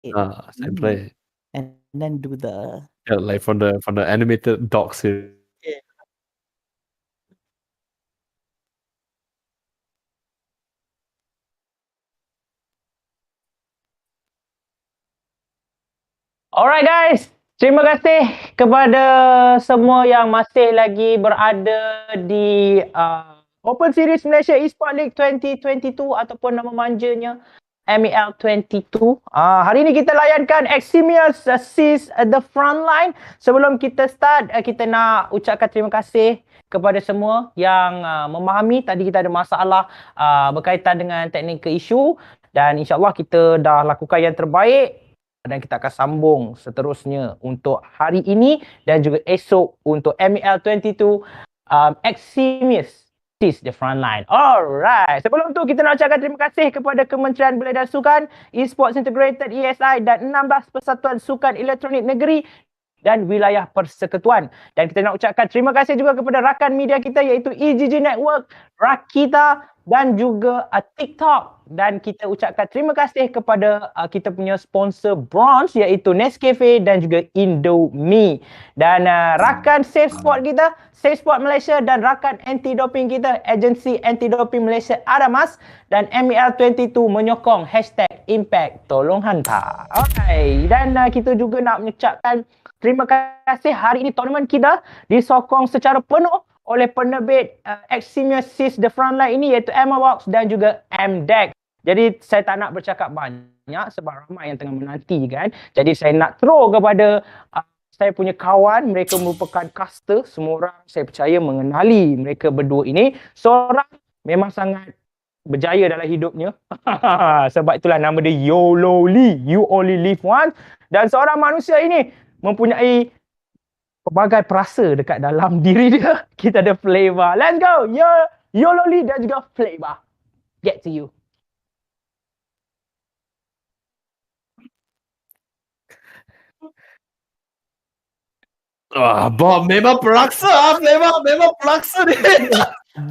Same play. and then do the Yeah, like from the animated dog series. Alright guys, terima kasih kepada semua yang masih lagi berada di Open Series Malaysia Esports League 2022 ataupun nama manjanya MEL22. Hari ini kita layankan EXIMIUS Seize the Frontline. Sebelum kita start, kita nak ucapkan terima kasih kepada semua yang memahami. Tadi kita ada masalah berkaitan dengan technical issue dan insyaAllah kita dah lakukan yang terbaik dan kita akan sambung seterusnya untuk hari ini dan juga esok untuk MEL22 EXIMIUS Seize the Frontline. Alright. Sebelum tu kita nak ucapkan terima kasih kepada Kementerian Belia dan Sukan, Esports Integrated ESI dan 16 Persatuan Sukan Elektronik Negeri dan Wilayah Persekutuan. Dan kita nak ucapkan terima kasih juga kepada rakan media kita iaitu EGG Network, Rakita dan juga TikTok. Dan kita ucapkan terima kasih kepada kita punya sponsor bronze iaitu Nescafe dan juga Indomie. Dan rakan Safe Sport kita, Safe Sport Malaysia dan rakan anti-doping kita, Agensi Anti-Doping Malaysia Adamas dan MEL22 menyokong #Impact Tolong Hantar. Okay. Dan kita juga nak mengucapkan terima kasih hari ini tournament kita disokong secara penuh oleh penerbit EXIMIUS Seize the Frontline ini iaitu Box dan juga MDEC. Jadi saya tak nak bercakap banyak sebab ramai yang tengah menanti kan. Jadi saya nak throw kepada saya punya kawan, mereka merupakan caster, semua orang saya percaya mengenali mereka berdua ini. Seorang memang sangat berjaya dalam hidupnya. Sebab itulah nama dia YOLO Lee, You Only Live Once. Dan seorang manusia ini mempunyai pelbagai perasa dekat dalam diri dia. Kita ada flavor. Let's go! YOLO Lee dan juga flavor. Get to you. Bob, memang pelaksa. Memang pelaksa ni.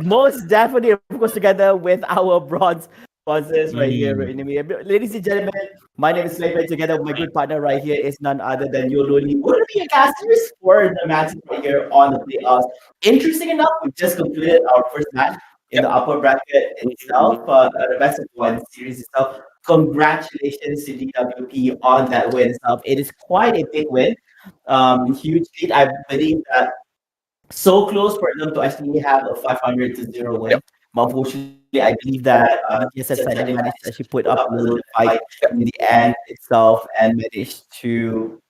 most definitely, of course, together with our bronze sponsors right here. Ladies and gentlemen, my name is Slaver. Together with my good partner right here is none other than Yololi. We're going to be a casters for the match right here on the playoffs. Interesting enough, we just completed our first match in the upper bracket itself, the best of one series itself. Congratulations to DWP on that win itself. It is quite a big win. Huge lead. I believe that so close for them to actually have a 500-0 win. But unfortunately, I believe that GSS finally managed to actually put up a little fight in the end itself and managed to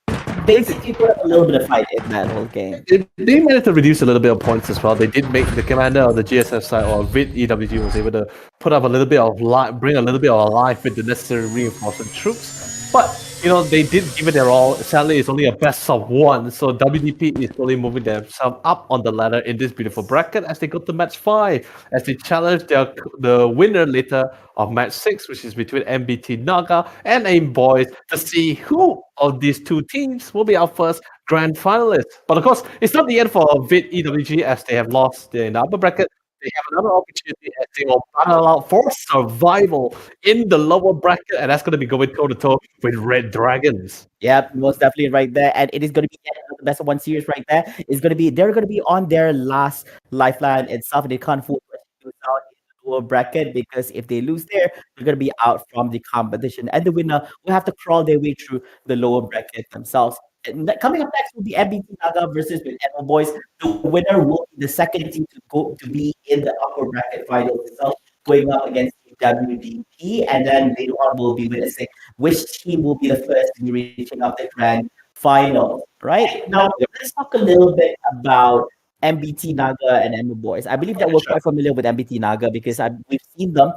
basically put up a little bit of fight in that whole game. They managed to reduce a little bit of points as well. They did make the commander of the GSF side, or Vid EWG, was able to put up a little bit of life, bring a little bit of life with the necessary reinforcement troops. But they did give it their all. Sadly, it's only a best of one. So WDP is slowly moving themselves up on the ladder in this beautiful bracket as they go to match 5, as they challenge the winner later of match 6, which is between MBT Naga and AIM Boys, to see who of these two teams will be our first grand finalists. But of course, it's not the end for Vid EWG as they have lost in the upper bracket. They have another opportunity as they will battle out for survival in the lower bracket, and that's going to be going toe-to-toe with Red Dragons. Yep, most definitely right there. And it is going to be the best of one series right there. They're going to be on their last lifeline itself. They can't afford to lose out in the lower bracket, because if they lose there, they're going to be out from the competition. And the winner will have to crawl their way through the lower bracket themselves. And coming up next will be MBT Naga versus Emerald Boys. The winner will be the second team to be in the upper bracket finals itself, going up against WDP, and then later on we'll be witnessing which team will be the first to be reaching up the grand final. Right now, let's talk a little bit about MBT Naga and Emerald Boys. I believe that we're quite familiar with MBT Naga because we've seen them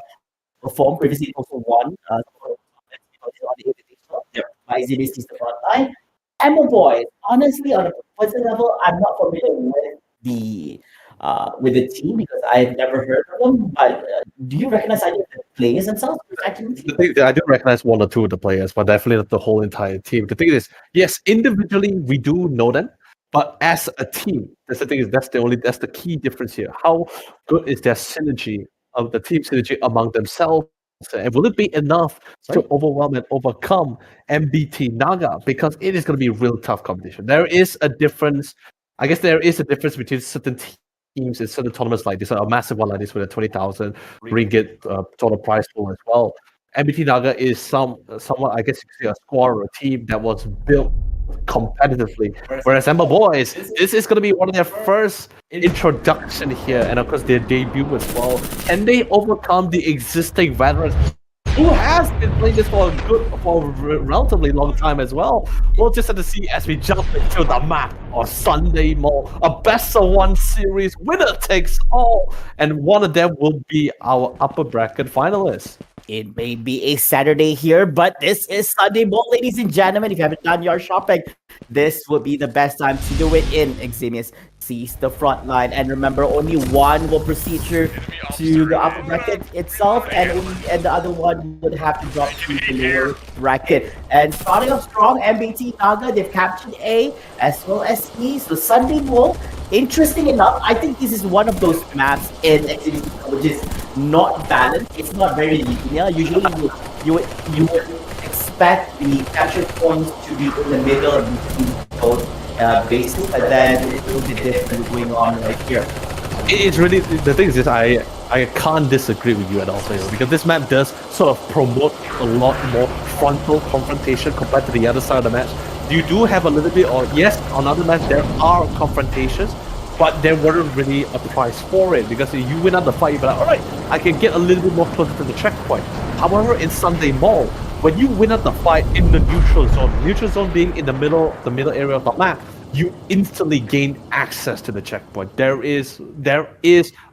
perform previously. Also won on the invitation by EXIMIUS Seize the Frontline. Emerald Boys, honestly, on a personal level, I'm not familiar with the team because I've never heard of them. But do you recognize any of the players themselves? I do recognize one or two of the players, but definitely not the whole entire team. The thing is, yes, individually we do know them, but as a team, that's the thing is that's the key difference here. How good is their synergy of the team synergy among themselves And will it be enough to overwhelm and overcome MBT Naga? Because it is going to be real tough competition. There is a difference. I guess there is a difference between certain teams in certain tournaments like this, a massive one like this with a 20,000 ringgit total prize pool as well. MBT Naga is somewhat, I guess you could say, a squad or a team that was built competitively. Whereas Ember Boys, this is going to be one of their first introduction here, and of course their debut as well. Can they overcome the existing veterans who has been playing this for a relatively long time as well? We'll just have to see as we jump into the map of Sunday Mall, a best of one series, winner takes all, and one of them will be our upper bracket finalists. It may be a Saturday here, but this is Sunday Mall, ladies and gentlemen. If you haven't done your shopping, this would be the best time to do it in EXIMIUS. Seize the front line, and remember, only one will proceed through to the upper bracket itself, and the other one would have to drop to the lower bracket. And starting off strong, MBT Naga, they've captured A as well as E. So Sunday Mall, interesting enough, I think this is one of those maps in EXIMIUS which is not balanced. It's not very linear. Usually, you would expect the capture points to be in the middle between both bases, but then it's a little bit different going on right here. It's really, the thing is this, I can't disagree with you at all, Sayo, because this map does sort of promote a lot more frontal confrontation compared to the other side of the match. You do have a little bit, or yes, on other maps there are confrontations, but there weren't really a prize for it, because if you win out the fight, you'd be like, alright, I can get a little bit more closer to the checkpoint. However, in Sunday Mall, when you win out the fight in the neutral zone being in the middle area of the map, you instantly gain access to the checkpoint. There is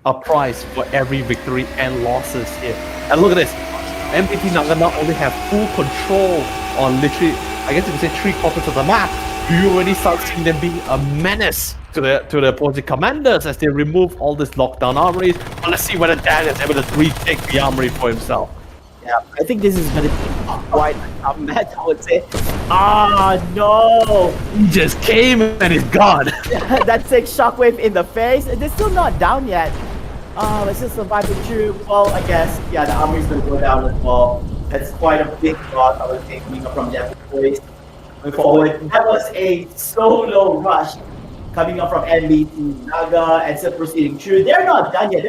a prize for every victory and losses here. And look at this, MBT Naga not only have full control on literally, I guess you can say 3/4 of the map, you already start seeing them being a menace to the opposing commanders as they remove all this lockdown armories. But let's see whether Dan is able to retake the armory for himself. Yeah, I think this is going to be quite a match, I would say. Ah, no! He just came and he's gone. That takes Shockwave in the face. They're still not down yet. Let's just survive it through. Well, I guess, yeah, the armory's going to go down as well. That's quite a big loss, I would say, coming up from the boys. Going forward, that was a solo rush coming up from MBT Naga and still proceeding through. They're not done yet.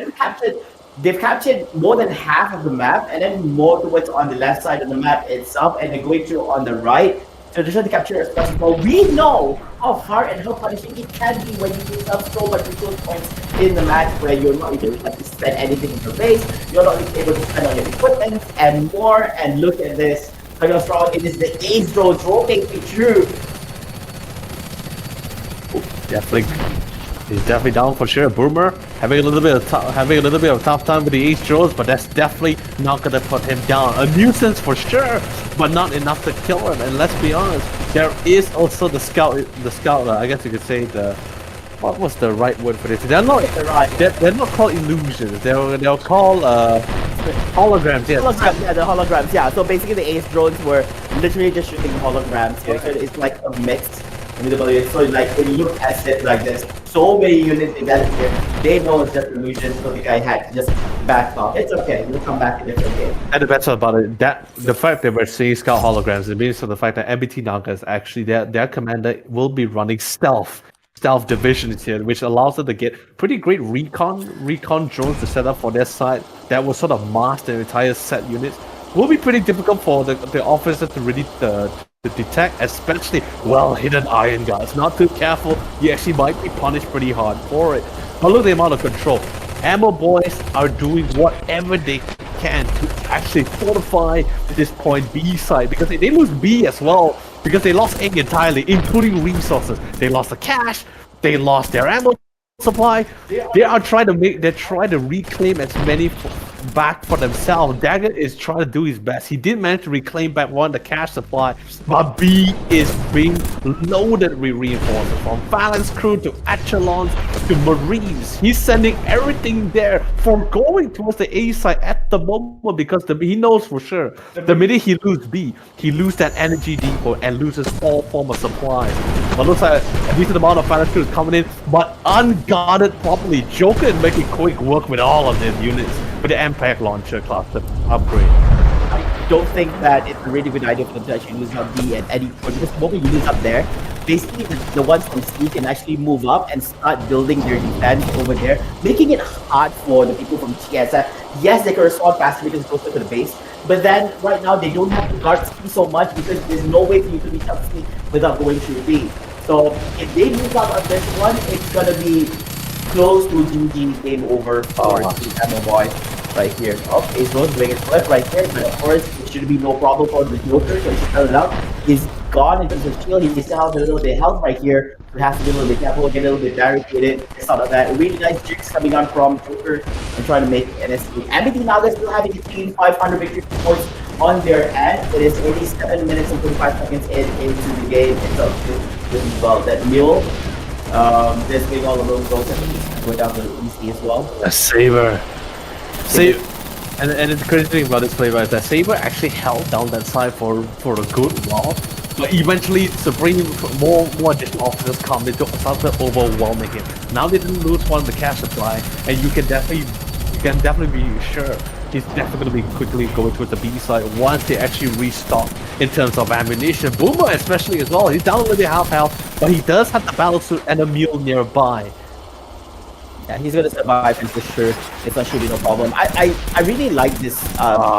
They've captured more than half of the map, and then more towards on the left side of the map itself, and they're going through on the right. So they're trying to capture as much as possible. We know how hard and how punishing it can be when you use up so much resource points in the match where you're not even able to spend anything in your base, you're not even able to spend on your equipment and more. And look at this. Coming on strong, it is the ace drones rotating through. He's definitely down for sure. Boomer having a little bit of tough time with the ace drones, but that's definitely not gonna put him down. A nuisance for sure, but not enough to kill him. And let's be honest, there is also the scout. I guess you could say what was the right word for this? They're not called illusions. They're called holograms. Yes. Holograms, yeah, the holograms. Yeah. So basically, the ace drones were literally just shooting holograms here. So it's like a mix. So like when you look at it like this, so many units in that here, they know it's just illusion, so the guy had to just back off. It's okay, we'll come back in a different game. And the best part about it, that the fact that we're seeing scout holograms, it means for the fact that MBT Naga is actually their commander will be running stealth divisions here, which allows them to get pretty great recon drones to set up for their side that will sort of mask their entire set units. Will be pretty difficult for the officer to really to detect, especially well-hidden iron guards. Not too careful, you actually might be punished pretty hard for it. But look at the amount of control. Ammo boys are doing whatever they can to actually fortify this point B side, because they lose B as well, because they lost A entirely, including resources. They lost the cash, they lost their ammo supply. They're trying to reclaim as many back for themselves. Dagger is trying to do his best. He did manage to reclaim back one of the cash supply, but B is being loaded with reinforcements from Phalanx crew to Echelons to Marines. He's sending everything there for going towards the A side at the moment, because he knows for sure the minute he loses B, he loses that energy depot and loses all form of supplies. But looks like a decent amount of Phalanx crew is coming in, but unguarded properly. Joker is making quick work with all of these units with the Impact Launcher cluster upgrade. don't think that it's a really good idea for them to actually lose up B at any point, because the moment you lose up there, basically the ones from C can actually move up and start building their defense over there, making it hard for the people from TSF. Yes, they can respond faster because it's closer to the base, but then right now they don't have to guard C so much because there's no way for you to reach up C without going through B. So if they lose out on this one, it's gonna be close to GG, game over for the Ammo Boy right here. Oh, Ace Rose doing his flip right here, but of course it should be no problem for the Joker, so he should tell it out. He's gone in terms of shield, he still has a little bit of health right here. So has to be a little bit careful, get a little bit barricaded. It's out of that. Really nice jigs coming on from Joker and trying to make an escape. MED Naga still having 500 victory points on their end. It is only 7 minutes and 45 seconds into the game. It's up to well that Mule. This big all alone goes and go down to EC as well. A Saber. And the crazy thing about this play right there, Saber actually held down that side for a good while, but eventually Supreme more additional officers come, they started overwhelming him. Now they didn't lose one of the cash supply, and you can definitely be sure he's definitely going to be quickly going towards the B side once they actually restock in terms of ammunition. Boomer especially as well, he's down a little bit half health, but he does have the battle suit and a mule nearby. Yeah, he's gonna survive, and for sure, it's not should be no problem. I really like this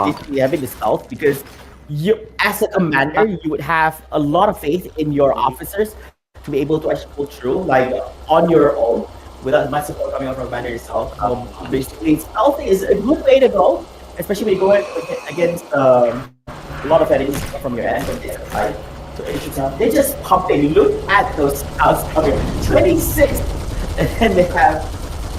basically having the stealth, because you, as a commander, you would have a lot of faith in your officers to be able to actually pull through, like on your own, without much support coming out from commander yourself. Basically, stealth is a good way to go, especially when you go against a lot of enemies from your end, from the other side. So they just pumping. Look at those scouts coming. 26, and then they have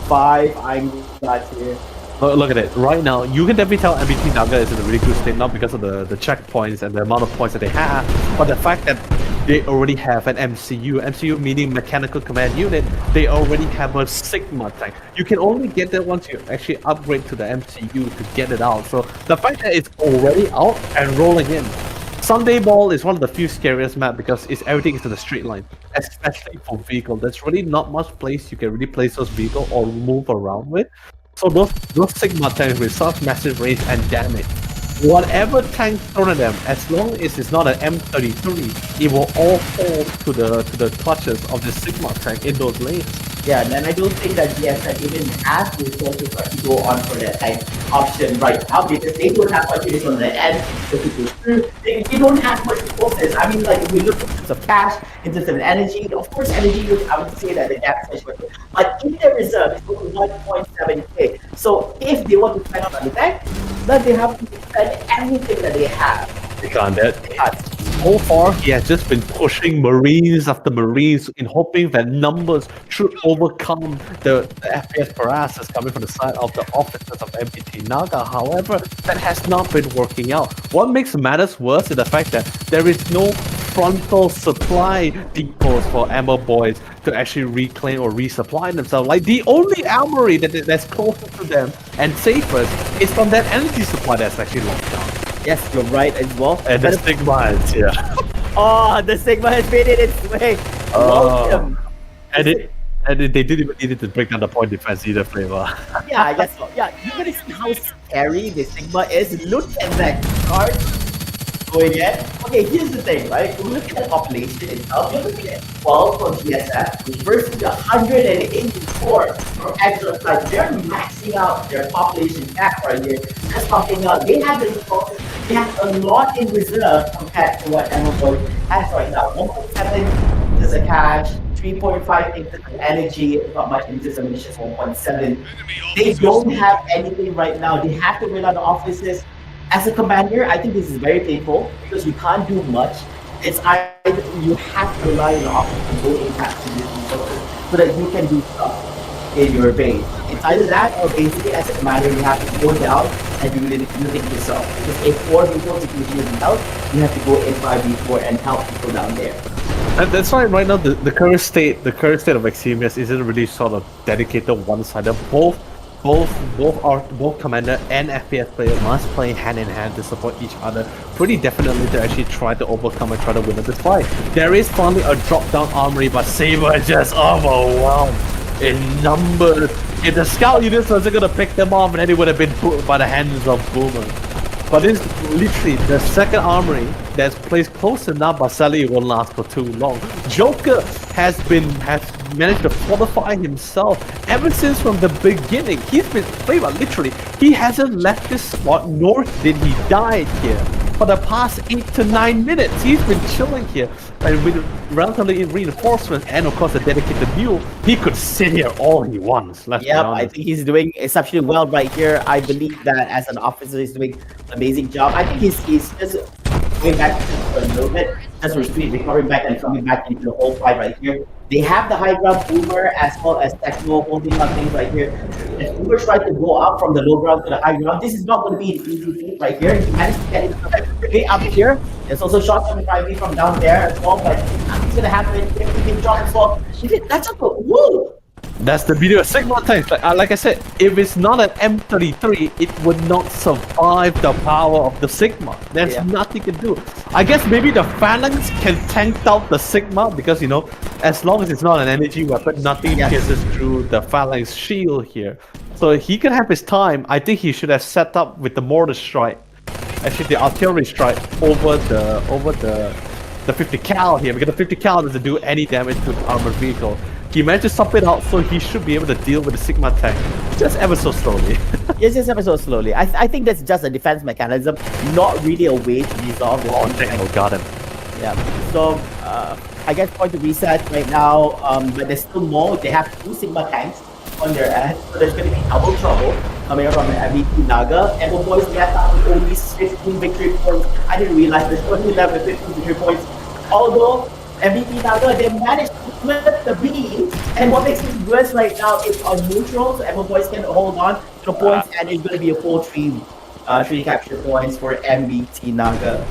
5 iron shots here. Look at it. Right now, you can definitely tell MED Naga is in a really good state, not because of the checkpoints and the amount of points that they have, but the fact that they already have an MCU meaning Mechanical Command Unit, they already have a Sigma tank. You can only get that once you actually upgrade to the MCU to get it out. So the fact that it's already out and rolling in, Sunday Ball is one of the few scariest maps because everything is to the straight line, especially for vehicle. There's really not much place you can really place those vehicles or move around with. So those Sigma tanks with such massive range and damage, whatever tank thrown at them, as long as it's not an M33, it will all fall to the clutches of the Sigma tank in those lanes. Yeah, and I don't think that GSM even has the resources to actually go on for that type option right now, because they don't have much units on the end. They don't have much resources. I mean, like, if we look in terms of cash, in terms of energy, of course, energy, I would say that the gap is much, but in their reserve, it's only 1.7k. So if they want to spend on the tank, then they have to spend everything that they have. They can't. So far, he has just been pushing Marines after Marines in hoping that numbers should overcome the FPS paralysis coming from the side of the officers of MED Naga. However, that has not been working out. What makes matters worse is the fact that there is no frontal supply depots for ammo boys to actually reclaim or resupply themselves. Like, the only armory that's closer to them and safest is from that energy supply that's actually locked down. Yes, you're right as well. And the Sigma is here. Oh, the Sigma has made it its way. Welcome. And they didn't even need it to break down the point defense either, Flavor. Yeah, I guess so. Yeah, you're gonna see how scary the Sigma is. Look at that card going in. Okay, here's the thing, right? When we look at the population itself, you're looking at 12 from GSF versus 184 from Extra Side. They're maxing out their population cap right here. That's something else. They have the resources. They have a lot in reserve compared to what Emerald has right now. 1.7 is a cash, 3.5 into the energy, not much into the munitions, 1.7. They don't have anything right now. They have to rely on the offices. As a commander, I think this is very painful because you can't do much. It's either you have to rely on the office to go impact to these resources so that you can do stuff in your base. It's either that or basically as a commander you have to go down and do it yourself. Because if 4 people to give you help, you have to go in 5v4 and help people down there. And that's why right now the current state of EXIMIUS isn't really sort of dedicated one-sided. Both commander and FPS player must play hand in hand to support each other pretty definitely to actually try to overcome and try to win this fight. There is finally a drop-down armory, but Saber is just overwhelmed in numbers. If the scout units wasn't gonna pick them off, then it would have been put by the hands of Boomer. But it's literally the second armory that's placed close enough, but sadly it won't last for too long. Joker has managed to fortify himself ever since from the beginning. He's been playing, but literally, he hasn't left this spot, nor did he die here. For the past 8 to 9 minutes, he's been chilling here, and with relatively reinforcements and of course a dedicated mule, he could sit here all he wants. Let's be Yep, honest. I think he's doing exceptionally well right here. I believe that as an officer, he's doing an amazing job. I think he's just going back for a little bit, just recovering back and coming back into the whole fight right here. They have the high ground Uber as well as Techno holding up things right here. If Uber tries to go up from the low ground to the high ground, this is not going to be an easy feat right here. He managed to get it way up here. There's also shots coming from from down there as well, but nothing's going to happen. If he can drop as well, that's a whoa! That's the beauty of Sigma tanks. Like I said, if it's not an M33, it would not survive the power of the Sigma. There's nothing to do. I guess maybe the Phalanx can tank out the Sigma because, you know, as long as it's not an energy weapon, nothing pierces through the Phalanx shield here. So he can have his time. I think he should have set up with the mortar strike, actually the artillery strike over the 50 cal here, because the 50 cal doesn't do any damage to the armored vehicle. He managed to stop it out, so he should be able to deal with the Sigma tank just ever so slowly. Yes, just ever so slowly. I think that's just a defense mechanism, not really a way to resolve this. Oh, damn, got him. Yeah. So I guess point to reset right now, but there's still more. They have 2 Sigma tanks on their end, so there's going to be double trouble coming up from the MVP Naga. And for boys, we have only 15 victory points. I didn't realize there's only 11 15 victory points. Although MVP Naga, they managed to flip the B, and what makes it worse right now is on neutral, so Evo Boys can hold on to the points, and it's going to be a full 3 capture points for MVP Naga.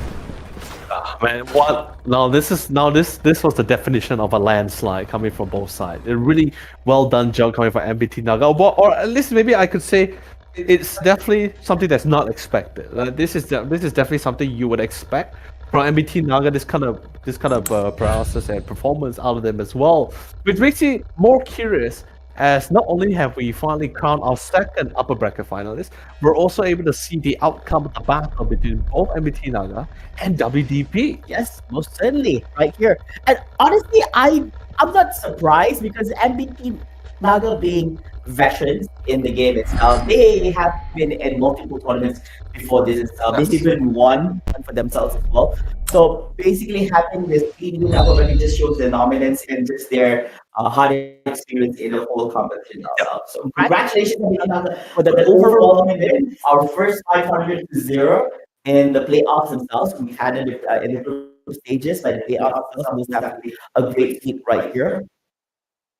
Man, what? This was the definition of a landslide coming from both sides. A really well done job coming from MBT Naga, or at least maybe I could say it's definitely something that's not expected. This is definitely something you would expect from MBT Naga. This kind of paralysis and performance out of them as well, which makes me more curious. As not only have we finally crowned our second upper bracket finalist, we're also able to see the outcome of the battle between both MBT Naga and WDP. Yes, most certainly, right here. And honestly, I'm not surprised because MBT Naga being veterans in the game itself, they have been in multiple tournaments before this itself. They've even won for themselves as well. So basically, having this team really just shows their dominance and just their hard experience in the whole competition itself. So congratulations for the overall win, our first 500-0 in the playoffs themselves. We've had it in the group stages, but the playoffs themselves was definitely a great feat right here.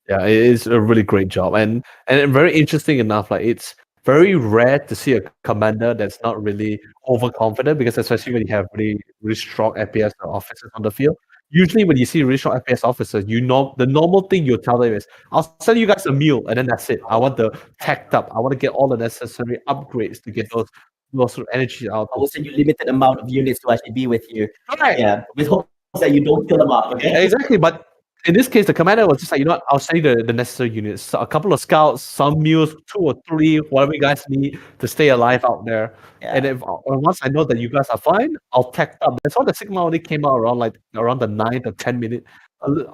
Yeah, it is a really great job, and very interesting enough. Like, it's very rare to see a commander that's not really overconfident, because especially when you have really strong FPS officers on the field. Usually, when you see really strong FPS officers, the normal thing you tell them is, "I'll send you guys a meal, and then that's it. I want the tacked up. I want to get all the necessary upgrades to get those sort of energy out." I will send you limited amount of units to actually be with you. Right. Yeah, with hopes that you don't kill them up. Okay. Yeah, exactly, but in this case, the commander was just like, you know what, I'll send you the necessary units. So a couple of scouts, some mules, 2 or 3, whatever you guys need to stay alive out there. Yeah. And once I know that you guys are fine, I'll tech up. That's why the Sigma only came out around the 9th or 10th minute.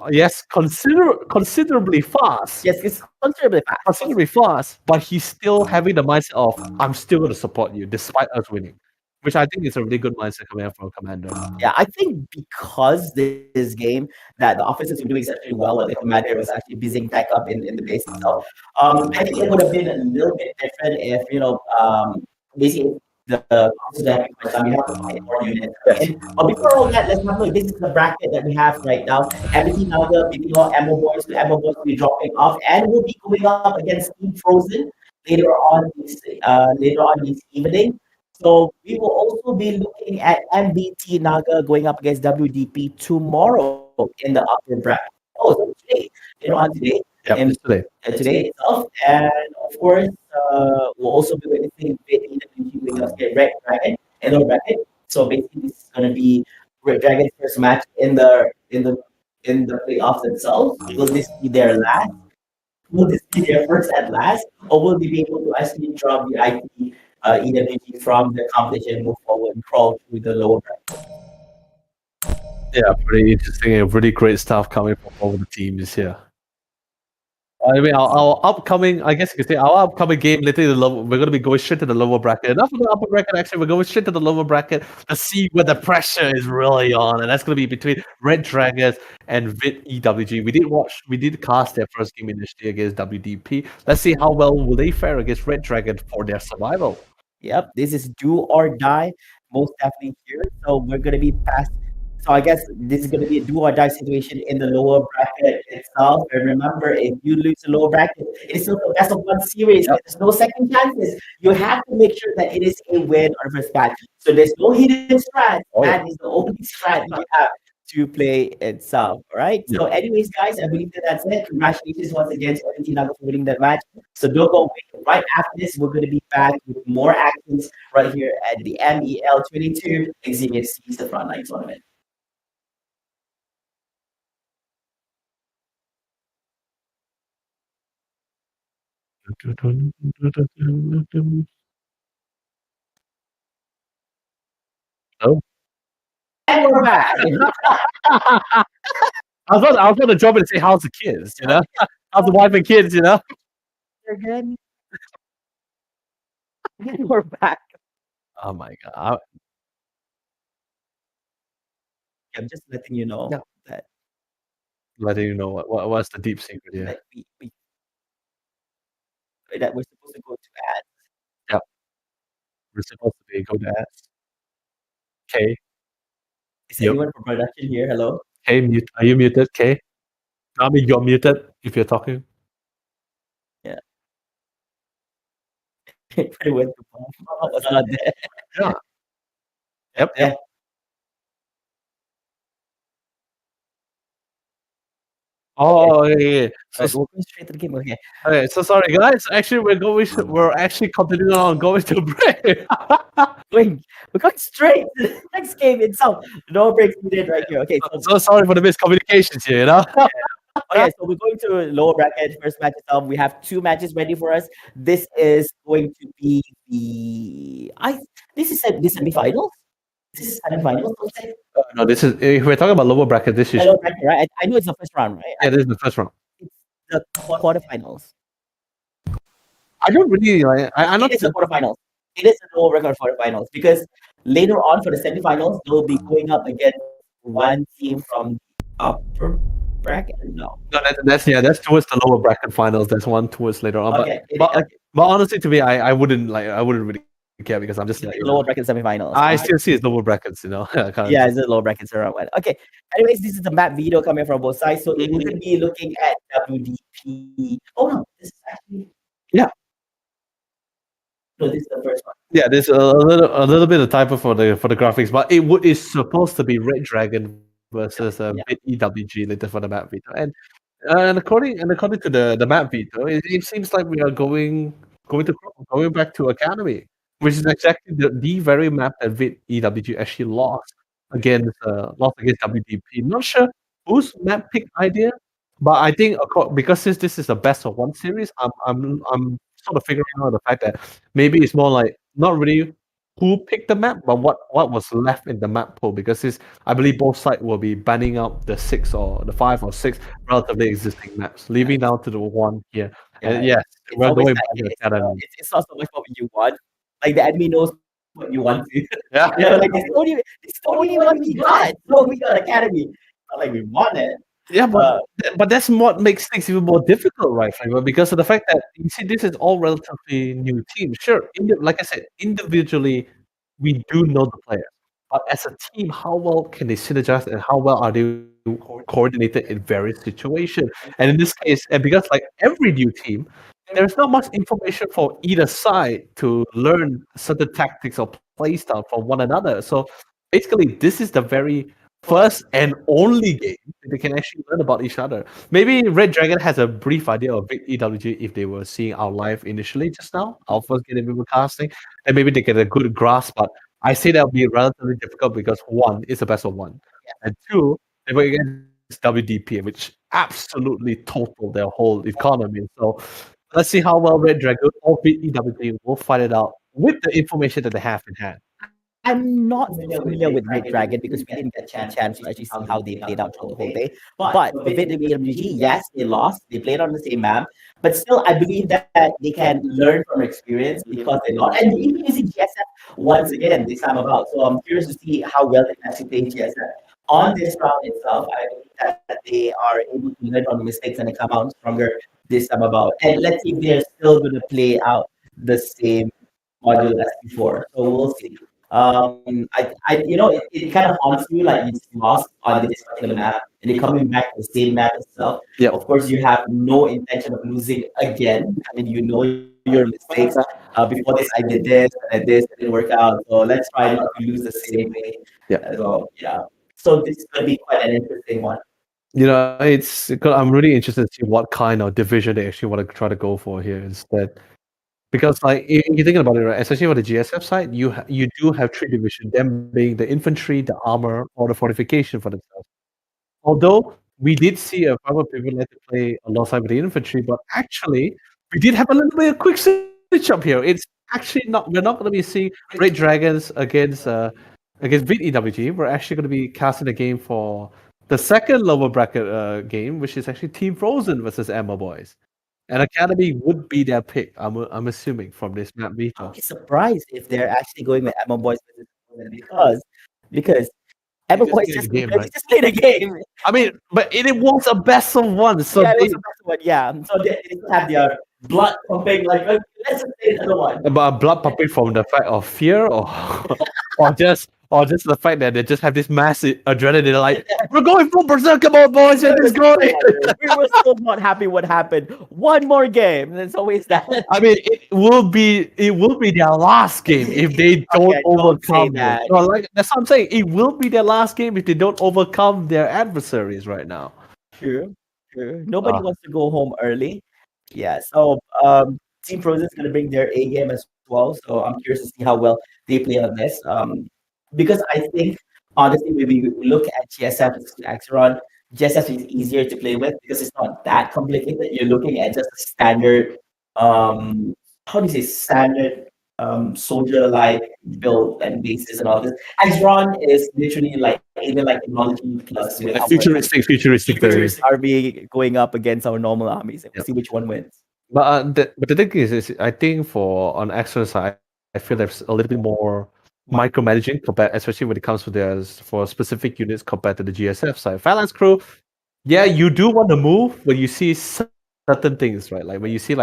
Yes, considerably fast. Yes, it's considerably fast. Considerably fast, but he's still having the mindset of, I'm still going to support you despite us winning. Which I think is a really good mindset coming out from a commander. Yeah, I think because this game that the officers were doing exceptionally well, and the commander was actually busying back up in the base itself. I think it would have been a little bit different if, basically the officers are having much time, you have to find more units. But before all that, let's have a look. This is the bracket that we have right now. Everything now, the Ammo Boys will be dropping off, and we'll be going up against Team Frozen later on this evening. So we will also be looking at MBT Naga going up against WDP tomorrow in the upper bracket. Oh, so today, today. Yep, Today itself. And of course, we'll also be witnessing EWG going up against Red Dragon in the bracket. So basically, this is going to be Red Dragon's first match in the playoffs themselves. Will this be their last? Will this be their first and last? Or will they be able to actually drop the IP EWG from the competition and move forward and crawl through the lower bracket. Yeah, pretty interesting and really great stuff coming from all the teams here. I mean, our upcoming, I guess you could say, our upcoming game later in the lower, we're going to be going straight to the lower bracket. Enough of the upper bracket, actually, we're going straight to the lower bracket to see where the pressure is really on. And that's going to be between Red Dragons and VIT EWG. We did cast their first game initially against WDP. Let's see how well will they fare against Red Dragon for their survival. Yep, this is do or die, most definitely here. So we're going to be past. So I guess this is going to be a do or die situation in the lower bracket itself. And remember, if you lose the lower bracket, it is still the best of one series. Yep. There's no second chances. You have to make sure that it is a win or first match. So there's no hidden strat. Oh, yeah. That is the only strat you have to play itself. All right. So, anyways, guys, I believe that's it. Congratulations once again to every team for winning that match. So don't go away. Right after this, we're going to be back with more actions right here at the MEL22 EXIMIUS the Frontline tournament. Oh. And we're back. I was going to drop in and say, how's the kids, you know? How's the wife and kids, you know? They're good. And we're back. Oh my God. I'm just letting you know that Letting you know what's the deep secret here. that that we're supposed to go to ads. Yep. We're supposed to be go to ads. Okay. Is anyone from production here? Hello? Hey, mute. Are you muted? Okay. I mean, you're muted if you're talking. Yeah. It went to Bob. Bob was not there. Yeah. Yep. Yeah. Oh, yeah. So we're going straight to the game. Okay. Okay, so sorry guys. Actually, we're actually continuing on going to break. We're going straight to the next game itself. No breaks needed right here. Okay. So sorry for the miscommunications here, you know? Okay, so we're going to lower bracket first match itself. We have two matches ready for us. This is going to be this is the semifinals. This is semifinals. No, this is if we're talking about lower bracket. This is Lower bracket, right? I know it's the first round, right? yeah, this is the first round. It's the quarterfinals. I don't really like. I'm not. It is the quarterfinals. It is the lower bracket quarterfinals because later on for the semifinals, they'll be going up against one team from the upper bracket. No, That's towards the lower bracket finals. There's one towards later on. Okay, But honestly, to me, I wouldn't really care because I'm just like lower bracket semifinals. I still see it's lower brackets, you know. Yeah, it's the lower brackets around one. Okay. Anyways, this is the map video coming from both sides. So we're going to be looking at WDP. Oh no, this is actually no, this is the first one. Yeah, there's a little bit of typo for the graphics, but is supposed to be Red Dragon versus VIT EWG later for the map veto. And according to the map veto, it seems like we are going back to Academy, which is exactly the very map that VIT EWG actually lost against WDP. Not sure whose map pick idea, but I think because since this is a best of one series, I'm sort of figuring out the fact that maybe it's more like not really who picked the map, but what was left in the map pool. Because I believe both sides will be banning out the 5 or 6 relatively existing maps, leaving down to the one here. And yes, we're going back to Academy. It's not so much what you want. Like the admin knows what you want to. Yeah. Like it's only what we got. So we got Academy. Not like we want it. Yeah, but that's what makes things even more difficult, right, Frank? Because of the fact that you see, this is all relatively new teams. Sure, like I said, individually we do know the players, but as a team, how well can they synergize and how well are they coordinated in various situations? And in this case, and because like every new team, there's not much information for either side to learn certain tactics or play style from one another. So basically, this is the very first and only game they can actually learn about each other. Maybe Red Dragon has a brief idea of VIT EWG if they were seeing our live initially just now, our first game we were casting, and maybe they get a good grasp. But I say that will be relatively difficult because one, it's a best of one, and two, they were against WDP, which absolutely totaled their whole economy. So let's see how well Red Dragon or VIT EWG will fight it out with the information that they have in hand. I'm not familiar with Red Dragon because we didn't get a chance to actually see how they played out through the whole day. But for VWG, yes, they lost. They played on the same map. But still, I believe that they can learn from experience because they lost. And even using GSF once again this time about. So I'm curious to see how well they can actually play GSF. On this round itself, I believe that they are able to learn from the mistakes and they come out stronger this time about. And let's see if they're still going to play out the same module as before. So we'll see. It kind of haunts you like you just lost on this particular map and you're coming back to the same map itself. Yeah. Of course, you have no intention of losing again. I mean, you know your mistakes. Before this, I did this and this, it didn't work out. So let's try not to lose the same way. Yeah. So yeah. So this is going to be quite an interesting one. I'm really interested to see what kind of division they actually want to try to go for here instead. Because like if you're thinking about it, right, especially for the GSF side, you do have three divisions, them being the infantry, the armor, or the fortification for themselves. Although we did see a couple of people like to play alongside with the infantry, but actually we did have a little bit of quick switch up here. It's actually we're not going to be seeing Red Dragons against VEWG. We're actually going to be casting a game for the second lower bracket game, which is actually Team Frozen versus Emma Boys. And Academy would be their pick, I'm assuming, from this map beta. I'd be surprised if they're actually going with Emma Boys because Emma Boys just played a game. I mean, but it was a best of one, so yeah, it was a best of one. Yeah, so they have their blood pumping. Like, let's just play another one. But blood pumping from the fact of fear, or just the fact that they just have this massive adrenaline. Like, we're going full berserk, come on, boys, let's go. We were still not happy what happened. One more game. There's always that. I mean, it will be their last game if they don't overcome that. No, like that's what I'm saying. It will be their last game if they don't overcome their adversaries right now. True. Nobody wants to go home early. Yeah. So Team Frozen is going to bring their A game as well. So I'm curious to see how well they play on this. Because I think, honestly, when we look at GSF and Axeron, GSF is easier to play with because it's not that complicated. You're looking at just a standard, standard soldier-like build and bases and all this. Axeron is literally like even like technology plus futuristic army going up against our normal armies, and we'll see which one wins. But the thing is I think on Axeron side, I feel there's a little bit more micromanaging compared, especially when it comes for specific units compared to the GSF side. Phalanx crew, yeah, you do want to move when you see certain things, right? Like when you see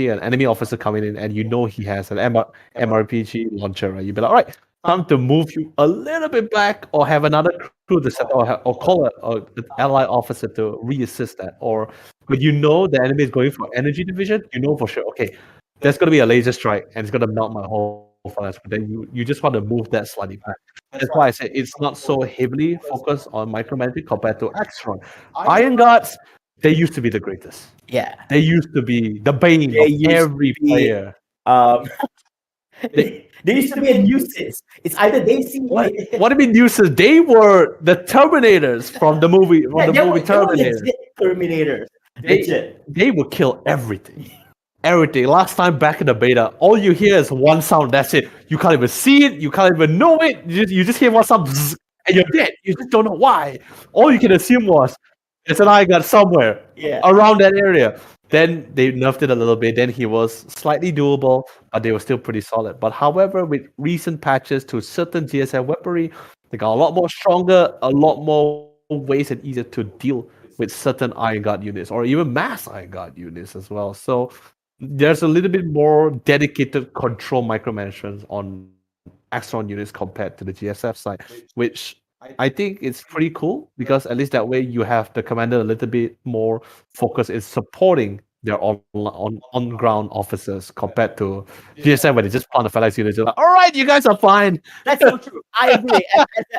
an enemy officer coming in and you know he has an MRPG launcher, right? You be like, all right, time to move you a little bit back, or have another crew to set, or call an allied officer to re-assist that. Or when you know the enemy is going for energy division, you know for sure, okay, there's going to be a laser strike and it's going to melt my whole phalanx, but then you just want to move that slightly back. That's why I say it's not so heavily focused on micromanaging compared to Axeron. Iron Guards, they used to be the greatest. Yeah. They used to be the bane of every player. They used to be a nuisance. It's either they see what do you mean nuisance? They were the Terminators from the movie Terminator. Terminators. They would kill everything. Everything. Last time back in the beta, all you hear is one sound. That's it. You can't even see it. You can't even know it. You just hear one sound, bzz, and you're dead. You just don't know why. All you can assume was it's an Iron Guard somewhere around that area. Then they nerfed it a little bit. Then he was slightly doable, but they were still pretty solid. But however, with recent patches to certain GSM weaponry, they got a lot more stronger, a lot more ways and easier to deal with certain Iron Guard units, or even mass Iron Guard units as well. So there's a little bit more dedicated control micromanagement on Axeron units compared to the GSF side, which I think it's pretty cool because at least that way you have the commander a little bit more focused in supporting their on-ground officers compared to GSM where they just plant the phalanx units. Like, all right, you guys are fine. That's so true. I agree.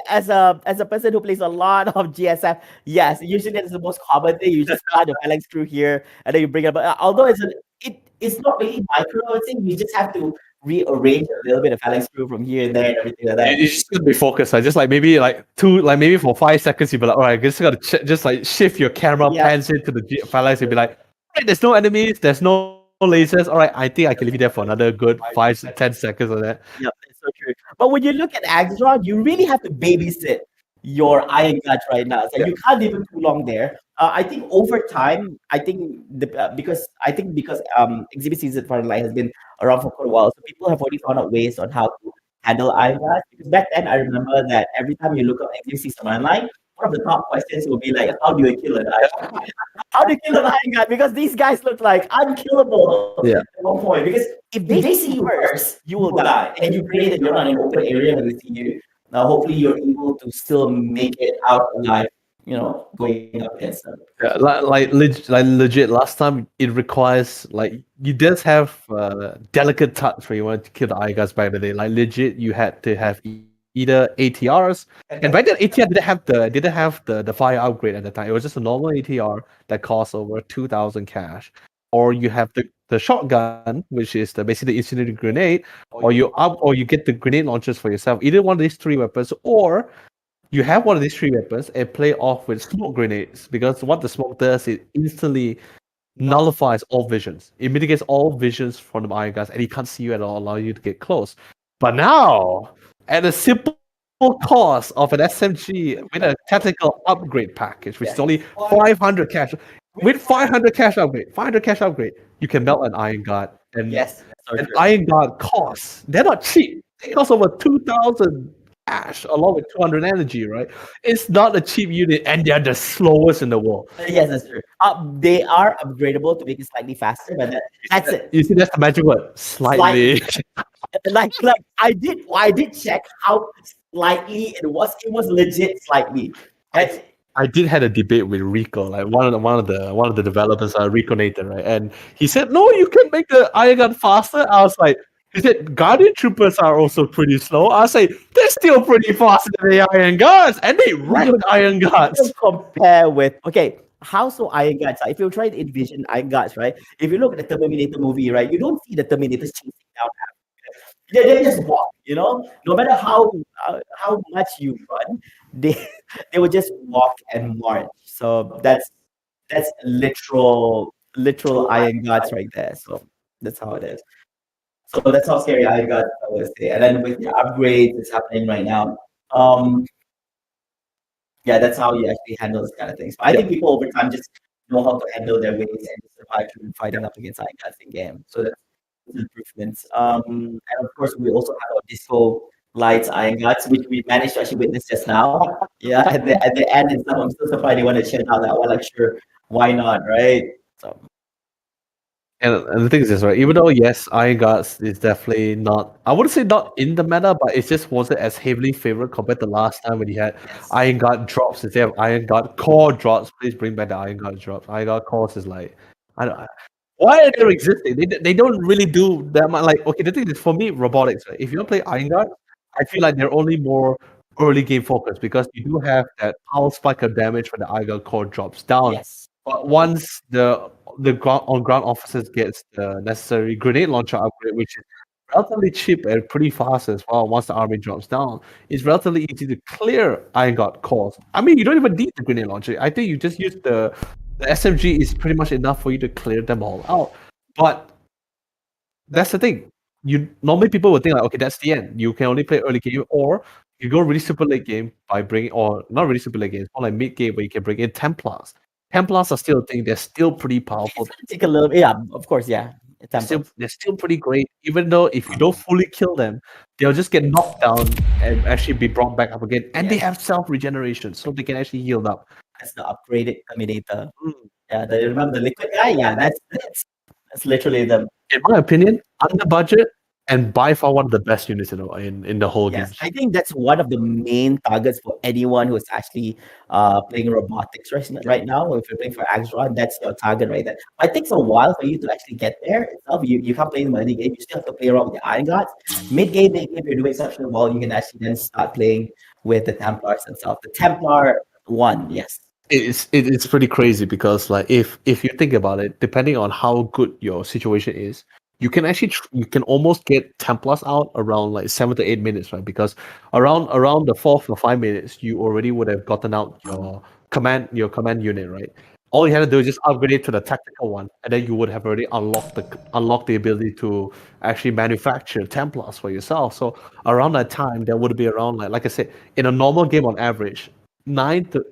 As a person who plays a lot of GSF, yes, usually that's the most common thing. You just plant the phalanx crew here and then you bring it up. Although it's not really micro, I think you just have to rearrange a little bit of phalanx crew from here and there and everything like that. You just gotta be focused. Just like maybe maybe for 5 seconds, you'd be like, all right, I just gotta just like shift your camera pans into the phalanx and be like, right, there's no enemies, there's no He says, "All right, I think I can leave you there for another good 5 to 10 seconds of that." Yep, that's so true. But when you look at Axron, you really have to babysit your iron guts right now. So you can't leave it too long there. I think over time, I think because exhibit season Frontline has been around for quite a while, so people have already found out ways on how to handle iron guts. Because back then, I remember that every time you look at exhibit season online, one of the top questions will be like, "How do you kill an iron gut? How do you kill an iron gut?" Because these guys look like unkillable Yeah. at one point. Because if they see you first, you will die. And you pray that you're not in an open area when they see you. Now, hopefully, you're able to still make it out alive, going up against them. Yeah, legit. Last time it requires you just have delicate touch when you want to kill the eye guys back in the day. Like legit, you had to have either ATRs, and back then ATR didn't have the fire upgrade at the time. It was just a normal ATR that cost over 2,000 cash, or you have the shotgun, which is basically the incendiary grenade, or you get the grenade launchers for yourself. Either one of these three weapons, or you have one of these three weapons and play off with smoke grenades, because what the smoke does, it instantly nullifies all visions. It mitigates all visions from the iron guys, and he can't see you at all, allow you to get close. But now, at a simple cost of an SMG with a tactical upgrade package, which is only 500 cash. With 500 cash upgrade, you can melt an iron guard. And Yes. an iron guard costs, they're not cheap. They cost over 2,000 cash along with 200 energy, right? It's not a cheap unit, and they're the slowest in the world. Yes, that's true. They are upgradable to make it slightly faster, but that's it. You see, that's the magic word. Slightly. Like I did check how slightly it was. It was legit slightly. I did had a debate with Rico, like one of the developers, Rico Nathan, right? And he said, "No, you can make the iron gun faster." I was like, he said, "Guardian troopers are also pretty slow." I say, "They're still pretty faster than the iron guards, and they wreck iron guards." Don't compare with how so iron guards? If you try to envision iron guards, right? If you look at the Terminator movie, right, you don't see the Terminators chasing down. They just walk, No matter how much you run, they will just walk and march. So that's literal iron guards right there. So that's how it is. So that's how scary iron guards I would say. And then with the upgrades that's happening right now, that's how you actually handle this kind of things. I think people over time just know how to handle their ways and survive through fighting up against iron guards in game. So that's improvements. And of course, we also have our disco lights iron guards, which we managed to actually witness just now. Yeah, at the end and stuff. I'm still surprised they want to check out that one. Like, sure, why not, right? So. And the thing is this, right? Even though yes, Iron Guards is definitely not, I wouldn't say not in the meta, but it just wasn't as heavily favored compared to last time when you had Iron Guard drops instead of Iron Guard core drops. Please bring back the Iron Guard drops. Iron Guard cores is like, I don't. Why are they existing? They don't really do that much. Like, okay, the thing is for me, robotics. Right? If you don't play Iron Guard, I feel like they're only more early game focused because you do have that power spike of damage when the Iron Guard core drops down. Yes. But once the ground officers gets the necessary grenade launcher upgrade, which is relatively cheap and pretty fast as well, once the army drops down, it's relatively easy to clear Iron Guard cores. I mean, you don't even need the grenade launcher. I think you just use the SMG is pretty much enough for you to clear them all out. But that's the thing. Normally people would think like, okay, that's the end. You can only play early game, or you go really super late game by bringing, or not really super late game, it's more like mid game where you can bring in Templars. Templars are still a thing. They're still pretty powerful. Take a little, yeah, of course, yeah. They're still pretty great. Even though if you don't fully kill them, they'll just get knocked down and actually be brought back up again. And they have self regeneration, so they can actually heal up. That's the upgraded Terminator. Yeah, remember the liquid guy? Yeah, that's literally the. In my opinion, under budget and by far one of the best units in the whole game. I think that's one of the main targets for anyone who is actually playing robotics right now. If you're playing for Axron, that's your target right there. But it takes a while for you to actually get there itself. You can't play in the early game. You still have to play around with the Iron Guards. Mid game, if you're doing exceptionally well, you can actually then start playing with the Templars themselves. The Templar one, yes. It's pretty crazy because like if you think about it, depending on how good your situation is, you can actually you can almost get Templars out around like 7 to 8 minutes, right? Because around the 4th or 5 minutes, you already would have gotten out your command unit, right? all you had to do is just upgrade it to the tactical one, and then you would have already unlocked the ability to actually manufacture Templars for yourself. So around that time, there would be around like I said, in a normal game on average, 9 to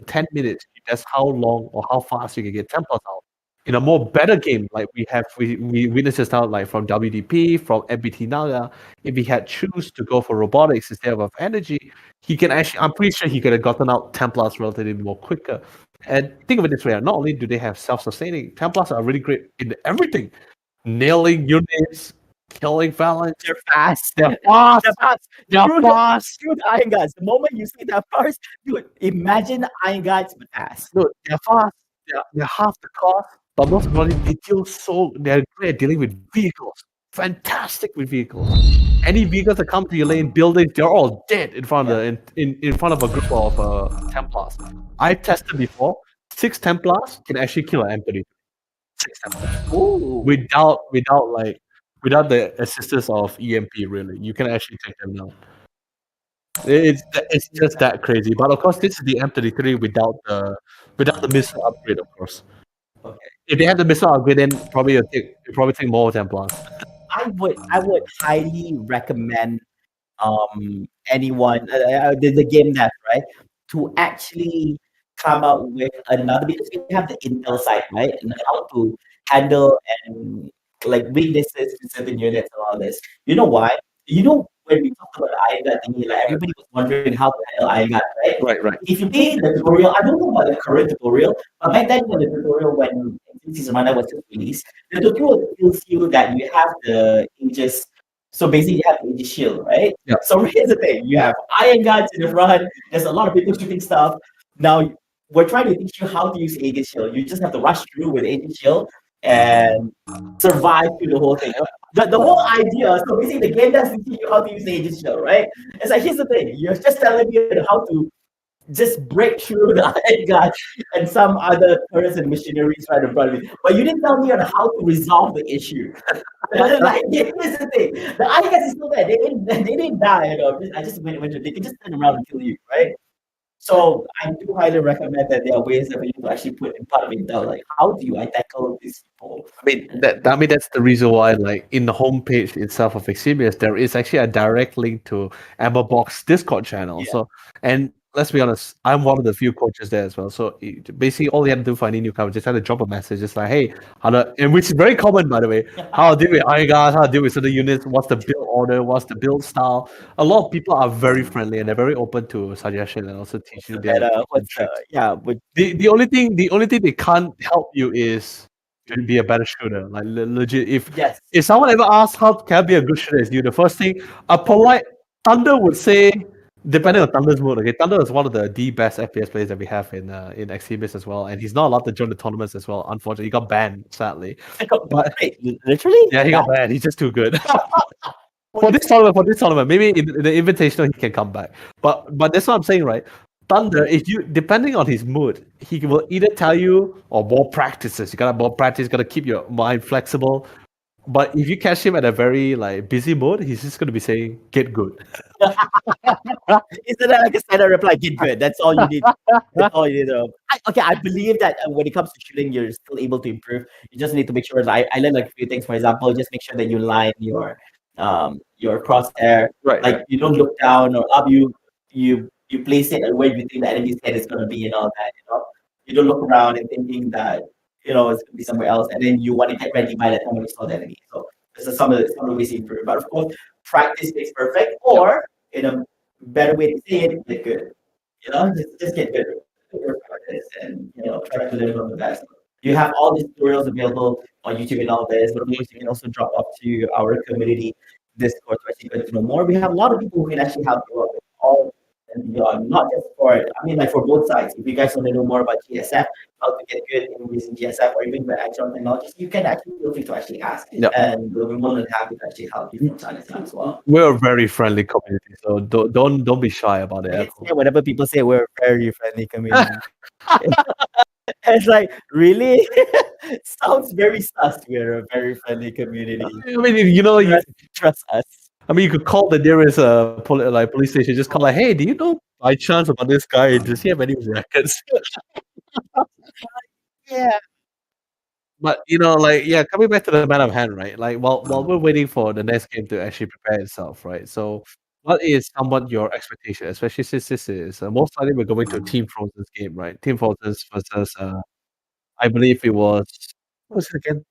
10 minutes. That's how long or how fast you can get Templars out. In a more better game, like we witnessed this out like from WDP, from MBT Naga, if he had choose to go for robotics instead of energy, he can actually. I'm pretty sure he could have gotten out Templars relatively more quicker. And think of it this way: not only do they have self-sustaining, Templars are really great in everything, nailing units, killing phalanx. They're fast. They're fast. They're fast. They're Screw fast. Screw the Iron Guards. The moment you see that first, dude, imagine Iron Guards but fast. Look, they're fast. They're half the cost, but most importantly, they're great at dealing with vehicles. Fantastic with vehicles. Any vehicles that come to your lane, buildings, they're all dead in front of in front of a group of Templars. I've tested before. 6 Templars can actually kill an M32. 6 Templars. Ooh. Without the assistance of EMP, really, you can actually take them down. It's just that crazy. But of course, this is the M33 without the missile upgrade, of course. Okay. If they had the missile upgrade, then probably take more Templars. I would highly recommend anyone the game dev, right, to actually come up with another, because we have the intel side, right, and how to handle and like weaknesses to certain units and all this. You know why? You know, when we talked about the Iron God thingy, like everybody was wondering how to handle Iron God, right? Right. If you play the tutorial, I don't know about the current tutorial, but back then when the tutorial, when Season 1 was just released, the tutorial tells you that you have the Aegis. So basically, you have the Aegis shield, right? Yeah. So here's the thing: you have Iron Guards in the front. There's a lot of people shooting stuff. Now we're trying to teach you how to use Aegis shield. You just have to rush through with Aegis shield and survive through the whole thing. The whole idea. So basically, the game doesn't teach you how to use the Aegis shield, right? It's like, here's the thing: you're just telling me how to just break through the Iron Guard and some other turrets and machineries right in front of me. But you didn't tell me on how to resolve the issue. Like, here's the thing: the Iron Guard is still there. They didn't die. You know, I just went to. They can just turn around and kill you, right? So I do highly recommend that there are ways that you to actually put in part of it down. Like, how do I tackle these people? I mean, that's the reason why, like, in the homepage itself of EXIMIUS, there is actually a direct link to Amber Box Discord channel. Yeah. So, and let's be honest, I'm one of the few coaches there as well. So basically, all you have to do for any newcomer, just have to drop a message, just like, hey, and which is very common, by the way. How to deal with Iron Guards, how to deal with certain units, what's the build order, what's the build style. A lot of people are very friendly and they're very open to suggestion and also teach you their tricks. The only thing they can't help you is to be a better shooter. Like legit, if someone ever asks how can I be a good shooter as you, the first thing a polite Thunder would say, depending on Thunder's mood, okay, Thunder is one of the best FPS players that we have in EXIMIUS as well, and he's not allowed to join the tournaments as well. Unfortunately, he got banned, sadly. But literally, yeah, he got banned. He's just too good. For this tournament, maybe in the invitational he can come back. But that's what I'm saying, right? Thunder, if you depending on his mood, he will either tell you or more practices. You gotta more practice, gotta keep your mind flexible. But if you catch him at a very like busy mode, he's just gonna be saying, "Get good." Isn't that like a standard reply? Get good. That's all you need. That's all you need. I believe that when it comes to shooting, you're still able to improve. You just need to make sure that I learned like a few things. For example, just make sure that you line your crosshair. Right. Like you don't look down or up. You place it where you think the enemy's head is gonna be and all that. You know, you don't look around and thinking that it's gonna be somewhere else, and then you want to get ready by the time you saw the enemy. So this is some of the ways to improve. But of course, practice makes perfect. Or in a better way to say it, get good. You know, just get good. Practice and try to learn from the best. You have all these tutorials available on YouTube and all this, but of course you can also drop up to our community Discord to actually get to know more. We have a lot of people who can actually help you out with all and beyond, not just like for both sides. If you guys want to know more about GSF, how to get good in using GSF or even the actual technologies, you can actually feel free to actually ask. Yep. And we'll be more than happy to actually help you from time to time as well. We're a very friendly community, so don't be shy about it. Whenever people say we're a very friendly community, it's like, really? Sounds very sus. We're a very friendly community. I mean, you trust us. I mean, you could call the nearest police station. Just call like, hey, do you know by chance about this guy? Does he have any records? Yeah. But coming back to the matter of hand, right? Like while we're waiting for the next game to actually prepare itself, right? So, what is somewhat your expectation, especially since this is most likely we're going to Team Frozen's game, right? Team Frozen's versus I believe it was what was it again?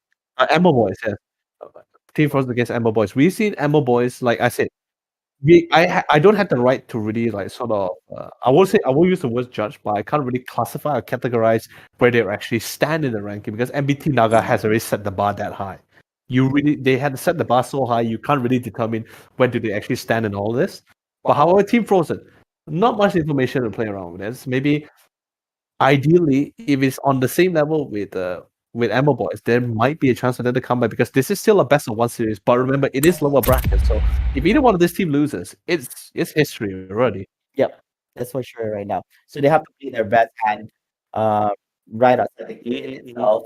Ammo Boys, yeah. Uh, Team Frozen against Ammo Boys. We've seen Ammo Boys, like I said, I don't have the right to really like sort of I will use the word judge, but I can't really classify or categorize where they actually stand in the ranking because MBT Naga has already set the bar that high. They had set the bar so high you can't really determine where do they actually stand in all this. But however, Team Frozen, not much information to play around with this. Maybe ideally, if it's on the same level with Ammo Boys, there might be a chance for them to come back because this is still a best of one series. But remember, it is lower bracket, so if either one of this team loses, it's history already. Yep, that's for sure right now. So they have to play their best hand uh, right outside the game itself.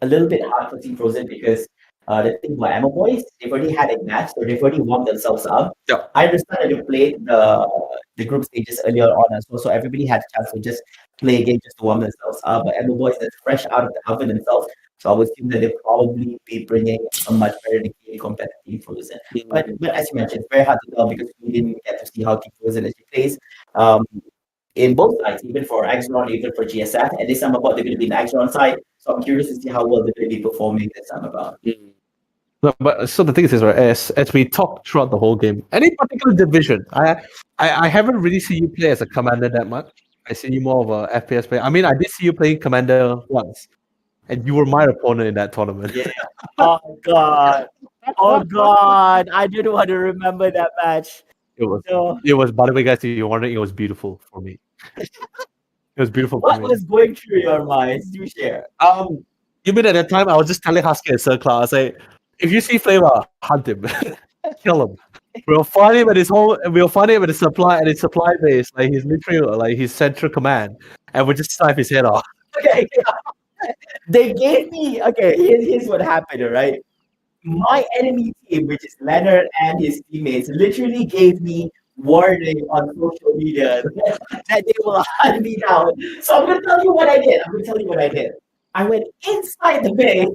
A little bit hard for Team Frozen because the thing about Ammo Boys, they've already had a match, so they've already warmed themselves up. Yeah. I understand that they played the group stages earlier on as well, so everybody had a chance to just play a game just to warm themselves up. But Ammo Boys that's fresh out of the oven themselves, so I would assume that they'll probably be bringing a much better game compared to Team Frozen. But as you mentioned, it's very hard to tell because we didn't get to see how Team Frozen actually plays. In both sides, even for Axeron, even for GSF, and this time about they're going to be in the Axeron side. So I'm curious to see how well they're going to be performing this time about. No, but so the thing is, right, as we talk throughout the whole game, any particular division, I haven't really seen you play as a commander that much. I see you more of a FPS player. I mean, I did see you playing commander once, and you were my opponent in that tournament. Yeah. Oh god. Oh god. I didn't want to remember that match. It was. No. It was. By the way, guys, if you're wondering, it was beautiful for me. It was beautiful for What me. was going through your minds? Do share. You mean at that time I was just telling Husky and Circle, I was like, if you see Flavor, hunt him, kill him. We'll find him at his home. We'll find him at his supply base, like he's literally like his central command, and we'll just snipe his head off. Okay. They gave me here's what happened, right? My enemy team, which is Leonard and his teammates, literally gave me warning on social media that they will hunt me down. So I'm gonna tell you what I did. I went inside the base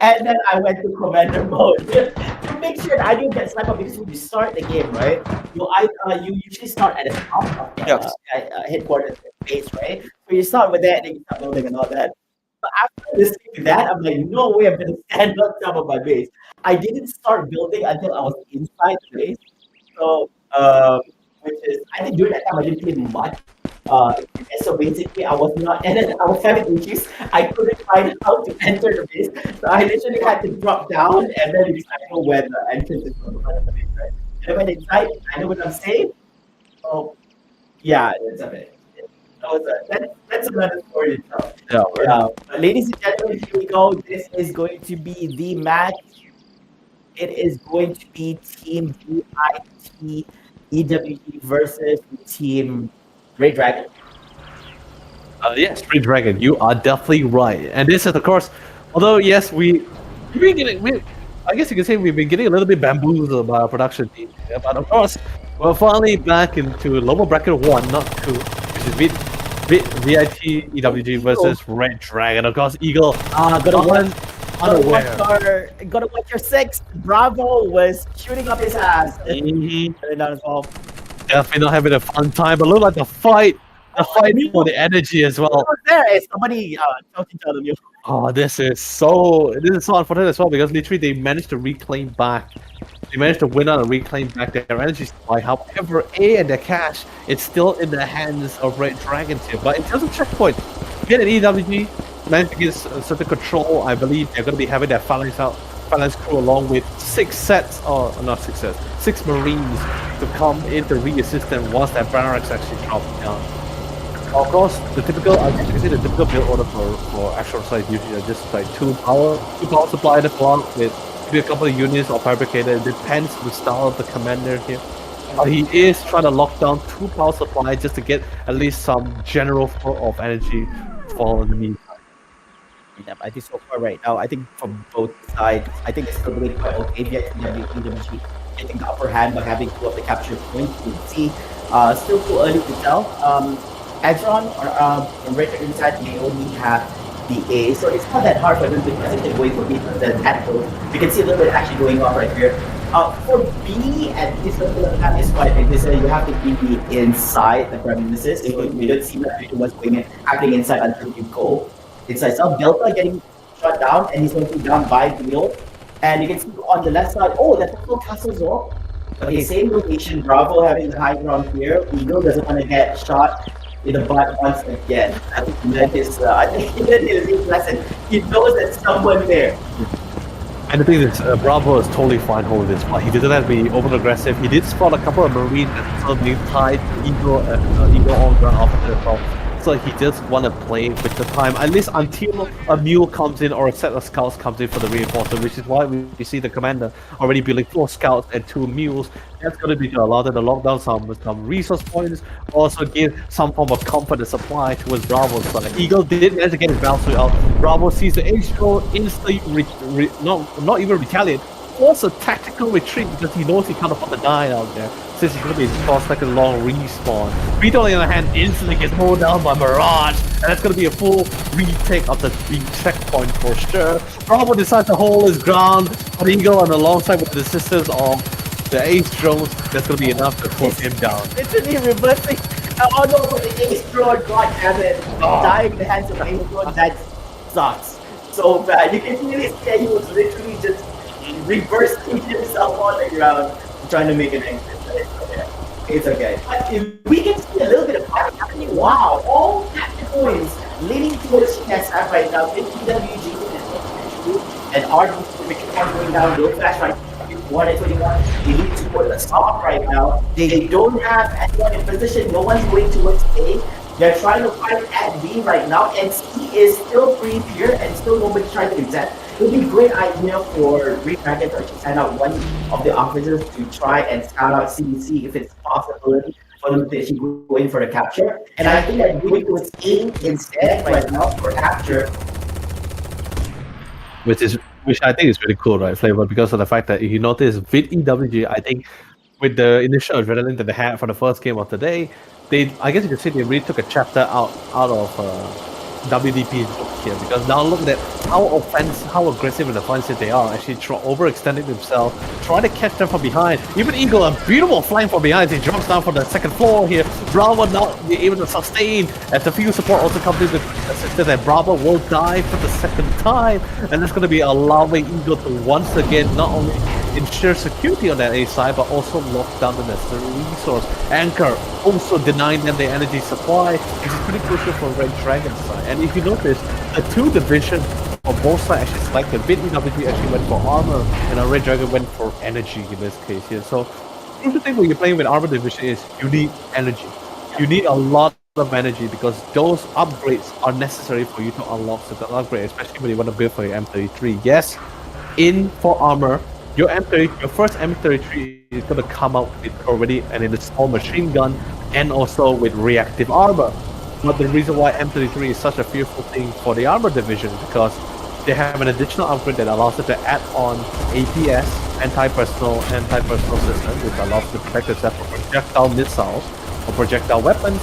and then I went to commander mode to make sure that I don't get sniped up because when you start the game, right? You usually start at the top of the headquarters base, right? So you start with that and then you start building and all that. But after listening to that, I'm like, no way I'm gonna stand on top of my base. I didn't start building until I was inside the base. So which is I think during that time I didn't play much. So basically I was not and then I was having issues. I couldn't find how to enter the base. So I literally had to drop down and then I know where the entrance is from the front of the base, right? And I went inside, I know what I'm saying. So yeah, that's a bit. That's another story itself. Yeah. But ladies and gentlemen, here we go. This is going to be the match. It is going to be Team VIT EWG versus Team Red Dragon. Yes, Red Dragon, you are definitely right. And this is, of course, although yes, we've been getting, I guess you can say we've been getting a little bit bamboozled by our production team. Yeah, but of course, we're finally back into lower bracket 1, not 2, which is VIT EWG versus Red Dragon. Of course, Eagle. Gotta watch your 6. Bravo was shooting up his ass. Mm-hmm. Not as well. Definitely not having a fun time, but look like the fight for the energy as well. There is somebody talking to you. Oh, this is so unfortunate as well because literally they managed to reclaim back. They managed to win out and reclaim back their energy supply. However, and their cash, it's still in the hands of Red Dragons here. But in terms of checkpoint, get an EWG, managed to get certain control. I believe they're going to be having their phalanx crew along with 6 Marines to come in to re-assist them once that barracks actually drops down. Of course, the typical build order for actual side usually are just like 2 power supply in the front with maybe a couple of units or fabricator. It depends on the style of the commander here. He is trying to lock down 2 power supply just to get at least some general flow of energy for the meantime. Yeah, I think so far right now, I think from both sides, I think it's still doing quite okay. EWG getting the upper hand by having 2 of the capture points. You can see, still too early to tell. Axeron or Red Dragon side may only have the A, so it's not that hard for them to present going for B the tackle. You can see a little bit actually going on right here. For B, at this level of time is quite big. This you have to be inside the premises. So we don't see what's happening inside until you go inside. So Delta getting shot down, and he's going to be down by Beal. And you can see on the left side, oh, that's also Castle's off. Okay, same location. Bravo having the high ground here. Eagle doesn't want to get shot in the butt once again. I think he learned his lesson. He knows that someone there. And the thing is, Bravo is totally fine holding this fight. He didn't have to be over aggressive. He did spot a couple of Marines that suddenly tied Eagle and Eagle on ground after the fall. So he just want to play with the time, at least until a mule comes in or a set of scouts comes in for the reinforcement, which is why we see the commander already building 4 scouts and 2 mules. That's going to be to allow them to lock down some resource points, also give some form of comfort and supply towards Bravo's side. Eagle did manage to get his bouncer out. Bravo sees the H-Roll, instantly not even retaliate, force a tactical retreat because he knows he can't afford to die out there. Since he's going to be 4-second long respawn. Vito, on the other hand, instantly gets mowed down by Mirage, and that's going to be a full retake of the checkpoint for sure. Bravo decides to hold his ground, but Eagle, and alongside with the assistance of the Ace drones, that's going to be enough to put him down. Literally reversing. Oh no, but the Ace drone, god damn it. Dying in the hands of Ace drone, that sucks so bad. You can really see that he was literally just reversing himself on the ground, trying to make an exit. It's okay. But if we can see a little bit of fight happening, wow, all tactical points leading towards TSF right now. PWG and RD going down real fast right now. 121. They need to put a stop right now. They don't have anyone in position. No one's going towards A. They're trying to fight at B right now, and C is still free here, and still nobody's trying to exempt. It would be a great idea for Green Dragon to actually send out one of the officers to try and scout out CDC if it's a possibility for them to actually go in for the capture. And I think that going towards A instead right now for capture. Which I think is really cool, right, Flavor? Because of the fact that if you notice with EWG, I think with the initial adrenaline that they had for the first game of the day, I guess you could say they really took a chapter out of WDP's book here, because now look at how aggressive and offensive they are, actually overextending themselves, trying to catch them from behind. Even Eagle, a beautiful flank from behind, he drops down from the second floor here. Bravo not be able to sustain as the field support also comes in with assistance, and Bravo will die for the second time, and that's going to be allowing Eagle to once again not only ensure security on that A side, but also lock down the necessary resource. Anchor also denying them the energy supply, which is pretty crucial for Red Dragon's side. And if you notice, the 2 divisions on both sides actually selected. EWG actually went for armor, and our Red Dragon went for energy in this case here. So, the crucial thing when you're playing with armor division is you need energy. You need a lot of energy because those upgrades are necessary for you to unlock certain upgrades, especially when you want to build for your M33. Yes, in for armor, your first M33 is going to come out with already an installed machine gun and also with reactive armor. But the reason why M33 is such a fearful thing for the armor division is because they have an additional upgrade that allows it to add on APS, anti-personal system, which allows them to protect itself from projectile missiles or projectile weapons.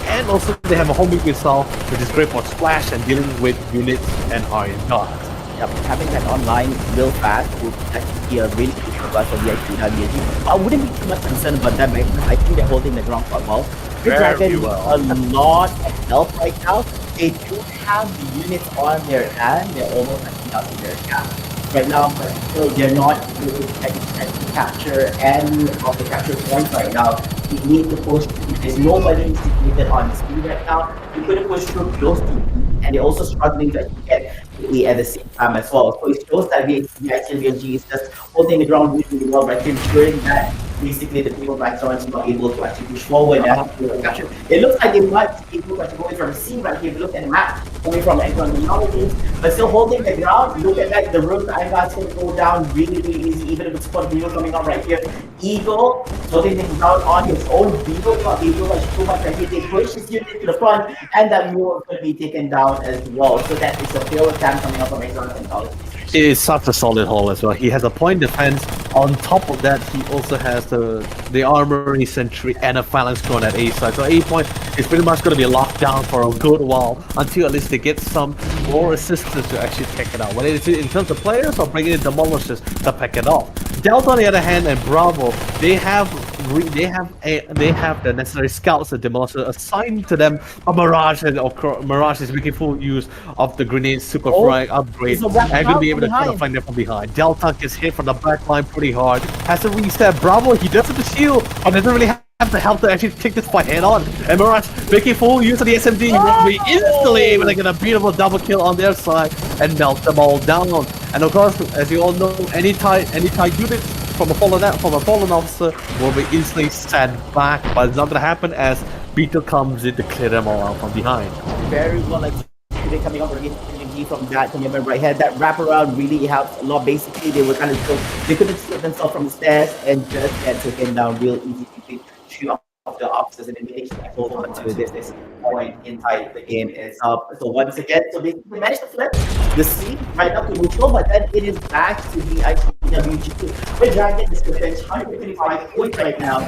And also they have a homing missile, which is great for splash and dealing with units and iron guards. Yep, having that online real fast would actually be a really good for us for VIP. I wouldn't be too much concerned about that because I think they're holding the ground quite well. Green Dragon a lot of help right now. They do have the units on their hand. They're almost like out in their cap right now, but still they're not able to capture any of the capture points right now. We need to push. There's nobody situated on speed right now. We couldn't push through close to B, and they're also struggling to get A at the same time as well. So it shows that EXIMIUS is just holding the ground really well, right? Ensuring that basically the people back are not able to actually push forward and capture. It looks like they might be able to go from C right here. If you look at the map, going from technologies, but still holding the ground. Look at that, the room I got going to go down really easy, even if it's for Beagle coming up right here. Eagle holding the ground on his own. Beagle not able to too much right here. They push his unit to the front, and that mule is going to be taken down as well. So that is a fail attempt coming up from Exxon Technologies. it is such a solid haul as well. He has a point defense. On top of that, he also has the armory sentry and a phalanx drone at A side. So A point is pretty much going to be locked down for a good while until at least they get some more assistance to actually take it out. Whether it's in terms of players or bringing in demolishers to pick it off. Delta, on the other hand, and Bravo, they have the necessary scouts and demolishers assigned to them. A Mirage, and Mirage is making full use of the grenade super frag upgrade and going to be able to kind of flank them from behind. Delta gets hit from the back line pretty hard. Has to reset. Bravo, he does have the shield, but doesn't really have the help to actually take this fight head on. And Mirage making full use of the SMG. He will be instantly able to get a beautiful double kill on their side and melt them all down. And of course, as you all know, any tie unit from a fallen officer will be instantly sent back, but it's not gonna happen as Beetle comes in to clear them all out from behind. Very well executed coming up against energy from that commitment right here. That wraparound really helps a lot. Basically, they were kind of they couldn't slip themselves from the stairs and just get taken down real easy to shoot off the officers, and it makes them hold on to this point inside the game itself. So once again, so they managed to flip the scene right up to neutral, but then it is back to the ITWG. We're dragging this defense 125 points right now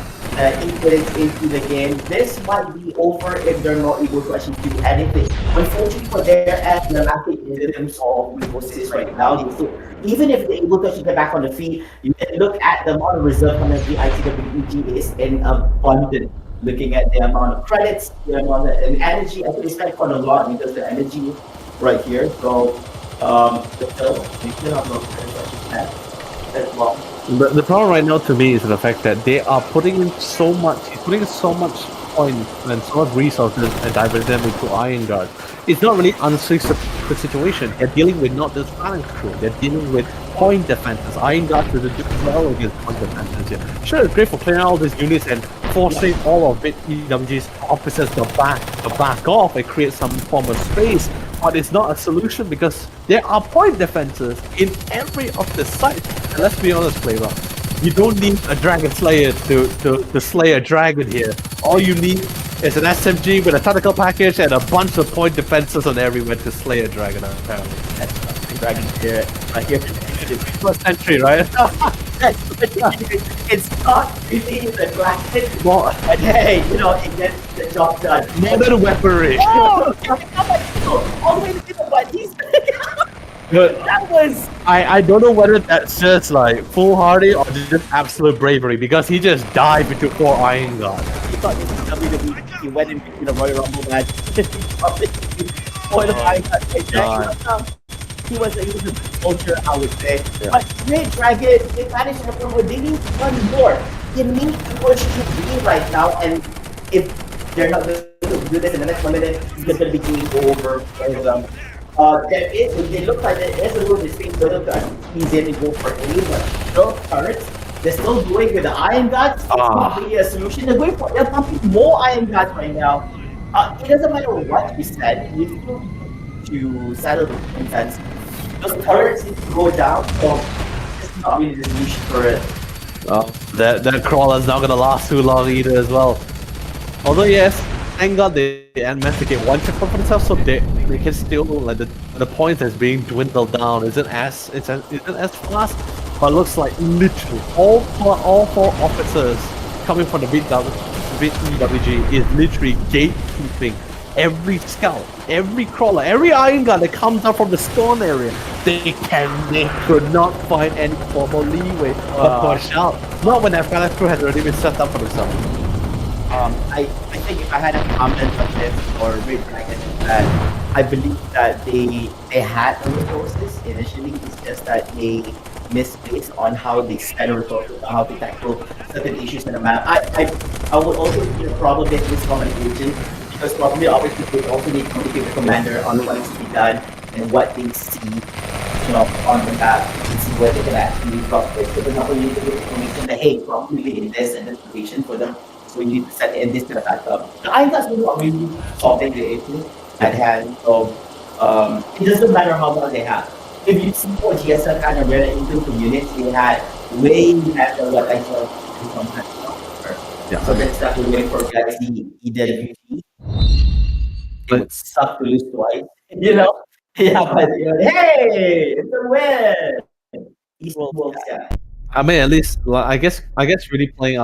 into the game. This might be over if they're not able to actually do anything. Unfortunately for their end, they're not able to solve resources right now. So even if they're able to actually get back on the feet, you can look at the amount of reserve from the ITWG is in abundance. Looking at the amount of credits, the amount of energy, I think they spent quite a lot because the energy right here. So they still have no credits as well. The problem right now to me is the fact that they are putting in so much. He's putting in so much points and so much resources and diverting them into Iron Guard. It's not really unsafe the situation. They're dealing with not just phalanx crew. They're dealing with point defenses. Iron Guard doesn't do well against point defenses here. Sure, it's great for clearing all these units and forcing all of EWG's officers to back off and create some form of space. But it's not a solution because there are point defenses in every of the sites. And let's be honest, Flavor, you don't need a Dragon Slayer to slay a dragon here. All you need is an SMG with a tactical package and a bunch of point defenses on everywhere to slay a dragon, apparently. That's the dragon here, right here. First entry, right? It's not really the classic, but hey, it gets the job done. Modern weaponry. Oh, all the way to the buddies. That was. I don't know whether that's just like foolhardy or just absolute bravery because he just dived into 4 Iron Guard. He thought this was WWE. He went into the Royal Rumble match. He was a soldier, I would say. Yeah. But Red Dragon, they managed to promote. They need one more. They need to push to B right now, and if they're not going to do this in the next 1 minute, it's going to be game over for them. They look like there's a little distinct little gun. He's in to go for A, but still turrets. They're still going with the Iron Guards. It's not really a solution. They're pumping more Iron Guards right now. It doesn't matter what we said. We need to settle the defense. Those turrets need to go down, so it's not really the solution for it. That crawler's not gonna last too long either as well. Although yes, thank God they managed to get one check for themselves, so they can still like the points that's being dwindled down isn't as fast, but looks like literally all four officers coming from the BWG is literally gatekeeping every scout, every crawler, every Iron Guard that comes out from the stone area. They could not find any formal leeway to push out. Not when that phalanx crew has already been set up for themselves. I think if I had a comment on this or Red Dragon, that I believe that they had the resources initially. It's just that they misplaced on how they spend resources, how they tackle certain issues in the map. I would also see the problem with miscommunication, because probably obviously they also need to communicate with the commander on what needs to be done and what they see, on the map and see where they can actually drop it. So for example, you need to give information that hey, probably in this and this location for them. So you need to set in this to the backup. The Iron Guards will not really solving the issue at hand. So it doesn't matter how much they have. If you see what GSL kind of ran into units, they had way better what I saw sometimes. Yeah. So that's that we're waiting for Galaxy EWG. It would suck to lose twice. Yeah, but hey, it's a win. Esports guy. I mean, at least like, I guess really playing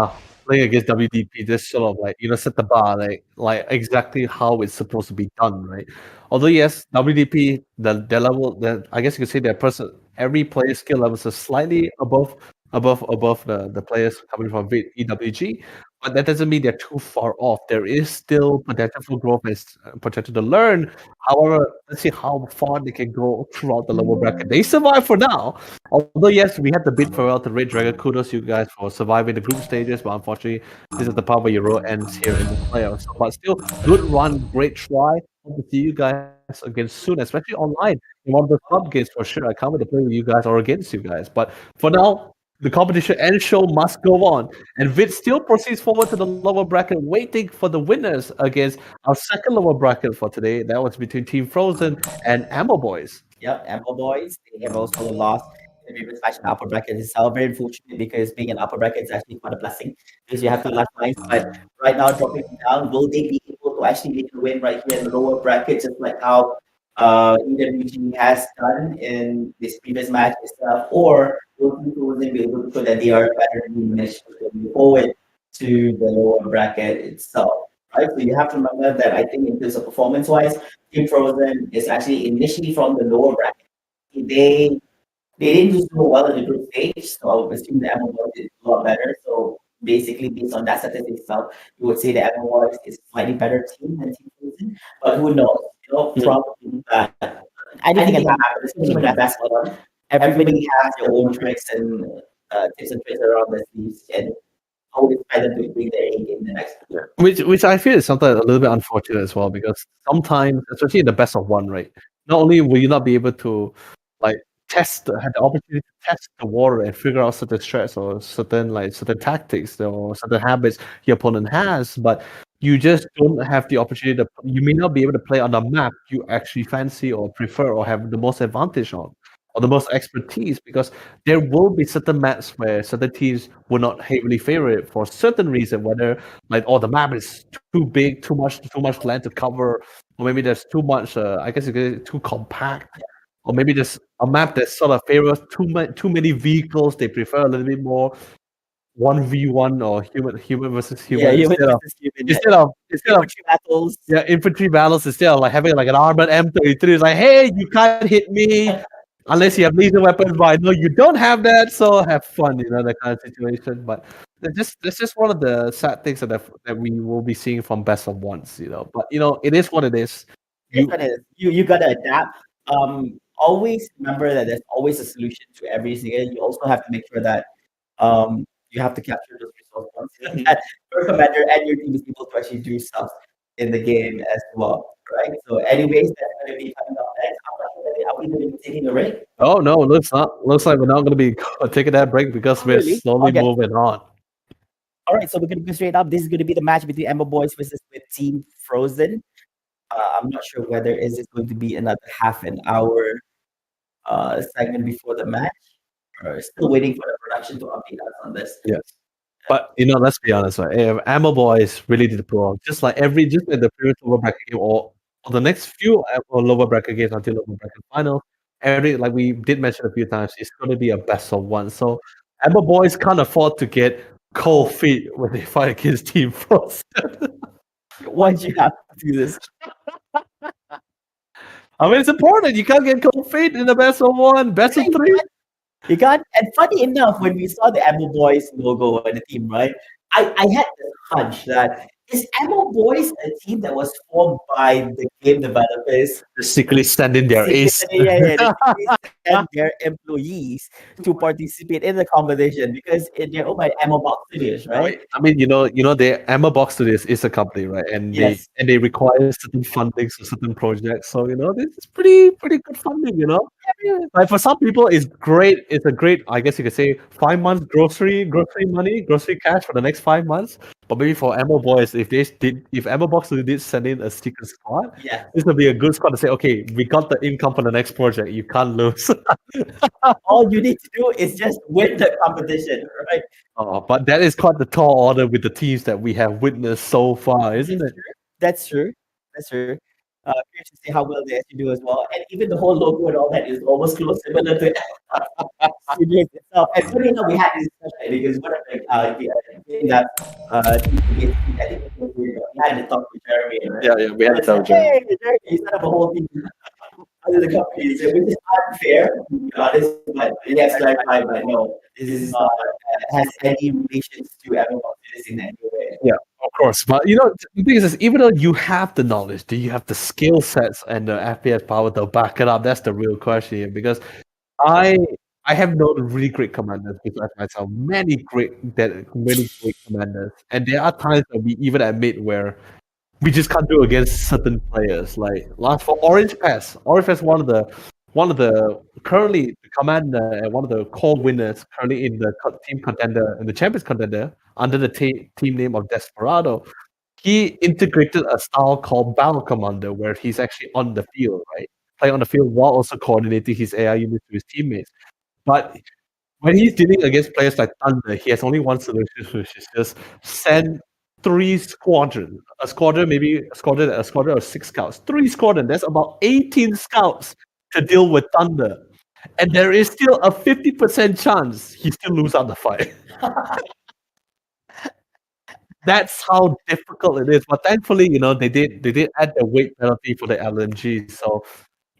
against WDP just sort of like set the bar like exactly how it's supposed to be done, right? Although yes, WDP their level, I guess you could say their person every player skill levels is slightly above the players coming from EWG, but that doesn't mean they're too far off. There is still potential for growth and potential to learn. However, let's see how far they can go throughout the lower bracket. They survive for now. Although yes, we had the bid farewell to Red Dragon. Kudos you guys for surviving the group stages, but unfortunately, this is the part where your road ends here in the playoffs. But still, good run, great try. Hope to see you guys again soon, especially online in one of the club games for sure. I can't wait to play with you guys or against you guys. But for now, the competition and show must go on. And Vid still proceeds forward to the lower bracket, waiting for the winners against our second lower bracket for today. That was between Team Frozen and Ammo Boys. Yep, Amber Boys. They have also lost the previous match in the upper bracket. It's very unfortunate because being an upper bracket is actually quite a blessing because you have two lifelines. But right now, dropping down, will they be able to actually make a win right here in the lower bracket, just like how EWG has done in this previous match itself, or will Team Frozen be able to show that they are better than moving forward to the lower bracket itself? Right, so you have to remember that I think in terms of performance-wise, Team Frozen is actually initially from the lower bracket. They didn't do so well in the group stage, so I would assume the Ammo Boys did a lot better. So basically, based on that statistic itself, you would say the Ammo Boys is a slightly better team than Team Frozen. But who knows? From anything can happen, especially when the best one. Everybody has their own tricks and tips and tricks around the sleeves, and I would expect them to bring their A game the next time. Which I feel is sometimes a little bit unfortunate as well, because sometimes, especially in the best of one, right? Not only will you not be able to like have the opportunity to test the water and figure out certain strats or certain tactics or certain habits your opponent has, but you just don't have the opportunity you may not be able to play on the map you actually fancy or prefer or have the most advantage on or the most expertise, because there will be certain maps where certain teams will not heavily favor it for certain reason, whether like the map is too big, too much land to cover, or maybe there's too much I guess you could say too compact, or maybe there's a map that sort of favors too many vehicles. They prefer a little bit more 1v1 or human versus human, instead of infantry battles. infantry battles, instead of like having like an armored M33. It's like, hey, you can't hit me unless you have laser weapons, but I know you don't have that, so have fun, that kind of situation. But that's just one of the sad things that we will be seeing from best of ones, But it is what it is. You gotta adapt. Always remember that there's always a solution to every single. You also have to make sure that you have to capture those resource points that your commander and your team is able to actually do stuff in the game as well, right? So, anyways, that's going to be coming up next. Are we going to be taking a break? Oh no, looks like we're not going to be taking that break because we're really? slowly Okay. moving on. All right, so we're going to go straight up. This is going to be the match between Amber Boys versus with Team Frozen. I'm not sure whether is it going to be another half an hour segment before the match. Still waiting for the production to update us on this. Yes. But let's be honest, right? Ammo Boys really did pull off. Just like the previous lower bracket game or the next few lower bracket games until lower bracket final, like we did mention a few times, it's going to be a best of one. So Ammo Boys can't afford to get cold feet when they fight against Team Frost. Why'd you have to do this? I mean, it's important. You can't get cold feet in the best of one, best of three. You can't. And funny enough, when we saw the Ammo Boys logo on the team, right? I had this hunch that is Ammo Boys a team that was formed by the game developers secretly sending their ace. They send their employees to participate in the competition because they're owned by Ammo Box Studios, right? I mean, the Ammo Box Studios is a company, right? And they require certain funding for certain projects. So this is pretty good funding. Like for some people, it's great. It's a great, I guess you could say, 5 months grocery cash for the next 5 months. But maybe for Ammo Boys, if Ammo Box did send in a secret squad, this would be a good squad to say, okay, we got the income for the next project. You can't lose. All you need to do is just win the competition, right? But that is quite the tall order with the teams that we have witnessed so far, isn't it? That's true. Curious to see how well they actually do as well. And even the whole logo and all that is almost close similar to Studios itself. And funny enough, we had this discussion because one of the thing that I think we had to talk to Jeremy. Right? Yeah, we had to tell Hey, Jeremy, he set up a whole thing under the company, which is unfair, to be honest. But yes, clarify, but no, this is not has any relations to everyone in any way. Yeah, of course. But you know, the thing is, even though you have the knowledge, do you have the skill sets and the FPS power to back it up? That's the real question here. Because I I have known really great commanders besides myself, many great commanders, and there are times that we even admit where we just can't do against certain players. Like last for Orange Pass, one of the currently the commander and one of the core winners currently in the team contender in the champions contender under the team name of Desperado. He integrated a style called Battle Commander where he's actually on the field, right? Playing on the field while also coordinating his AI units to his teammates. But when he's dealing against players like Thunder, he has only one solution, which is just send 3 squadrons. A squadron of 6 scouts. 3 squadrons. That's about 18 scouts to deal with Thunder. And there is still a 50% chance he still lose out the fight. That's how difficult it is. But thankfully, you know, they did add the weight penalty for the LMG. So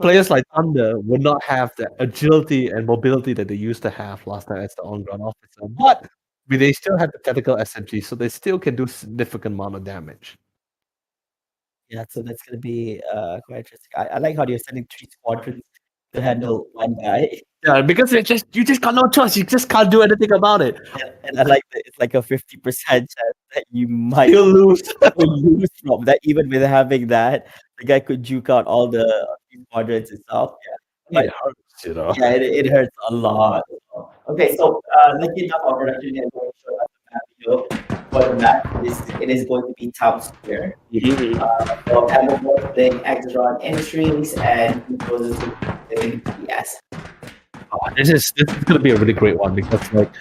players like Thunder would not have the agility and mobility that they used to have last time as the on-ground officer. But they still have the tactical SMG, so they still can do significant amount of damage. Yeah, so that's gonna be quite interesting. I like how you're sending 3 squadrons to handle one guy. Yeah, because you just got no choice. You just can't do anything about it. And I like that it's like a 50% chance that you might You'll lose. lose from that. Even with having that, the guy could juke out all the squadrons itself. Yeah, It hurts, you know. yeah, it hurts a lot. Okay, so like enough of production, I'm going to show us the map video. For the map, it is going to be Town Square. So Amazon playing Exron entries and he goes to yes. This is gonna be a really great one because like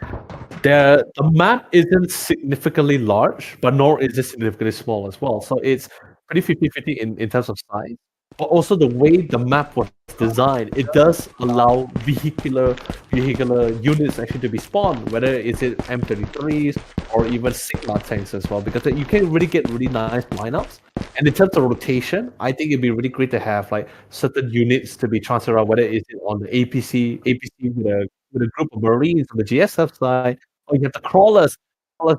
the map isn't significantly large, but nor is it significantly small as well. So it's pretty 50-50 in terms of size. But also the way the map was designed, it does allow vehicular units actually to be spawned, whether it's M33s or even Sigma tanks as well, because you can really get really nice lineups. And in terms of rotation, I think it'd be really great to have like certain units to be transferred around, whether it's on the APC with a group of Marines on the GSF side, or you have the crawlers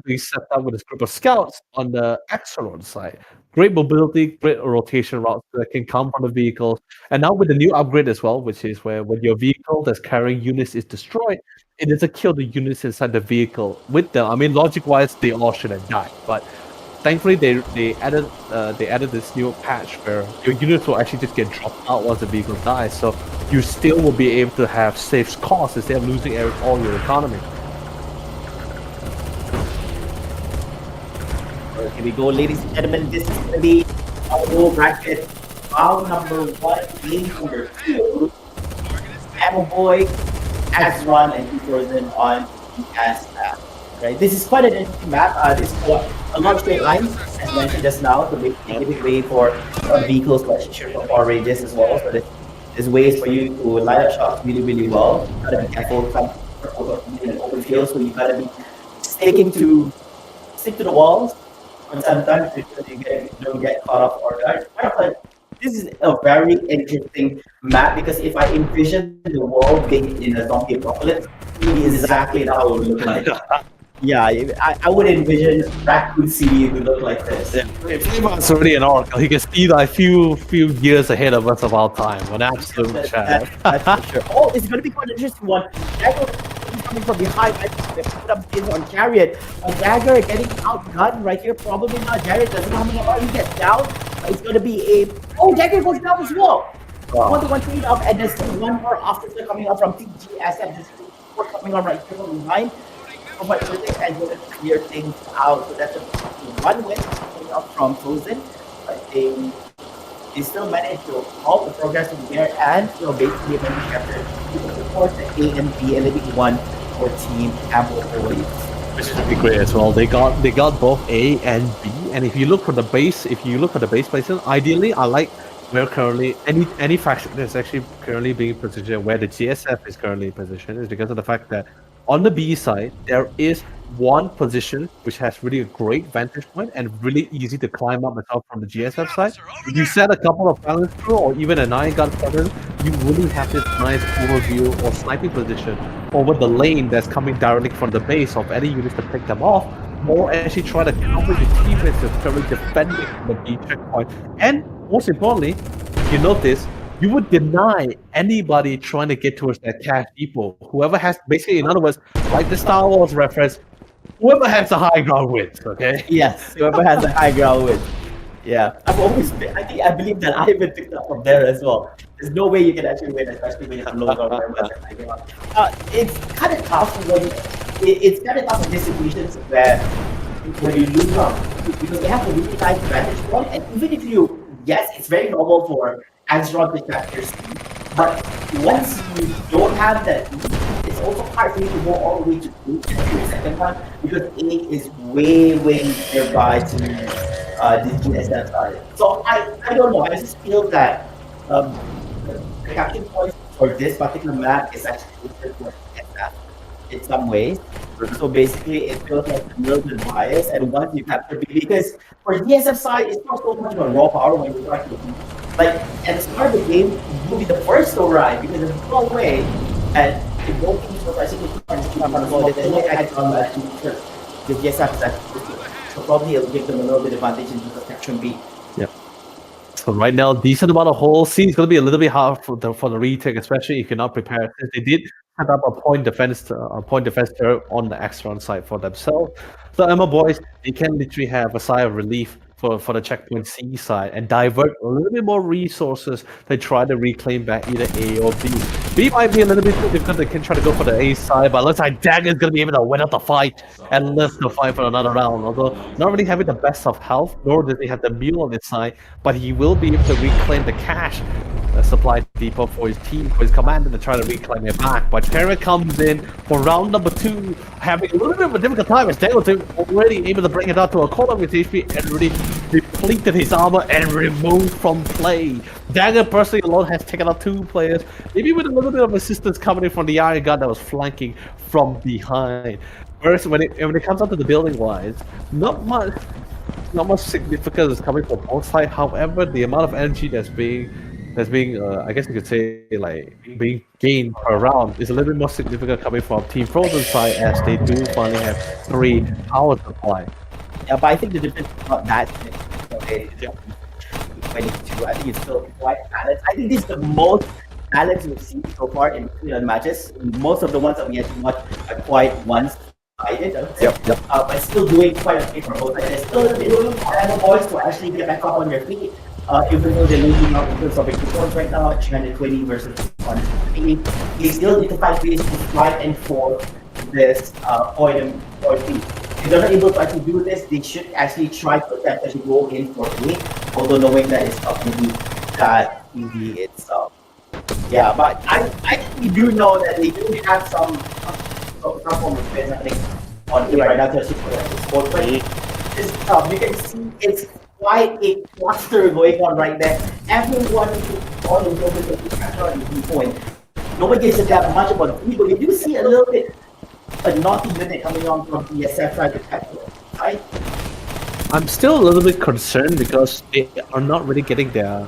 being set up with this group of scouts on the Axelrod side. Great mobility, great rotation routes that can come from the vehicles. And now with the new upgrade as well, which is where when your vehicle that's carrying units is destroyed, it doesn't kill the units inside the vehicle with them. I mean, logic-wise, they all should have died, but thankfully they added this new patch where your units will actually just get dropped out once the vehicle dies, so you still will be able to have safe costs instead of losing all your economy. Here we go, ladies and gentlemen. This is going to be our low bracket. Round number 1, game number 2. Ammo Boy, Axron, and Frozen on PS map. Right, this is quite an interesting map. This is a lot of straight lines, as mentioned just now, to make giving way for vehicles to actually shoot from far ranges as well. So there's ways for you to line up shots really, really well. You gotta be careful in an open field, so you gotta be stick to the walls. And sometimes you don't get caught off or guard. But this is a very interesting map because if I envision the world being in a zombie apocalypse, it is exactly how it would look like. Yeah, I would envision Raccoon City to look like this. If Flamon's already an oracle, he can see like few years ahead of us of our time. An absolute chance. That's for sure. Oh, it's going to be quite an interesting one. Dagger coming from behind. I think they put up in on Chariot. Dagger getting outgunned right here. Probably not. Jared doesn't know how many more he gets down. It's going to be a... Oh, Dagger goes down as well. 1-1 trade up, and there's still one more officer coming up from TGSF. There's 4 coming on right here from behind. But and going to clear things out. So that's a 1 win coming up from Frozen. But they still managed to halt the progress in there and basically able to capture support the A and B and maybe 1 for Team Ammo Boys. Which is really great as well. They got both A and B. And if you look for the base placement, ideally I like where currently any faction that's actually currently being positioned where the GSF is currently positioned is because of the fact that on the B side there is one position which has really a great vantage point and really easy to climb up and out from the GSF side. If you set a couple of balance crew or even a 9-gun presence, you really have this nice overview or sniping position over the lane that's coming directly from the base of any units to pick them off, or actually try to cover your teammates that's currently defending the B checkpoint. And most importantly, if you notice, you would deny anybody trying to get towards that cash depot. Whoever has, basically, in other words, like the Star Wars reference, whoever has the high ground wins, okay? Yes, whoever has the high ground wins. Yeah, I believe that I even picked up from there as well. There's no way you can actually win, especially when you have low ground. It's kind of tough it's kind of tough in these situations where when you lose ground, because they have a really nice vantage point, and even if yes, it's very normal for Azron to capture speed, but once you don't have that, it's also hard for you to go all the way to the second one, because A is way nearby to this GSF side. So I don't know, I just feel that the capture points for this particular map is actually for GSF in some ways. So basically, it feels like a little bit biased, and once you capture B, because for DSF side, it's not so much about raw power when you try to like at the start of the game, you'll be the first to arrive because there's no way, and if both teams were actually there's no way I can the DSF is actually so probably it'll give them a little bit advantage in terms of capturing B. Yep. So right now, decent amount of holes. C is going to be a little bit hard for the retake, especially if you're not prepared. They did set up a point defense turret on the Extron side for themselves. So Emma boys, they can literally have a sigh of relief for the checkpoint C side and divert a little bit more resources to try to reclaim back either A or B. B might be a little bit too difficult. They can try to go for the A side, but it looks like Dagger is going to be able to win out the fight and lift the fight for another round. Although not really having the best of health, nor does he have the mule on his side, but he will be able to reclaim the cash supply depot for his team, for his commander to try to reclaim it back. But Terra comes in for round number 2, having a little bit of a difficult time as Daniel already able to bring it out to a corner with HP and really depleted his armor and removed from play. Dagger personally alone has taken out 2 players, maybe with a little bit of assistance coming in from the Iron Gun that was flanking from behind. Whereas when it comes out to the building wise, not much significance is coming from both sides. However, the amount of energy that's being I guess you could say like being gained per round is a little bit more significant coming from Team Frozen side, as they do finally have 3 power supply. Yeah, but I think the difference is not that significant. 22, I think it's still quite balanced. I think this is the most balanced we've seen so far in matches. Most of the ones that we actually watched are quite one-sided, I would say. Yep. But still doing quite a bit for both sides. There's still a bit of Animal Boys to actually get back up on their feet. Even though they're losing out in terms of points right now, 320 versus 150, they still need to find ways to fight and for this point B. If they're not able to actually do this, they should actually try to attempt to go in for A, although knowing that it's not going to be that easy itself. Yeah, but we do know that they do have some form of defense happening on A right now. There's you can see it's quite a cluster going on right there. Everyone is all in focus of the capture on the B point. Nobody gives a damn much about B, but we do see a little bit a naughty unit coming on from ESF trying to capture, right? I'm still a little bit concerned because they are not really getting their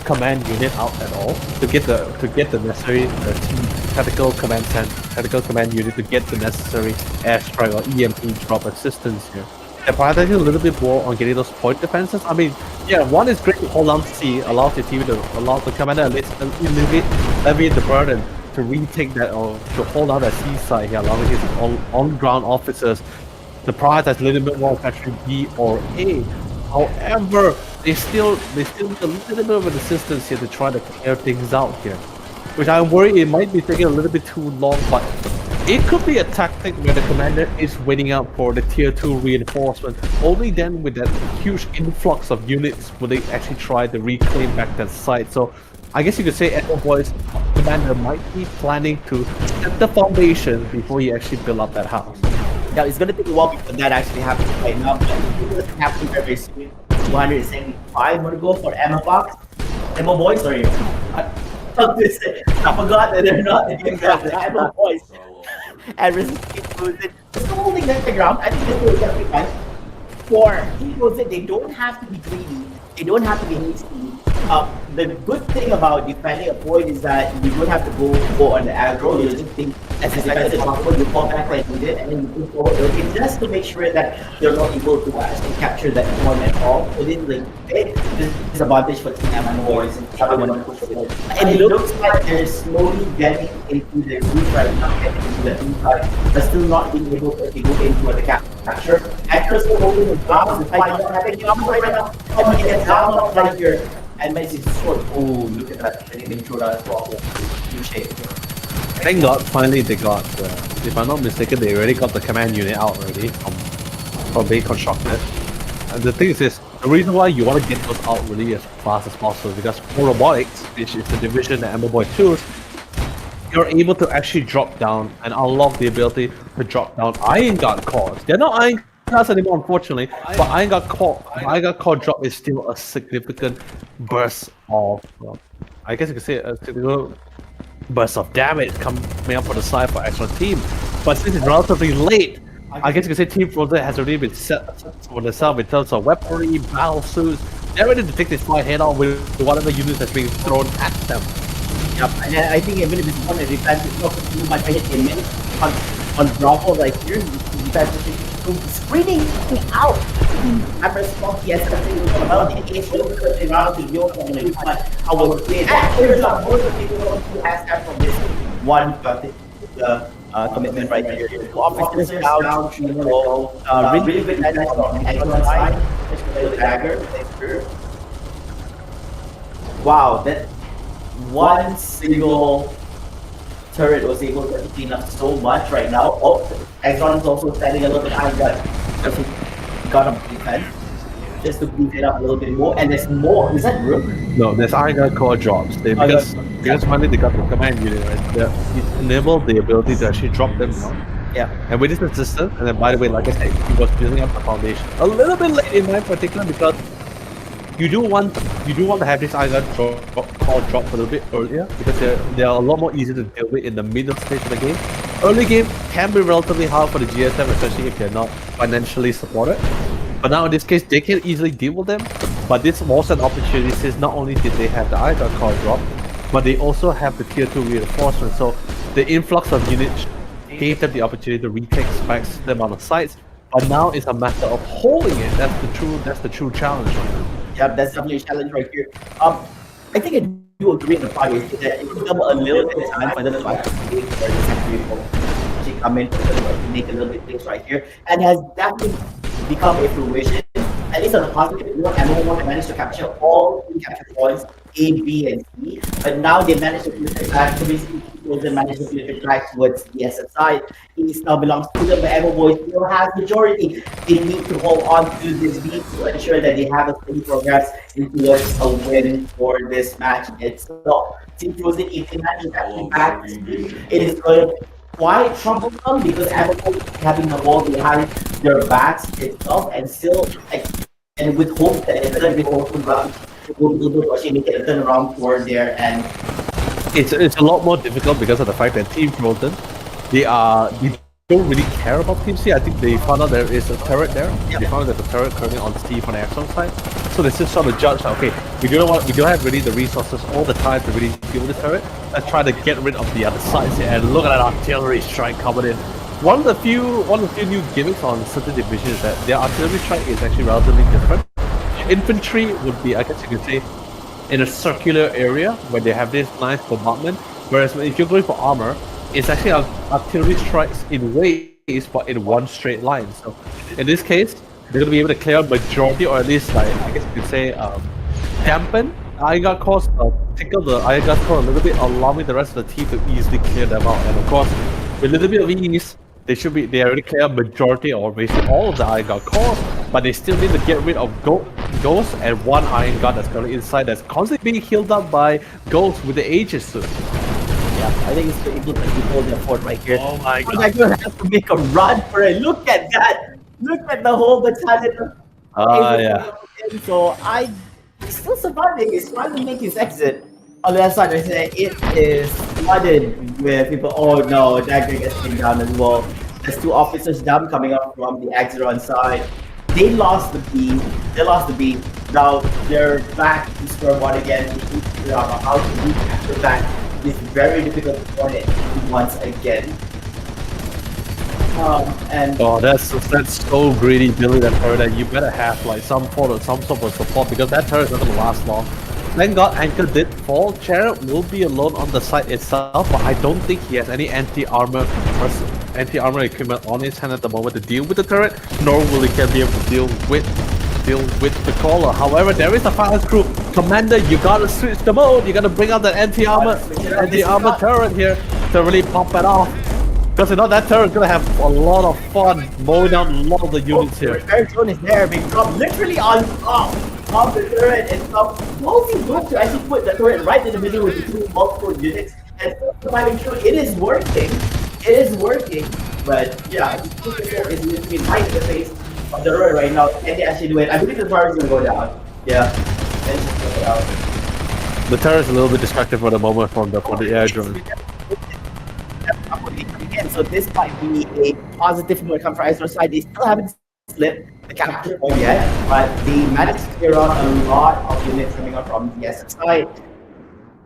command unit out at all to get the necessary tactical command unit to get the necessary airstrike or EMP drop assistance here. They're prioritizing a little bit more on getting those point defenses. I mean, yeah, one is great to hold on to C, allows your team to allow the commander alleviate the burden to retake that or to hold out that C side here, allowing his on-ground officers to prioritize a little bit more capturing B or A. However, they still need a little bit of an assistance here to try to clear things out here, which I'm worried it might be taking a little bit too long, but it could be a tactic where the commander is waiting out for the tier 2 reinforcement. Only then with that huge influx of units will they actually try to reclaim back that site. So I guess you could say Echo Boy's commander might be planning to set the foundation before he actually build up that house. Yeah, it's gonna take a while before that actually happens right now, but it's gonna happen very soon. 275 would go for Emma Fox. Emma Boys, sorry. I forgot that they're not the Emma Boys. And Resistance Frozen is holding that the ground. I think this will definitely fine. For Team Frozen, they don't have to be greedy. They don't have to be hasty. The good thing about defending a point is that you don't have to go on the aggro. You just think as a defensive buffer, you fall back like we did, and then you move forward. It's just to make sure that you're not able to actually capture that point at all. So this is advantage for Team Emma Boys and everyone to push forward. And it looks like they're slowly getting into the group right now, getting into the inside, but still not being able to go into the capture. Actors are holding the ground. The fight is happening right now. And he gets down right here. And Messi scored. Oh, look at that. They didn't throw that as well. New shape. Thank God, finally they got, if I'm not mistaken, they already got the command unit out already from being constructed. And the thing is this, the reason why you want to get those out really as fast as possible is because for robotics, which is the division that MEL22 you're able to actually drop down and unlock the ability to drop down Iron Guard cores. They're not Iron Guards anymore, unfortunately, but Iron Guard core drop is still a significant burst of, I guess you could say a significant burst of damage coming up for the side for extra team. But since it's relatively late, I guess you could say Team Frozen has already been set for themselves in terms of weaponry, battle suits. They're ready to take this fight head on with whatever units that's being thrown at them. Yep, and I think even if it's one of the defense, it's not too much hit in minutes on Bravo right here. The defense is screening out. I'm responsible as the Ace will turn around to your family. I will play that. Here's a most of people who has that from this one commitment right here. Two officers down, really good damage on the side. Dagger. Wow, that one single turret was able to clean up so much right now. Oh, Exxon is also standing a little bit high, but got a defense just to beef it up a little bit more. And there's more. Is that room? No, there's Iron Guard core drops. Because finally they got the command unit, right? It enabled the ability to actually drop them down. Yeah. And with this assistant, and then by the way, like I said, he was building up the foundation a little bit late in my particular because you do want to have this Iron Guard core drop a little bit earlier because they're a lot more easy to deal with in the middle stage of the game. Early game can be relatively hard for the GSM, especially if they're not financially supported. But now in this case, they can easily deal with them. But this was an opportunity since not only did they have the Iron Guard core drop, but they also have the tier 2 reinforcement. So the influx of units gave them the opportunity to retake specs them on the sites. But now it's a matter of holding it. That's the true challenge right now. Yeah, that's definitely a challenge right here. I think I do agree with the part that it took them a little bit of time for them to actually come in to make a little bit of things right here, and has definitely become a fruition. At least on the positive note, MO1 managed to capture all 3 capture points, A, B, and C. But now they managed to flip it back. So basically, they managed to flip it back towards the SF side. East now belongs to them, but MO Boys still has majority. They need to hold on to this beat to ensure that they have a steady progress towards a win for this match itself. Team Frozen, if they manage to actually back this beat, it is going to be quite troublesome because everyone having the ball behind their backs itself and still and with hope that it's going to be also will be able to actually make it a turnaround for there. And it's a lot more difficult because of the fact that Team Frozen they don't really care about Team C. I think they found out there is a turret there. Yep. They found out there's a turret currently on C from the Exxon side. So they just sort of judge, okay, we don't have really the resources all the time to really deal with this turret. Let's try to get rid of the other sides here. And look at that artillery strike coming in. One of the few new gimmicks on certain divisions is that their artillery strike is actually relatively different. Infantry would be, I guess you could say, in a circular area where they have this nice bombardment. Whereas if you're going for armor, it's actually artillery strikes in waves, but in one straight line. So in this case, they're going to be able to clear a majority, or at least, like, I guess you could say, dampen Iron Guard cores, tickle the Iron Guard core a little bit, allowing the rest of the team to easily clear them out. And of course, with a little bit of ease, they already clear a majority or basically all of the Iron Guard cores, but they still need to get rid of Ghost and one Iron Guard that's currently inside that's constantly being healed up by Ghost with the Aegis suit. Yeah, I think it's able to hold their fort right here. Oh my god. They're going to have to make a run for it. Look at that. Look at the whole battalion. Yeah. in, so he's still surviving. He's trying to make his exit. On the other side, I say it is flooded with people. Oh no, that guy gets taken down as well. There's 2 officers down coming up from the Exeron side. They lost the B. Now they're back to square one again. They need to figure out how to recapture that. It's very difficult to point it once again. And that's so greedy, Billy. That turret, that you better have like some sort of support because that turret is not gonna last long. Thank God Anchor did fall. Cherub will be alone on the site itself, but I don't think he has any anti-armor equipment on his hand at the moment to deal with the turret, nor will he can be able to deal with the caller. However, there is a fast crew. Commander, you gotta switch the mode. You gotta bring out that anti-armor turret here to really pop it off. Because that turret's gonna have a lot of fun mowing down a lot of the units here. The repair zone is there, being dropped literally on top of the turret itself. Mostly good to actually put the turret right in the middle with the 2 multiple units and surviving through. It is working. But yeah, the turret is literally right in the face of the turret right now. Can they actually do it? I believe the turret is gonna go down. Yeah. Let's just check it out. The turret is a little bit distracted for the moment from the air drone. So this might be a positive when it comes from Iceland's side. They still haven't slipped the capture point yet, but they managed to clear out a lot of units coming up from the SF side.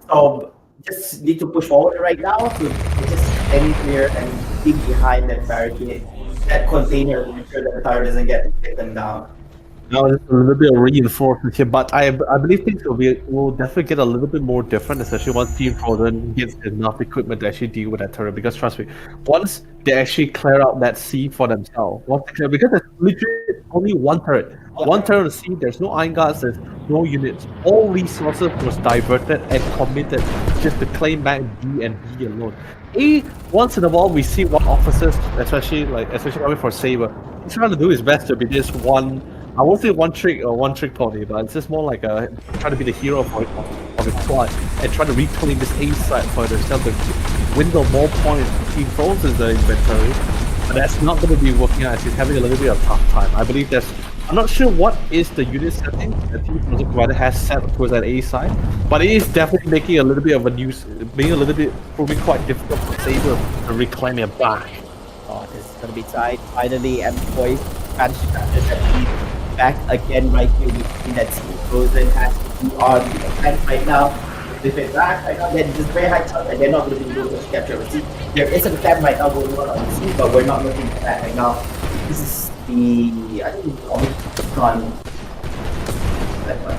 So just need to push forward right now to just stand clear and dig behind that barricade, that container, to make sure that the tower doesn't get taken down. Now there's a little bit of reinforcement here, but I believe things will definitely get a little bit more different, especially once Team Frozen gets enough equipment to actually deal with that turret. Because trust me, once they actually clear out that sea for themselves, because there's literally only one turret on the sea. There's no iron guards, there's no units. All resources was diverted and committed just to claim back B and B alone. Once in a while we see what officers, especially coming for Saber, he's trying to do his best to be this one. I won't say one trick pony, but it's just more like trying to be the hero of his squad and trying to reclaim this A side for themselves to window more points. He frozen the inventory, but that's not going to be working out as he's having a little bit of a tough time. I believe I'm not sure what is the unit setting that Team Frozen Provider has set towards that A side, but it is definitely making a little bit of proving quite difficult for Saber to reclaim it back. Oh, this is gonna be tight. Finally, and boys, back again right here. We see that Team Frozen has to be on the offense right now. If it's back right now, then there's very high chance that they're not going to be able to capture. But see, there is an attempt right now going on the sea, but we're not looking at that right now. This is I think it's on.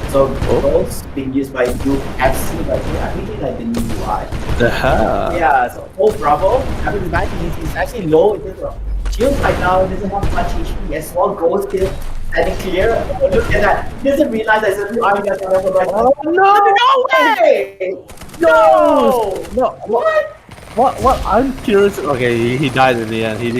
So goals being used by Duke FC, but I think it's like the new UI. Yeah, so Bravo, having back, he's actually low in terms of shield right now, doesn't have much HP as well. Goals still standing clear. Oh, look at that. He doesn't realize there's a new army that's coming from right now. Oh, no way! No! What? I'm curious. Okay, he died in the end. He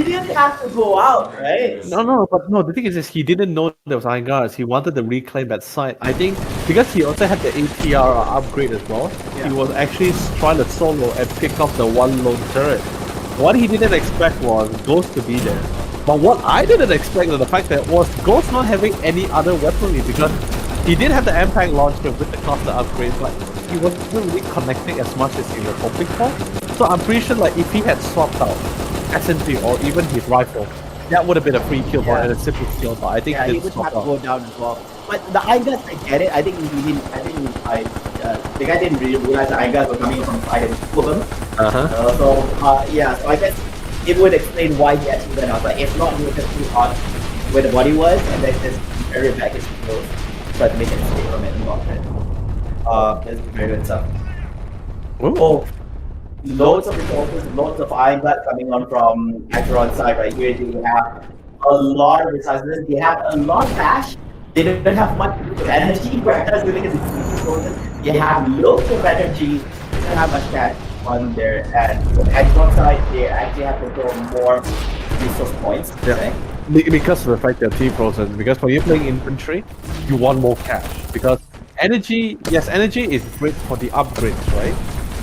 didn't have to go out, right? No. The thing is he didn't know there was iron guards. He wanted to reclaim that site. I think because he also had the ATR upgrade as well. Yeah. He was actually trying to solo and pick up the one lone turret. What he didn't expect was Ghost to be there. But what I didn't expect was the fact that was Ghost not having any other weaponry, because he did have the impact launcher with the cluster upgrade, but he wasn't really connecting as much as he was hoping for. So I'm pretty sure like if he had swapped out SMG or even his rifle, that would have been a free kill bar and a simple kill bar. I think he would have to go down as well. But the iron guards, I get it. I think the guy didn't really realize the iron guards were coming from side and two of them. So I guess it would explain why he actually went out. But if not, he would just move on where the body was and then just carry it back his clothes, try to make an escape from it and block it. That's very good stuff. Oh, loads of resources, loads of iron guards coming on from Acheron's side right here. They have a lot of resources. They have a lot of cash. They don't have much energy, whereas with the you have loads of energy. They don't have much cash on their end. On the Xbox side, they actually have to throw more resource points. Yeah. Okay? Because of the fact that Team Frozen, because when you're playing infantry, you want more cash. Because energy is great for the upgrades, right?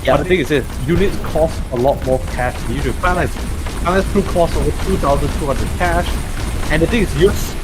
Yeah. But the thing is this, units cost a lot more cash than usual. Balance crew costs over 2,200 cash. And the thing is,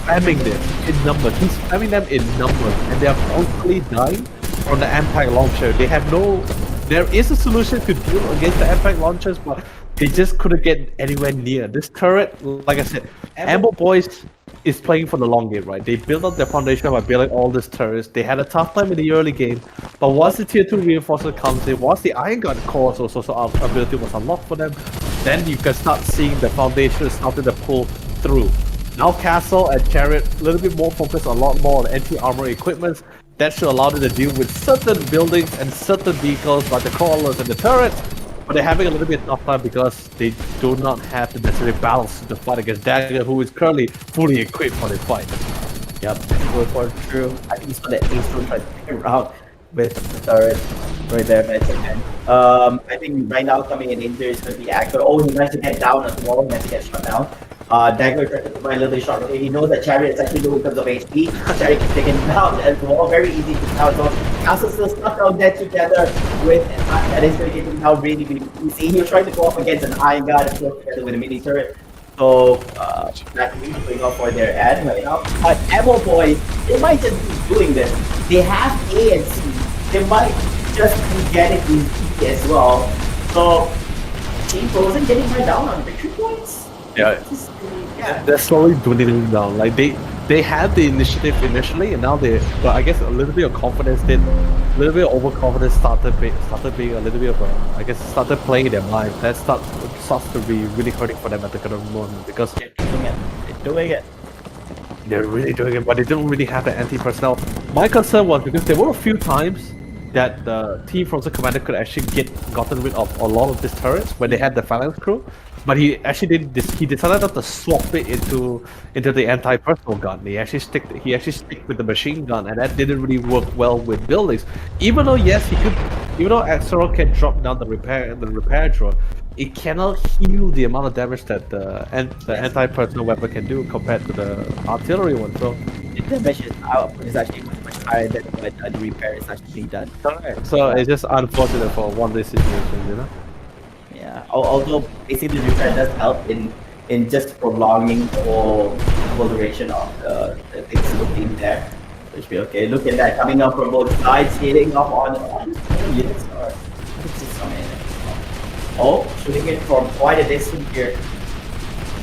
spamming them in numbers. He's spamming them in numbers, and they are constantly dying from the impact launcher. They have no. There is a solution to deal against the impact launchers, but they just couldn't get anywhere near this turret. Like I said, Amber Boys is playing for the long game, right? They built up their foundation by building all these turrets. They had a tough time in the early game, but once the tier 2 reinforcement comes in, once the Iron Guard core also ability was unlocked for them, then you can start seeing the foundation starting to pull through. Now Castle and Chariot a little bit more focused a lot more on anti-armor equipment. That should allow them to deal with certain buildings and certain vehicles like the crawlers and the turrets. But they're having a little bit tough time because they do not have the necessary balance to fight against Dagger, who is currently fully equipped for the fight. Yep, for true. I think he saw that Ace try to pick around with the turret right there, man. I think right now coming in danger is going to be Actor. Oh, he managed to get down as well. He managed to get shot down. Dagger tried to provide a little bit shot. Okay, he knows that Chariot is actually low in terms of HP. Chariot is taken down as well. Very easy to count. So Castle still stuck down there together with that is going to get him down really, really easy. He was trying to go up against an Iron Guard and still together with a mini turret. So that's really going up for their ad right now. But Ammo Boys, they might just be doing this. They have A and C. They might just be getting these B as well. So Team Frozen getting right down on victory points. Yeah, they're slowly dwindling down. Like they had the initiative initially, and now but I guess a little bit of confidence a little bit of overconfidence started being a little bit of started playing in their mind. That starts to be really hurting for them at the current moment because They're doing it. They're really doing it, but they don't really have the anti-personnel. My concern was because there were a few times that the Team Frozen commander could actually gotten rid of a lot of these turrets when they had the Phalanx crew, but he actually did this. He decided not to swap it into the anti-personnel gun. He actually stick with the machine gun, and that didn't really work well with buildings. Even though Axel can drop down the repair drone, it cannot heal the amount of damage that the anti-personnel weapon can do compared to the artillery one. So The damage is actually much higher than what the repair is actually being done. So it's just unfortunate for one day situation, you know. Yeah. Although basically the repair does help in just prolonging the whole duration of the things looking there. Which should be okay. Look at that coming up from both sides, hitting up on units or shooting it from quite a distance here.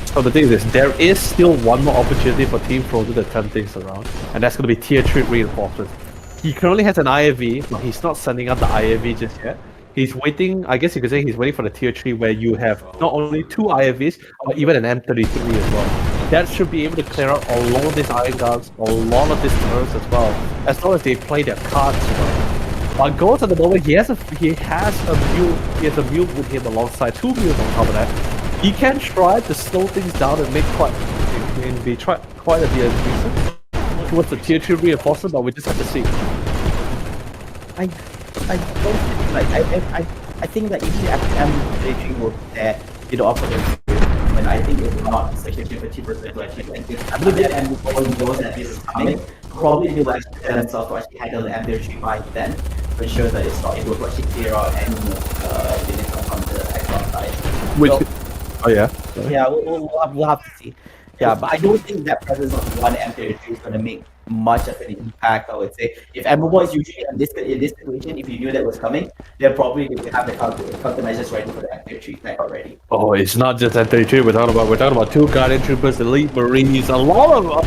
So the thing is this, there is still one more opportunity for Team Frozen to turn things around, and that's going to be tier 3 reinforcements. He currently has an IAV, but he's not sending out the IAV just yet. He's waiting, I guess you could say he's waiting for the tier 3 where you have not only 2 IAVs, but even an M33 as well. That should be able to clear out a lot of these Iron Guards, a lot of these turrets as well, as long as they play their cards well. But Ghost at the moment, he has a mule with him alongside 2 mules on top of that. He can try to slow things down and make quite a bit of decent towards the tier 2 reinforcement, but we just have to see. I don't think I think that if the M33 was there, it offered them. And I think it's not such a 50% to actually get this. I believe that M4 knows that this is coming. Probably will actually tell themselves to actually handle the M33 by then to ensure that it's not able to actually clear out any units on the Xbox side. Oh yeah. Yeah, we'll have to see. Yeah, but I don't think that presence of one M33 is going to make much of an impact. I would say if Amber is usually in this situation, if you knew that was coming, they're probably going to have the countermeasures ready for the M33 tank already. Oh, it's not just M33. We're talking about 2 Guardian Troopers, Elite Marines, a lot of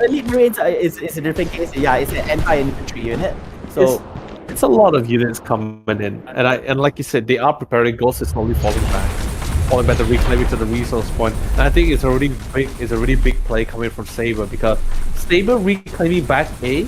Elite Marines is a different case. Yeah, it's an anti-infantry unit. So it's a lot of units coming in, and like you said, they are preparing. Ghost is slowly falling back to reclaiming to the resource point. And I think it's a really big play coming from Saber, because Saber reclaiming back A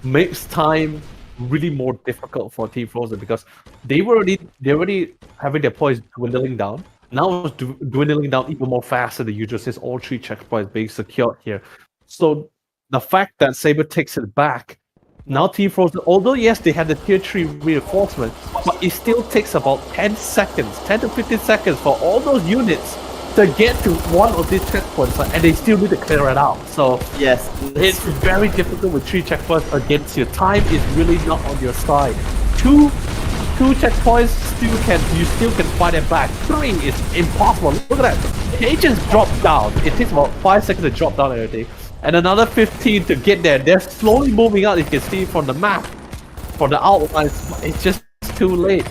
makes time really more difficult for Team Frozen, because they're already having their points dwindling down. Now it's dwindling down even more faster than usual, since all 3 checkpoints being secured here. So the fact that Saber takes it back, now Team Frozen, although yes, they had the tier 3 reinforcement, but it still takes about 10 to 15 seconds for all those units to get to one of these checkpoints, and they still need to clear it out. So yes, it's very difficult with 3 checkpoints against you. Time is really not on your side. Two checkpoints you still can fight it back. 3 is impossible. Look at that. they just drop down. It takes about 5 seconds to drop down and everything, and another 15 to get there. They're slowly moving out. You can see from the map, from the outlines. It's just too late.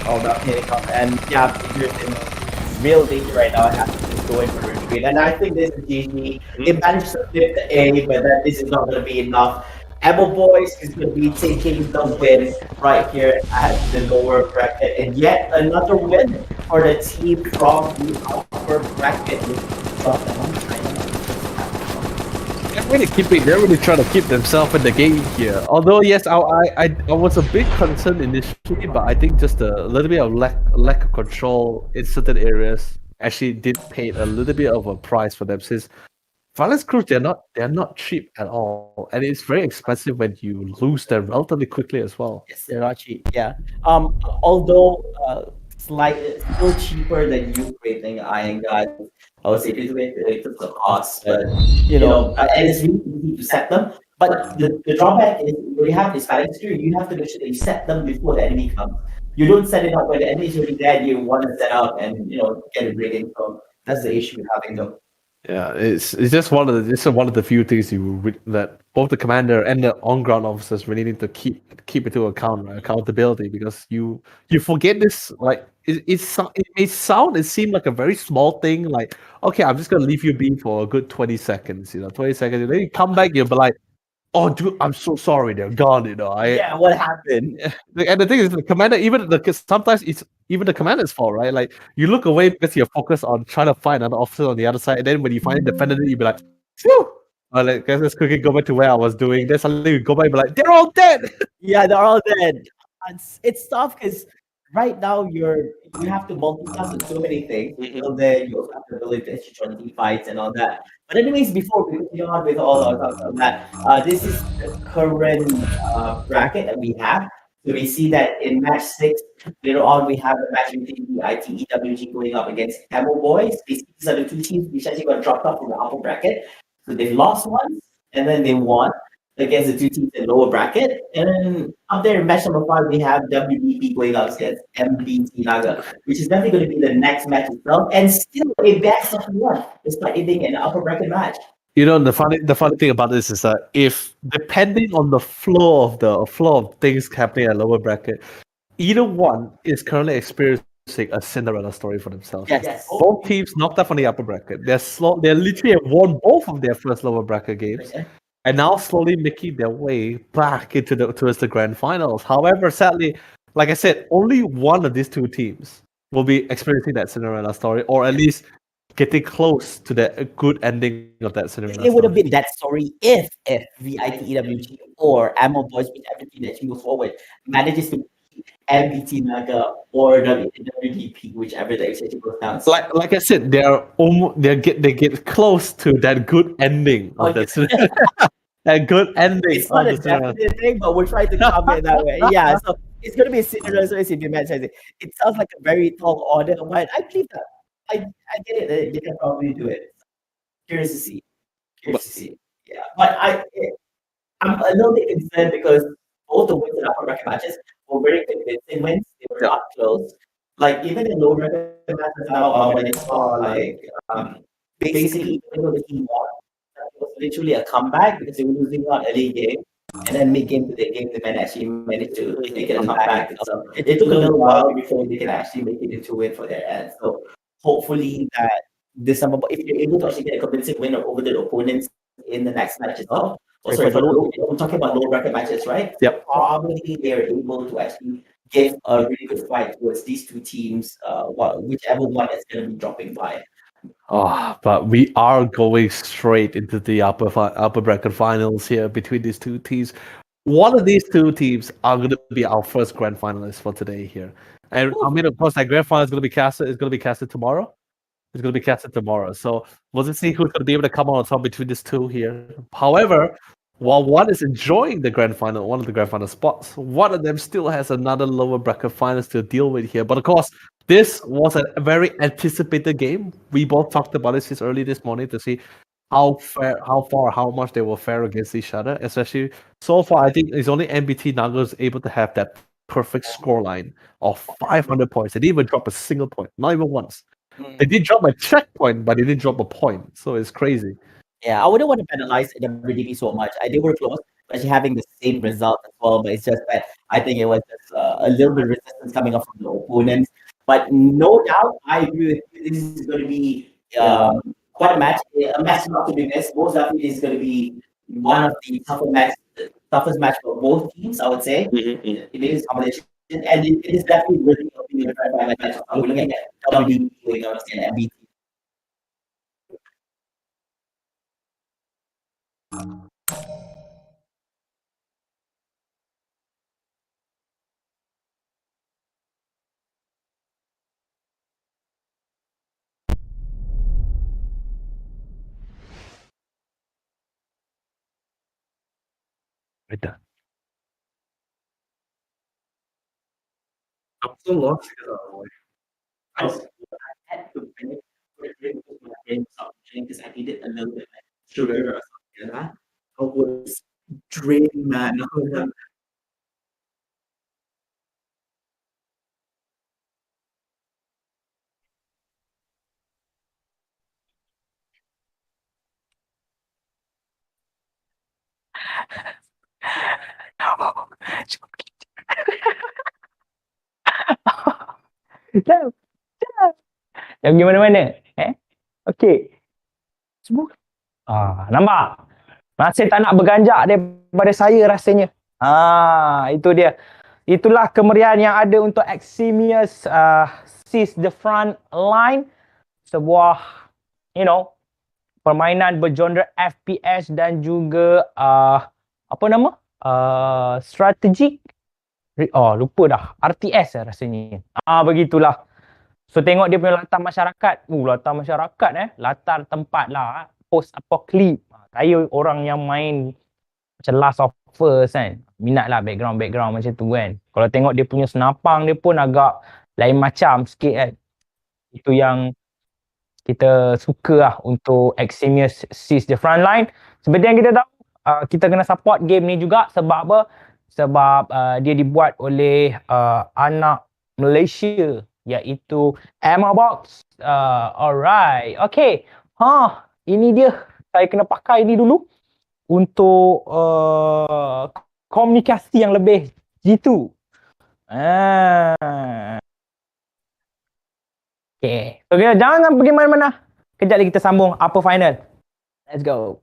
Oh, that hitting up, and yeah, Penguins in real danger right now. I have to just go in for retreat, and I think this is GG. They managed to flip the A, but then this is not going to be enough. Apple Boys is going to be taking the win right here at the lower bracket, and yet another win for the team from the upper bracket. They're really trying to keep themselves in the game here. Although yes, I was a bit concerned initially, but I think just a little bit of lack of control in certain areas actually did pay a little bit of a price for them, since Violence Crews, they're not cheap at all, and it's very expensive when you lose them relatively quickly as well. Yes, they're not cheap. Yeah. Although still cheaper than you creating Iron Guys. I would say it took the cost, but and it's really easy to set them. But the drawback is when you have this balance here, you have to make sure that you set them before the enemy comes. You don't set it up when the enemy is already there. You want to set up and get it ready. So that's the issue with having them. Yeah, it's just one of the few things that both the commander and the on-ground officers really need to keep into account, right? Accountability, because you forget this. Like it seem like a very small thing. Like, okay, I'm just gonna leave you be for a good 20 seconds. 20 seconds, and then you come back, you'll be like, oh, dude, I'm so sorry, they're gone. What happened? And the thing is, the commander, sometimes it's even the commander's fault, right? Like, you look away because you're focused on trying to find another officer on the other side, and then when you find it defended, you'll be like, phew! Or like, let's quickly go back to where I was doing. Then suddenly you go back and be like, they're all dead! Yeah, they're all dead. It's tough because right now you have to multitask with so many things. Then you also have the ability to execute on team fights and all that. But anyways, before we continue on with all our thoughts on that, this is the current bracket that we have. So we see that in match 6, later on we have a match between the ITEWG going up against Camel Boys. Basically, these are the two teams which actually got dropped off from the upper bracket. So they've lost once and then they won against the two teams in lower bracket. And then up there in match number 5, we have WDP going up against MBT Naga, which is definitely going to be the next match itself, and still a best of 1, despite it being an upper bracket match. The funny thing about this is that if depending on the flow of things happening at lower bracket, either one is currently experiencing a Cinderella story for themselves. Yes. Both teams knocked up on the upper bracket. They literally have won both of their first lower bracket games. Okay. And now slowly making their way back towards the grand finals. However, sadly, like I said, only one of these two teams will be experiencing that Cinderella story, or at least getting close to the good ending of that Cinderella story. It would have been that story if the ITEWG or Ammo Boys, whichever team that moves forward, manages to beat MBT Naga or WDP, whichever the exception goes down. So like I said, they get close to that good ending of that. That good ending. It's not a definite thing, but we're trying to comment that way. Yeah, so it's going to be a Cinderella story if you mention it. It sounds like a very tall order, but I believe that. I get it. They can probably do it. Curious to see. Yeah, but I'm a little bit concerned because both the wins in upper bracket matches were very convincing wins. They were not close. Like even in lower bracket matches now, when it's basically even though the team won, it was literally a comeback because they were losing out early game, and then mid game to the game, the men actually managed to make it a comeback. So it took a little while before they can actually make it into win for their end. So hopefully that this summer, if you're able to actually get a convincing win over the opponents in the next match as well. Sorry, I'm talking about low bracket matches, right? Yep. Probably they're able to actually give a really good fight towards these two teams, whichever one is going to be dropping by. But we are going straight into the upper bracket finals here between these two teams. One of these two teams are going to be our first grand finalist for today here. And I mean, of course, that grand final is going to be casted. It's going to be casted tomorrow. So we'll just see who's going to be able to come on top between these two here. However, while one is enjoying the grand final, one of the grand final spots, one of them still has another lower bracket finals to deal with here. But of course, this was a very anticipated game. We both talked about it since early this morning to see how much they will fare against each other. Especially so far, I think it's only MBT Nagas able to have that perfect scoreline of 500 points. They didn't even drop a single point, not even once. They did drop a checkpoint, but they didn't drop a point. So it's crazy. Yeah, I wouldn't want to penalize WDB so much. They were close, actually having the same result as well. But it's just that I think it was just a little bit of resistance coming up from the opponents. But no doubt, I agree with you. This is going to be quite a match not to be missed. Most likely, this is going to be one of the toughest match for both teams. I would say it is competition, and it is definitely really a match. We're looking at WDB going up and MBT. Betul. I had to finish because I needed a little bit of sugar or something like that. I was drained, man. Yang pergi mana-mana? Okey. Semua. Nampak? Masih tak nak berganjak daripada saya rasanya. Itu dia. Itulah kemeriahan yang ada untuk EXIMIUS Seize the Frontline. Sebuah, permainan bergenre FPS dan juga strategik. Lupa dah. RTS rasanya. Begitulah. So tengok dia punya latar masyarakat. Latar masyarakat latar tempat lah. Post-apocalypse. Saya orang yang main macam Last of Us kan. Minat lah background macam tu kan. Kalau tengok dia punya senapang dia pun agak lain macam sikit kan. Itu yang kita suka lah untuk EXIMIUS Seize the Frontline. Seperti yang kita tahu, kita kena support game ni juga. Sebab apa? Sebab dia dibuat oleh anak Malaysia, iaitu Box. Alright. Okay. Ini dia. Saya kena pakai ni dulu untuk komunikasi yang lebih jitu. Okay. So, jangan pergi mana-mana. Kejap lagi kita sambung upper final. Let's go.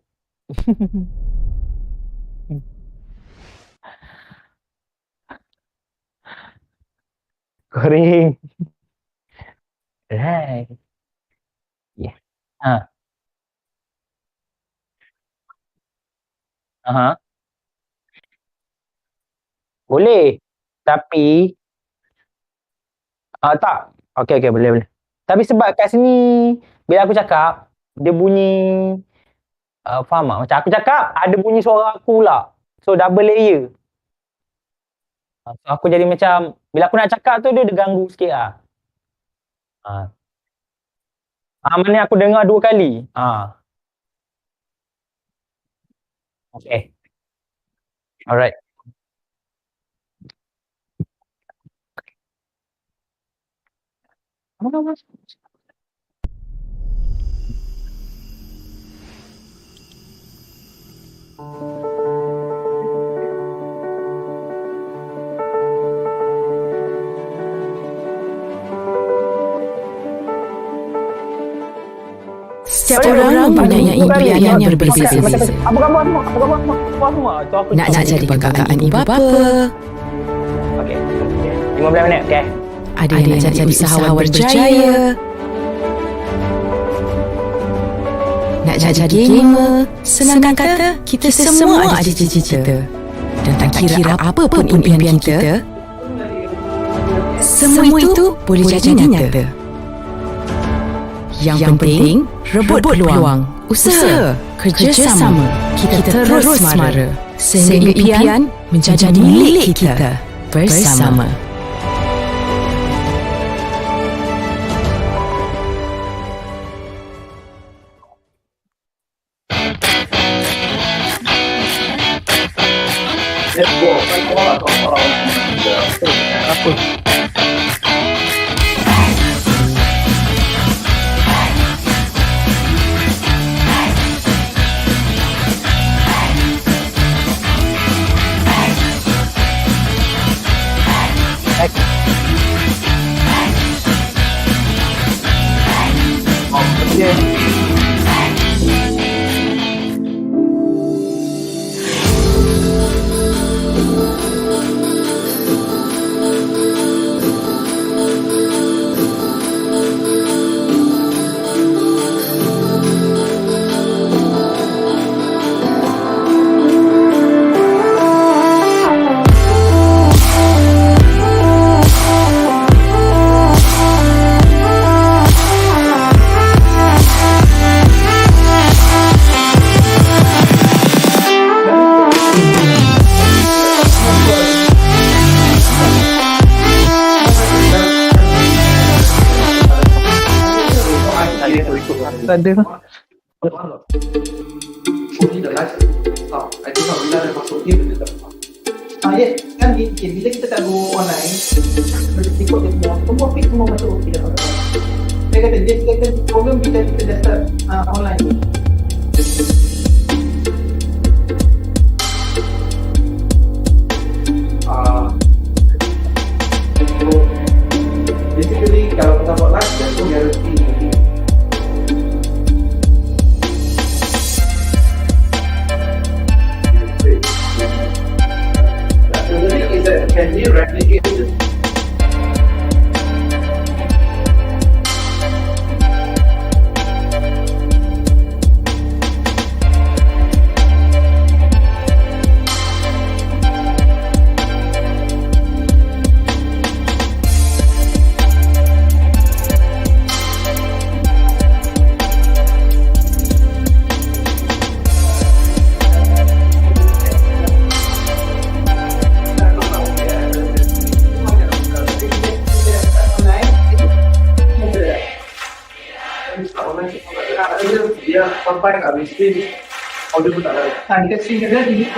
Goreng. Right. Yeah. Boleh. Tapi tak. Okay, boleh. Tapi sebab kat sini bila aku cakap dia bunyi faham tak? Macam aku cakap ada bunyi suara aku pula. So double layer. So aku jadi macam bila aku nak cakap tu dia ganggu sikit lah. Mana aku dengar 2 kali. Okay. Alright. Setiap orang mempunyai impian yang berbeza-beza. Apa khabar semua? Nak jadi banggaan ibu bapa. Okey. 15 minit, okey. Ada yang nak jadi usahawan berjaya. Nak jadi gamer. Senang kata, kita semua ada cita-cita. Dan tak kira apa pun impian kita, semua itu boleh jadi nyata. Yang penting, rebut peluang, usaha, kerjasama. Kita terus mara sehingga impian menjadi milik kita bersama. Tak ada lah. Ya, kan bila kita tak go online, ikut dia semua fix semua masuk okey dah. Saya kata dia silakan problem bila kita dah start online. Basically kalau kita buat live dan tu guarantee can we replicate this? Dia sampai kat mesti audio pun tak ada. Kita sehingga di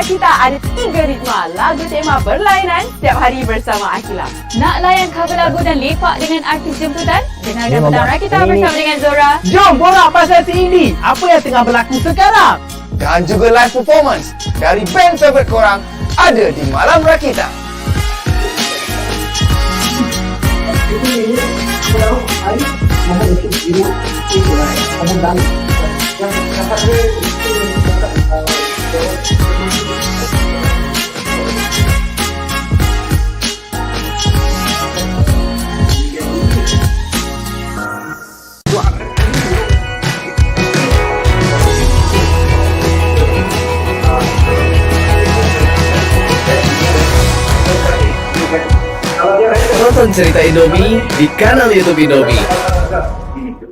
Kita ada 3 ritma lagu tema berlainan setiap hari bersama Akila. Nak layan cover lagu dan lepak dengan artis jemputan? Dengarkan petang Rakita bersama dengan Zora. Jom borak pasal si ini. Apa yang tengah berlaku sekarang? Dan juga live performance dari band favourite korang ada di Malam Rakita. Tonton cerita Indomie di kanal YouTube Indomie.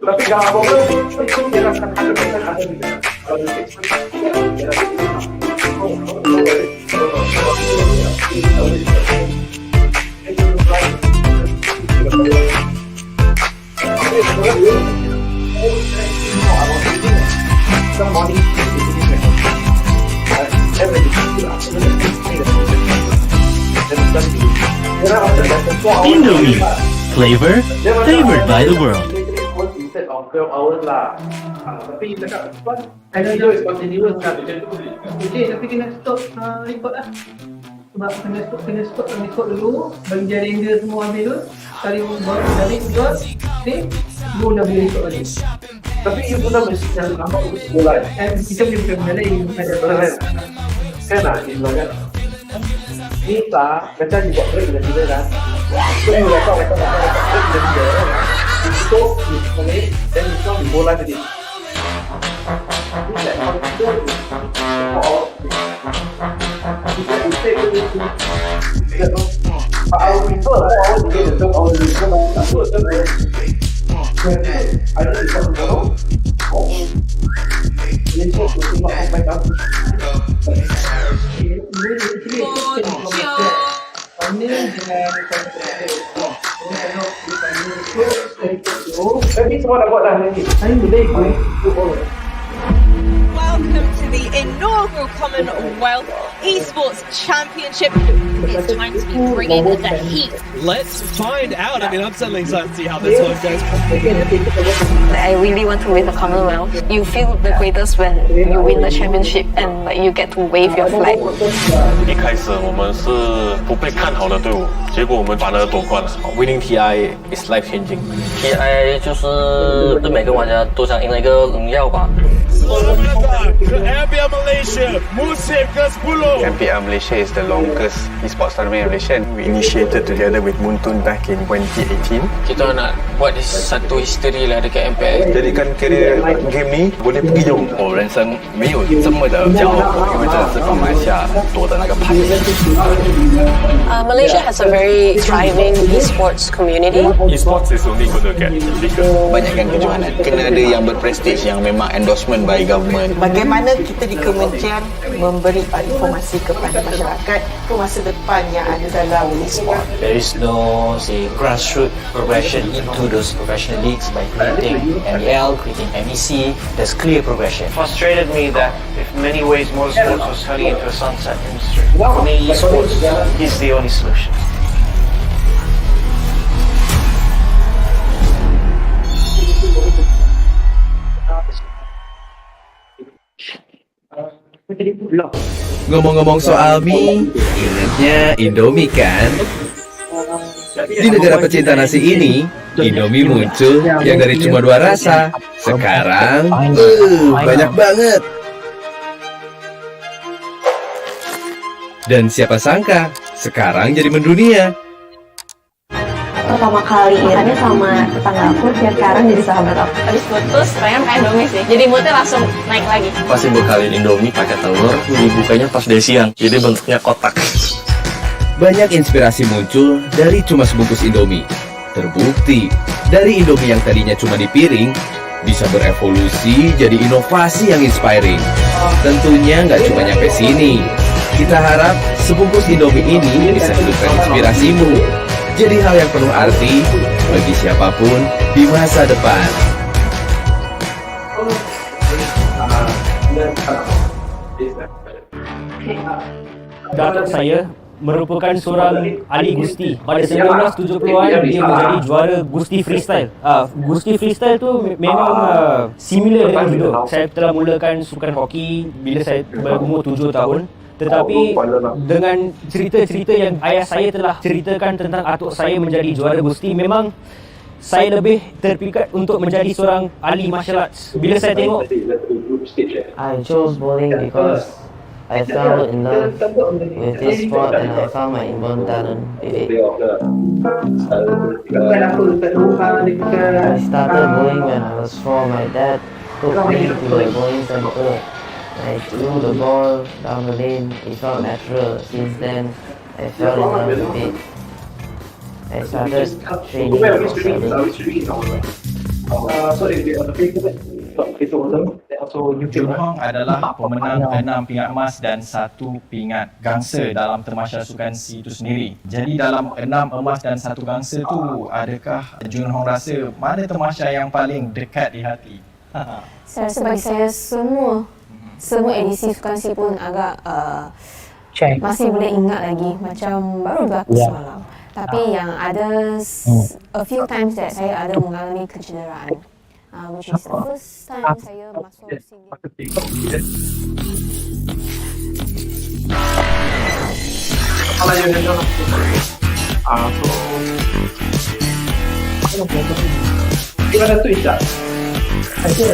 Tapi kalau Indomie, flavor favored by the world. Instead of 12 hours lah. Tapi cakap I know video is continuous kan. Jadi tapi kena stop record lah. Sebab kena stop record dulu. Bagi dia render semua habis tu. Kali baru dari buat ni baru dah boleh record lagi. Tapi you pun dah mesti nampak sekolah. Kita punya bukan lain, ada lain. Kan lah di belakang. Kita macam ni buat break dengan dia kan. So you record break dengan dia. Itu boleh dan itu bola tadi. Ini tak kita I would prefer all the games to all the I don't think so. Let's go to my house. Tapi semua dah buat dah nanti. Saya boleh go. Welcome to the inaugural Commonwealth Esports Championship. It's time to be bringing the heat. Let's find out. I mean, I'm suddenly excited to see how this one goes. I really want to win the Commonwealth. You feel the greatest when you win the championship and like you get to wave your flag. 一开始我们是不被看好的队伍，结果我们反而夺冠了。Winning TI is life changing. TI 就是对每个玩家都想赢了一个荣耀吧。MPL Malaysia, musim ke-10. MPL Malaysia is the longest esports tournament in Malaysia. We initiated together with Muntun back in 2018. Kita nak buat satu history lah dekat MPL. Jadikan career game ni boleh pergi jauh. 我人生没有这么的骄傲，因为这是从马来西亚夺的那个牌。Malaysia has a very thriving esports community. Esports is only going to get bigger. Banyakkan kejohanan. Kena ada yang berprestij, yang memang endorsement by government. Bagaimana kita di Kementerian memberi informasi kepada masyarakat masa depan yang ada dalam esports. There is no, say, grassroots progression into those professional leagues by creating MEL, creating MEC. There's clear progression. Frustrated me that in many ways motorsports was turning into a sunset industry. For me, esports is the only solution. Ngomong-ngomong soal mie, ingatnya Indomie kan? Di negara pecinta nasi ini, Indomie muncul yang dari cuma 2 rasa. Sekarang, banyak banget. Dan siapa sangka, sekarang jadi mendunia. Pertama kali tanya sama tetangga aku, sekarang jadi sahabat aku. Habis putus, pengen makan Indomie sih. Jadi moodnya langsung naik lagi. Pasti bekalin Indomie pakai telur, dibukanya pas dari siang. Jadi bentuknya kotak. Banyak inspirasi muncul dari cuma sebungkus Indomie. Terbukti, dari Indomie yang tadinya cuma di piring, bisa berevolusi jadi inovasi yang inspiring. Tentunya nggak cuma nyampe sini. Kita harap sebungkus Indomie ini bisa hidupkan inspirasimu. Jadi hal yang penuh arti bagi siapapun di masa depan. Datuk saya merupakan seorang ahli gusti. Pada 1970-an dia menjadi juara gusti freestyle. Gusti freestyle tu memang similar dengan judo. Saya telah mulakan sukan hoki bila saya berumur 7 tahun. Tetapi dengan cerita-cerita yang ayah saya telah ceritakan tentang atuk saya menjadi juara gusti, memang saya lebih terpikat untuk menjadi seorang ahli martial arts. Bila saya tengok, I chose bowling because I fell in love with this sport and I found my inborn talent with it. I started bowling when I was 4. My dad took me to the bowling center. I threw the ball down the lane. It felt natural. Since then, I fell in love with it. I started training at 7. Jun Hong adalah pemenang 6 pingat emas dan 1 pingat gangsa dalam temasya sukan C itu sendiri. Jadi dalam 6 emas dan 1 gangsa tu, adakah Jun Hong rasa mana temasya yang paling dekat di hati? Saya rasa bagi saya semua edisi Sukan C pun agak masih boleh ingat lagi, macam baru berlaku semalam. Tapi yang ada a few times that saya ada mengalami kecederaan, which is the first time saya masuk sini. Gimana tuh Isha? Ada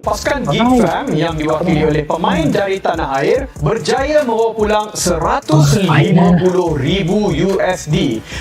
Pasukan GFAM yang diwakili oleh pemain dari tanah air berjaya membawa pulang $150,000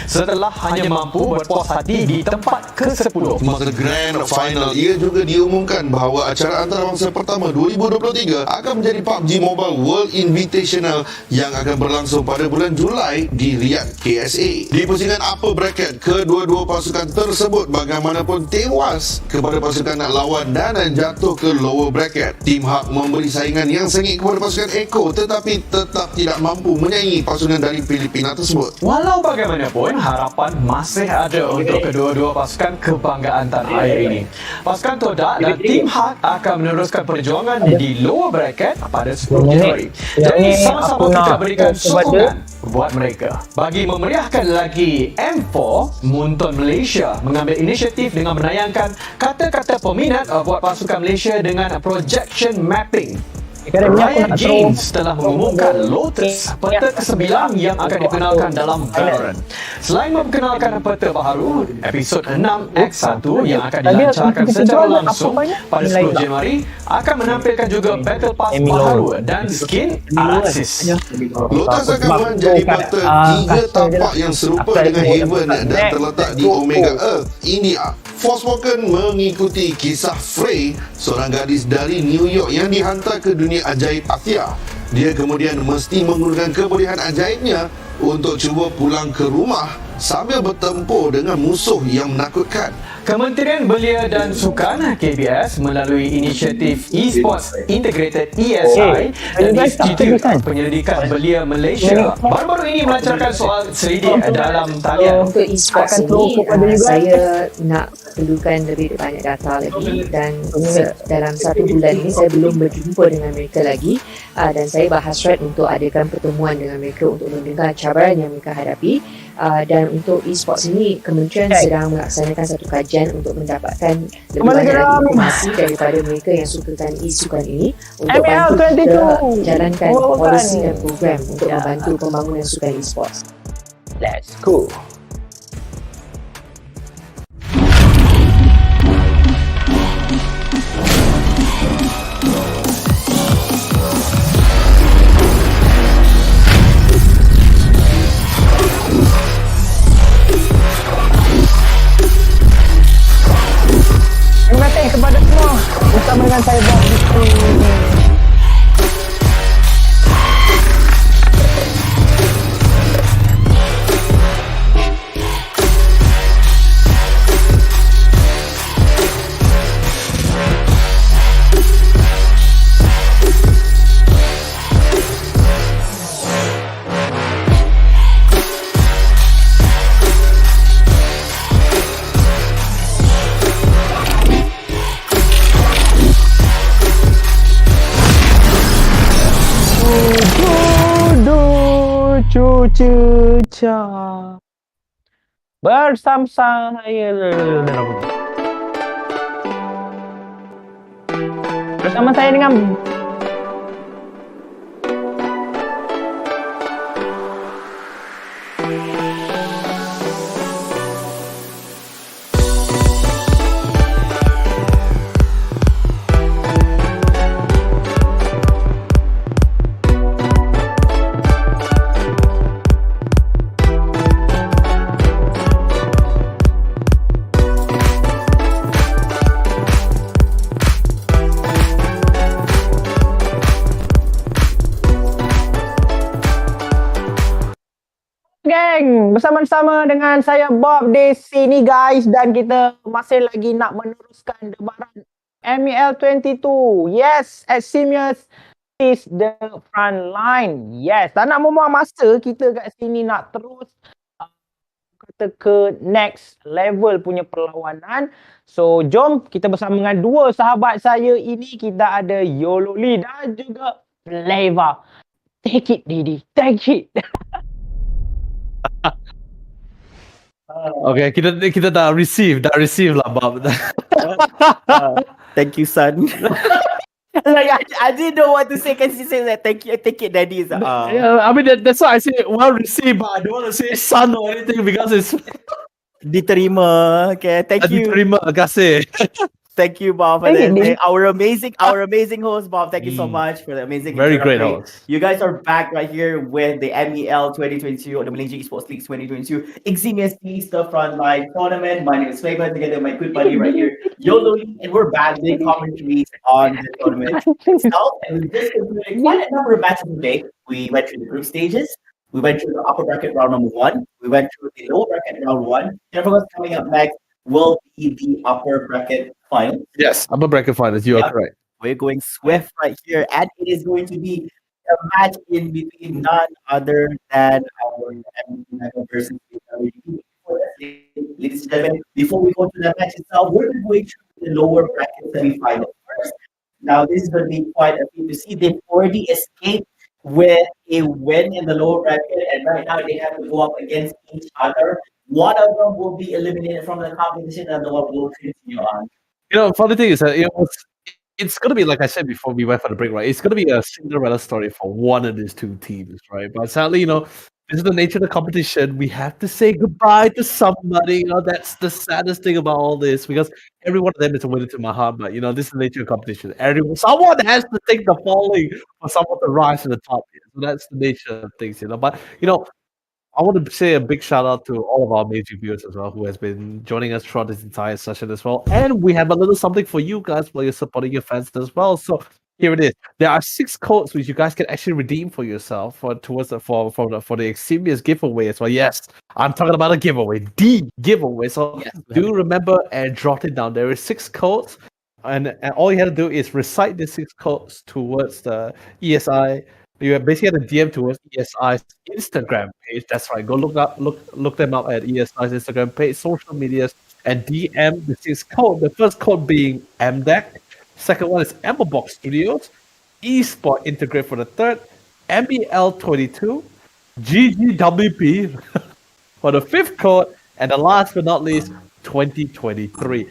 setelah hanya mampu berpuas hati di tempat ke-10. Masa Grand Final, ia juga diumumkan bahawa acara antarabangsa pertama 2023 akan menjadi PUBG Mobile World Invitational yang akan berlangsung pada bulan Julai di Riyadh, KSA. Di pusingan upper bracket, kedua-dua pasukan tersebut bagaimanapun tewas kepada pasukan lawan dan jatuh ke lower bracket. Tim Hak memberi saingan yang sengit kepada pasukan Eko tetapi tetap tidak mampu menyaingi pasukan dari Filipina tersebut. Walau bagaimanapun, harapan masih ada untuk kedua-dua pasukan kebanggaan tanah air ini. Pasukan Todak dan Tim Hak akan meneruskan perjuangan di lower bracket pada 10 Januari. Jadi sama-sama kita berikan sokongan buat mereka. Bagi memeriahkan lagi M4, Muntun Malaysia mengambil inisiatif dengan menayangkan kata-kata peminat buat pasukan Malaysia dengan projection mapping. Riot Games telah mengumumkan Lotus, peta ke-9 yang akan dikenalkan dalam Valorant. Selain memperkenalkan peta baharu, episod 6X1 yang akan dilancarkan secara langsung pada 10 Januari akan menampilkan juga Battle Pass baharu dan skin Araxis. Lotus akan menjadi peta 3 tapak yang serupa dengan Haven dan terletak di Omega Earth, India. Forspoken mengikuti kisah Frey, seorang gadis dari New York yang dihantar ke dunia ajaib Athia. Dia kemudian mesti menggunakan kebolehan ajaibnya untuk cuba pulang ke rumah sambil bertempur dengan musuh yang menakutkan. Kementerian Belia dan Sukan (KBS) melalui inisiatif Esports Integrated ESI dan Institut Penyelidikan Belia Malaysia baru-baru ini melancarkan soal selidik dalam talian. Untuk esports ini, saya nak perlukan lebih banyak data lagi dan dalam 1 bulan ini saya belum berjumpa dengan mereka lagi dan saya berhasrat untuk adakan pertemuan dengan mereka untuk mendengar cabaran yang mereka hadapi. Dan untuk esports ini, Kementerian sedang melaksanakan satu kajian untuk mendapatkan lebih banyak lagi informasi daripada mereka yang sukakan e-sukan ini untuk bantu kita jalankan polisi dan program untuk membantu pembangunan sukan esports. Let's go. Terima kasih kepada semua bersama dengan saya Bob di sini. Cuca bersama saya dengan bersama-sama dengan saya Bob di sini guys, dan kita masih lagi nak meneruskan debaran MEL22. Yes, EXIMIUS is the Frontline. Yes, tak nak membuang masa, kita kat sini nak terus kata ke next level punya perlawanan. So jom kita bersama dengan dua sahabat saya ini, kita ada Yololi dan juga Flavor. Take it Didi, take it. Okay, kita dah receive lah Bob. Thank you son. Like I didn't know what to say. Can she say that? Thank you, take it daddy. Yeah, I mean that's why I say well received, but I don't want to say son or anything because it's diterima. Okay, thank you. Diterima, terima kasih. Thank you, Bob, for this. Hey, our amazing host, Bob. Thank you so much for the amazing Very great introductory. host. You guys are back right here with the MEL 2022 or the Malaysia Esports League 2022 EXIMIUS East the Frontline tournament. My name is Faber, together with my good buddy right here, Yolo, and we're back doing commentaries on the tournament itself. And we just concluded quite a number of matches today. We went through the group stages. We went through the upper bracket round number 1. We went through the lower bracket round 1. And of course, coming up next will be the upper bracket finals. Yes, upper bracket finals. You are correct. We're going swift right here, and it is going to be a match in between none other than our MVP versus WDP. Ladies and gentlemen, before we go to the match itself, we're going to the lower bracket semifinal first. Now, this is going to be quite a feat to see. They've already escaped with a win in the lower bracket, and right now they have to go up against each other. One of them will be eliminated from the competition, and the one will continue on. You know, funny thing is that it's going to be, like I said before we went for the break, right? It's going to be a Cinderella story for one of these two teams, right? But sadly, this is the nature of the competition. We have to say goodbye to somebody. That's the saddest thing about all this, because every one of them is a winner to my heart. But this is the nature of competition. Someone has to take the falling for someone to rise to the top here. So that's the nature of things, But I want to say a big shout out to all of our amazing viewers as well, who has been joining us throughout this entire session as well. And we have a little something for you guys while you're supporting your fans as well. So here it is. There are 6 codes which you guys can actually redeem for yourself for the EXIMIUS giveaway as well. Yes, I'm talking about a giveaway, the giveaway. So do remember and jot it down. There is 6 codes, and all you have to do is recite the 6 codes towards the ESI. You basically have to DM towards ESI's Instagram page. That's right. Go look them up at ESI's Instagram page, social medias, and DM the 6 code. The first code being MDEC. Second one is Amberbox Studios. Esports Integrate for the third. MEL22. GGWP for the 5th code. And the last but not least, 2023.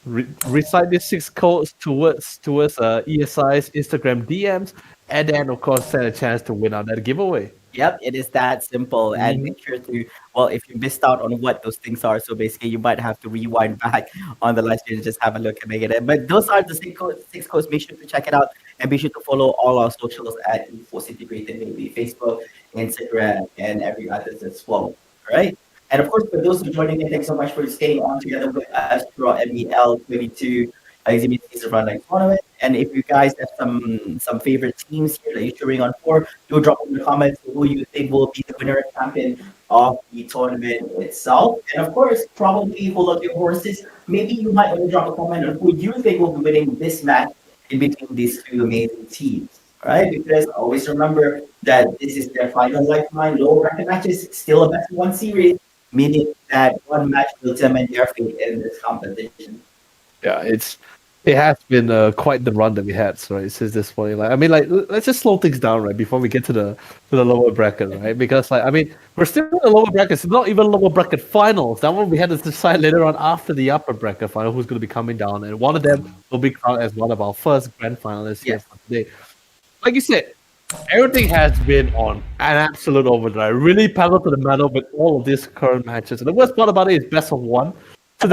Recite these 6 codes towards ESI's Instagram DMs. And then, of course, stand a chance to win out that giveaway. Yep, it is that simple. And make sure to, if you missed out on what those things are, so basically you might have to rewind back on the live stream and just have a look and make it. But those are the 6 codes. Make sure to check it out and be sure to follow all our socials at Esports Integrated, maybe Facebook, Instagram, and every others as well. All right. And of course, for those who are joining in, thanks so much for staying on together with us throughout MEL22 EXIMIUS East Frontline tournament. And if you guys have some favorite teams here that you're cheering on for, do drop in the comments who you think will be the winner and champion of the tournament itself. And of course, probably hold on your horses. Maybe you might want to drop a comment on who you think will be winning this match in between these 2 amazing teams. All right, because always remember that this is their final lifeline. Lower bracket matches, still a best of 1 series, meaning that one match will determine their fate in this competition. Yeah, it has been quite the run that we had, right? Since this point, let's just slow things down, right, before we get to the lower bracket, right? Because we're still in the lower bracket. It's not even lower bracket finals. That one we had to decide later on after the upper bracket final who's going to be coming down, and one of them will be crowned as one of our first grand finalists here for today. Like you said, everything has been on an absolute overdrive. Really pedal to the metal with all of these current matches, and the worst part about it is best of 1. So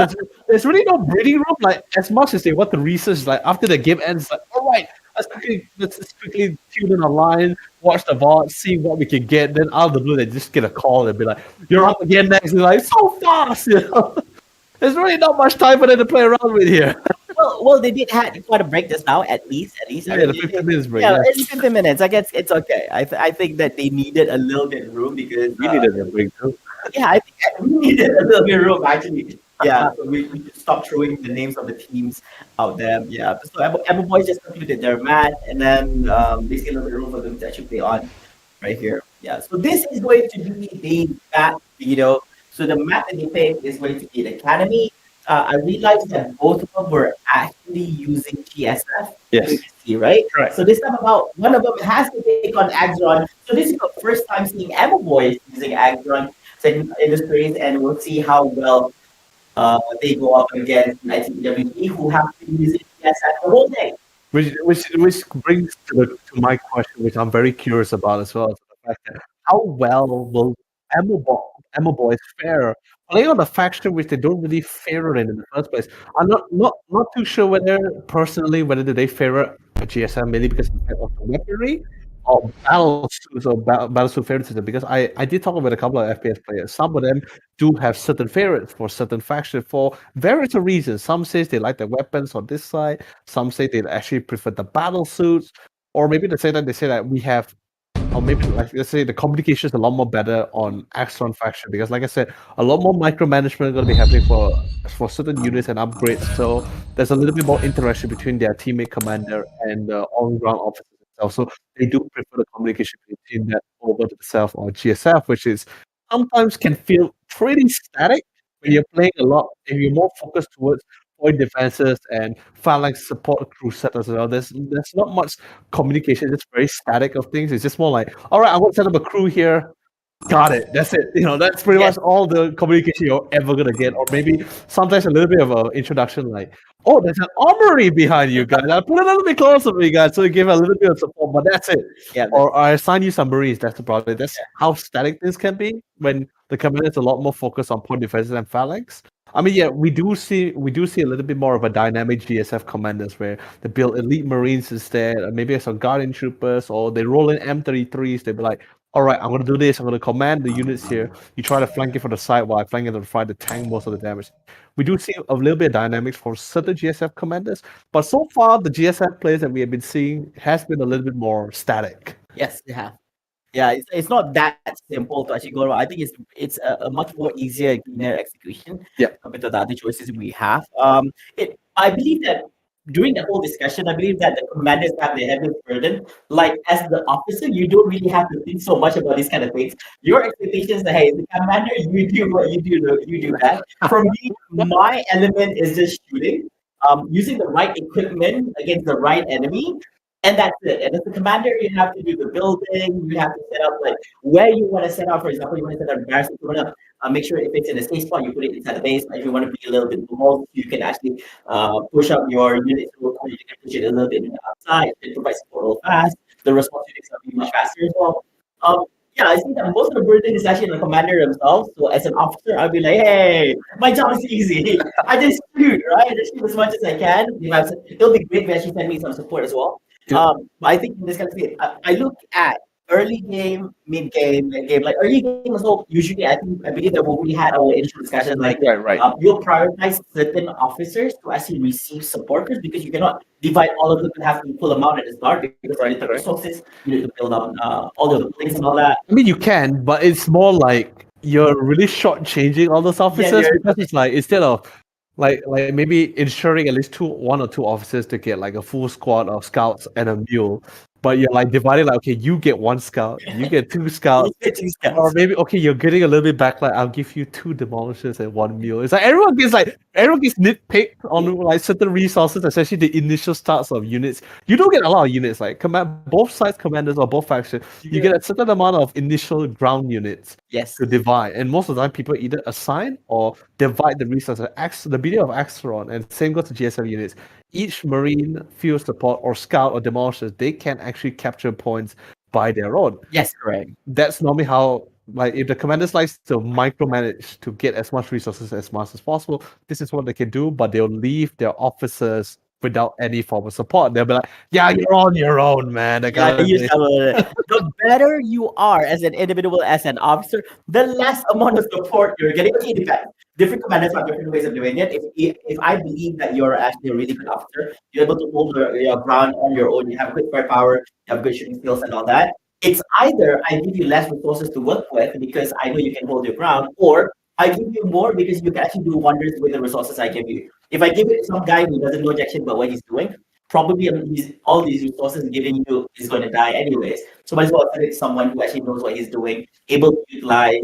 there's really no breathing room. As much as they want to research, after the game ends, all right, let's just quickly tune in online, watch the VOD, see what we can get. Then out of the blue, they just get a call and be like, "You're up again next." And so fast, There's really not much time for them to play around with here. Well, they did have quite a break just now, at least. Yeah, the 15 minutes break. Yeah, it's 15 minutes. I guess it's okay. I think that they needed a little bit of room because we needed a break too. Yeah, I think we needed a little bit of room actually. Yeah, so we should stop throwing the names of the teams out there. Yeah, so Apple Boys just concluded their match, and then basically a little bit of room for them to actually play on right here. Yeah, so this is going to be the map video. So the map that they picked is going to be the Academy. I realized that both of them were actually using GSF. Yes. See, right? Correct. So this time about one of them has to take on Axron. So this is the first time seeing Apple Boys using Axron in the series, and we'll see how well they go up against ITWG, who have been using GSF the whole day. Which brings to my question, which I'm very curious about as well, is the fact that how well will Amberbox Ammo Boys fair, playing on a faction which they don't really favor in the first place. I'm not too sure whether they favor a GSM mainly because of the weaponry or battle suits or battle suit favoritism. Because I did talk with a couple of FPS players. Some of them do have certain favorites for certain factions for various reasons. Some says they like the weapons on this side. Some say they actually prefer the battle suits, or maybe they say that we have. Or maybe let's say the communication is a lot more better on Axron faction because, like I said, a lot more micromanagement going to be happening for certain units and upgrades. So there's a little bit more interaction between their teammate commander and the on-ground officers itself. So they do prefer the communication between that over to the self or GSF, which is sometimes can feel pretty static when you're playing a lot. If you're more focused towards point defenses and phalanx support crusaders as well. There's not much communication. It's very static of things. It's just more like, all right, I want to set up a crew here. Got it. That's it. That's pretty much all the communication you're ever gonna get. Or maybe sometimes a little bit of an introduction, like, oh, there's an armory behind you guys. I'll put it a little bit closer for you guys so you give a little bit of support, but that's it. Yeah. Or I assign you some Marines. That's the problem. That's how static this can be when the commander is a lot more focused on point defenses and phalanx. I mean, yeah, we do see a little bit more of a dynamic GSF commanders where they build elite Marines instead, or maybe some Guardian Troopers, or they roll in M33s. They be like, all right, I'm going to do this. I'm going to command the units here. You try to flank it from the side while I flank it to the front to tank most of the damage. We do see a little bit of dynamics for certain GSF commanders, but so far the GSF players that we have been seeing has been a little bit more static. Yes, they have. Yeah, it's not that simple to actually go around. I think it's a much more easier, cleaner execution compared to the other choices we have. I believe that during the whole discussion, I believe that the commanders have the heaviest burden. Like as the officer, you don't really have to think so much about these kind of things. Your expectations are, hey, the commander, you do what you do that. For me, my element is just shooting, using the right equipment against the right enemy. And that's it. And as the commander, you have to do the building. You have to set up like where you want to set up. For example, you want to set up barracks. You want to make sure if it's in a safe spot, you put it inside the base. If you want to be a little bit more, you can actually push up your unit. You can push it a little bit outside. It provides support real fast. The response units are be much faster as well. Yeah, I think that most of the burden is actually on the commander themselves. So as an officer, I'll be like, hey, my job is easy. I just shoot, right? I just shoot as much as I can. It'll be great if you actually send me some support as well. But I think in this kind of thing, I look at early game, mid game, late game. Like early game as well, usually I believe that when we had our initial discussion, like you'll prioritize certain officers to actually receive supporters because you cannot divide all of them and have to pull them out at the start because you need the resources, you need to build up all the things and all that. I mean, you can, but it's more like you're really shortchanging all those officers because it's like instead of like maybe ensuring at least one or two officers to get like a full squad of scouts and a mule, but you're like dividing like, okay, you get one scout, you get two scouts, or maybe okay, you're getting a little bit back. Like I'll give you two demolishers and one mule. It's like everyone gets nitpicked on like certain resources, especially the initial starts of units. You don't get a lot of units like both sides commanders or both factions. You get a certain amount of initial ground units. Yes. To divide, and most of the time people either assign or divide the resources. The beauty of Axron, and same goes to GSM units. Each Marine, field support, or scout or demolishers, they can actually capture points by their own. Yes, correct. That's normally how, like, if the commanders likes to micromanage to get as much resources as much as possible, this is what they can do, but they'll leave their officers without any form of support. They'll be like, yeah, you're on your own, man. The better you are as an individual, as an officer, the less amount of support you're getting. Okay, it depends. Different commanders have different ways of doing it. If I believe that you're actually a really good officer, you're able to hold your ground on your own, you have good firepower, you have good shooting skills and all that, it's either I give you less resources to work with because I know you can hold your ground, or I give you more because you can actually do wonders with the resources I give you. If I give it to some guy who doesn't know jack shit about what he's doing, probably all these resources giving you is going to die anyways. So might as well send it to someone who actually knows what he's doing, able to utilize,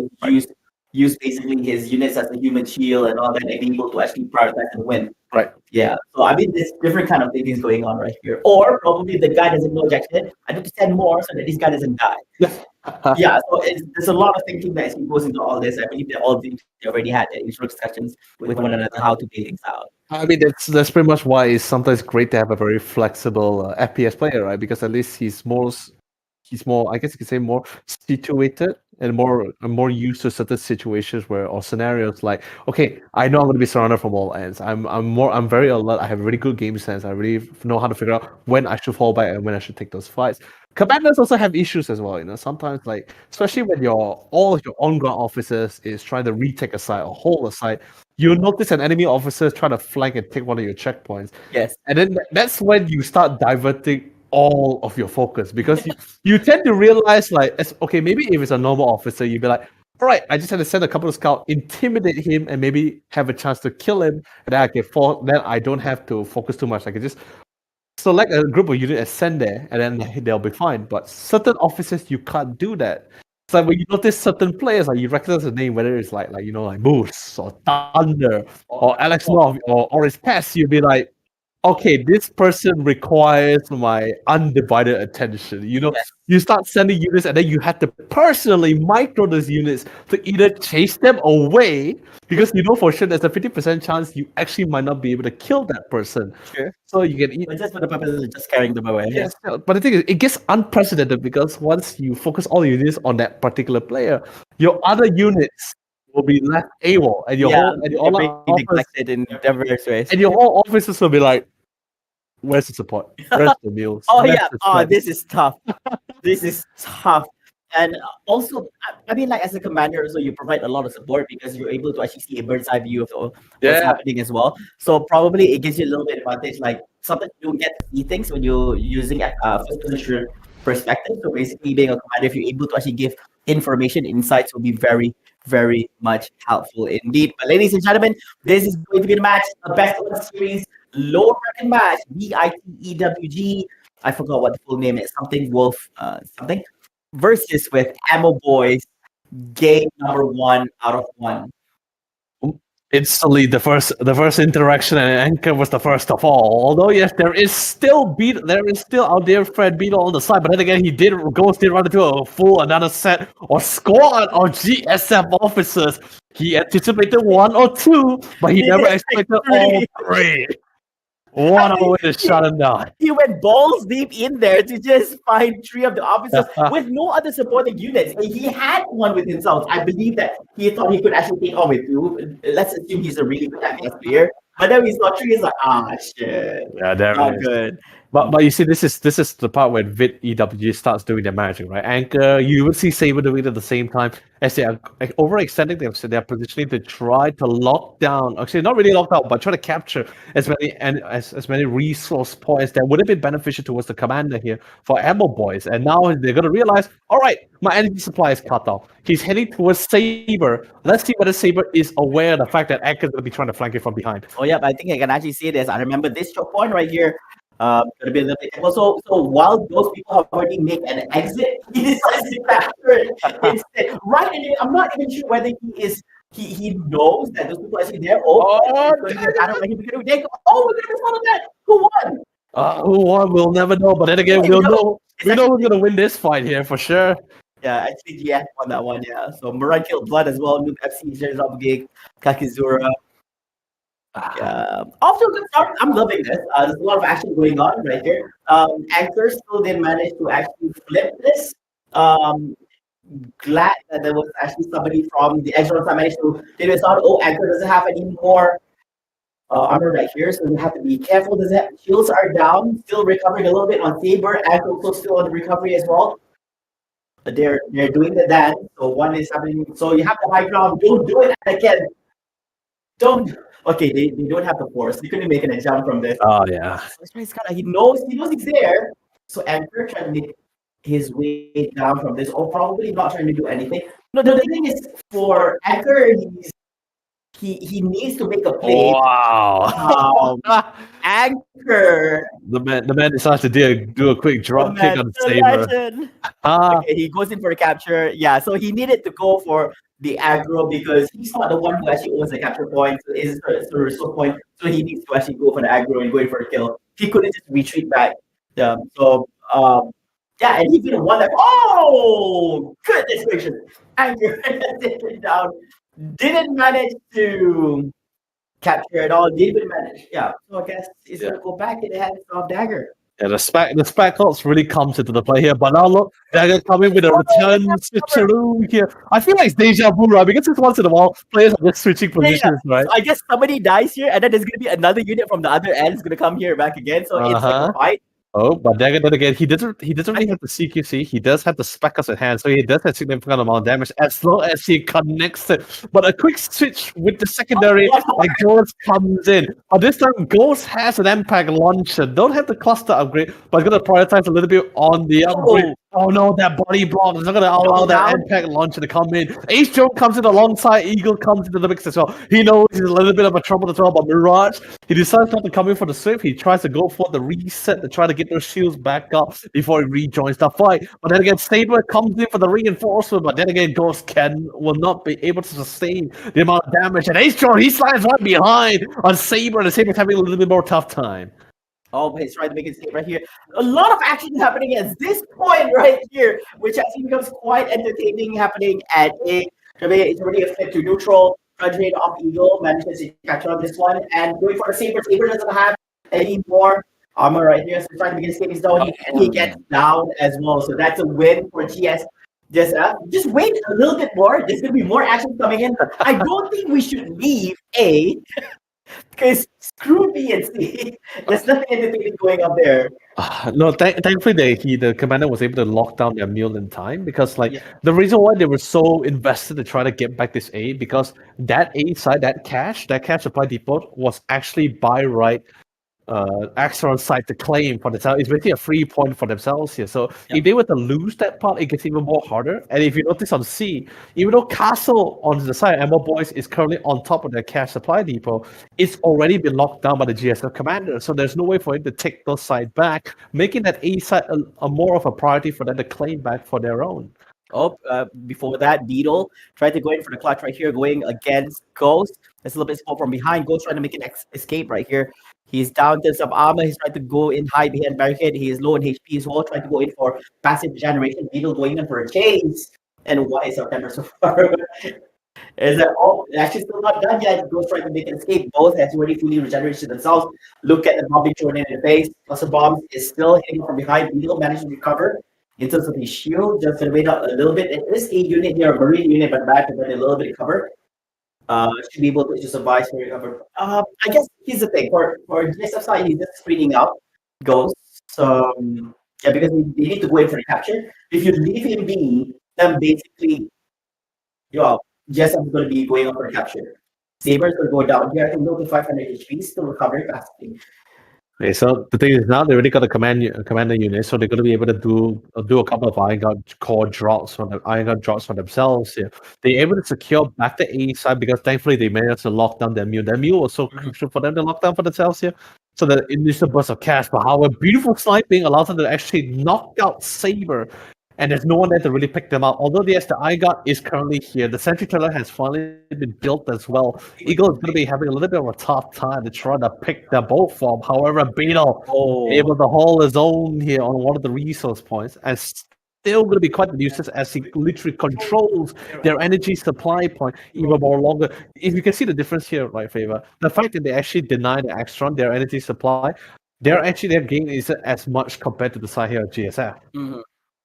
use basically his units as a human shield and all that, and be able to actually prioritize and win. Right. Yeah. So I mean, there's different kind of things going on right here. Or probably the guy doesn't know jack shit. I need to send more so that this guy doesn't die. Yeah. So there's a lot of thinking that goes into all this. I believe that all these already had initial discussions with one another how to play things out. I mean, that's pretty much why it's sometimes great to have a very flexible FPS player, right? Because at least he's more, I guess you could say, more situated and more used to certain situations where or scenarios like, okay, I know I'm going to be surrounded from all ends. I'm very alert. I have really good game sense. I really know how to figure out when I should fall back and when I should take those fights. Commanders also have issues as well. Sometimes like, especially when all of your on-ground officers is trying to retake a site or hold a site, you'll notice an enemy officer trying to flank and take one of your checkpoints. Yes. And then that's when you start diverting all of your focus, because you tend to realize like, okay, maybe if it's a normal officer, you'd be like, all right, I just have to send a couple of scouts, intimidate him, and maybe have a chance to kill him, and then I don't have to focus too much. I can just select a group of units and send there, and then they'll be fine. But certain officers, you can't do that. It's like when you notice certain players, like you recognize the name, whether it's like Moose or Thunder or Alex North or his Pest, you'll be like, okay, this person requires my undivided attention. You start sending units, and then you have to personally micro those units to either chase them away, because you know for sure there's a 50% chance you actually might not be able to kill that person. Sure. So you can But just for the purpose of just carrying them away. Yes, but the thing is, it gets unprecedented because once you focus all your units on that particular player, your other units will be left AWOL, and your whole neglected in diverse ways. and your whole officers will be like, where's the support? Where's the meals? Oh Where's yeah. the Oh, strength?" this is tough. This is tough. And also, I mean, like as a commander, so you provide a lot of support because you're able to actually see a bird's eye view of what's happening as well. So probably it gives you a little bit of advantage. Like sometimes you don't get to see things when you're using a first position perspective. So basically, being a commander, if you're able to actually give information, insights will be very, very much helpful indeed. But ladies and gentlemen, this is going to be the match, the best of the series, lower bracket match, BITEWG. I forgot what the full name is. Something Wolf, something. Versus with Ammo Boys, game number 1 out of 1. Instantly, the first interaction and Anchor was the first of all. Although yes, there is still out there Fred Beetle on the side, but then again he did run into a full another set or squad of GSF officers. He anticipated 1 or 2, but he never expected all 3. What a way to shut him down. He went balls deep in there to just find 3 of the officers with no other supporting units. And he had one with himself. I believe that he thought he could actually take on with 2. Let's assume he's a really good FPS player. But then we saw 3, he's like, shit. Yeah, there Not it is. good. But you see, this is the part where VIT EWG starts doing their magic, right? Anchor, you would see Saber doing it at the same time as they are overextending themselves. They're positioning to try to lock down, actually not really lock down, but try to capture as many resource points that would have been beneficial towards the commander here for Ammo Boys. And now they're gonna realize, all right, my energy supply is cut off. He's heading towards Saber. Let's see whether Saber is aware of the fact that Anchor's gonna be trying to flank it from behind. Oh yeah, but I think I can actually see this. I remember this choke point right here. Gonna be a little bit. So while those people have already made an exit, he decides to capture it instead. Right, and I'm not even sure whether he knows that those people are actually there. We're gonna be follow that. Who won? Who won? We'll never know. But then again, we'll know. We know who's gonna win this fight here for sure. Yeah, actually, GF won that one. Yeah. So Murai killed Blood as well. Noob FC, James Gig, Kakizura. Off to a good start. I'm loving this. There's a lot of action going on right here. Anchor still didn't manage to actually flip this. Glad that there was actually somebody from the Exorcist that managed to figure this out. Oh, Anchor doesn't have any more armor right here, so you have to be careful. Does that shields are down, still recovering a little bit on Saber. Anchor also still on the recovery as well. But they're doing the dance. So one is happening. So you have the high ground. Don't do it again. Don't. Okay, they don't have the force. They couldn't make a jump from this. Oh yeah. So he knows he's there. So Anchor trying to make his way down from this, or probably not trying to do anything. No, the thing is for Anchor, he needs to make a play. Wow. Anchor. The man decides to do a quick drop kick on Saber. Okay, he goes in for a capture. Yeah, so he needed to go for the aggro because he's not the one who actually owns the capture point. So it's the resource point. So he needs to actually go for the aggro and go in for a kill. He couldn't just retreat back. Yeah. So yeah, and he could have won that. Oh goodness gracious! Anchor down. Didn't manage to capture it all. Didn't manage. Yeah. So I guess he's gonna go back in the hands of Dagger. Yeah, the speckles really comes into the play here. But now look, they're coming with a return switcheroo here. I feel like it's deja vu, right? Because it's once in a while players are just switching positions, right? So I guess somebody dies here, and then there's gonna be another unit from the other end is gonna come here back again. So it's like a fight. Oh, but then again, he doesn't really have the CQC. He does have the speckles at hand, so he does have significant amount of damage as long as he connects it. But a quick switch with the secondary, and Ghost comes in. But this time, Ghost has an impact launcher. Don't have the cluster upgrade, but gonna prioritize a little bit on the upgrade. Oh no, that body block is not gonna allow that impact launcher to come in. Ace Joe comes in alongside, Eagle comes into the mix as well. He knows he's a little bit of a trouble as well, but Mirage, he decides not to come in for the swift. He tries to go for the reset to try to get those shields back up before he rejoins the fight. But then again, Saber comes in for the reinforcement, but then again, Ghost will not be able to sustain the amount of damage. And Ace Joe, he slides right behind on Saber, and Saber's having a little bit more tough time. Oh, he's trying to make it safe right here. A lot of action happening at this point right here, which actually becomes quite entertaining happening at A. It's already a flip to neutral. Trade off Eagle manages to catch on this one and going for a Saber. Saber doesn't have any more armor right here, so he's trying to make his escape zone. He gets down as well, so that's a win for GS. Just wait a little bit more. There's going to be more action coming in. I don't think we should leave A. Because screw B and C. There's nothing entertaining going up there. No, thankfully the commander was able to lock down their meal in time because the reason why they were so invested to try to get back this A because that A side, that cash supply depot was actually by right Axeron side to claim for themselves. It's basically a free point for themselves here. So if they were to lose that part, it gets even more harder. And if you notice on C, even though Castle on the side, Ammo Boys is currently on top of their cash supply depot, it's already been locked down by the GSF commander. So there's no way for him to take those side back, making that A side a more of a priority for them to claim back for their own. Before that, Beetle tried to go in for the clutch right here, going against Ghost. There's a little bit support from behind. Ghost trying to make an escape right here. He's down to some armor. He's trying to go in high behind barricade. He is low in HP as well, trying to go in for passive generation. Beetle going in for a chase. And why is September so far? Is that actually still not done yet? Ghost trying to make an escape. Both has already fully regenerated themselves. Look at the bomb being thrown in the face. Cluster bombs is still hitting from behind. Beetle managed to recover. In terms of his shield, just gonna wait out a little bit. It is a unit here, a marine unit, but back to get a little bit of cover. Should be able to just survive for recover. I guess here's the thing for GSF side, he's just screening out Ghosts. Because they need to go in for the capture. If you leave him be, then basically, GSF is going to be going on for the capture. Saber's going to go down here. I think low to 500 HP, still recovering fastly. Okay, so the thing is now they already got a commander unit, so they're going to be able to do a couple of Iron God core drops for themselves here. They're able to secure back the A side because thankfully they managed to lock down their mule. Their mule was so crucial for them to lock down for themselves here. So the initial burst of cash, but however, beautiful sniping allows them to actually knock out Saber. And there's no one there to really pick them out. Although yes, the Iron God is currently here. The Sentry Trailer has finally been built as well. Eagle is going to be having a little bit of a tough time to try to pick them both up. However, Beetle able to hold his own here on one of the resource points. And still going to be quite useless as he literally controls their energy supply point even more longer. If you can see the difference here, right, Favor, the fact that they actually deny the Axtron their energy supply, their gain isn't as much compared to the side here of GSF. Mm-hmm.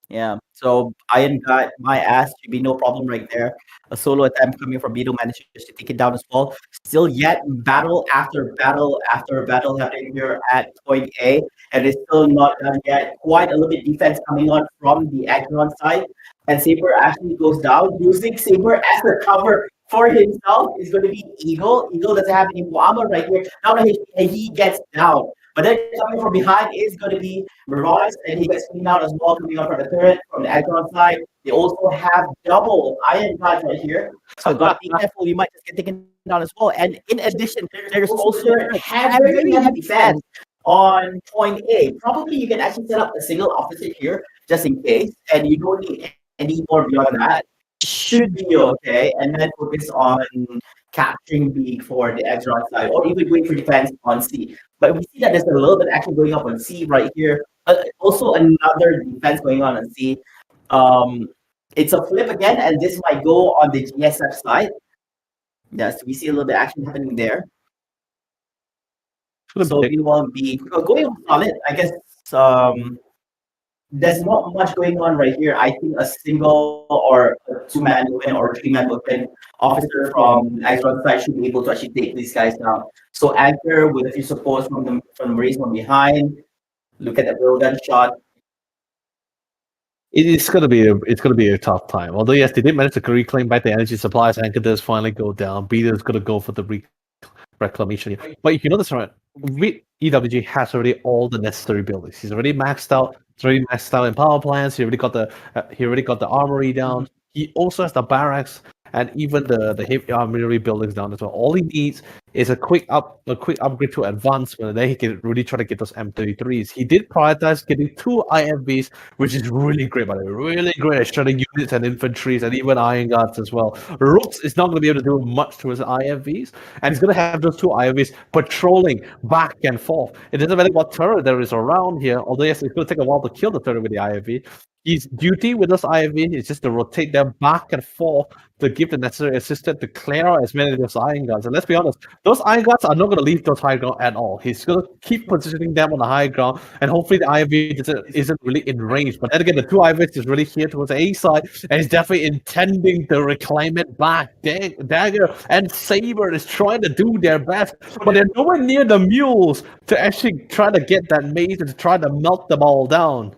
Yeah, so Iron God, my ass should be no problem right there. A solo attempt coming from Beetle manages to take it down as well. Still yet battle after battle after battle happening here at point A, and it's still not done yet. Quite a little bit defense coming on from the Agron side, and Saber actually goes down, using Saber as a cover for himself. Is going to be Eagle. Eagle doesn't have any armor right here. Now he gets down. But then coming from behind is going to be Mirage, and he gets cleaned out as well, coming up from the turret, from the Agron side. They also have double Iron God right here. So got to be careful, you might just get taken down as well. And in addition, there's also very heavy defense on point A. Probably you can actually set up a single officer here, just in case, and you don't need any more beyond that. Should be okay, and then focus on capturing B for the Agron side, or even going for defense on C. But we see that there's a little bit actually going up on C right here. Also another defense going on C. It's a flip again, and this might go on the GSF side. Yes, we see a little bit action happening there. So meanwhile, B going solid. I guess there's not much going on right here. I think a single or a two-man weapon or three-man weapon officer from Exxon side should be able to actually take these guys down. So anchor with a few supports from the Marines from behind. Look at the railgun shot. It's gonna be a tough time. Although yes, they did manage to reclaim back the energy supplies. Anchor does finally go down. Belia is gonna go for the reclamation. But if you notice, right, EWG has already all the necessary buildings. He's already maxed out. He's already maxed out in power plants. He already got the armory down. He also has the barracks and even the heavy armory buildings down as well. All he needs is a quick upgrade to advancement, and then he can really try to get those M33s. He did prioritize getting 2 IFVs, which is really great, by the way. Really great at shredding units and infantries and even iron guards as well. Rooks is not going to be able to do much to his IFVs, and he's going to have those 2 IFVs patrolling back and forth. It doesn't matter what turret there is around here, although yes, it's going to take a while to kill the turret with the IFV. His duty with those IFVs is just to rotate them back and forth to give the necessary assistance to clear out as many of those iron guards. And let's be honest, those iron guards are not going to leave those high ground at all. He's going to keep positioning them on the high ground, and hopefully the IFV isn't really in range. But then again, the 2 IFVs is really here towards the A side, and he's definitely intending to reclaim it back. Dagger and Saber is trying to do their best, but they're nowhere near the mules to actually try to get that maze and to try to melt them all down.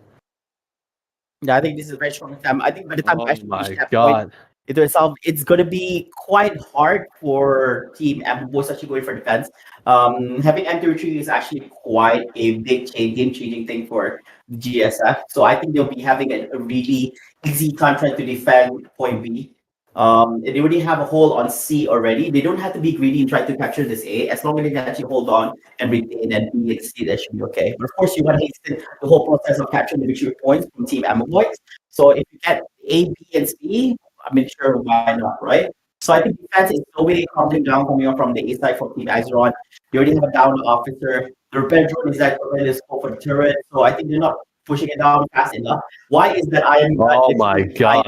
Yeah, I think this is a very strong time. I think by the time we actually reach that God. point into itself, it's going to be quite hard for Team Ambos actually going for defense. Having M33 is actually quite a big game-changing thing for the GSF. So I think they'll be having a really easy time trying to defend point B. They already have a hole on C already. They don't have to be greedy and try to capture this A. As long as they can actually hold on and retain and B and C, that should be okay. But of course, you want to hasten the whole process of capturing the victory points from Team Ammo Boys. So if you get A, B, and C, I mean, sure, why not, right? So I think defense is already coming up from the A side from Team Azeron. You already have a down officer. The repair drone is that let's go for the turret. So I think they're not pushing it down fast enough. Why is that iron gun? Oh my God.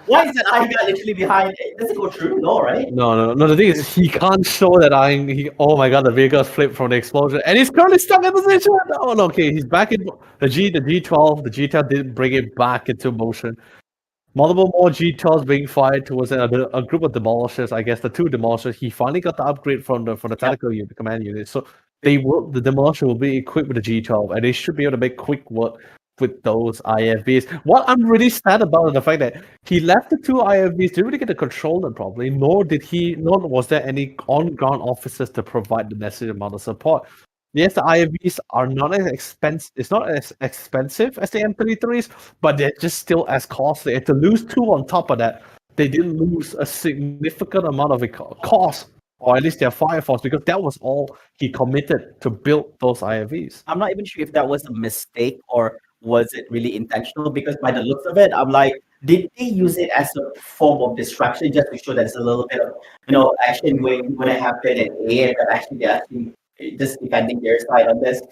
Why is that iron gun literally behind it? Does it go through? No, right? No. The thing is, he can't show that oh my God, the vehicle flipped from the explosion, and he's currently stuck in position. Oh no, okay, he's back in the G12. The G12 did bring it back into motion. Multiple more G12s being fired towards a group of demolishers. I guess the 2 demolishers. He finally got the upgrade from the tactical unit, command unit. So the demolisher will be equipped with the G12, and they should be able to make quick work with those IFVs. What I'm really sad about is the fact that he left the 2 IFVs, didn't really get to control them properly, nor was there any on-ground officers to provide the necessary amount of support. Yes, the IFVs are not as expensive. It's not as expensive as the M33s, but they're just still as costly. And to lose 2 on top of that, they didn't lose a significant amount of cost, or at least their fire force, because that was all he committed to build those IFVs. I'm not even sure if that was a mistake or was it really intentional, because by the looks of it, I'm like, did they use it as a form of distraction just to show that it's a little bit of action going to happen at A, but actually they're actually just defending their side on this.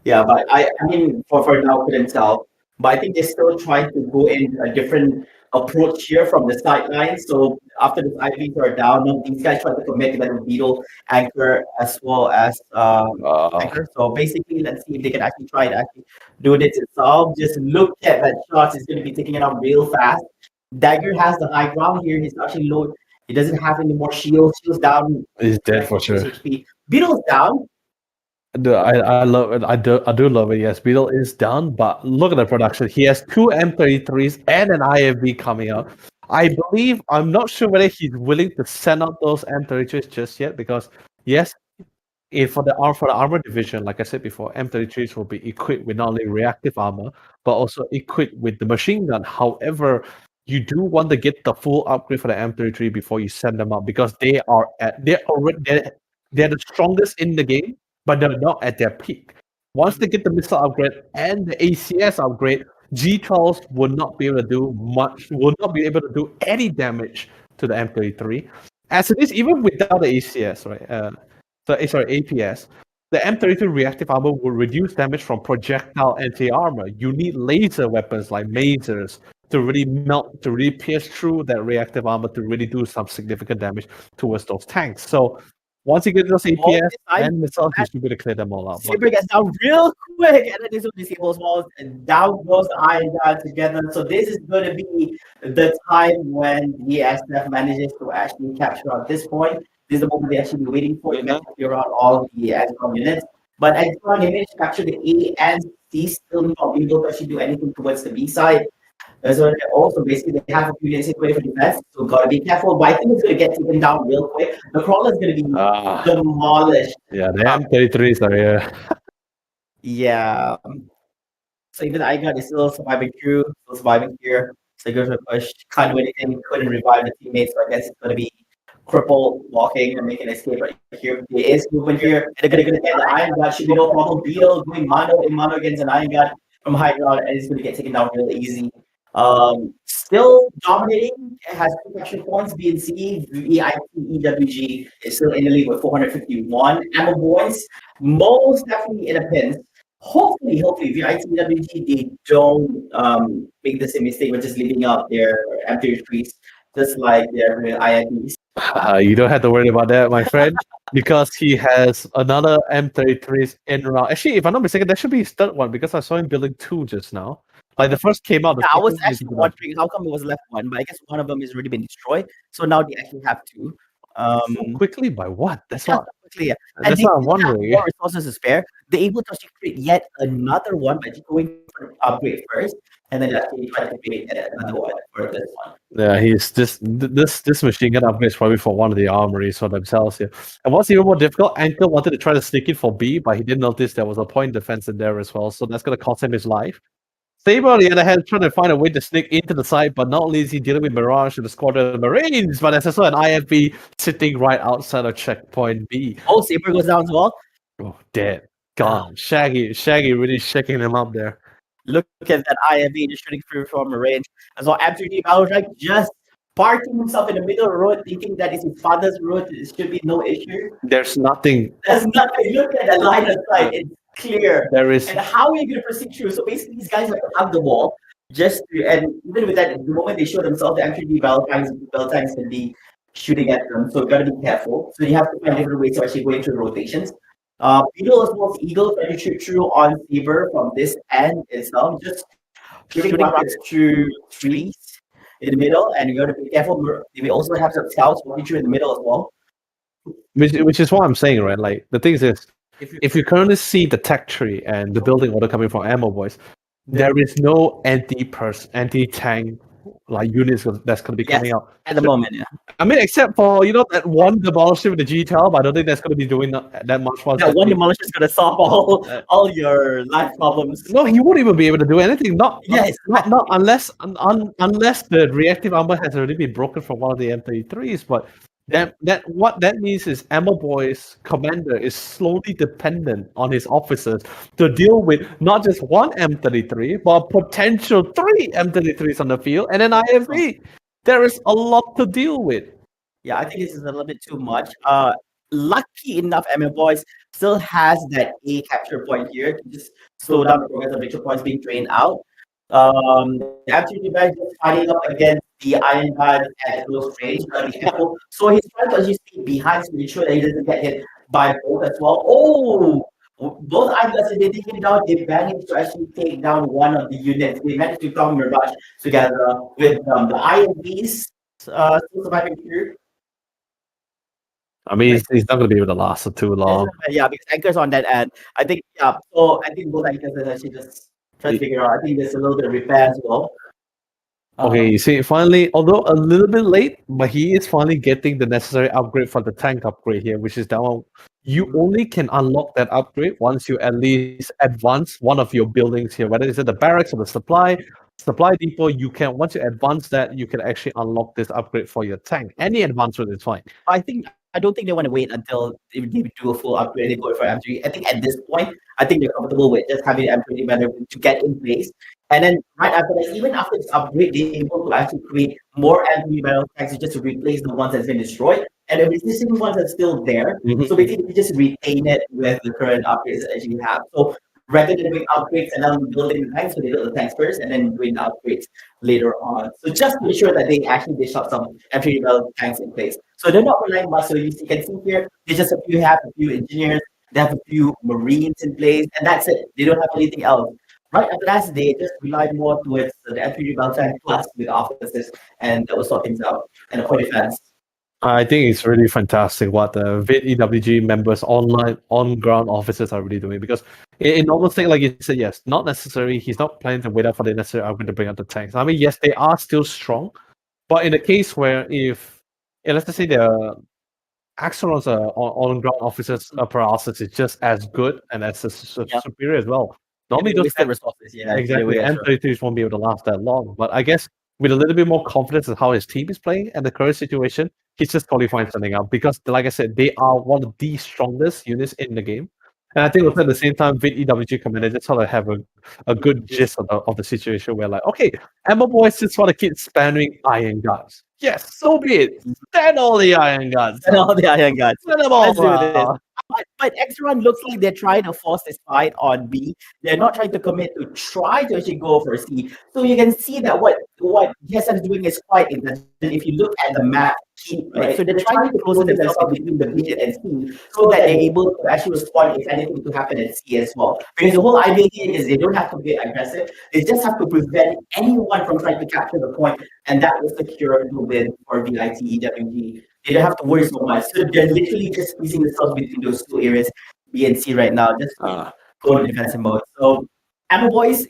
Yeah, but I mean, for now, couldn't tell. But I think they're still trying to go in a different approach here from the sidelines. So after the IVs are down, these guys try to commit to the Beetle anchor as well as anchor. So basically, let's see if they can actually try to actually do this itself. Just look at that shot. It's going to be taking it out real fast. Dagger has the high ground here. He's actually low. He doesn't have any more shields. Shields down. He's dead for sure. Beetle's down. I love it. I do love it. Yes, Beetle is down, but look at the production. He has 2 M33s and an IFV coming out. I'm not sure whether he's willing to send out those M33s just yet, because yes, for the armor division, like I said before, M33s will be equipped with not only reactive armor but also equipped with the machine gun. However, you do want to get the full upgrade for the M33 before you send them out, because they're the strongest in the game, but they're not at their peak. Once they get the missile upgrade and the ACS upgrade, G12s will not be able to do much, will not be able to do any damage to the M33. As it is, even without the ACS, right? APS, the M32 reactive armor will reduce damage from projectile anti-armor. You need laser weapons like masers to really melt, to really pierce through that reactive armor to really do some significant damage towards those tanks. So Once he gets those All APS this time, and missiles, he should be able to clear them all out. But Saber gets down real quick, and then this will disable as well, and down goes the Iron Guard together. So this is going to be the time when the SF manages to actually capture at this point. This is the moment they actually be waiting for to clear out all the XCOM units. But XCOM they managed to capture the A and C, still not able to actually do anything towards the B side. So also basically they have a few units away for defense, so gotta be careful. But I think it's gonna get taken down real quick. The crawler is gonna be demolished. yeah, the M33s are here. Yeah. So even the Igon is still surviving through, still surviving here. So he goes for a push, can't do anything, couldn't revive the teammates, so I guess it's gonna be crippled, walking and making an escape right here. There is movement here, and they're gonna get the Iron God, should be no problem. Beetle doing mano against an Iron God from high ground, and he's gonna get taken down really easy. Still dominating, has 2 extra points. BNC, VIT, EWG is still in the lead with 451. Ammo Boys, most definitely in a pin. Hopefully, VIT, EWG, they don't make the same mistake with just leaving out their M33s, just like their IIPs. You don't have to worry about that, my friend, because he has another M33s in round. Actually, if I'm not mistaken, that should be his third one because I saw him building 2 just now. Like the first came out. Yeah, I was actually wondering how come it was left 1, but I guess one of them has already been destroyed. So now they actually have 2. So quickly by what? That's yeah, what. Quickly, yeah. That's And they what I'm have wondering. more resources to spare. They're able to actually create yet another one by just going for the upgrade first, and then actually try to create another one for this one. Yeah, he's this machine gun upgrade is probably for one of the armories for themselves here. And what's even more difficult, Ankel wanted to try to sneak in for B, but he didn't notice there was a point defense in there as well, so that's gonna cost him his life. Saber, on the other hand, trying to find a way to sneak into the site, but not only is he dealing with Mirage and the squadron of Marines, but there's also an IFB sitting right outside of checkpoint B. Oh, Saber goes down as well. Oh, dead. Gone. Shaggy really shaking him up there. Look at that IFB just shooting through from a range. As well, absolutely Battlestrike just parking himself in the middle of the road, thinking that it's his father's road. It should be no issue. There's nothing. There's nothing. Look at the line of sight. It's clear. There is. And how are you going to proceed through? So basically, these guys have to hug the wall. Just to, and even with that, the moment they show themselves, the actually bell times can be shooting at them. So you got to be careful. So you have to find different ways to actually go into rotations. Beetle as well as Eagle trying to shoot through on Saber from this end itself. Just shooting rockets through trees in the middle, and you got to be careful. We also have some scouts walking through in the middle as well. Which is what I'm saying, right? Like the thing is, if you currently see the tech tree and the building order coming from Ammo Boys, there is no anti-tank like units that's going to be coming out at the moment. Yeah, I mean, except for that one demolisher with the GTL, but I don't think that's going to be doing that much. That one demolisher is going to solve all your life problems. No, he won't even be able to do anything. Not unless the reactive armor has already been broken from one of the M33s. But what that means is Ammo Boy's commander is slowly dependent on his officers to deal with not just one M33, but potential 3 M33s on the field and an IFV. There is a lot to deal with. Yeah, I think this is a little bit too much. Lucky enough, Ammo Boys still has that A capture point here to just slow down the progress of victory points being drained out. Absolutely guys just fighting up against the Iron Guard at close range. Gotta be careful. So he's trying to actually stay behind to make sure that he doesn't get hit by both as well. Oh, both Iron Guards, they take him down. They managed to actually take down one of the units. They managed to come Mirage together with the IMVs still surviving through. I mean, he's not going to be able to last for too long. Yeah, because Anchor's on that end. I think, so I think both Anchors are actually just trying to figure out. I think there's a little bit of repair as well. Okay, you see, finally, although a little bit late, but he is finally getting the necessary upgrade for the tank upgrade here, which is that one. You only can unlock that upgrade once you at least advance one of your buildings here, whether it's at the barracks or the supply depot. You can, once you advance that, you can actually unlock this upgrade for your tank. Any advancement is fine. I don't think they want to wait until they do a full upgrade. They go for M3. I think at this point, I think they're comfortable with just having M3 better to get in place. And then right after that, even after this upgrade, they're able to actually create more M3 battle tanks just to replace the ones that's been destroyed. And the existing ones are still there. So basically, you just retain it with the current upgrades that you have. So rather than doing upgrades and then building the tanks. So they build the tanks first and then doing the upgrades later on. So just to ensure that they actually dish up some entry level tanks in place. So they're not relying much. So you can see here, they just have a few engineers, they have a few marines in place, and that's it. They don't have anything else. Right after that, they just rely more towards the entry level tank plus with officers, and that will sort things out. And for defense. I think it's really fantastic what the VIT EWG members online on ground officers are really doing, because in normal thing, like you said, yes, not necessary. He's not planning to wait up for the necessary upgrade to bring up the tanks. I mean, yes, they are still strong, but in the case where if let's just say the Axelron's on ground officers paralysis is just as good and as superior as well. Normally those resources, exactly, M33s won't be able to last that long. But I guess with a little bit more confidence in how his team is playing and the current situation, he's just qualifying something up, because, like I said, they are one of the strongest units in the game. And I think also at the same time, VIT EWG Commander just sort of have a good gist of the situation where, like, okay, Emma Boys just want to keep spamming Iron Guns. Yes, so be it. Send all the Iron Guns. Send all the Iron Guns. Send them all. Let's do this. But Exron looks like they're trying to force this fight on B. They're not trying to commit to try to actually go for C. So you can see that what GSM is doing is quite intense. If you look at the map, right? So they're trying to close themselves up between the B and C so that they're able to actually respond if anything to happen at C as well. Because the whole idea here is they don't have to be aggressive. They just have to prevent anyone from trying to capture the point, and that will secure the win for VIT EWG. They don't have to worry so much. So they're literally just squeezing themselves between those two areas, B and C right now, just go in defensive mode. So Ammo Boys,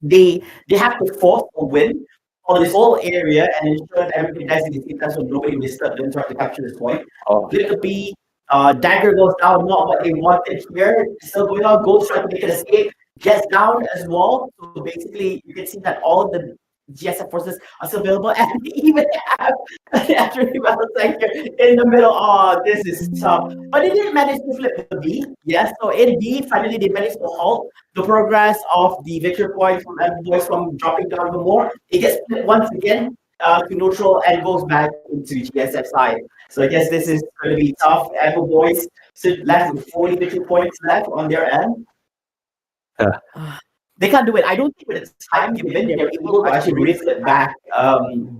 they have to force a win on this whole area and ensure that everybody dies in the same time so nobody will disturb them trying to capture this point. Little B, Dagger goes down, not what they wanted here. Still going on, Ghost trying to make an escape, gets down as well. So basically, you can see that all the GSF forces are still available, and they even have an entry battle tank here in the middle. Oh, this is tough. But they did manage to flip the B. Yes, so in B, finally they managed to halt the progress of the victory point from M Boys from dropping down the more. It gets split once again to neutral and goes back into GSF side. So I guess this is going to be tough. M Boys still left with 40 victory points left on their end. They can't do it. I don't think with the time given, they're able to actually reflect back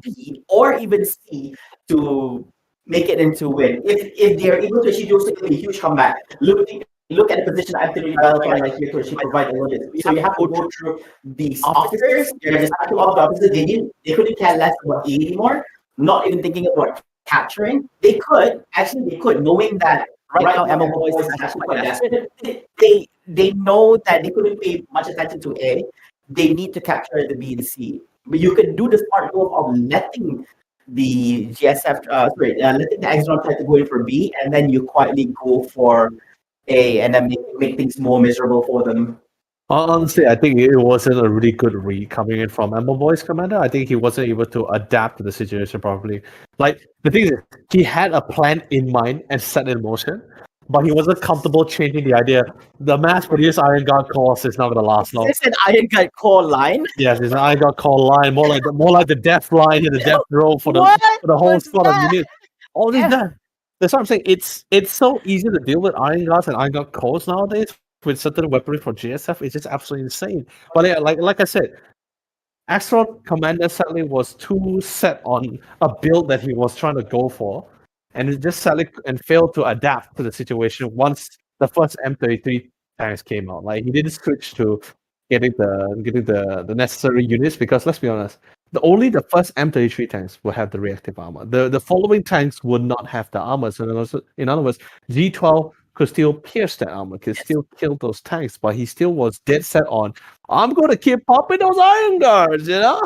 B or even C to make it into win. If they're able to actually do so, it'll be a huge comeback. Look at the position I'm thinking about like here to actually provide a little bit. So you have to go through these officers. They're just active all the officers. They couldn't care less about A anymore. Not even thinking about capturing. They could, knowing that right now Emma Boys is actually quite desperate. They know that they couldn't pay much attention to A. They need to capture the B and C. But you can do the smart move of letting the GSF, letting the Exron try to go in for B, and then you quietly go for A, and then make things more miserable for them. Honestly, I think it wasn't a really good read coming in from Emma Boy's commander. I think he wasn't able to adapt to the situation properly. Like, the thing is, he had a plan in mind and set in motion, but he wasn't comfortable changing the idea. The mass-produced Iron God course is not going to last long. Is this an Iron God core line? Yes, it's an Iron God core line, more like the death line and the death row for the whole squad of units. All this death. That's what I'm saying. It's so easy to deal with Iron Gods and Iron God cores nowadays with certain weaponry for GSF. It's just absolutely insane. But yeah, like I said, Axelron Commander sadly was too set on a build that he was trying to go for, and it just sadly and failed to adapt to the situation once the first M33 tanks came out. Like, he didn't switch to getting the necessary units, because let's be honest, only the first M33 tanks will have the reactive armor. The following tanks would not have the armor. So in other words, G12 could still pierce that armor, could still kill those tanks, but he still was dead set on, I'm going to keep popping those Iron Guards, you know?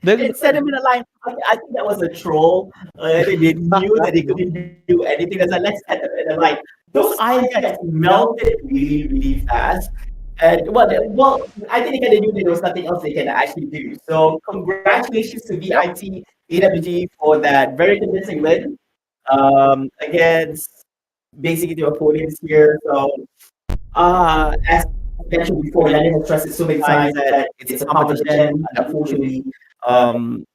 Then set him in a line. I think that was a troll. They knew that they couldn't do anything. They said, let's set him in a line. Those Iron Guards melted really, really fast. And well, I think they kind of knew that there was nothing else they can actually do. So congratulations to VIT EWG for that very convincing win against basically the opponents here. So as mentioned before, Lennon has stressed it so many times that it's a competition. Unfortunately,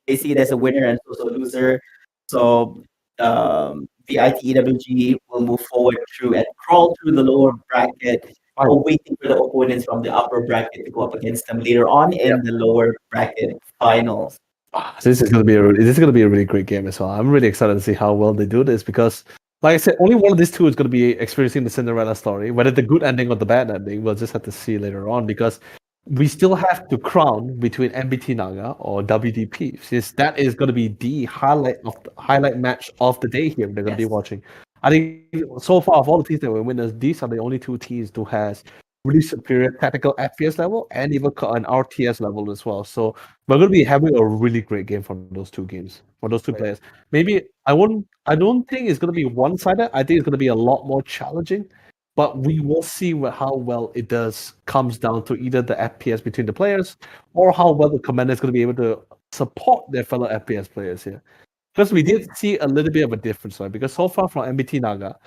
basically there's a winner and also a loser. So VIT EWG will move forward through and crawl through the lower bracket while waiting for the opponents from the upper bracket to go up against them later on in the lower bracket finals. This is gonna be a really great game as well. I'm really excited to see how well they do this because, like I said, only one of these two is gonna be experiencing the Cinderella story. Whether the good ending or the bad ending, we'll just have to see later on because we still have to crown between MBT Naga or WDP. Since that is gonna be the highlight match of the day here. They're gonna be watching. I think so far of all the teams that were winners, these are the only two teams who has really superior tactical FPS level and even an RTS level as well. So we're going to be having a really great game from those two games, for those two players. Maybe I don't think it's going to be one-sided. I think it's going to be a lot more challenging, but we will see how well it comes down to either the FPS between the players or how well the commander is going to be able to support their fellow FPS players here. Because we did see a little bit of a difference, right? Because so far from MBT Naga,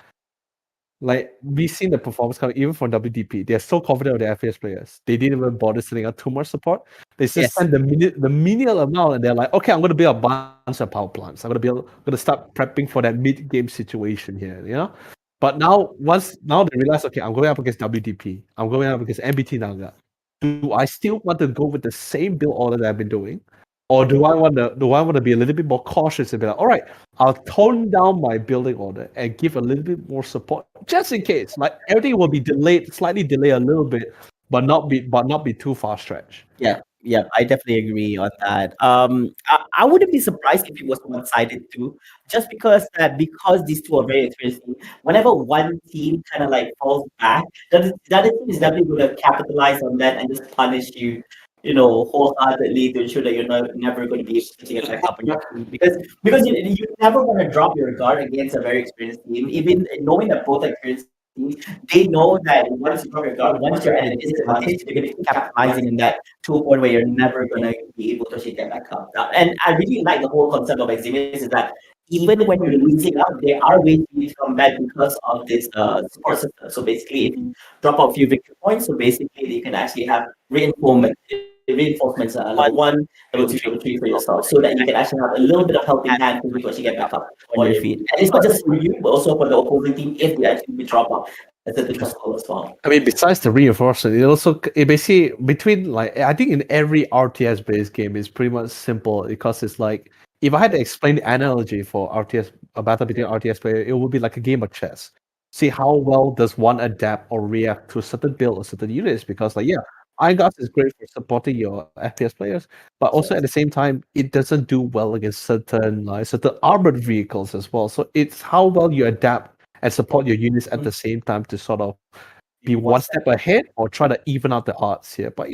like we've seen the performance coming even from WDP. They're so confident of their FPS players. They didn't even bother sending out too much support. They just send the minimal amount, and they're like, okay, I'm going to build a bunch of power plants. I'm going to start prepping for that mid-game situation here, you know. But now they realize, okay, I'm going up against WDP. I'm going up against MBT Naga. Do I still want to go with the same build order that I've been doing? Or do I want to be a little bit more cautious and be like, all right, I'll tone down my building order and give a little bit more support just in case. Like everything will be slightly delayed a little bit, but not be too far stretched. Yeah, I definitely agree on that. I wouldn't be surprised if it was one-sided too, just because these two are very experienced. Whenever one team kind of like falls back, the other team is definitely going to capitalize on that and just punish you, wholeheartedly to ensure that you're never going to be able to get back up on your team because you never want to drop your guard against a very experienced team, even knowing that both are experienced. They know that once you drop your guard, once you're at a disadvantage, you're going to keep capitalizing on that to a point where you're never going to be able to actually get back up. And I really like the whole concept of EXIMIUS is that even when you're losing out, there are ways for you to come back because of this support system. So basically, if you drop out a few victory points, so basically you can actually have reinforcements level 1, level 2, level 3 for yourself, so that you can actually have a little bit of helping hand to actually get back up on your feet. And it's not just for you, but also for the opposing team if they actually drop out. That's a trust call as well. I mean, besides the reinforcement, it basically between I think in every RTS based game is pretty much simple because it's like if I had to explain the analogy for RTS, a battle between RTS player, it would be like a game of chess. See how well does one adapt or react to a certain build or certain units because Iron Guards is great for supporting your FPS players, but also at the same time, it doesn't do well against certain armored vehicles as well. So it's how well you adapt and support your units at the same time to sort of be one step ahead or try to even out the odds here. But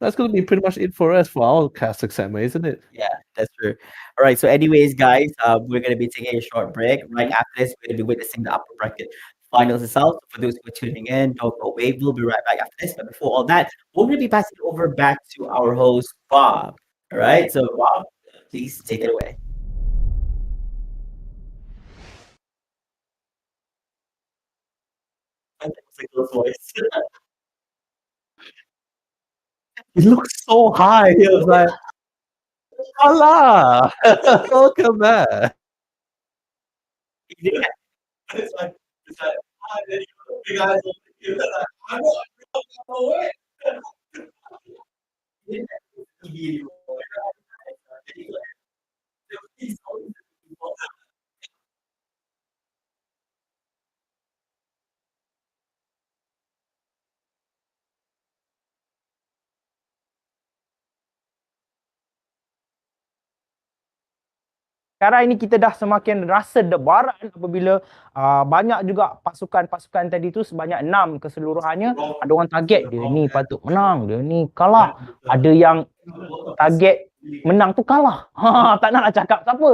that's going to be pretty much it for us for our casting segment, isn't it? Yeah, that's true. All right. So, anyways, guys, we're going to be taking a short break. Right after this, we're going to be witnessing the upper bracket finals itself. So for those who are tuning in, don't go away. We'll be right back after this. But before all that, we're going to be passing over back to our host, Bob. All right. So, Bob, please take it away. Voice. He looks so high. He was like, "Hola, welcome back." Yeah. It's like, you guys, I'm away. Sekarang ini kita dah semakin rasa debaran apabila banyak juga pasukan-pasukan tadi tu sebanyak 6 keseluruhannya. Ada orang target dia ni patut menang, dia ni kalah. Ada yang target menang tu kalah. Tak naklah cakap siapa.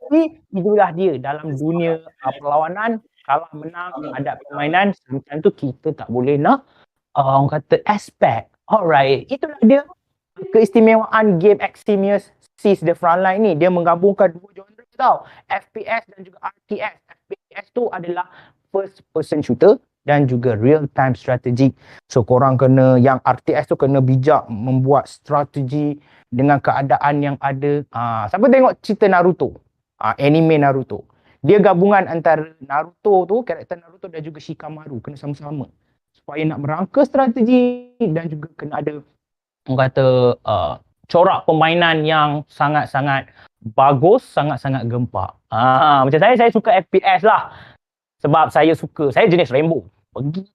Tapi itulah dia dalam dunia perlawanan, kalah menang ada permainan, sometimes tu kita tak boleh nak orang kata expect. Alright, itulah dia keistimewaan game EXIMIUS Seize the Frontline ni. Dia menggabungkan dua genre tau, FPS dan juga RTS. FPS tu adalah first person shooter dan juga real time strategy. So korang kena, yang RTS tu kena bijak membuat strategi dengan keadaan yang ada. Siapa tengok cerita Naruto? Anime Naruto. Dia gabungan antara Naruto tu, karakter Naruto dan juga Shikamaru. Kena sama-sama. supaya nak merangka strategi dan juga kena ada orang kata corak permainan yang sangat-sangat bagus, sangat-sangat gempak. Macam saya suka FPS lah. Sebab saya jenis Rainbow. Pergi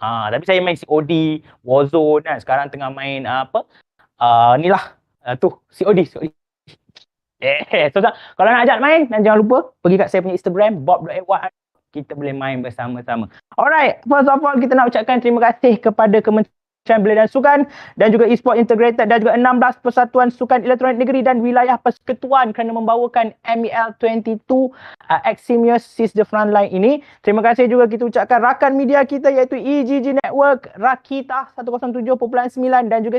tapi saya main COD, Warzone kan. Sekarang tengah main ni lah. COD. So kalau nak ajak main, dan jangan lupa pergi kat saya punya Instagram bob.edward. Kita boleh main bersama-sama. Alright, first of all kita nak ucapkan terima kasih kepada Kementerian Belia dan Sukan dan juga Esports Integrated dan juga 16 Persatuan Sukan Elektronik Negeri dan Wilayah Persekutuan kerana membawakan MEL22 EXIMIUS Seize the Frontline ini. Terima kasih juga kita ucapkan rakan media kita iaitu EGG Network, Rakita 107.9 dan juga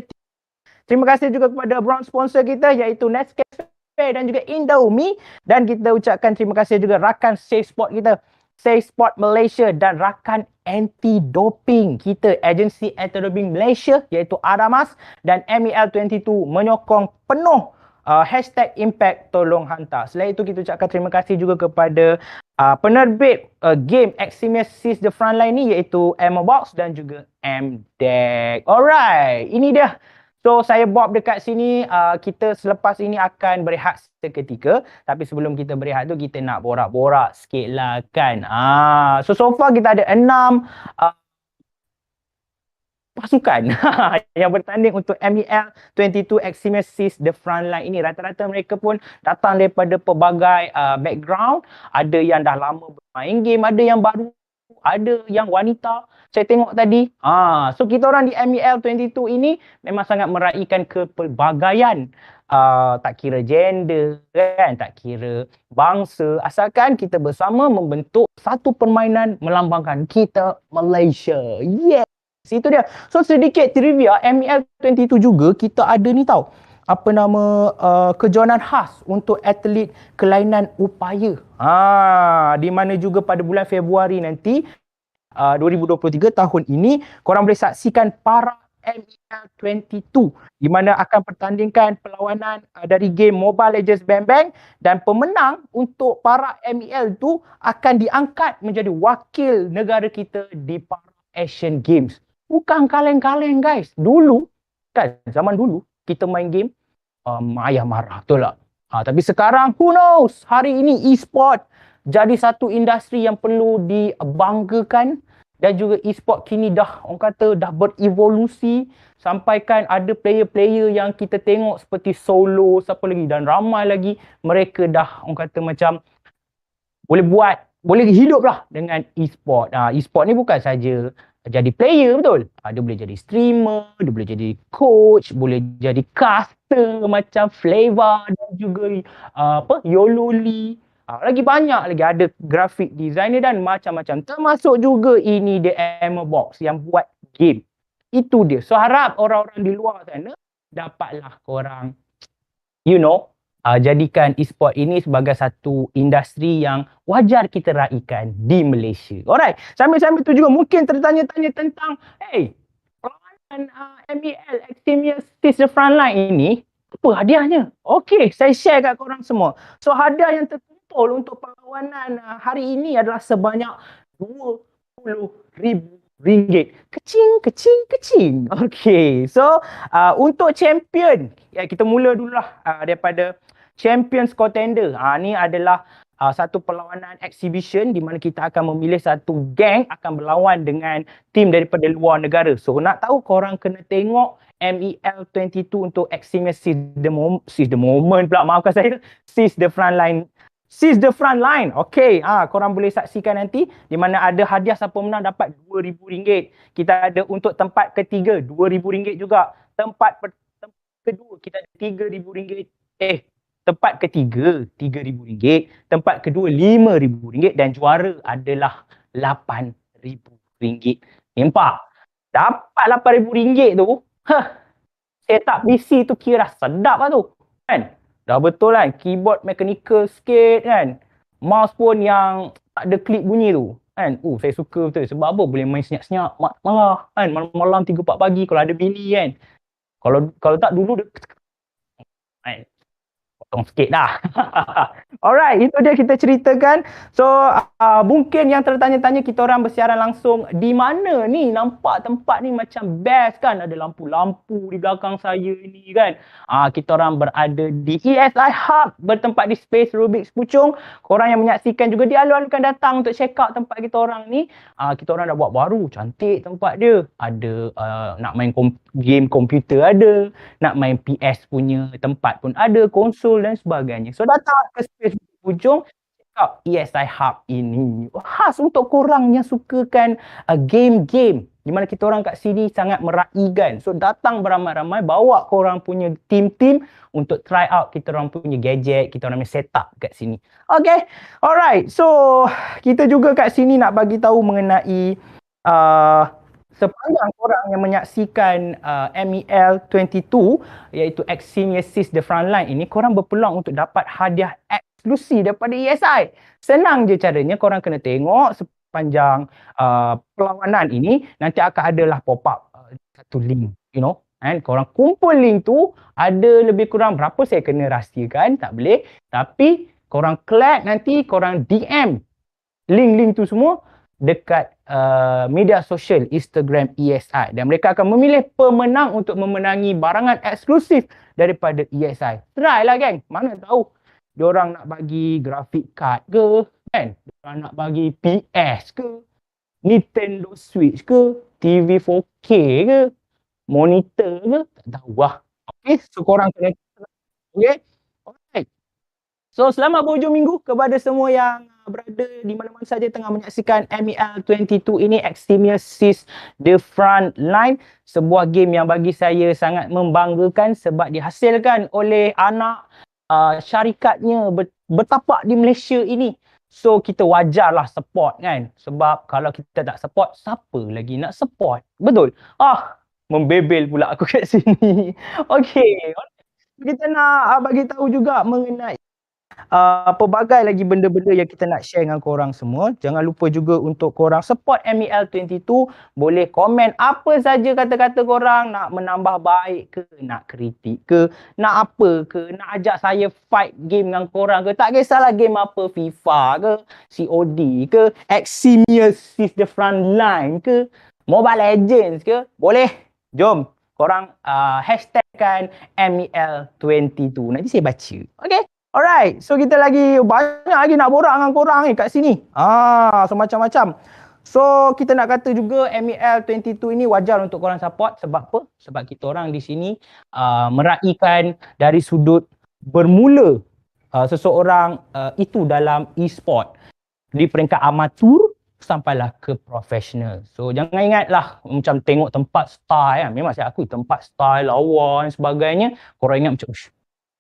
terima kasih juga kepada bronze sponsor kita iaitu Nescafe dan juga Indomie, dan kita ucapkan terima kasih juga rakan Safe Sport kita, Safe Sport Malaysia, dan rakan anti-doping kita, Agensi Anti-Doping Malaysia iaitu ADAMAS, dan MEL22 menyokong penuh #impact tolong hantar. Selain itu kita ucapkan terima kasih juga kepada penerbit game EXIMIUS Seize the Frontline ni iaitu Box dan juga MDEC. Alright, ini dia. So saya Bob dekat sini, kita selepas ini akan berehat seketika. Tapi sebelum kita berehat tu kita nak borak-borak sikit lah kan. So far kita ada 6 pasukan yang bertanding untuk MEL22 EXIMIUS Seize the Frontline ini. Rata-rata mereka pun datang daripada pelbagai background. Ada yang dah lama bermain game, ada yang baru, ada yang wanita. Saya tengok tadi. So kita orang di MEL22 ini memang sangat meraihkan kepelbagaian. Tak kira gender kan, tak kira bangsa, asalkan kita bersama membentuk satu permainan melambangkan kita Malaysia. Yes, itu dia. So sedikit trivia, MEL22 juga kita ada ni tau, apa nama, kejohanan khas untuk atlet kelainan upaya. Di mana juga pada bulan Februari nanti 2023 tahun ini korang boleh saksikan para MEL22 di mana akan pertandingkan perlawanan dari game Mobile Legends Bang Bang, dan pemenang untuk para MEL tu akan diangkat menjadi wakil negara kita di para Asian Games. Bukan kaleng-kaleng guys. Dulu kan, zaman dulu kita main game ayah marah, betul tak? Tapi sekarang who knows, hari ini e-sport jadi satu industri yang perlu dibanggakan. Dan juga e-sport kini dah, orang kata dah berevolusi sampaikan ada player-player yang kita tengok seperti Solo, siapa lagi, dan ramai lagi mereka dah, orang kata macam boleh hidup lah dengan e-sport. E-sport ni bukan saja jadi player, betul? Dia boleh jadi streamer, dia boleh jadi coach, boleh jadi caster macam Flavor dan juga Yololi. Lagi banyak lagi, ada graphic designer dan macam-macam. Termasuk juga ini dia Box yang buat game. Itu dia. So harap orang-orang di luar sana dapatlah korang jadikan e-sport ini sebagai satu industri yang wajar kita raikan di Malaysia. Alright, sambil-sambil tu juga mungkin tertanya-tanya tentang perlawanan MEL EXIMIUS Seize the Frontline ini, apa hadiahnya? Okey, saya share kat korang semua. So hadiah yang terkumpul untuk perlawanan hari ini adalah sebanyak RM20,000. Kecing. Okey, so untuk champion, kita mula dululah daripada Champions Contender. Ni adalah satu perlawanan exhibition di mana kita akan memilih satu geng akan berlawan dengan tim daripada luar negara. So nak tahu, korang kena tengok MEL22 untuk EXIMIUS Seize the Frontline. Okey, korang boleh saksikan nanti di mana ada hadiah siapa menang dapat RM2,000. Kita ada untuk tempat ketiga RM2,000 juga. Tempat kedua kita ada RM3,000. Tempat ketiga RM3,000, tempat kedua RM5,000 dan juara adalah RM8,000. Nampak? Dapat RM8,000 tu. Setup PC tu kira sedap lah tu. Kan? Dah betul kan? Keyboard mechanical sikit kan? Mouse pun yang tak ada klik bunyi tu. Kan? Saya suka betul. Sebab apa? Boleh main senyap-senyap malah kan? Malam-malam 3-4 pagi kalau ada bini kan? Kalau tak dulu dia kan? potong sikit dah. Alright, itu dia kita ceritakan. So, mungkin yang tertanya-tanya, kita orang bersiaran langsung di mana ni? Nampak tempat ni macam best kan? Ada lampu-lampu di belakang saya ni kan? Kita orang berada di ESI Hub, bertempat di Space Rubik's Puchong. Korang yang menyaksikan juga dialu-alukan datang untuk check out tempat kita orang ni. Kita orang dah buat baru, cantik tempat dia. Ada nak main game komputer ada, nak main PS punya tempat pun ada, konsol dan sebagainya. So datang ke Space Puchong, check out ESI Hub ini. Khas untuk korang yang sukakan game-game, di mana kita orang kat sini sangat meraihkan. So datang beramai-ramai, bawa korang punya team-team untuk try out kita orang punya gadget, kita orang punya setup kat sini. Okay, alright. So kita juga kat sini nak bagi tahu mengenai sepanjang korang yang menyaksikan MEL22 iaitu EXIMIUS The Frontline ini, korang berpeluang untuk dapat hadiah eksklusif daripada ESI. Senang je caranya, korang kena tengok sepanjang perlawanan ini, nanti akan adalah pop-up satu link, you know. And korang kumpul link tu, ada lebih kurang berapa saya kena rahsiakan, tak boleh. Tapi korang klik, nanti korang DM link-link tu semua dekat media sosial Instagram ESI, dan mereka akan memilih pemenang untuk memenangi barangan eksklusif daripada ESI. Try lah geng, mana tahu diorang nak bagi graphic card ke kan, diorang nak bagi PS ke, Nintendo Switch ke, TV 4K ke, monitor ke, tak tahu lah. Okay, so korang kena, okay, alright. So selamat berhujung minggu kepada semua yang berada di mana-mana saja tengah menyaksikan MEL22 ini, EXIMIUS The Frontline. Sebuah game yang bagi saya sangat membanggakan sebab dihasilkan oleh anak syarikatnya bertapak di Malaysia ini. So kita wajarlah support kan, sebab kalau kita tak support, siapa lagi nak support? Betul? Membebel pula aku kat sini. Okay, kita nak bagi tahu juga mengenai pelbagai lagi benda-benda yang kita nak share dengan korang semua. Jangan lupa juga untuk korang support MEL22. Boleh komen apa saja kata-kata korang, nak menambah baik ke, nak kritik ke, nak apa ke, nak ajak saya fight game dengan korang ke, tak kisahlah game apa, FIFA ke, COD ke, EXIMIUS The Frontline ke, Mobile Legends ke, boleh. Jom korang hashtagkan MEL22. Nanti saya baca. Okay? Alright, so kita lagi banyak lagi nak borak dengan korang ni kat sini. So macam-macam. So kita nak kata juga MEL22 ini wajar untuk korang support. Sebab apa? Sebab kita orang di sini meraihkan dari sudut bermula seseorang itu dalam e-sport. Di peringkat amatur sampailah ke profesional. So jangan ingatlah macam tengok tempat style kan. Memang saya akui tempat style, lawa dan sebagainya. Korang ingat macam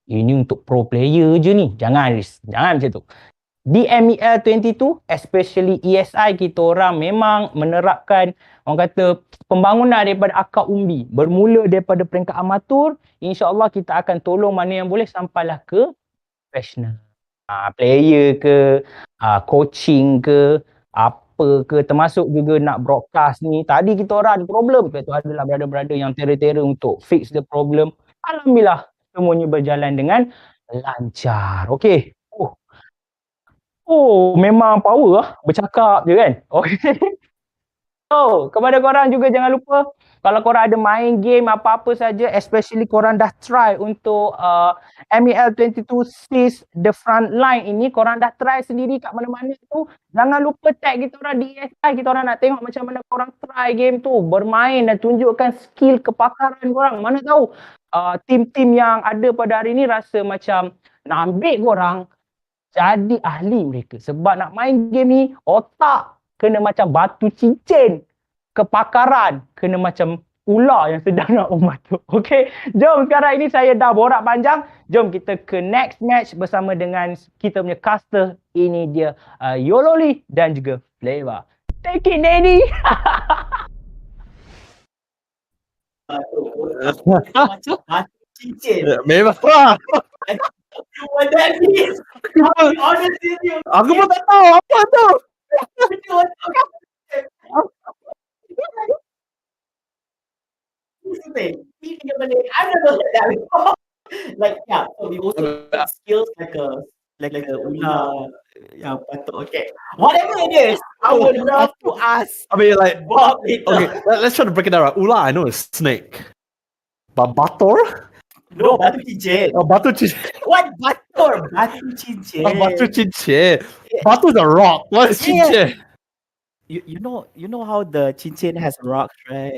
ini untuk pro player je ni. Jangan macam tu. Di MEL22, especially ESI, kita orang memang menerapkan, orang kata, pembangunan daripada akar umbi. Bermula daripada peringkat amatur, insya-Allah kita akan tolong mana yang boleh sampailah ke professional. Player ke, coaching ke, apa ke, termasuk juga nak broadcast ni. Tadi kita orang ada problem, lepas tu adalah brother-brother yang terror-terror untuk fix the problem. Alhamdulillah, semuanya berjalan dengan lancar. Okey. Memang power lah. Bercakap je kan. Okey. So, kepada korang juga jangan lupa, kalau korang ada main game apa-apa saja, especially korang dah try untuk MEL22 The Frontline ini, korang dah try sendiri kat mana-mana tu, jangan lupa tag kita orang di ESI. Kita orang nak tengok macam mana korang try game tu, bermain dan tunjukkan skill kepakaran korang. Mana tahu tim-tim yang ada pada hari ni rasa macam nak ambil korang jadi ahli mereka. Sebab nak main game ni, otak kena macam batu cincin, kepakaran kena macam ular yang sedang nak membatuk. Okey, jom sekarang ini saya dah borak panjang. Jom kita ke next match bersama dengan kita punya caster. Ini dia Yololi dan juga Flavor. Take it, Daddy! Macam batu cincin. Memang lah. Aku pun tak tahu apa tu. like yeah. So we also have skills like a ula, yeah, but okay. Whatever it is, I would love to ask. I mean, like, Bob later. okay, let's try to break it down. Right? Ula, I know is snake, but bator? No, batu cincin. Oh, batu cincin. What batur? Batu cincin. Oh, batu cincin. Batu is a rock. What is cincin? You know how the cincin has rocks, right?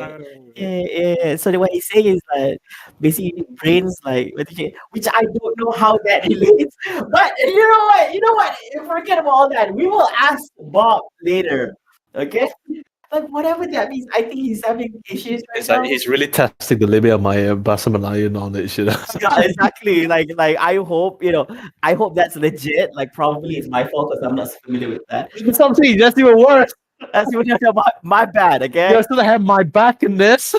Yeah. So what he's saying is like basically brains like which I don't know how that relates. But you know what? Forget about all that. We will ask Bob later. Okay? Like whatever that means, I think he's having issues right It's now. like he's really testing the limit of my Basamalayan knowledge. You know? Yeah, exactly. Like I hope I hope that's legit. Like probably it's my fault because I'm not familiar with that. Something that's even worse. That's even my bad. Okay. You still have my back in this.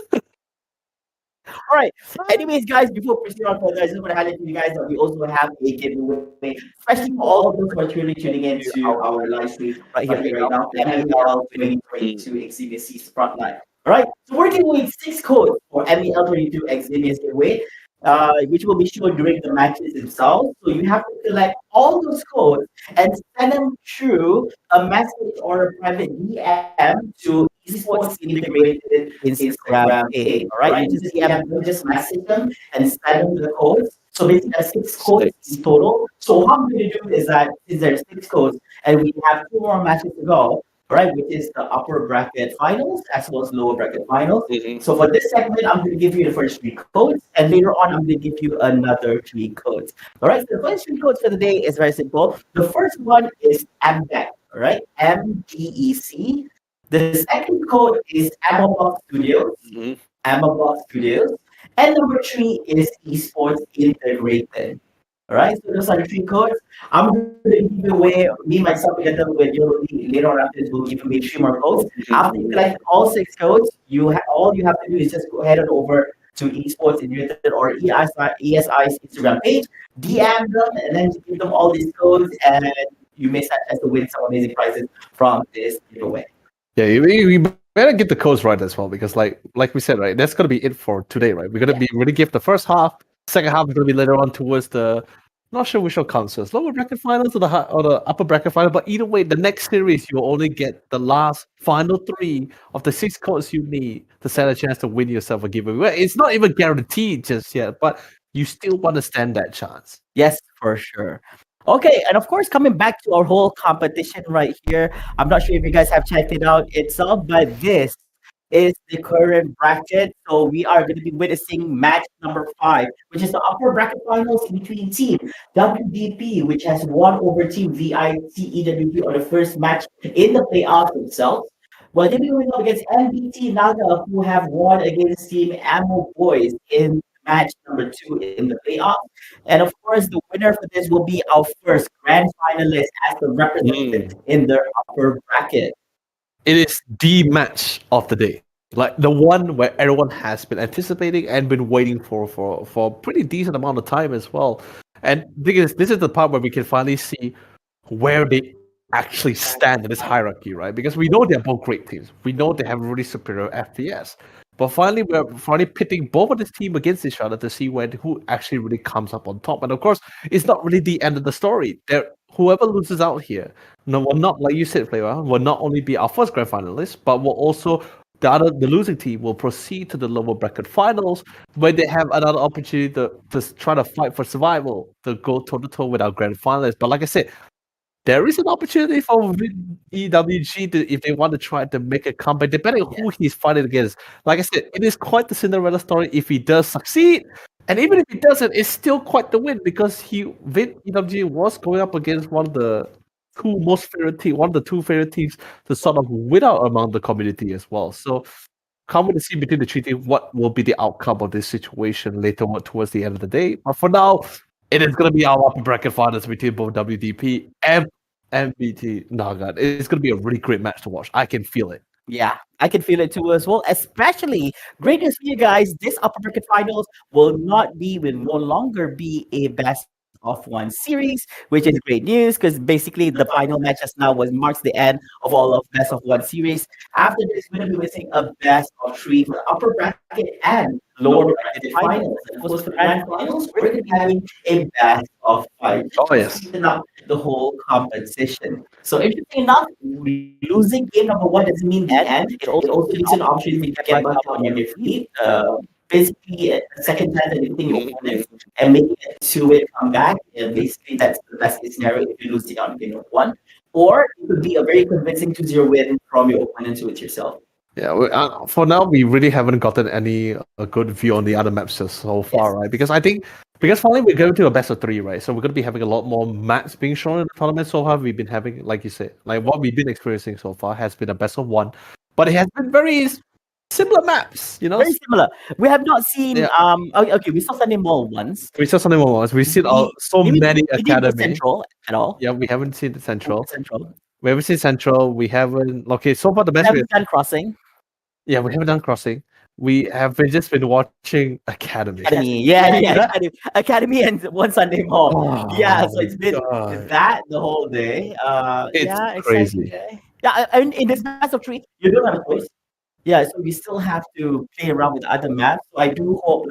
All right. Anyways, guys, before proceeding on further, I just want to highlight to you guys that we also have a giveaway, especially for all of those who are truly tuning in to our live stream right here, right now, the MEL22 EXIMIUS Frontline. All right. So we're giving away 6 codes for MEL22 EXIMIUS giveaway, which will be shown during the matches themselves. So you have to collect all those codes and send them through a message or a private DM to Esports integrated Instagram page. All right, you just DM them, just message them and send them the codes. So basically, there's 6 codes in total. So what I'm going to do is that since there's 6 codes and we have 2 more matches to go, right, which is the upper bracket finals as well as lower bracket finals. So for this segment, I'm going to give you the first 3 codes, and later on, I'm going to give you another 3 codes. All right, so the first 3 codes for the day is very simple. The first one is MDEC, all right, MDEC. The second code is Amablock Studios, Amablock Studios, and number 3 is Esports Integrated. All right, so those are the 3 codes. I'm going to give away, me myself together with you later on after this, we'll give away 3 more codes. After you collect all 6 codes, all you have to do is just go ahead and over to Esports Integrated or ESI's Instagram page, DM them, and then give them all these codes, and you may such as to win some amazing prizes from this giveaway. Yeah, we better get the codes right as well, because like we said, right, that's gonna be it for today, right? We're gonna be really give the first half, second half is gonna be later on towards the not sure which one counts first, lower bracket finals or the upper bracket final. But either way, the next series you'll only get the last final 3 of the 6 codes you need to stand a chance to win yourself a giveaway. It's not even guaranteed just yet, but you still want to stand that chance. Yes, for sure. Okay, and of course, coming back to our whole competition right here, I'm not sure if you guys have checked it out itself, but this is the current bracket. So we are going to be witnessing match number 5, which is the upper bracket finals between Team WDP, which has won over Team VITEWP on the first match in the playoffs themselves. Well, they'll be going up against MBT Naga, who have won against Team Ammo Boys in match number 2 in the playoff. And of course, the winner for this will be our first grand finalist as the representative in the upper bracket. It is the match of the day. Like the one where everyone has been anticipating and been waiting for a pretty decent amount of time as well. And because this is the part where we can finally see where they actually stand in this hierarchy, right? Because we know they're both great teams. We know they have really superior FPS. But finally, we're pitting both of this team against each other to see who actually really comes up on top. And of course, it's not really the end of the story. Whoever loses out here, will not, like you said, Flavor, will not only be our first grand finalist, but will also the losing team will proceed to the lower bracket finals, where they have another opportunity to try to fight for survival, to go toe to toe with our grand finalists. But like I said, there is an opportunity for EWG if they want to try to make a comeback, depending on who he's fighting against. Like I said, it is quite the Cinderella story if he does succeed. And even if he doesn't, it's still quite the win, because EWG was going up against one of the 2 favorite teams to sort of win out among the community as well. So can't wait to see between the 3 teams what will be the outcome of this situation later on towards the end of the day. But for now, it is going to be our upper bracket finals between both WDP and MBT Naga. It's going to be a really great match to watch. I can feel it. Yeah, I can feel it too as well. Especially, great news for you guys. This upper bracket finals will no longer be a best of 1 series, which is great news because basically the final match just now marks the end of all of best of 1 series. After this, we're going to be missing a best of 3 for the upper bracket and lower bracket finals. And of course, for the grand finals, we're going to be having a best of 5. Oh, yes. Up the whole competition. So interesting enough, losing game number 1 doesn't mean the end. It also gives you an opportunity to get back on your feet. Basically, a second chance at anything your opponent and making it 2-way comeback. And basically, that's the best case scenario if you lose it on game number 1. Or it could be a very convincing 2-0 win from your opponent to it yourself. Yeah, for now, we really haven't gotten any good view on the other maps so far, right? Because finally we're going to a best of 3, right? So we're going to be having a lot more maps being shown in the tournament so far. We've been having, like you said, like what we've been experiencing so far has been a best of 1, but it has been very similar maps, you know? Very similar. We have not seen, okay, we saw Sunday Mall once. We saw Sunday Mall once. We've seen so many academies. Central at all. Yeah, we haven't seen the Central. We haven't seen Central. We haven't. Okay, so far the best. We haven't done Crossing. Yeah, we haven't done Crossing. We have just been watching Academy. Academy and one Sunday Mall. Oh, so it's been that the whole day. It's crazy. Yeah, and in this best of 3, you don't have a choice. Yeah, so we still have to play around with other maps. So I do hope,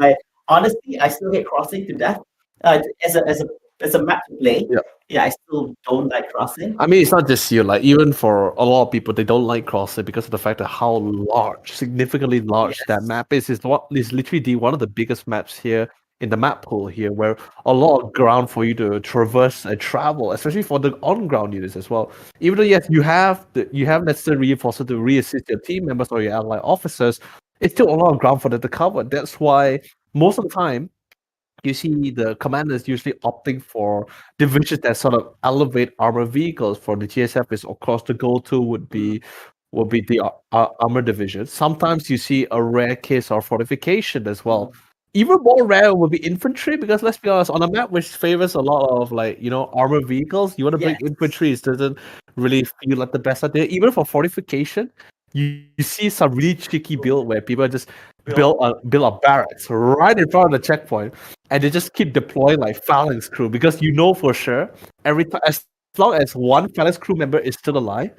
honestly, I still hate Crossing to death. As a map to play. Yeah, I still don't like Crossing. I mean, it's not just you. Like, even for a lot of people, they don't like Crossing because of the fact of how large, significantly large that map is. It's literally one of the biggest maps here in the map pool here, where a lot of ground for you to traverse and travel, especially for the on-ground units as well. Even though yes, you have necessary reinforcements to re-assist your team members or your allied officers, it's still a lot of ground for them to cover. That's why most of the time you see the commanders usually opting for divisions that sort of elevate armor vehicles. For the GSF, is of course the go-to would be the armor division. Sometimes you see a rare case of fortification as well. Even more rare would be infantry, because let's be honest, on a map which favors a lot of armor vehicles, you want to bring infantry. It doesn't really feel like the best idea. Even for fortification, you see some really cheeky build where people just build a barracks right in front of the checkpoint, and they just keep deploying like phalanx crew, because you know for sure every time, as long as one phalanx crew member is still alive,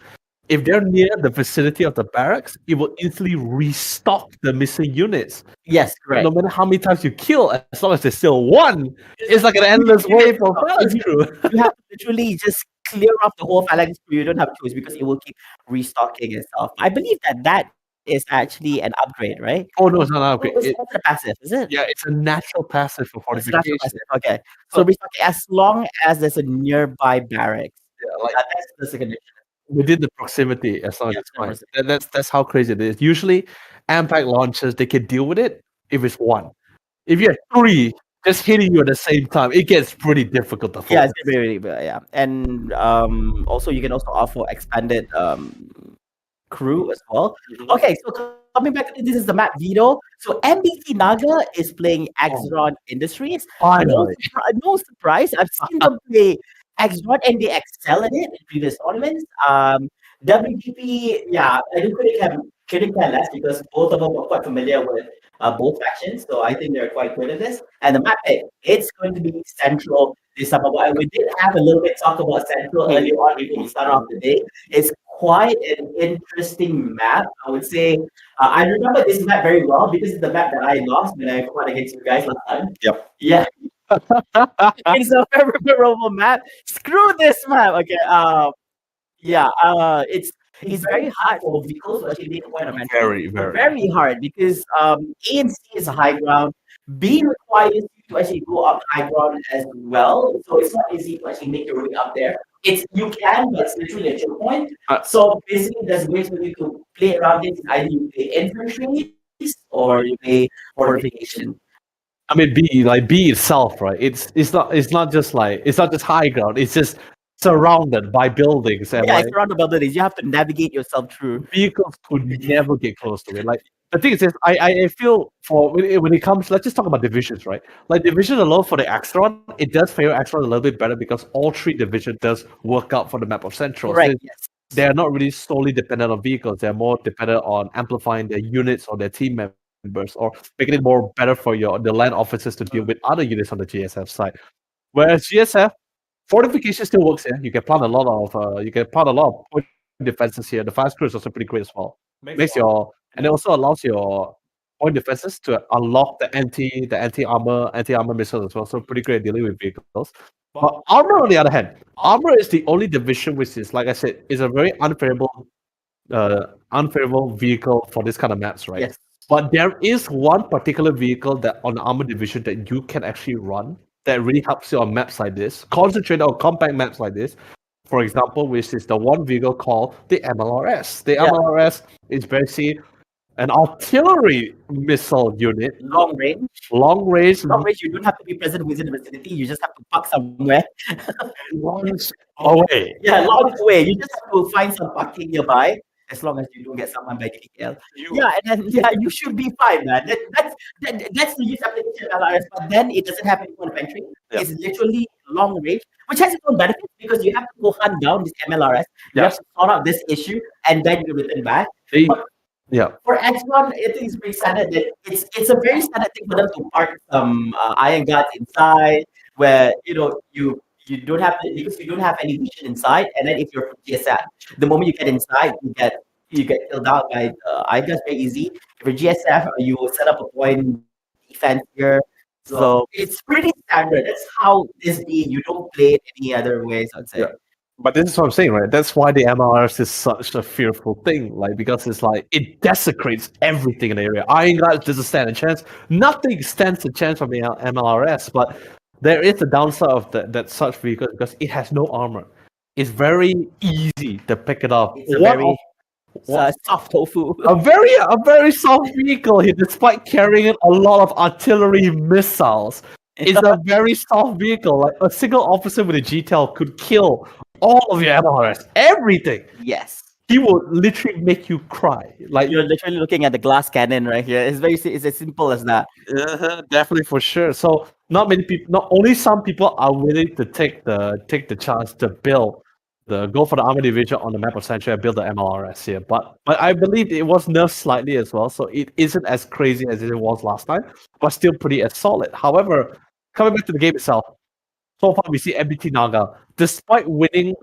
if they're near the vicinity of the barracks, it will instantly restock the missing units. Yes, correct. No matter how many times you kill, as long as there's still one, it's like an endless wave of phalanx crew. You have to literally just clear off the whole phalanx crew. You don't have a choice because it will keep restocking itself. I believe that is actually an upgrade, right? Oh no, it's not an upgrade. It's a passive, is it? Yeah, it's a natural passive for fortification. Okay, so restocking as long as there's a nearby barracks. Yeah, that's the second. Within the proximity, as long as it's fine. That's how crazy it is. Usually, Ampac launchers, they can deal with it if it's one. If you have 3 just hitting you at the same time, it gets pretty difficult to focus. Yeah, it's really, and also you can also offer expanded crew as well. Okay, so coming back to this is the map Vito. So MBT Naga is playing Axron Industries. Finally. No surprise, I've seen them play Axron and they excel at it in previous tournaments. WDP, I couldn't care less because both of them are quite familiar with both factions, so I think they're quite good at this. And the map pick, it's going to be Central this summer. We did have a little bit talk about Central earlier on before we start off the day. It's quite an interesting map, I would say. I remember this map very well because it's the map that I lost when I fought against you guys last time. Yep. Yeah. It's a very memorable map. Screw this map. Okay. It's very hard for vehicles to actually make a point of entry. Very hard because A and C is a high ground. B requires you to actually go up high ground as well. So it's not easy to actually make your way up there. You can, but it's literally a choke point. So basically, there's ways for you to play around it. Either you play infantry or you play fortification. I mean, B itself, right? It's not just high ground. It's just surrounded by buildings. And it's surrounded by buildings. You have to navigate yourself through. Vehicles could never get close to it. Like the thing is, I feel when it comes, let's just talk about divisions, right? Like division alone for the Axron, it does favor Axron a little bit better because all 3 divisions does work out for the map of Central. Right. So they are not really solely dependent on vehicles. They're more dependent on amplifying their units or their team members, or making it more better for the land officers to deal with other units on the GSF side. Whereas GSF, fortification still works here. You can plant a lot of point defenses here. The fast crew is also pretty great as well. And it also allows your point defenses to unlock the anti-armor missiles as well. So pretty great dealing with vehicles. But armor, on the other hand, armor is the only division which is, like I said, is a very unfavorable vehicle for this kind of maps, right? Yes. But there is one particular vehicle that on the armor division that you can actually run that really helps you on maps like this, concentrated on compact maps like this. For example, which is the one vehicle called the MLRS. The MLRS is basically an artillery missile unit. Long range. Long range. You don't have to be present within the vicinity. You just have to park somewhere. Launch away. Yeah, launch away. You just have to find some parking nearby. As long as you don't get someone by DPL. And then you should be fine, man. That's the use application of LRS, but then it doesn't have any infantry. It's literally long range, which has its own benefits because you have to go hunt down this MLRS. You have to sort out this issue, and then you return back. For X1, I think it's very standard that it's a very standard thing for them to park some iron guards inside, where you don't have to, because you don't have any vision inside, and then if you're from GSF, the moment you get inside, you get killed out by iron guards very easy. If you're GSF, you will set up a point defense here. So it's pretty standard. That's how this be. You don't play it any other ways, I'd say. But this is what I'm saying, right? That's why the MLRS is such a fearful thing, like, because it's like it desecrates everything in the area. Iron Guard doesn't stand a chance. Nothing stands a chance from the MLRS, but there is a downside of that such vehicle because it has no armor. It's very easy to pick it up. It's a very soft tofu. A very soft vehicle here, despite carrying a lot of artillery missiles. It's a very soft vehicle. Like a single officer with a GTAL could kill all of your MLRS. Everything. Yes. He will literally make you cry. Like you're literally looking at the glass cannon right here. It's as simple as that. Definitely, for sure. So not only some people are willing to take the chance to go for the armor division on the map of Sanctuary and build the MLRS here. But I believe it was nerfed slightly as well, so it isn't as crazy as it was last time, but still pretty as solid. However, coming back to the game itself, so far we see MBT Naga, despite winning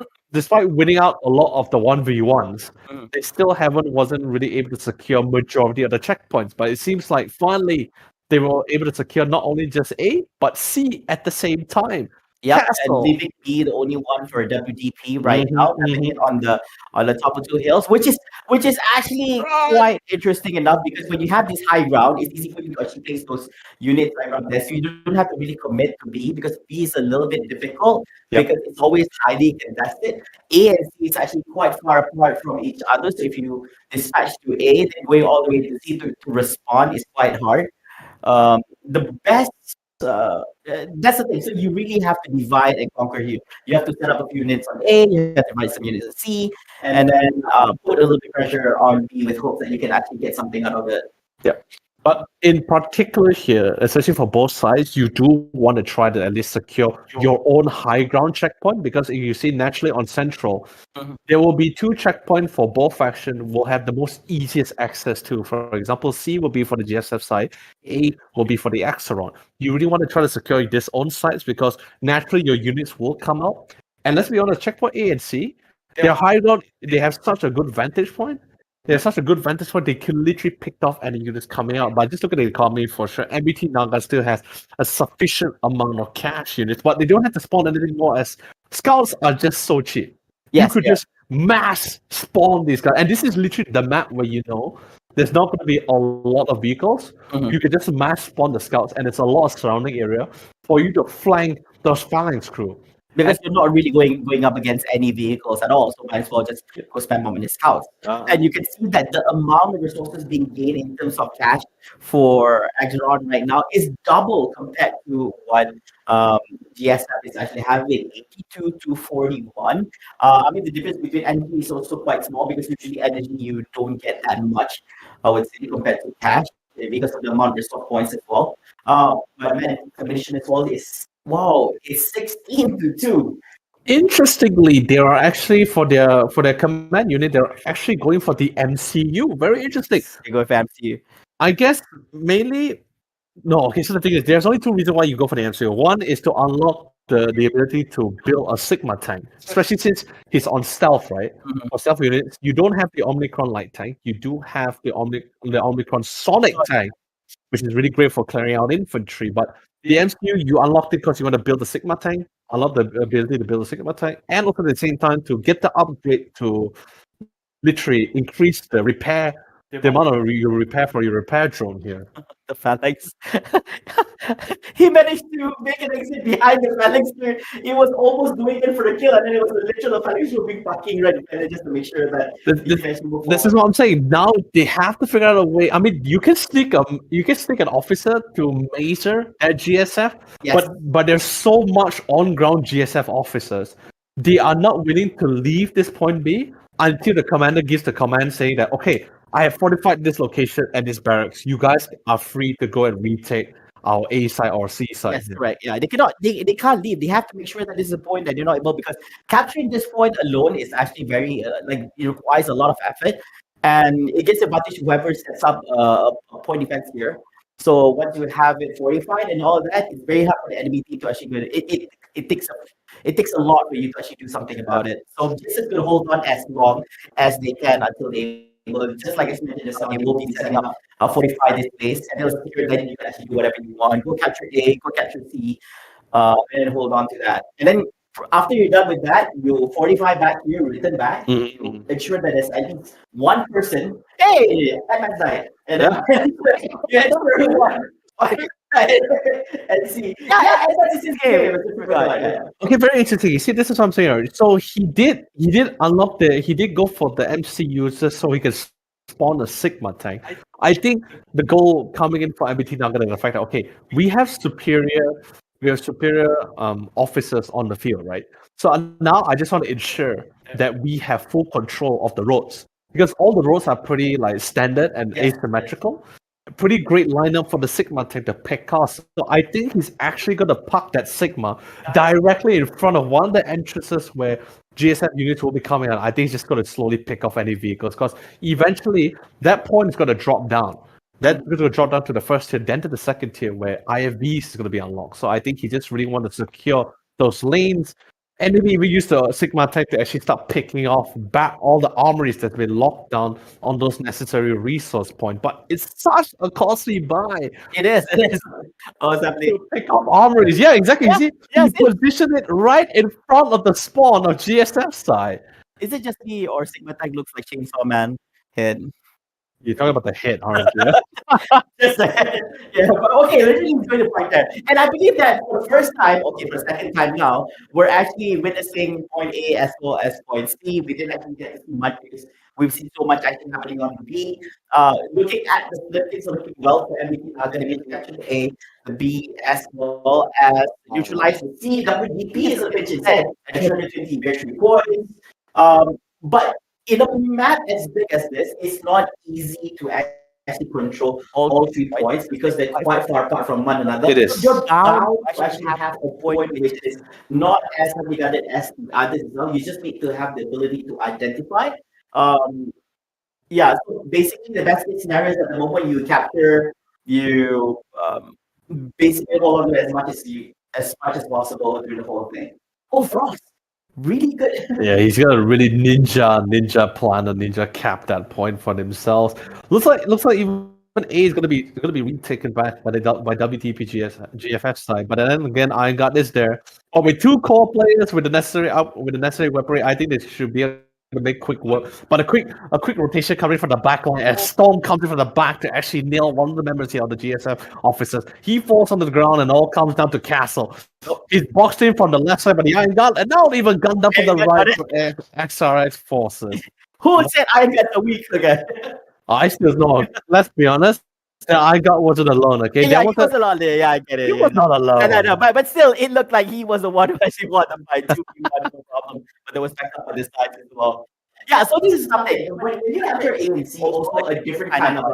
out a lot of the 1v1s, they still wasn't really able to secure majority of the checkpoints. But it seems like finally they were able to secure not only just A, but C at the same time. Yeah, and leaving B the only one for WDP right now, having it on the top of two hills, which is actually quite interesting enough because when you have this high ground, it's easy for you to actually place those units right around there. So you don't have to really commit to B because B is a little bit difficult because it's always highly contested. A and C is actually quite far apart from each other. So if you dispatch to A, then going all the way to C to respond is quite hard. The best that's the thing. So you really have to divide and conquer here. You have to set up a few units on A, you have to write some units on C, and then put a little bit of pressure on B with hopes that you can actually get something out of it. Yeah. But in particular here, especially for both sides, you do want to try to at least secure your own high ground checkpoint because you see naturally on Central, there will be two checkpoints for both factions will have the most easiest access to. For example, C will be for the GSF side, A will be for the Axeron. You really want to try to secure this own sides because naturally your units will come out. And let's be honest, checkpoint A and C, their high ground, they have such a good vantage point. There's such a good vantage point, they can literally pick off any units coming out. But just look at the economy for sure. MBT Naga still has a sufficient amount of cash units, but they don't have to spawn anything more as scouts are just so cheap. Yes, you could just mass spawn these guys. And this is literally the map where there's not going to be a lot of vehicles. You can just mass spawn the scouts, and it's a lot of surrounding area for you to flank those phalanx crew. Because you're not really going up against any vehicles at all, so might as well just go spend more on the scouts. And you can see that the amount of resources being gained in terms of cash for Axeron right now is double compared to what GSF is actually having, 82 to 41. I mean, the difference between energy is also quite small because usually energy you don't get that much, I would say, compared to cash because of the amount of resource points as well. But man, combination as well is it's 16 to 2. Interestingly, they are actually for their command unit, they're actually going for the MCU. Very interesting. They go for MCU. I guess mainly no. Okay, so the thing is, there's only two reasons why you go for the MCU. One is to unlock the ability to build a Sigma tank, especially since he's on stealth, right? For stealth units, you don't have the Omicron light tank. You do have the Omicron sonic tank, which is really great for clearing out infantry. But the MCU, you unlocked it because you want to build a Sigma tank, unlock the ability to build a Sigma tank, and also at the same time to get the upgrade to literally increase the amount of your repair for your repair drone here. The phalanx. He managed to make an exit behind the phalanx. He was almost doing it for the kill, and then it was a literal phalanx being fucking ready, and just to make sure that This is what I'm saying. Now they have to figure out a way. I mean, you can sneak an officer to Mazer at GSF, Yes. but there's so much on ground GSF officers. They are not willing to leave this point B until the commander gives the command saying that, okay, I have fortified this location and this barracks. You guys are free to go and retake our A side or C side. Yes, correct. Yeah, they cannot. They can't leave. They have to make sure that this is a point that they're not able, because capturing this point alone is actually very it requires a lot of effort, and it gives advantage to whoever sets up a point defense here. So once you have it fortified and all of that, it's very hard for the enemy team to actually go. It takes a lot for you to actually do something about it. So just is going to hold on as long as they can until they will, just like I mentioned just now, they will be setting up fortify this place, and they'll secure that you can actually do whatever you want. Go capture A, go capture C, and then hold on to that. And then after you're done with that, you fortify back here, return back, you ensure that there's at least one person. Hey, at my side. And then you ensure everyone. And see. Yeah, that's his game. Okay, very interesting. You see, this is what I'm saying. Right? So he did go for the MC users so he could spawn a Sigma tank. I think the goal coming in for MBT now going to affect that. Okay, we have superior officers on the field, right? So now I just want to ensure that we have full control of the roads, because all the roads are pretty like standard and asymmetrical. Pretty great lineup for the Sigma tank to pick us. So I think he's actually going to park that Sigma directly in front of one of the entrances where GSF units will be coming out. I think he's just going to slowly pick off any vehicles, because eventually that point is going to drop down. That's going to drop down to the first tier, then to the second tier where IFVs is going to be unlocked. So I think he just really wanted to secure those lanes. And maybe we use the Sigma tank to actually start picking off back all the armories that's been locked down on those necessary resource points. But it's such a costly buy. It is. Oh, it's happening. Pick up armories. Yeah, exactly. You see, he positioned it right in front of the spawn of GSF side. Is it just me, or Sigma tank looks like Chainsaw Man head? You're talking about the head, aren't you? Just the head. Yeah, but okay, let's just enjoy the point there. And I believe that for the first time, for the second time now, we're actually witnessing point A as well as point C. We didn't actually get to see much because we've seen so much action happening on B. Looking at the split, things are looking well for MVP. Are going to be captured A, the B, as well as neutralize the C. WDP is a pitch instead at 220 victory points. But in a map as big as this, it's not easy to actually control all 3 points because they're quite far apart from one another. It is. You're bound to actually have a point which is not as heavily guarded as the others as well. You just need to have the ability to identify. So basically the best case scenario is at the moment you capture, you basically hold on to as much as possible through the whole thing. Oh, Frost! Really good. Yeah, he's got a really ninja plan, a ninja cap that point for themselves. Looks like even A is gonna be retaken back by WTP GFF side. But then again, Iron Guard is there. But with 2 core players with the necessary weaponry, I think they should be able to make quick work. But a quick rotation coming from the back line as Storm comes in from the back to actually nail one of the members here of the GSF officers. He falls on the ground and all comes down to Castle. He's boxed in from the left side by the Iron Guard, and now even gunned up from the right for XRX forces. Who said Iron Guard a week ago? I still know. Let's be honest. Iron Guard wasn't alone, okay? Yeah, he was alone there. Yeah, I get it. He was not alone. No. But still, it looked like he was the one who actually won the fight. 2v1, no problem. But there was backup on this side as well. Yeah, so this is something. When you enter A and C, also a different kind of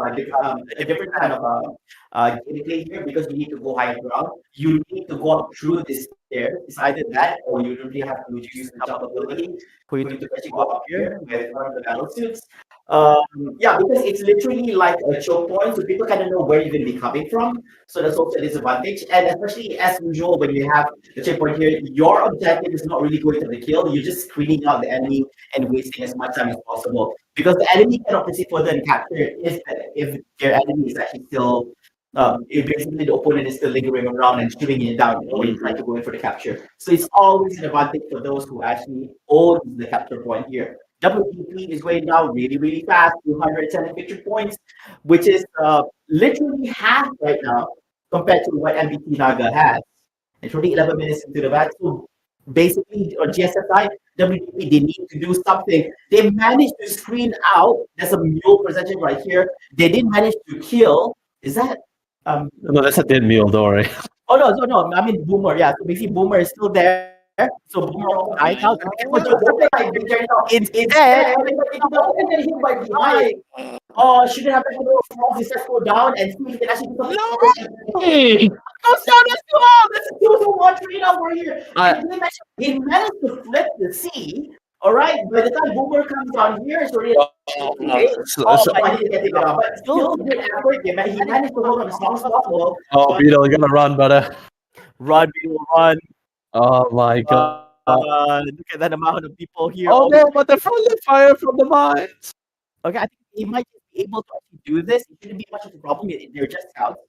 gameplay here, because you need to go higher ground. You need to go up through this there. It's either that or you really have to use the jump ability for you to actually go up here with one of the battle suits. Yeah, because it's literally like a choke point, so people kind of know where you're going to be coming from. So that's also a disadvantage. And especially as usual, when you have the checkpoint here, your objective is not really going to the kill. You're just screening out the enemy and wasting as much time as possible. Because the enemy cannot proceed further and capture if their enemy is actually still. If basically the opponent is still lingering around and shooting it down when you try to go in for the capture. So it's always an advantage for those who actually own the capture point here. WDP is going down really, really fast, 210 victory points, which is literally half right now compared to what MBT Naga has. It's already 11 minutes into the match. So basically, on GSF side, WDP, they need to do something. They managed to screen out. There's a mule percentage right here. They didn't manage to kill. Is that? No, that's a dead meal, don't worry. Oh no! I mean Boomer. Yeah, so basically Boomer is still there. So Boomer also died out. It's there. Hit by behind. Oh, shouldn't have to go. He says go down and see if he can actually do something. No, that's a 2-1 trade-off right here. He managed to flip the C. All right, by the time Boomer comes down here, it's already I need to get it off. But still good effort. He managed to hold on as long as possible. Oh, Beetle, you're gonna run, brother. Run, Beetle, run. Oh my god. Look at that amount of people here. Oh no, but they're friendly fire from the mines. Okay, I think he might be able to actually do this. It shouldn't be much of a problem. They're just scouts.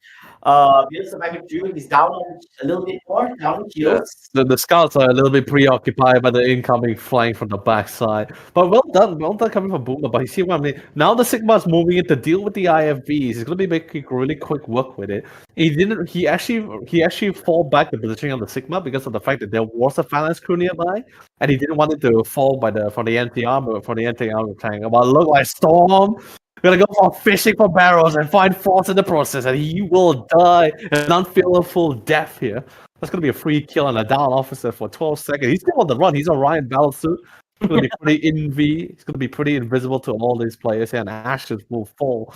Beetle surviving through. He's down on a little bit more. Down on shields. The scouts are a little bit preoccupied by the incoming flying from the backside. But well done coming from Boomer. But you see what I mean? Now the Sigma's moving in to deal with the IFVs. He's gonna be making really quick work with it. He actually fall back the positioning of the Sigma because of the fact that there was a phalanx crew nearby, and he didn't want it to fall from the anti-armor tank. But look like Storm. Gonna go for fishing for barrels and find faults in the process, and he will die an unfeelful death here. That's gonna be a free kill and a down officer for 12 seconds. He's still on the run. He's on Ryan battlesuit. He's gonna be pretty He's gonna be pretty invisible to all these players here, and Ashes will fall.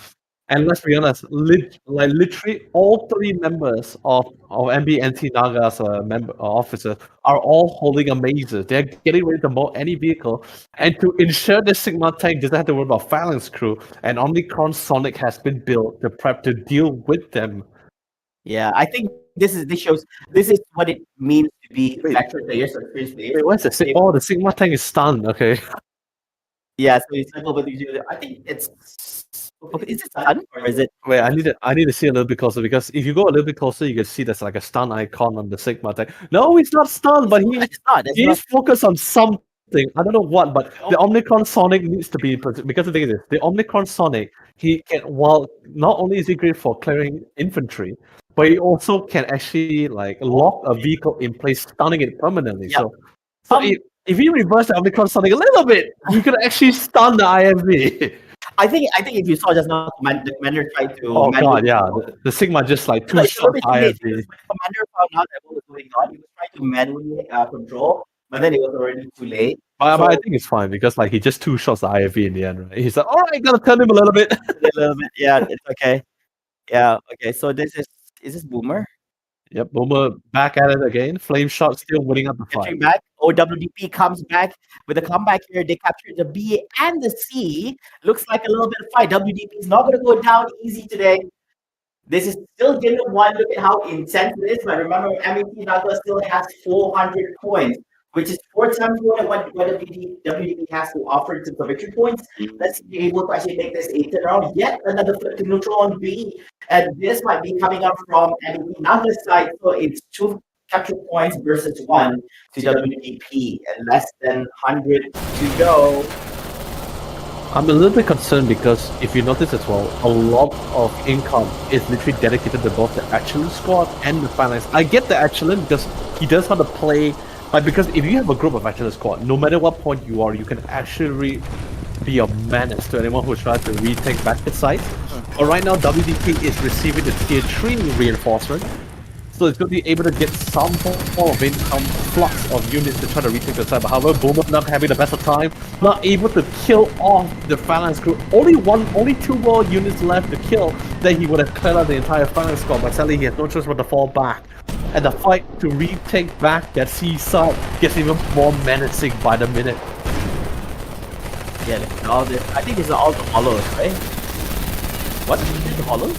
And let's be honest, literally all three members of MBNT Naga's officers are all holding a mazer. They're getting ready to mow any vehicle. And to ensure the Sigma tank doesn't have to worry about Phalanx crew, and Omnicron Sonic has been built to prep to deal with them. Yeah, I think this is what it means to be veteran players or experienced players. Wait, what's the Sigma? Oh, the Sigma tank is stunned, okay. Yeah, so it's like over the I think it's okay, is it stun or is it? Wait, I need to see a little bit closer, because if you go a little bit closer, you can see there's like a stun icon on the Sigma tank. No, he's not stunned, but he's focused on something. I don't know what, but the Omnicron Sonic needs to be, because the thing is, the Omnicron Sonic, he can, while not only is he great for clearing infantry, but he also can actually like lock a vehicle in place, stunning it permanently. Yep. So if you reverse the Omnicron Sonic a little bit, you can actually stun the IFV. I think if you saw just now, the commander tried to. Oh god, yeah, the Sigma just like two shots IFV. The commander found out that what was going on. He was trying to manually control, but then it was already too late. But I think it's fine, because like he just two shots the IFV in the end, right? He's like, all right, gotta turn him a little bit. Yeah, it's okay. Yeah, okay. So is this Boomer? Yep, Boomer back at it again. Flame Shot still winning up the fight. Back. OWDP comes back with a comeback here. They captured the B and the C. Looks like a little bit of fight. WDP is not going to go down easy today. This is still game 1. Look at how intense it is. But remember, MET Naga still has 400 points, which is 4 times more than what WDP has to offer in terms of victory points. Let's be able to actually make this a turnaround. Yet another flip to neutral on B. And this might be coming up from MET Naga's side. So it's 2 capture points versus 1 to WDP. And less than 100 to go. I'm a little bit concerned because if you notice as well, a lot of income is literally dedicated to both the Achilles squad and the Phalanx. I get the Achilles because he does want to play, like, because if you have a group of Achilles squad, no matter what point you are, you can actually be a menace to anyone who tries to retake back the site. But right now, WDP is receiving the tier 3 reinforcement. So it's going to be able to get some form of income flux of units to try to retake the site. But however, Boomer not having the best of time, not able to kill off the Phalanx crew. Only 2 more units left to kill. Then he would have cleared out the entire Phalanx squad. But sadly, he has no choice but to fall back. and the fight to retake back that seaside gets even more menacing by the minute. Yeah, all this. I think these are all the hollows, right? What? The hollows?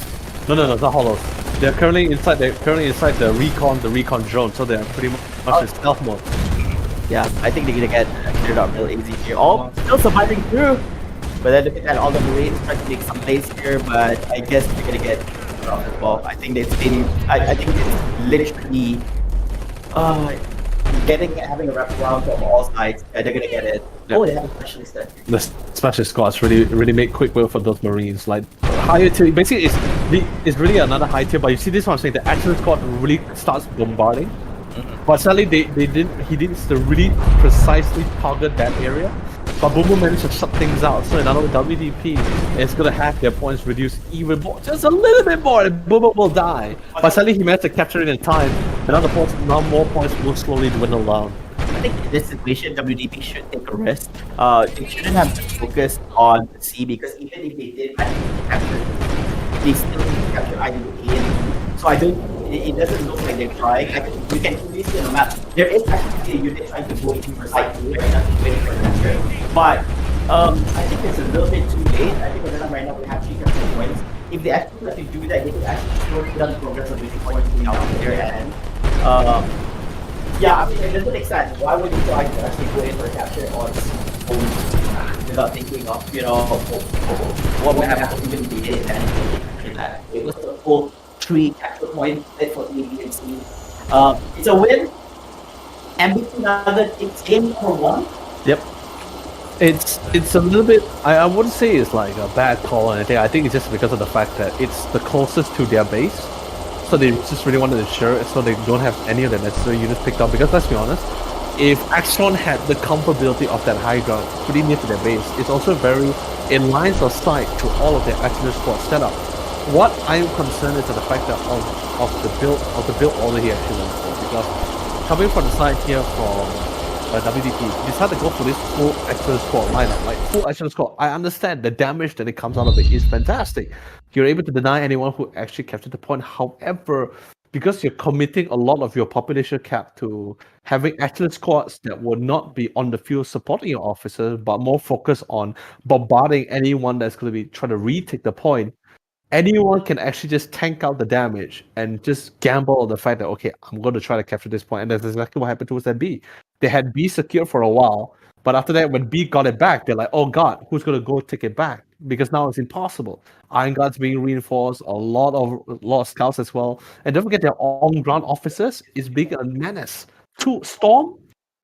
No, it's not hollows. They're currently inside. The recon drone, so they're pretty much in stealth mode. Yeah, I think they're gonna get cleared up real easy here. Oh, still surviving through. But then look at all the Marines trying to make some plays here, but I guess they're gonna get off as well. I think they've been. I think it's literally having a wraparound from all sides. They're gonna get it. Yep. Oh, they have a specialist there. The specialist squads really make quick work for those Marines. Like higher tier, basically it's really another high tier. But you see this one, I'm saying the action squad really starts bombarding. But sadly, he didn't really precisely target that area. But Boom Boom managed to shut things out. So another WDP is gonna have their points reduced even more, just a little bit more, and Boom Boom will die. But sadly, he managed to capture it in time. Now more points will slowly dwindle down. I think in this situation, WDP should take a risk. They shouldn't have to focus on the C, because even if they did manage to capture, they still need to capture either the A and B. So I don't. It doesn't look like they're trying. You can clearly see on the map there is actually a unit trying to go into for site 2 right now, waiting for capture. But I think it's a little bit too late. I think right now we have 3 capture points. If they actually let you do that, they could actually slow down the progress of winning points now on their end. Yeah, I mean, it doesn't make sense. Why would you try to actually go in for a capture on without thinking of, what would happen even if they did it? It was a full 3 capture points for the ABC. It's a win. MVP Nugget, it's game number 1. Yep. It's a little bit. I wouldn't say it's like a bad call or anything. I think it's just because of the fact that it's the closest to their base. So they just really wanted to ensure it so they don't have any of the necessary units picked up. Because let's be honest, if Axtron had the comfortability of that high ground pretty near to their base, it's also very in lines of sight to all of their action squad setup. What I'm concerned is the fact that of the build order he actually went for, because coming from the side here from WDP, decided to go for this full action squad lineup, like full action squad. I understand the damage that it comes out of it is fantastic. You're able to deny anyone who actually captured the point. However, because you're committing a lot of your population cap to having action squads that will not be on the field supporting your officers, but more focused on bombarding anyone that's going to be trying to retake the point, anyone can actually just tank out the damage and just gamble on the fact that, okay, I'm going to try to capture this point. And that's exactly what happened towards that B. They had B secured for a while, but after that, when B got it back, they're like, oh god, who's going to go take it back? Because now it's impossible. Iron Guard's being reinforced, a lot of scouts as well. And don't forget their on-ground officers is being a menace. Storm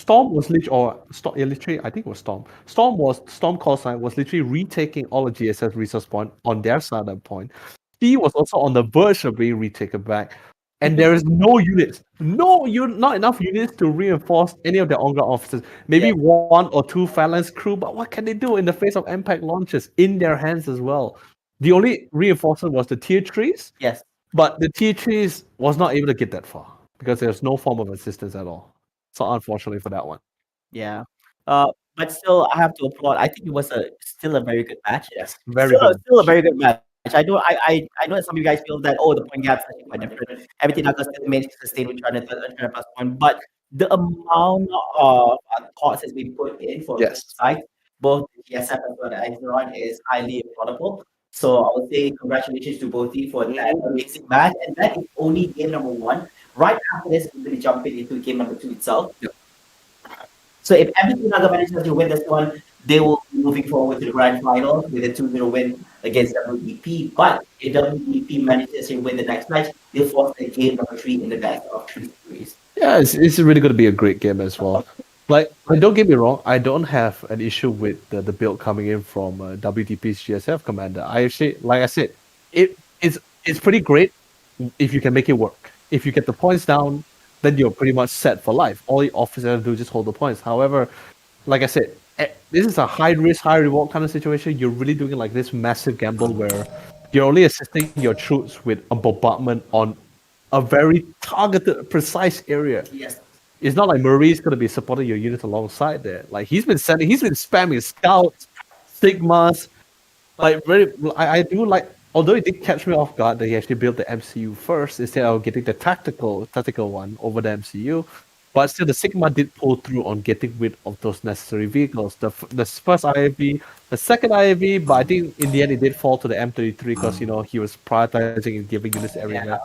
was literally, I think it was Storm. Storm call sign was literally retaking all of GSS resource point on their side of the point. C was also on the verge of being retaken back. And there is no units. Not enough units to reinforce any of their on-ground officers. Maybe 1 or 2 Phalanx crew, but what can they do in the face of impact launches in their hands as well? The only reinforcement was the tier 3s. Yes. But the tier 3s was not able to get that far because there's no form of assistance at all. So unfortunately for that one. Yeah. But still, I have to applaud. I think it was still a very good match. Yes, very good. Still a very good match. I know that some of you guys feel that, the point gaps are quite different. Everything Douglas still managed to sustain with 300 plus 1, but the amount of thoughts has been put in for both sides, both the GSF as well as Axeron, is highly applaudable. So I would say congratulations to both teams for that amazing match. And that is only game number 1. Right after this, we're going to jump into game number 2 itself. Yep. So if everything Naga manages to win this one, they will be moving forward to the grand final with a 2-0 win against WDP. But if WDP manages to win the next match, they'll force the game number 3 in the best of 3 series. Yeah, it's really going to be a great game as well. Like, don't get me wrong, I don't have an issue with the build coming in from WDP's GSF commander. I actually, like I said, it's pretty great if you can make it work. If you get the points down, then you're pretty much set for life. All the officers have to do is just hold the points. However, like I said, this is a high risk, high reward kind of situation. You're really doing like this massive gamble where you're only assisting your troops with a bombardment on a very targeted, precise area. Yes. It's not like Murray's going to be supporting your units alongside there. Like he's been spamming scouts, Sigmas. Like I do like although it did catch me off guard that he actually built the MCU first instead of getting the tactical one over the MCU. But still, the Sigma did pull through on getting rid of those necessary vehicles. The first IAV, the second IAV, but I think in the end it did fall to the M33 because he was prioritizing and giving units everywhere.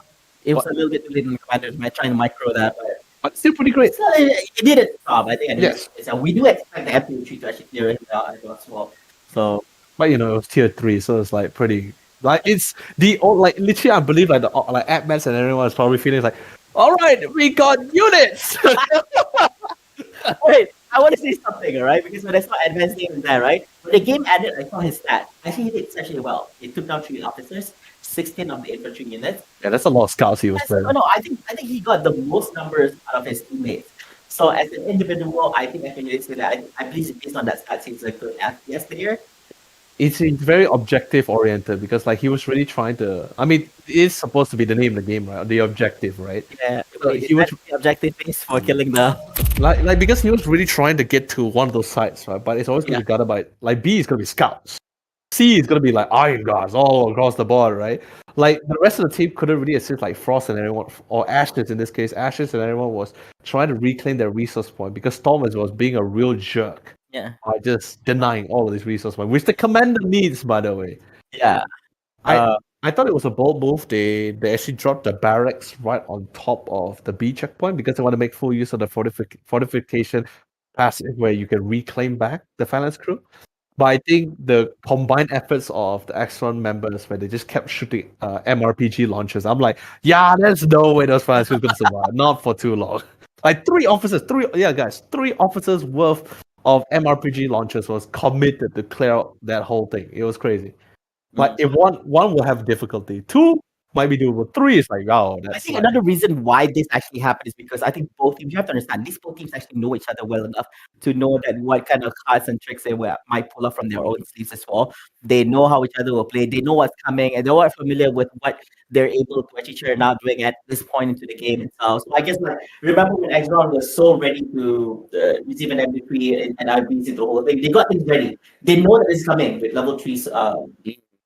It was a little bit too late in the commanders. Trying to micro that, but still pretty great. It did its job, I think. Yes. We do expect the M33 to actually clear it out as well. So, but it was tier 3, so it's like pretty. Like it's literally, I believe like AdMats and everyone is probably feeling like, all right, we got units. Wait, I want to say something, all right? Because when I saw Advanced name in there, right? When the game ended, I saw his stats. Actually, he did essentially well. He took down 3 officers, 16 of the infantry units. Yeah, that's a lot of scouts he was playing. No, I think he got the most numbers out of his teammates. So as an individual, I think I can really say that I believe based on that stats, he's a good FPS player. It's very objective oriented because he was really trying to. I mean, it is supposed to be the name of the game, right? The objective, right? Yeah, so he was the objective base for killing the because he was really trying to get to one of those sites, right? But it's always going to be guarded by B is going to be scouts, C is going to be iron guards all across the board, right? The rest of the team couldn't really assist Frost and everyone, or Ashes in this case. Ashes and everyone was trying to reclaim their resource point because Thomas was being a real jerk. Yeah. By just denying all of these resource points, which the commander needs, by the way. Yeah. I thought it was a bold move. They actually dropped the barracks right on top of the B checkpoint because they want to make full use of the fortification passive where you can reclaim back the Phalanx crew. But I think the combined efforts of the X1 members where they just kept shooting MRPG launchers, I'm like, yeah, there's no way those Phalanx crews are going to survive. Not for too long. 3 officers worth of MRPG launchers was committed to clear out that whole thing. It was crazy. If one will have difficulty, 2 might be doable. 3 is I think another reason why this actually happened is because I think both teams, you have to understand, these both teams actually know each other well enough to know that what kind of cards and tricks they might pull up from their own sleeves as well. They know how each other will play. They know what's coming, and they are familiar with what they're able to actually churn out doing at this point into the game itself. So I guess remember when Exron was so ready to receive an MP3 and IVs into the whole thing, they got things ready. They know that it's coming with level 3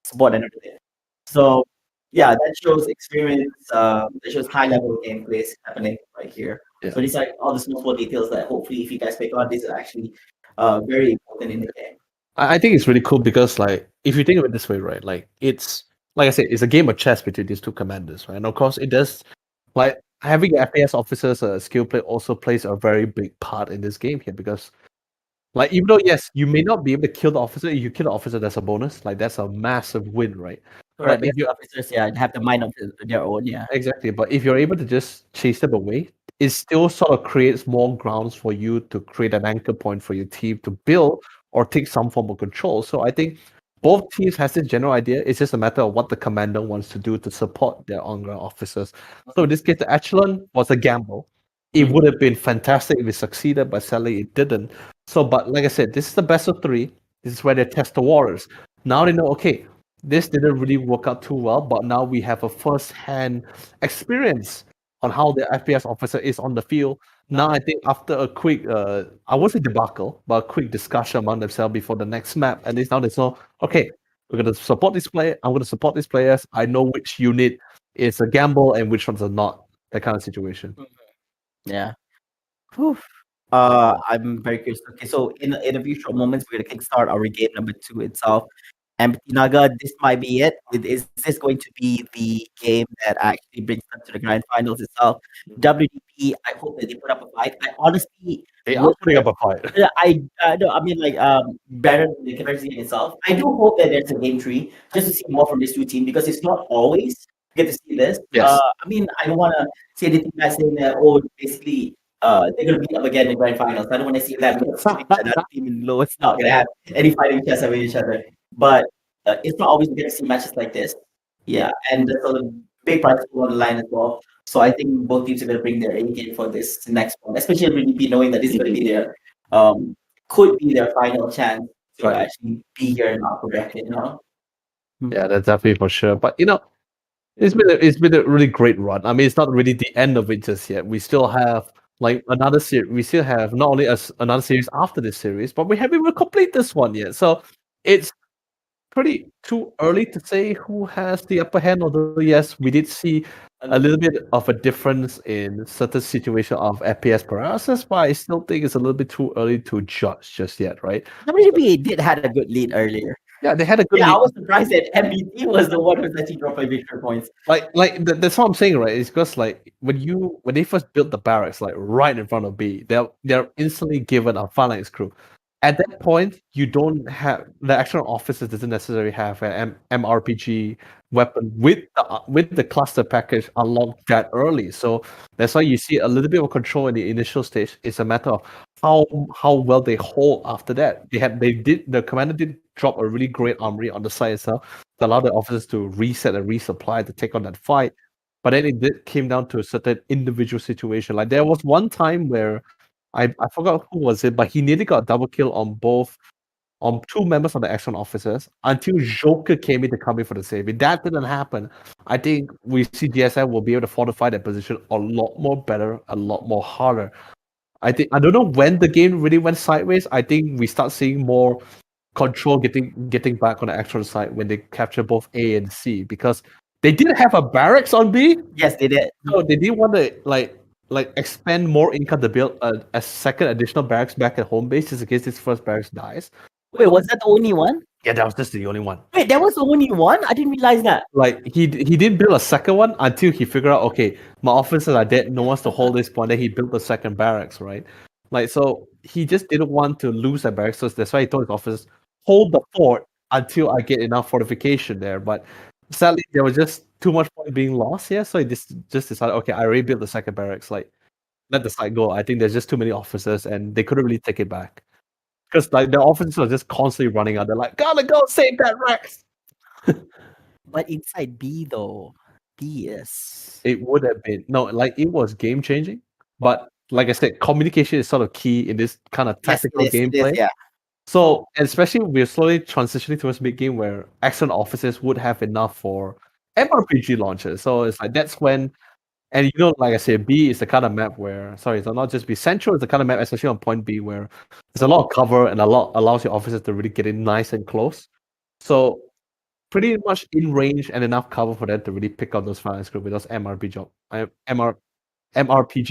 support and everything. So yeah, that shows experience. That shows high level gameplay happening right here. Yeah. So these are all the small details that hopefully, if you guys pick on, these are actually very important in the game. I think it's really cool because if you think of it this way, right? It's like I said, it's a game of chess between these 2 commanders, right? And of course, it does having FPS officers skill play also plays a very big part in this game here because. Even though, yes, you may not be able to kill the officer, if you kill the officer, that's a bonus. That's a massive win, right? Correct. But if your officers, have the mind of their own, Exactly. But if you're able to just chase them away, it still sort of creates more grounds for you to create an anchor point for your team to build or take some form of control. So I think both teams has this general idea. It's just a matter of what the commander wants to do to support their on-ground officers. So in this case, the Echelon was a gamble. It would have been fantastic if it succeeded, but sadly it didn't. So, but like I said, this is the best of 3. This is where they test the waters. Now they know, okay, this didn't really work out too well, but now we have a first-hand experience on how the FPS officer is on the field. Now I think after a quick, I won't say debacle, but a quick discussion among themselves before the next map, at least now they know, okay, we're going to support this player, I'm going to support these players, I know which unit is a gamble and which ones are not, that kind of situation. Yeah. Whew. I'm very curious. Okay, so in a few short moments, we're gonna kickstart our game number 2 itself. And Naga, this might be it. Is this going to be the game that actually brings them to the grand finals itself? WDP, I hope that they put up a fight. I honestly, they are putting up a fight. No, I mean better than the Kementerian game itself. I do hope that there's a game 3 just to see more from these 2 teams because it's not always get to see this. Yes. I mean, I don't want to say anything by saying that, basically, they're going to beat up again in the grand finals. I don't want to see that another team in low. It's not going to have any fighting chess with each other. But it's not always good to see matches like this. Yeah, and there's a big prize on the line as well. So I think both teams are going to bring their A game for this next one, especially really knowing that this is going to be their could be their final chance to actually be here in upper bracket. Yeah, that's definitely for sure. But it's been a really great run. I mean, it's not really the end of it just yet. We still have another series. We still have not only another series after this series, but we haven't even complete this one yet. So it's pretty too early to say who has the upper hand. Although yes, we did see a little bit of a difference in certain situation of FPS paralysis, but I still think it's a little bit too early to judge just yet, right? WGP did had a good lead earlier. Yeah, they had a good Yeah, I lead. was surprised that MBT was the one who's actually dropping victory points. That's what I'm saying, right? It's because like when they first built the barracks, like right in front of B, they're instantly given a phalanx crew. At that point, you don't have the actual officers doesn't necessarily have an MRPG weapon with the cluster package unlocked that early. So that's why you see a little bit of control in the initial stage. It's a matter of how well they hold after that. The commander did drop a really great armory on the side itself to allow the officers to reset and resupply to take on that fight. But then it came down to a certain individual situation. Like there was one time where I forgot who was it, but he nearly got a double kill on two members of the action officers until Joker came in to come in for the save. If that didn't happen, I think we see GSM will be able to fortify that position a lot more better, a lot more harder. I don't know when the game really went sideways. I think we start seeing more control getting back on the actual side when they capture both A and C, because they did have a barracks on B. Yes, they did. So they did want to like expand more income to build a second additional barracks back at home base just in case this first barracks dies. Wait, was that the only one? Yeah, that was just the only one. Wait, that was the only one? I didn't realize that. Like he didn't build a second one until he figured out, okay, my officers are dead, no one's to hold this point. Then he built the second barracks, right? Like, so he just didn't want to lose that barracks, so that's why he told his officers, hold the fort until I get enough fortification there. But sadly, there was just too much point being lost here, so he just decided, okay, I already built the second barracks, like let the site go. I think there's just too many officers and they couldn't really take it back. Because like the officers are just constantly running out. They're like, gotta go save that Rex. But inside B though, B is It would have been like it was game changing. But like I said, communication is sort of key in this kind of tactical gameplay. yeah. So especially we're slowly transitioning towards mid game where excellent officers would have enough for MRPG launches. So it's like that's when. And like I said, B is the kind of map where, it's not just B. Central is the kind of map, especially on point B, where there's a lot of cover and a lot allows your officers to really get in nice and close. So pretty much in range and enough cover for them to really pick up those phalanx group with those MRPG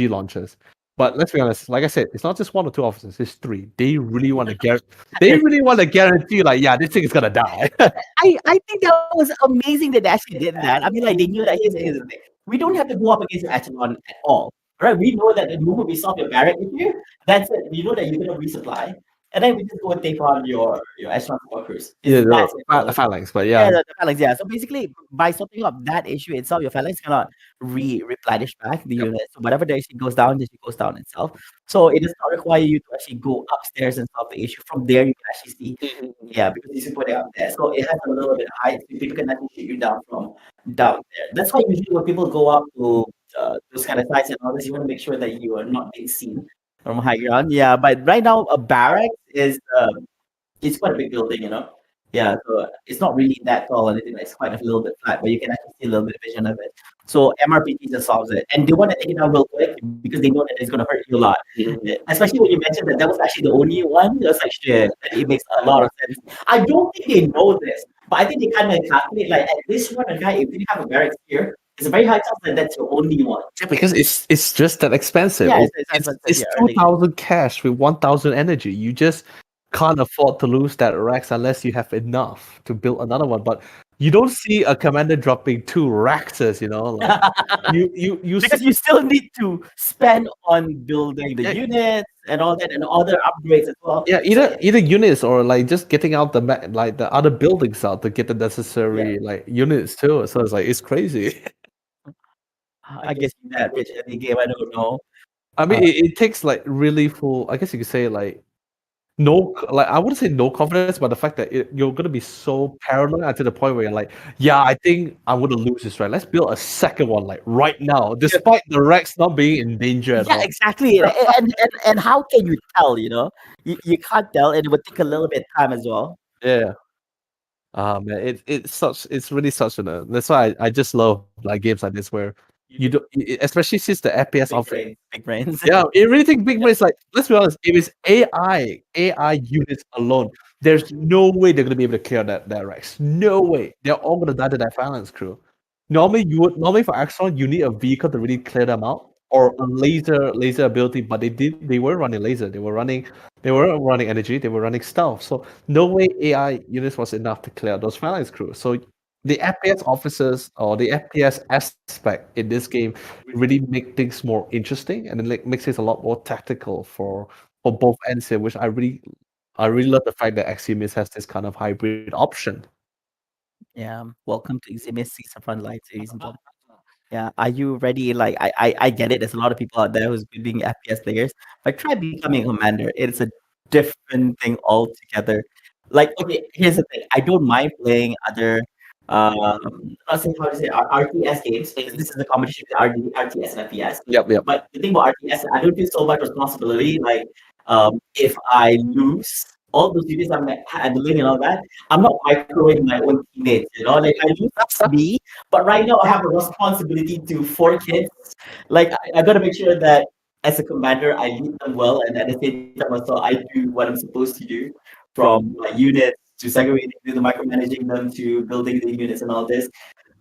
launches. But let's be honest, like I said, it's not just one or two officers, it's three. They really want to guarantee, like, yeah, this thing is gonna die. I think that was amazing that they actually did that. I mean, like they knew that here's the thing. We don't have to go up against your echelon at all. Right? We know that the moment we solve your barrack issue, that's it. We know that you're gonna resupply. And then we just go and take on your echelon workers. Yeah, the phalanx, but yeah. Yeah, the phalanx, yeah. So basically, by sorting out that issue itself, your phalanx cannot replenish back the unit. So whatever the issue goes down, the issue goes down itself. So it does not require you to actually go upstairs and solve the issue. From there, you can actually see, yeah, because you can put it up there. So it has a little bit of height, so people can actually shoot you down from down there. That's why usually when people go up to those kind of sites and all this, you want to make sure that you are not being seen from high ground. Yeah, but right now a barracks is it's quite a big building, Yeah, so it's not really that tall or anything. It's quite a little bit flat, but you can actually see a little bit of vision of it. So MRPG just solves it, and they want to take it down real quick because they know that it's going to hurt you a lot. Especially when you mentioned that was actually the only one. It was like shit. It makes a lot of sense. I don't think they know this, but I think they kind of calculate like at this one, guy, if you have a barracks here, it's a very high chance that that's your only one. Yeah, because it's just that expensive. Yeah, it's 2,000 cash with 1,000 energy. You just can't afford to lose that Rex unless you have enough to build another one. But you don't see a commander dropping 2 Rexes, like you because you still need to spend on building the units and all that and other upgrades as well. Yeah, either units or like just getting out the other buildings out to get the necessary like units too. So it's like it's crazy. I guess you're that rich in the game. I don't know. I mean, it takes like really full. I guess you could say like I wouldn't say no confidence, but the fact that you're gonna be so paranoid to the point where you're like, yeah, I think I'm gonna lose this, right? Let's build a second one like right now, despite the Rex not being in danger at all. Yeah, exactly. and how can you tell? You can't tell, and it would take a little bit of time as well. Yeah. Man, it's really such an. That's why I just love like games like this where you don't, especially since the FPS offering big brains. Yeah, it really takes big brains. Like, let's be honest, if it's AI units alone, there's no way they're gonna be able to clear that Rex. No way. They're all gonna die to that phalanx crew. Normally for Axon, you need a vehicle to really clear them out, or a laser ability, but they were running laser. They were running energy, they were running stealth. So no way AI units was enough to clear those phalanx crew. So the FPS officers or the FPS aspect in this game really make things more interesting, and it makes it a lot more tactical for both ends here, which I really love the fact that EXIMIUS has this kind of hybrid option. Yeah, welcome to EXIMIUS Season Frontline, ladies and gentlemen. Yeah, are you ready? Like, I get it. There's a lot of people out there who's good being FPS players, but try becoming a commander. It's a different thing altogether. Like, okay, here's the thing. I don't mind playing other, not saying how to say RTS games, because this is a competition between RTS and FPS. Yep. But the thing about RTS, I don't feel so much responsibility. Like, if I lose all those units I'm handling and all that, I'm not microwaving my own teammates, you know? Like, I lose, that's me, but right now I have a responsibility to 4 kids. Like, I gotta make sure that as a commander, I lead them well, and at the same time also, I do what I'm supposed to do, from my units to segregating, to the micromanaging them, to building the units and all this.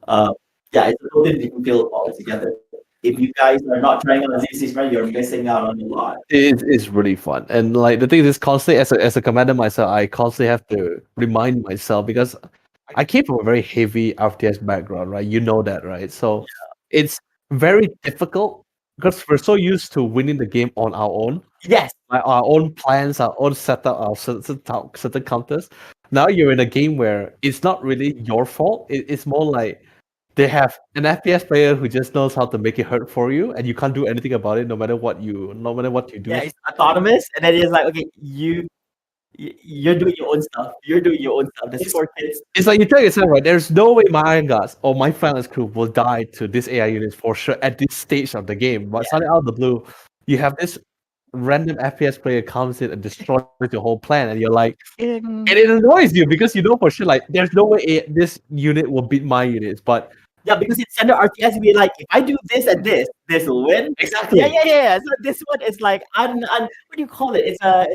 Yeah, it's a totally different feel altogether. If you guys are not trying on a ZC run, you're missing out on a lot. It's really fun, and like the thing is, constantly as a commander myself, I constantly have to remind myself, because I came from a very heavy RTS background, right? You know that, right? So it's very difficult because we're so used to winning the game on our own. Yes, like our own plans, our own setup, our certain counters. Now you're in a game where it's not really your fault. It's more like they have an FPS player who just knows how to make it hurt for you, and you can't do anything about it, no matter what you do. Yeah, it's autonomous, and then it's like, okay, you're doing your own stuff. You're doing your own stuff. There's 4 kids. It's like you tell yourself, right? There's no way my Iron Guards or my Phalanx crew will die to this AI unit for sure at this stage of the game. But suddenly out of the blue, you have this random FPS player comes in and destroys your whole plan, and you're like, and it annoys you because you know for sure, like, there's no way this unit will beat my units, but yeah, because in standard RTS, we like, if I do this and this will win. Exactly. Yeah. So this one is like what do you call it? It's a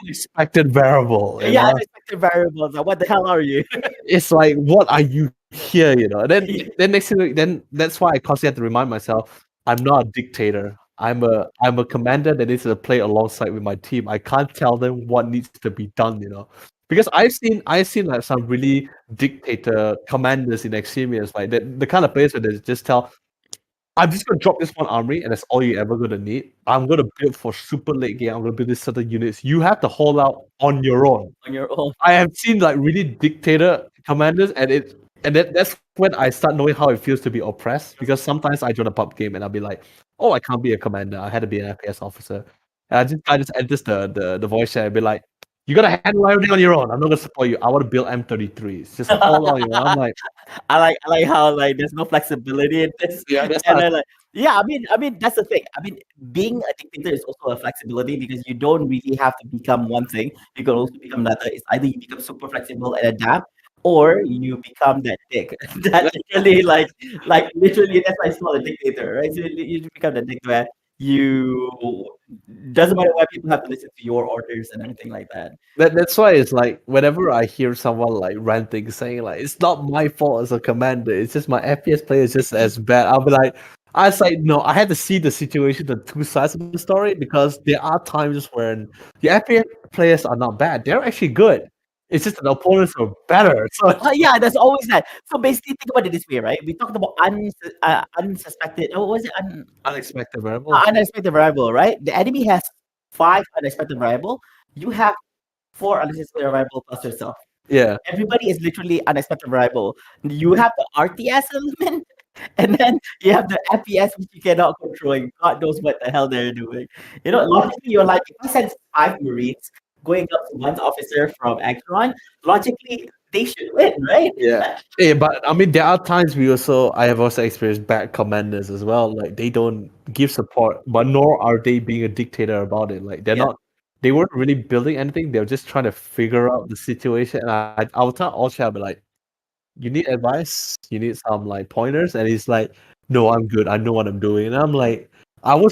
unexpected variable. you know? Unexpected variables. Like, what the hell are you? It's like, what are you here? You know. And then next thing, then that's why I constantly have to remind myself, I'm not a dictator. I'm a commander that needs to play alongside with my team. I can't tell them what needs to be done. You know. Because I've seen like some really dictator commanders in EXIMIUS, like the kind of players where they just tell, I'm just gonna drop this one armory and that's all you're ever gonna need. I'm gonna build for super late game. I'm gonna build this certain units. You have to hold out on your own. On your own. I have seen like really dictator commanders, and that's when I start knowing how it feels to be oppressed. Because sometimes I join a pub game and I'll be like, oh, I can't be a commander. I had to be an FPS officer. And I just enters the voice chat and be like, you gotta handle everything on your own. I'm not gonna support you. I want to build M33s. Just hold on, you know. I'm like, I like how like there's no flexibility in this. Yeah, that's and not- then, like, yeah, I mean that's the thing. I mean, being a dictator is also a flexibility, because you don't really have to become one thing. You can also become another. It's either you become super flexible and adapt, or you become that dick. That literally like literally that's why it's called a dictator, right? So you become the dick where you doesn't matter why people have to listen to your orders and everything like that. That's why it's like whenever I hear someone like ranting saying like it's not my fault as a commander, it's just my FPS player is just as bad. I'll be like, I was like, no, I had to see the situation, the two sides of the story, because there are times when the FPS players are not bad. They're actually good. It's just the opponents are better. So Yeah, there's always that. So basically, think about it this way, right? We talked about unsuspected. What was it? Unexpected variable. Unexpected variable, right? The enemy has 5 unexpected variable. You have 4 unexpected variable plus yourself. Yeah. Everybody is literally unexpected variable. You have the RTS element, and then you have the FPS, which you cannot control. God knows what the hell they're doing. You know, logically, you're like, if I send 5 Marines going up to 1 officer from Acron, logically, they should win, right? Yeah. But I mean, there are times I have also experienced bad commanders as well. Like they don't give support, but nor are they being a dictator about it. Like they weren't really building anything. They were just trying to figure out the situation. And I would tell Olcha, I'll be like, you need advice? You need some like pointers? And he's like, no, I'm good. I know what I'm doing. And I'm like, I will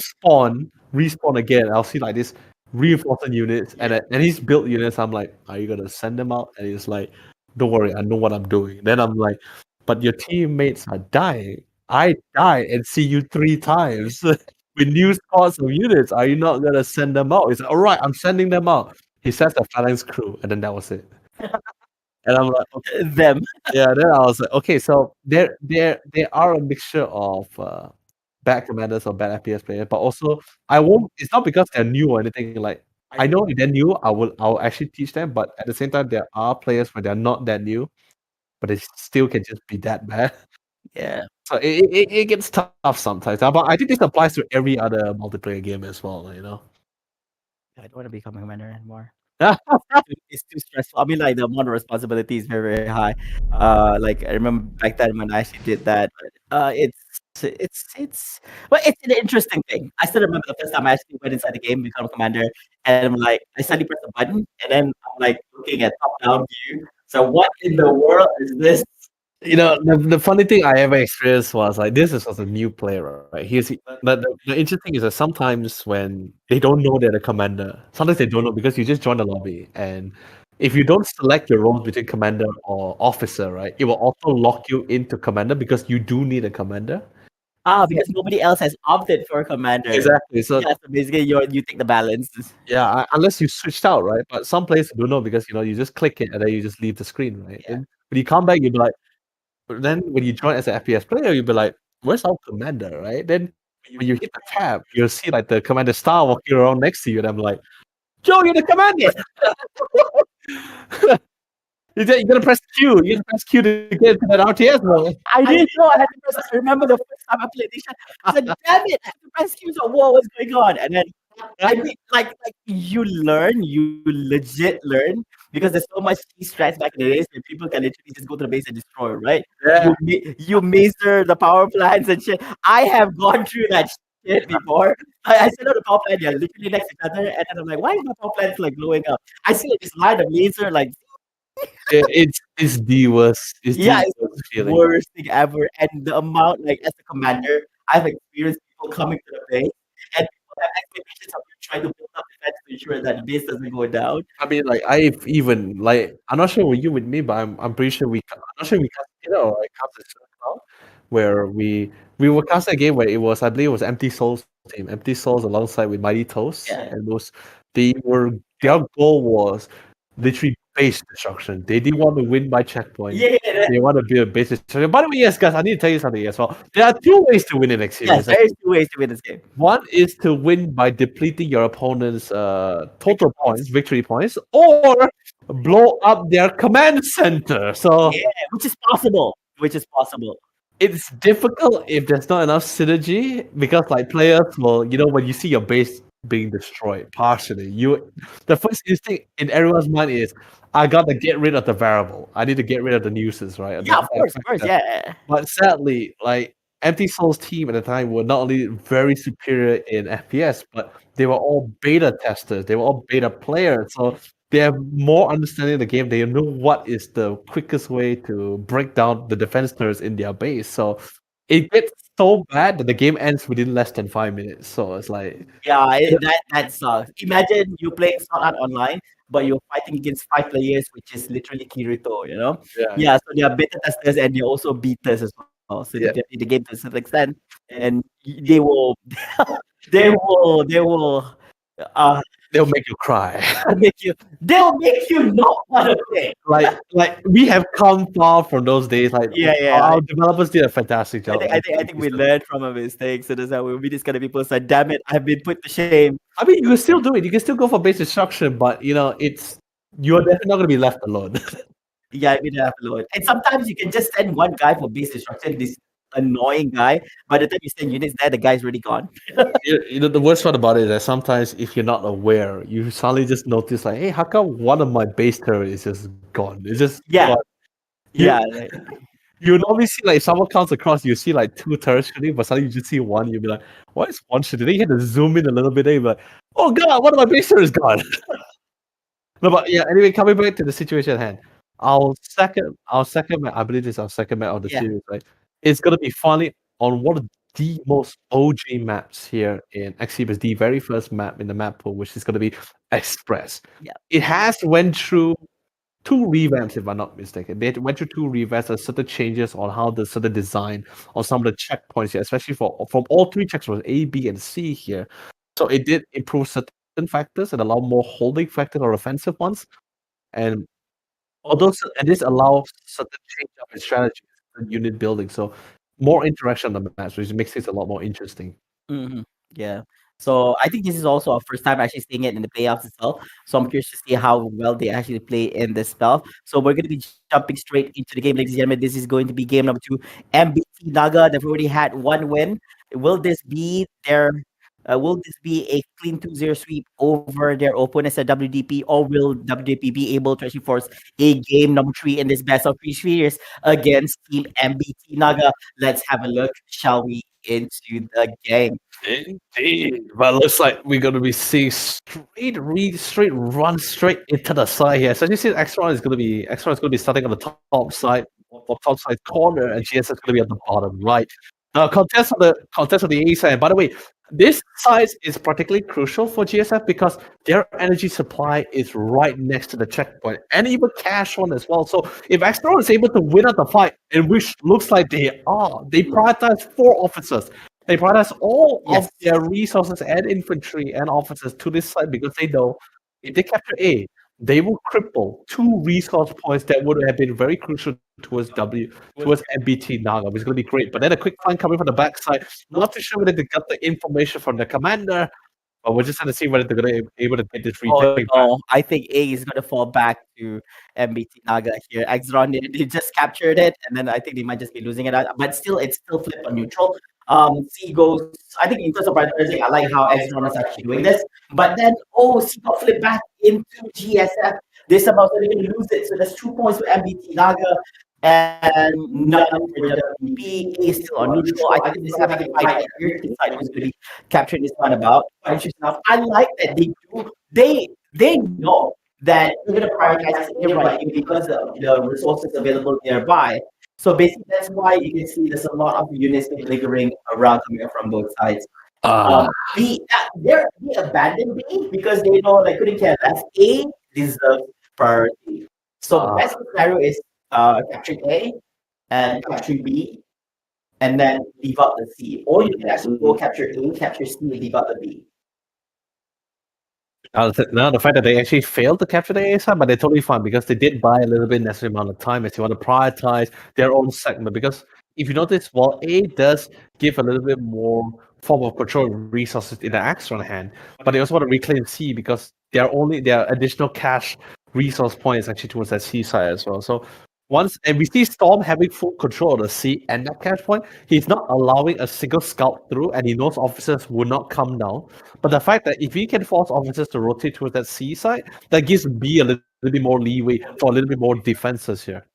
respawn again. I'll see like this reinforcing units, and he's built units. I'm like, are you gonna send them out? And he's like, don't worry, I know what I'm doing. Then I'm like, but your teammates are dying. I die and see you 3 times with new squads of units. Are you not gonna send them out? He's like, all right, I'm sending them out. He sends the phalanx crew, and then that was it. And I'm like, okay. Them. Yeah. Then I was like, okay, so there are a mixture of bad commanders or bad FPS players, but also I won't. It's not because they're new or anything. Like I know if they're new, I'll actually teach them. But at the same time, there are players where they're not that new, but they still can just be that bad. Yeah. So it gets tough sometimes. But I think this applies to every other multiplayer game as well. You know. I don't want to become a commander anymore. It's too stressful. I mean, like the amount of responsibility is very, very high. Like I remember back then when I actually did that. It's well, it's an interesting thing. I still remember the first time I actually went inside the game, become a commander, and I'm like, I suddenly press a button, and then I'm like looking at top-down view. So what in the world is this? You know, the funny thing I ever experienced was like this is as a new player, right? The interesting thing is that sometimes when they don't know they're the commander, sometimes they don't know because you just join the lobby, and if you don't select your roles between commander or officer, right, it will also lock you into commander because you do need a commander. Because nobody else has opted for a commander. Exactly. So yeah, so basically you take the balance. yeah, unless you switched out, right? But some players don't know because you just click it and then you just leave the screen, right? And when you come back, you'll be like. But then when you join as an FPS player, you'll be like, where's our commander, right? Then when you hit the tab, you'll see like the commander star walking around next to you, and I'm like, Joe, you're the commander! You're gonna press Q. You're gonna press Q to get to that RTS mode. I didn't know I had to press. I remember the first time I played this shit. I said, damn it, I have to press Q. So, whoa, what's going on? And then I mean, like you legit learn because there's so much key strats back in the days where people can literally just go to the base and destroy, right? Yeah. You master the power plants and shit. I have gone through that shit before. I set out the power plant, they're literally next to each other, and then I'm like, why is my power plant like glowing up? I see like this line of laser like It's the worst. It's yeah, the it's worst the feeling. worst thing ever. And the amount, like, as a commander, I've experienced people coming to the base and people have expectations of you trying to build up defense to ensure that the base doesn't go down. I mean, like I've even like I'm not sure were you with me, but I'm pretty sure I'm not sure we cast a Sukan where we were casting a game where it was I believe it was Empty Souls team, Empty Souls alongside with Mighty Toast, and their goal was literally base destruction. They didn't want to win by checkpoint. Yeah. They want to build base destruction. By the way, yes, guys, I need to tell you something as well. There are 2 ways to win in EXIMIUS. Yes, there is 2 ways to win this game. One is to win by depleting your opponent's total points, victory points, or blow up their command center. So yeah, which is possible. It's difficult if there's not enough synergy because like players will, when you see your base being destroyed partially, the first instinct in everyone's mind is I gotta get rid of the variable. I need to get rid of the nuisance, right? Yeah, of course, yeah. But sadly, like Empty Souls team at the time were not only very superior in FPS, but they were all beta testers. They were all beta players, so they have more understanding of the game. They know what is the quickest way to break down the defense turrets in their base. So it gets so bad that the game ends within less than 5 minutes. So it's like that sucks. Imagine you playing Sword Art Online, but you're fighting against 5 players, which is literally Kirito, you know? Yeah, so they are beta testers and they're also beaters as well. So they get the game to a certain extent, and they will they'll make you cry. They'll make you not want to play. Like we have come far from those days. Like our developers did a fantastic job. I think we learned from our mistakes, so that's how we'll be these kind of people. So damn it, I've been put to shame. I mean, you can still do it. You can still go for base destruction, but you're definitely not gonna be left alone. Yeah, we left alone. And sometimes you can just send one guy for base destruction. This annoying guy. By the time you send units there, the guy's already gone. The worst part about it is that sometimes if you're not aware, you suddenly just notice like, hey, how come one of my base turret is just gone? It's just gone. You normally see like if someone comes across, you see like 2 turrets shooting, but suddenly you just see one. You'll be like, why is one shooting? Then you have to zoom in a little bit. Then you're like, oh god, one of my base turrets is gone. No, but yeah. Anyway, coming back to the situation at hand, our second match, I believe this is our second match of the series, right? It's gonna be finally on one of the most OG maps here in EXIMIUS, the very first map in the map pool, which is going to be Express. Yeah. It has went through 2 revamps, if I'm not mistaken. They went through 2 revamps and certain changes on how the certain design on some of the checkpoints here, especially from all 3 checkpoints, A, B, and C here. So it did improve certain factors and allow more holding factors or offensive ones. And and this allows certain change up in strategy and unit building. So more interaction on the maps, which makes it a lot more interesting. Yeah. So I think this is also our first time actually seeing it in the playoffs itself. So I'm curious to see how well they actually play in this spell. So we're going to be jumping straight into the game, ladies and gentlemen. This is going to be game number 2. MBT Naga, they've already had 1 win. Will this be their will this be a clean 2-0 sweep over their opponents at WDP, or will WDP be able to actually force a game number 3 in this best of 3 series against Team MBT Naga? Let's have a look, shall we, into the game. Indeed. But it looks like we're going to be seeing straight run straight into the side here. So you see Extron is going to be starting on the top side, or top side corner, and GS is going to be at the bottom right. Now, contest of the A side. By the way, this size is particularly crucial for GSF because their energy supply is right next to the checkpoint, and even cash one as well. So if Extron is able to win at the fight, and which looks like they prioritize 4 officers. They prioritize all of their resources and infantry and officers to this side because they know if they capture A, they will cripple 2 resource points that would have been very crucial towards MBT Naga, which is going to be great. But then a quick flank coming from the backside. Not too sure whether they got the information from the commander, but we're just going to see whether they're going to be able to get this retake. I think A is going to fall back to MBT Naga here. Exron, they just captured it, and then I think they might just be losing it. But still, it's still flipped on neutral. C goes, I think in terms of prioritizing, I like how Exron is actually doing this. But then, C got flipped back into GSF. This about they're going to lose it. So there's 2 points for MBT Naga and none for WP. A is still on neutral. I think this having a fight here. This side was going to be capturing this roundabout. I like that they know that they're going to prioritize it right here because of the resources available nearby. So basically, that's why you can see there's a lot of units lingering around coming from both sides. They abandoned B because they know they couldn't care less. A deserves priority. So best scenario is capturing A and capturing B, and then leave out the C. Or you can actually go capture A, capture C, and leave out the B. Now, the fact that they actually failed to capture the A side, but they're totally fine because they did buy a little bit necessary amount of time as they want to prioritize their own segment. Because if you notice, while A does give a little bit more form of control resources in the Axtron hand, but they also want to reclaim C because their additional cash resource point is actually towards that C side as well. So and we see Storm having full control of the C and that cash point, he's not allowing a single scout through, and he knows officers will not come down. But the fact that if he can force officers to rotate towards that C side, that gives B a little bit more leeway for a little bit more defenses here.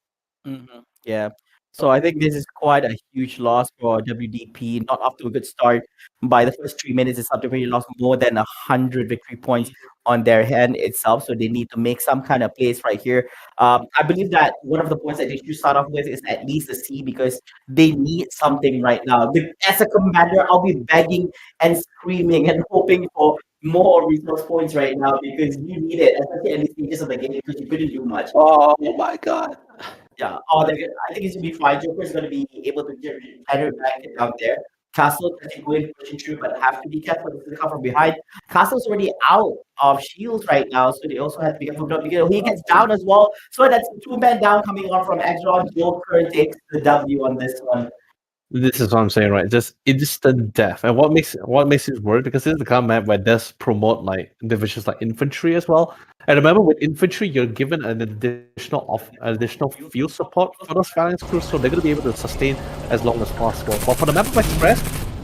Yeah. So I think this is quite a huge loss for WDP. Not off to a good start. By the first 3 minutes, it's already lost more than 100 victory points on their hand itself. So they need to make some kind of plays right here. I believe that one of the points that they should start off with is at least a C because they need something right now. As a commander, I'll be begging and screaming and hoping for more resource points right now because you need it, especially at the stages of the game because you couldn't do much. Oh my god. Yeah. I think it's going to be fine. Joker is going to be able to get better back down there. Castle can go in pushing through, but have to be careful to come from behind. Castle's already out of shields right now, so they also have to be careful. He gets down as well. So that's 2 men down coming on from Exron. Joker takes the W on this one. This is what I'm saying, right? Just instant death. And what makes it worse because this is the kind of map where it does promote like divisions like infantry as well. And remember, with infantry, you're given an additional field support for those phalanx crews, so they're going to be able to sustain as long as possible. But for the map of Express,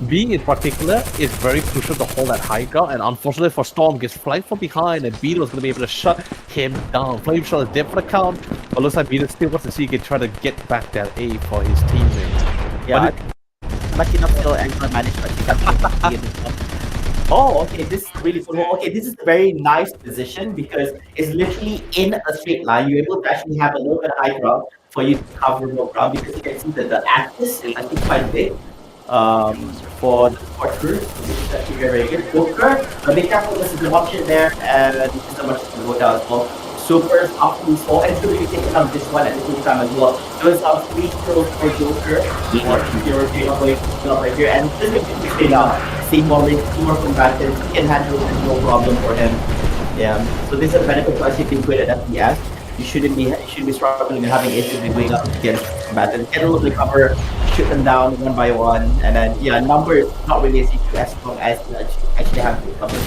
B in particular is very crucial to hold that high ground. And unfortunately for Storm, gets flanked from behind, and Beetle is going to be able to shut him down. Flame Shot is dead for the count, but looks like Beetle still wants to see he can try to get back that A for his teammates. Yeah, lucky enough still Exron managed to get Oh, okay, this is really cool. Okay, this is a very nice position because it's literally in a straight line. You're able to actually have a little bit of high ground for you to cover more ground because you can see that the axis is actually quite big. for the support crew. This is actually very good. Joker, be careful, this is an option there, and this is so much to go down as well. Super soft peaceful, and so you take on this one at the same time as well. Those are 3 kills for Joker. Or you're right here, and this is a good now. See more combatants, he can handle it, no problem for him. Yeah, so this is a benefit for us if you're good at FPS. You shouldn't be struggling and having issues with going up against combatants. Get a little bit of cover, shoot them down one by one, and then yeah, number is not really as issue as long as you actually have to cover.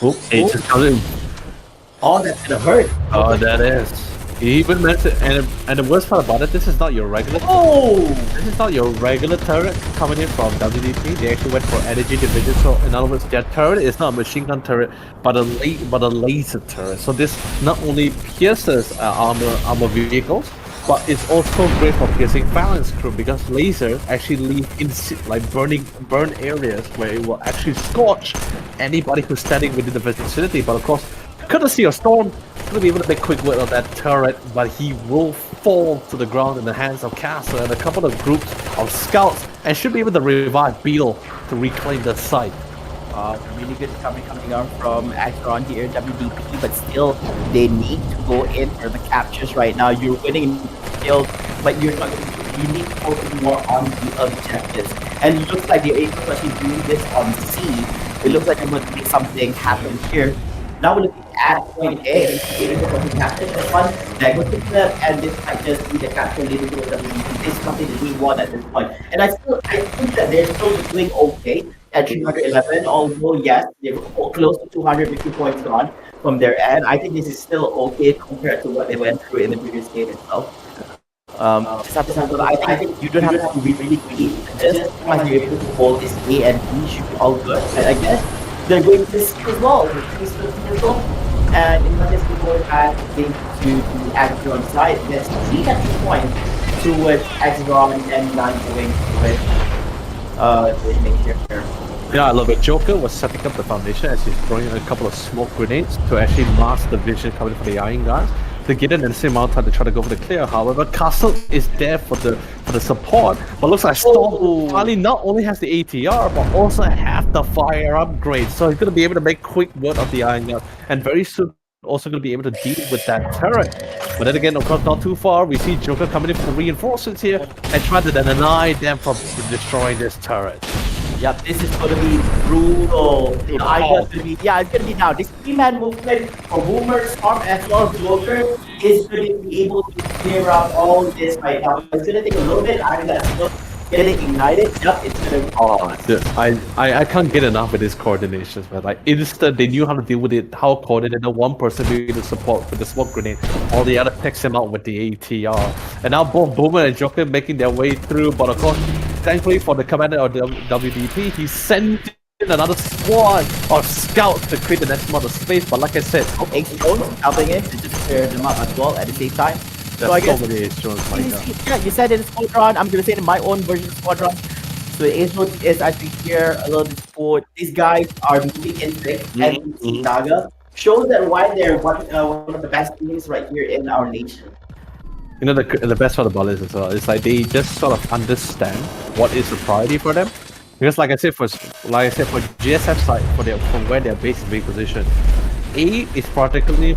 Oh, it just comes in. Oh, that's gonna hurt. Oh, that is. He even meant it, and the worst part about it, this is not your regular. Oh, this is not your regular turret coming in from WDP. They actually went for energy division. So in other words, their turret is not a machine gun turret, but a laser turret. So this not only pierces armor vehicles, but it's also great for piercing phalanx crew because laser actually leave like burn areas where it will actually scorch anybody who's standing within the vicinity. But of course, courtesy of Storm, going to be able to make quick work of that turret, but he will fall to the ground in the hands of Castle and a couple of groups of scouts, and should be able to revive Beetle to reclaim the site. Really good coming out from Acheron here, WDP, but still they need to go in for the captures right now. You're winning kills, but you need to focus more on the objectives. And it looks like they're able to actually do this on C. It looks like they're going to make something happen here. Now we're looking at point A, able to capture this one, then go to the, and this might just be the capture leading to the WDP. This is something that we want at this point. And I think that they're still doing okay at 311, although yes, they're close to 250 points gone from their end. I think this is still okay compared to what they went through in the previous game itself. I think you don't have to be really greedy. Just once you're able to hold this A and B, should be all good. And I guess they're going to this as well. And in this we go back to the Acheron side. There's 3 at this point towards Acheron and not going with make sure. Yeah, I love it. Joker was setting up the foundation as he's throwing a couple of smoke grenades to actually mask the vision coming from the Iron Guards to get in at the same amount of time to try to go for the clear. However, Castle is there for the support, but looks like Storm finally not only has the ATR but also have the fire upgrade, so he's going to be able to make quick work of the Iron Guard, and very soon also going to be able to deal with that turret. But then again, of course, not too far, we see Joker coming in for reinforcements here and trying to deny them from destroying this turret. Yep, this is going to be brutal. The Iron going to be, it's going to be now. This 3-man movement for Boomer, Storm, as well as Joker is going to be able to clear out all this right now. It's going to take a little bit. Iron Guard still getting ignited. Yep, it's going to. I can't get enough of these coordinations, man. Like instant, they knew how to deal with it. How coordinated. One person being the support with the smoke grenade, all the other picks him out with the ATR. And now both Boomer and Joker making their way through, but of course, thankfully for the commander of the WDP, he sent in another squad of scouts to create the next amount of space. But like I said, X-Drones helping it to just clear them up as well at the same time. So I guess, so many X-Drones, my god. Yeah, you said it in Squadron. I'm gonna say it in my own version of Squadron. So X-Drones is actually here a little bit support. These guys are moving in thick and Naga. Shows that why they're one of the best teams right here in our nation. You know, the best part about this as well is like they just sort of understand what is the priority for them. Because like I said for GSF side, from where their base is being positioned, A is particularly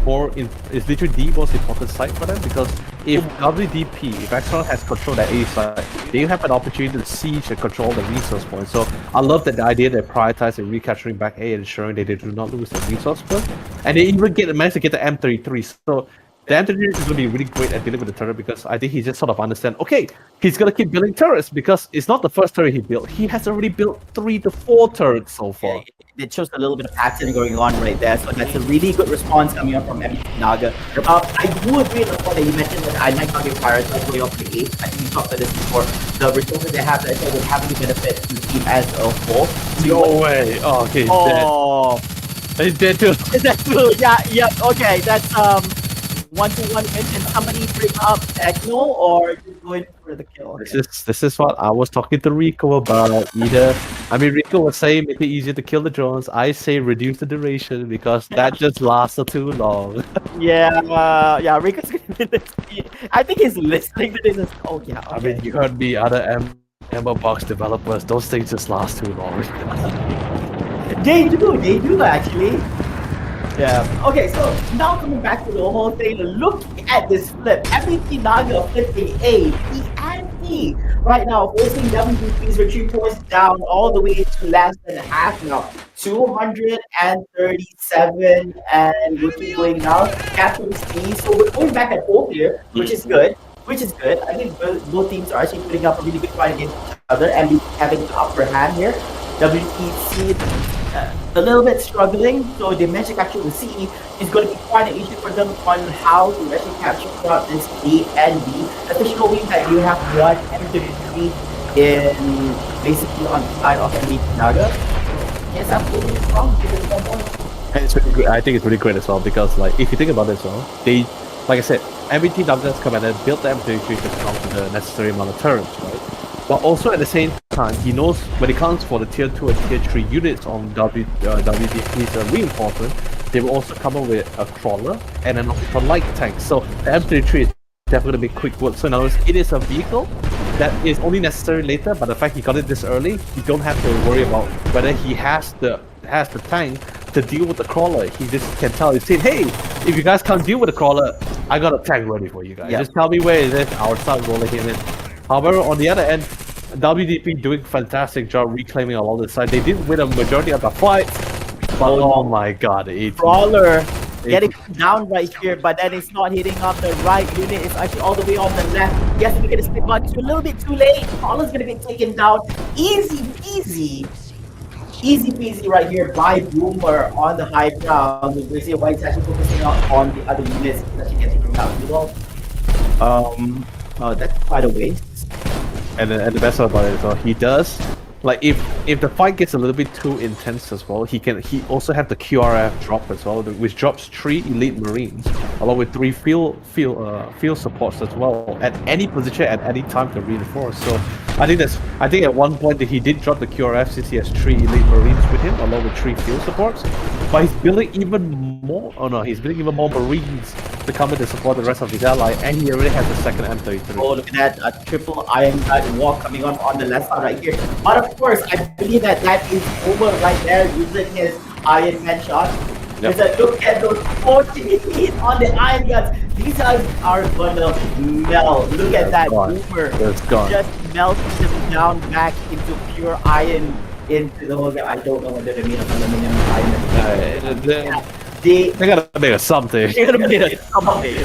is literally the most important site for them, because if WDP, if Acheron has control that A site, they have an opportunity to siege and control the resource point. So I love that the idea they prioritize and recapturing back A and ensuring that they do not lose the resource point. And they even manage to get the M33. So the M33 is going to be really great at dealing with the turret, because I think he just sort of understands, okay, he's going to keep building turrets because it's not the first turret he built. He has already built 3 to 4 turrets so far. It shows a little bit of pattern going on right there, so that's a really good response coming up from MVP Naga. I do agree with the point that you mentioned that I might not be prioritized going up to the 8. I think we talked about this before. The resources they have that would have to benefit the team as a whole. No way! Oh, okay, he's dead. He's dead too. Is that true? Yeah, okay, that's 1-1 win. Can somebody bring up Ekno or just going for the kill? This is what I was talking to Rico about. Rico was saying make it easier to kill the drones. I say reduce the duration because that just lasted too long. Yeah, Rico's gonna be listening. I think he's listening to this. Oh yeah. Okay. You heard me, other Amber Box developers, those things just last too long. They do actually. Yeah. Okay, so now coming back to the whole thing, look at this flip. MVP Naga flipping A, B, and B. Right now, forcing WDP's retreat points down all the way to less than half now. 237 and we'll keep going now. Captain C. So we're going back and forth here, which is good. I think both teams are actually putting up a really good fight against each other and having the upper hand here. WTC a little bit struggling, so the magic actually CE is going to be quite an issue for them on how to actually capture throughout this A and B, especially knowing that you have one M33 in basically on the side of MVP Naga. Yes, absolutely strong. And it's really good. I think it's really great as well because, like, if you think about it as well, they, like I said, MVP Naga's commander built the M33 to count to the necessary amount of turns, right? But also at the same time, he knows when it comes for the tier 2 and tier 3 units on WDP's reinforcement, they will also come up with a crawler and an light tank. So the M33 is definitely going to be quick work. So in other words, it is a vehicle that is only necessary later, but the fact he got it this early, you don't have to worry about whether he has the tank to deal with the crawler. He just can tell, he said, hey, if you guys can't deal with the crawler, I got a tank ready for you guys. Just tell me where it is, I'll start rolling him in. However, on the other end, WDP doing a fantastic job reclaiming a lot of the side. They did win a majority of the fights, but oh my god, Brawler getting down right here, but then it's not hitting up the right unit. It's actually all the way on the left. Yes, we're gonna skip on a little bit too late. Brawler's gonna be taken down. Easy peasy right here by Boomer on the high ground. We see White's actually focusing on the other units that she gets taken down as well. That's quite a waste. And the best part about it is, he does, like, if the fight gets a little bit too intense as well, he also have the QRF drop as well, which drops 3 elite marines along with 3 field supports as well at any position at any time to reinforce. So I think at one point that he did drop the QRF since he has 3 elite marines with him along with 3 field supports, but he's building even more. He's building even more marines to come in to support the rest of his ally, and he already has the second M33. Oh, look at that, a triple Iron Guard walk coming on the left side right here. But of course, I believe that is over right there using his Iron Man shot. Yep. Look at those 40 hits on the Iron Guns. These guys are gonna melt. Look at that, Boomer just melting them down back into pure iron, into the whole thing. I don't know whether they made of aluminum iron. They gotta make a something. They gotta make a something.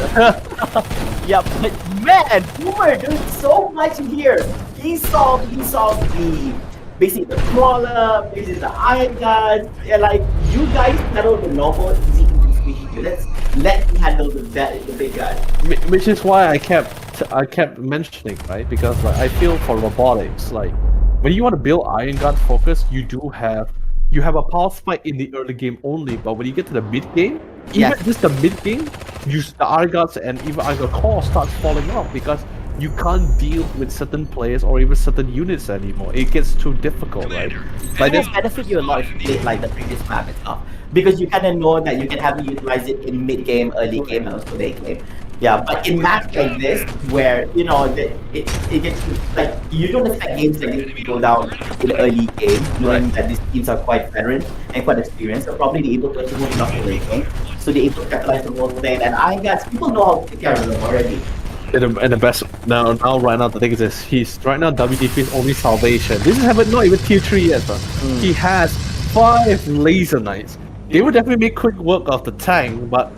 Yeah, but man, Boomer doing so much here. He solved basically the crawler, basically the iron guns. Yeah, like, you guys handle the normal easy squishy units. Let me handle the big guys. Which is why I kept mentioning, right? Because, like, I feel for robotics, like, when you want to build iron gun focus, you have a pulse fight in the early game only, but when you get to the mid game, even just the mid game, the iron guns and even iron gun core starts falling off because you can't deal with certain players or even certain units anymore. It gets too difficult, right? Like, this benefit you a lot if you play like the previous map and stuff, because you kind of know that you can have to utilize it in mid game, early game, and also late game. Yeah, but in maps like this, where it gets like, you don't expect games like this to go down in the early game, knowing that these teams are quite veteran and quite experienced. They'll probably be able to achieve enough in the late game, so they're able to capitalize the whole thing. And I guess people know how to take care of them already. And the best right now the thing is this, he's right now WDP's only salvation. This is not even tier 3 yet, bro. He has 5 laser knights. They will definitely make quick work of the tank, but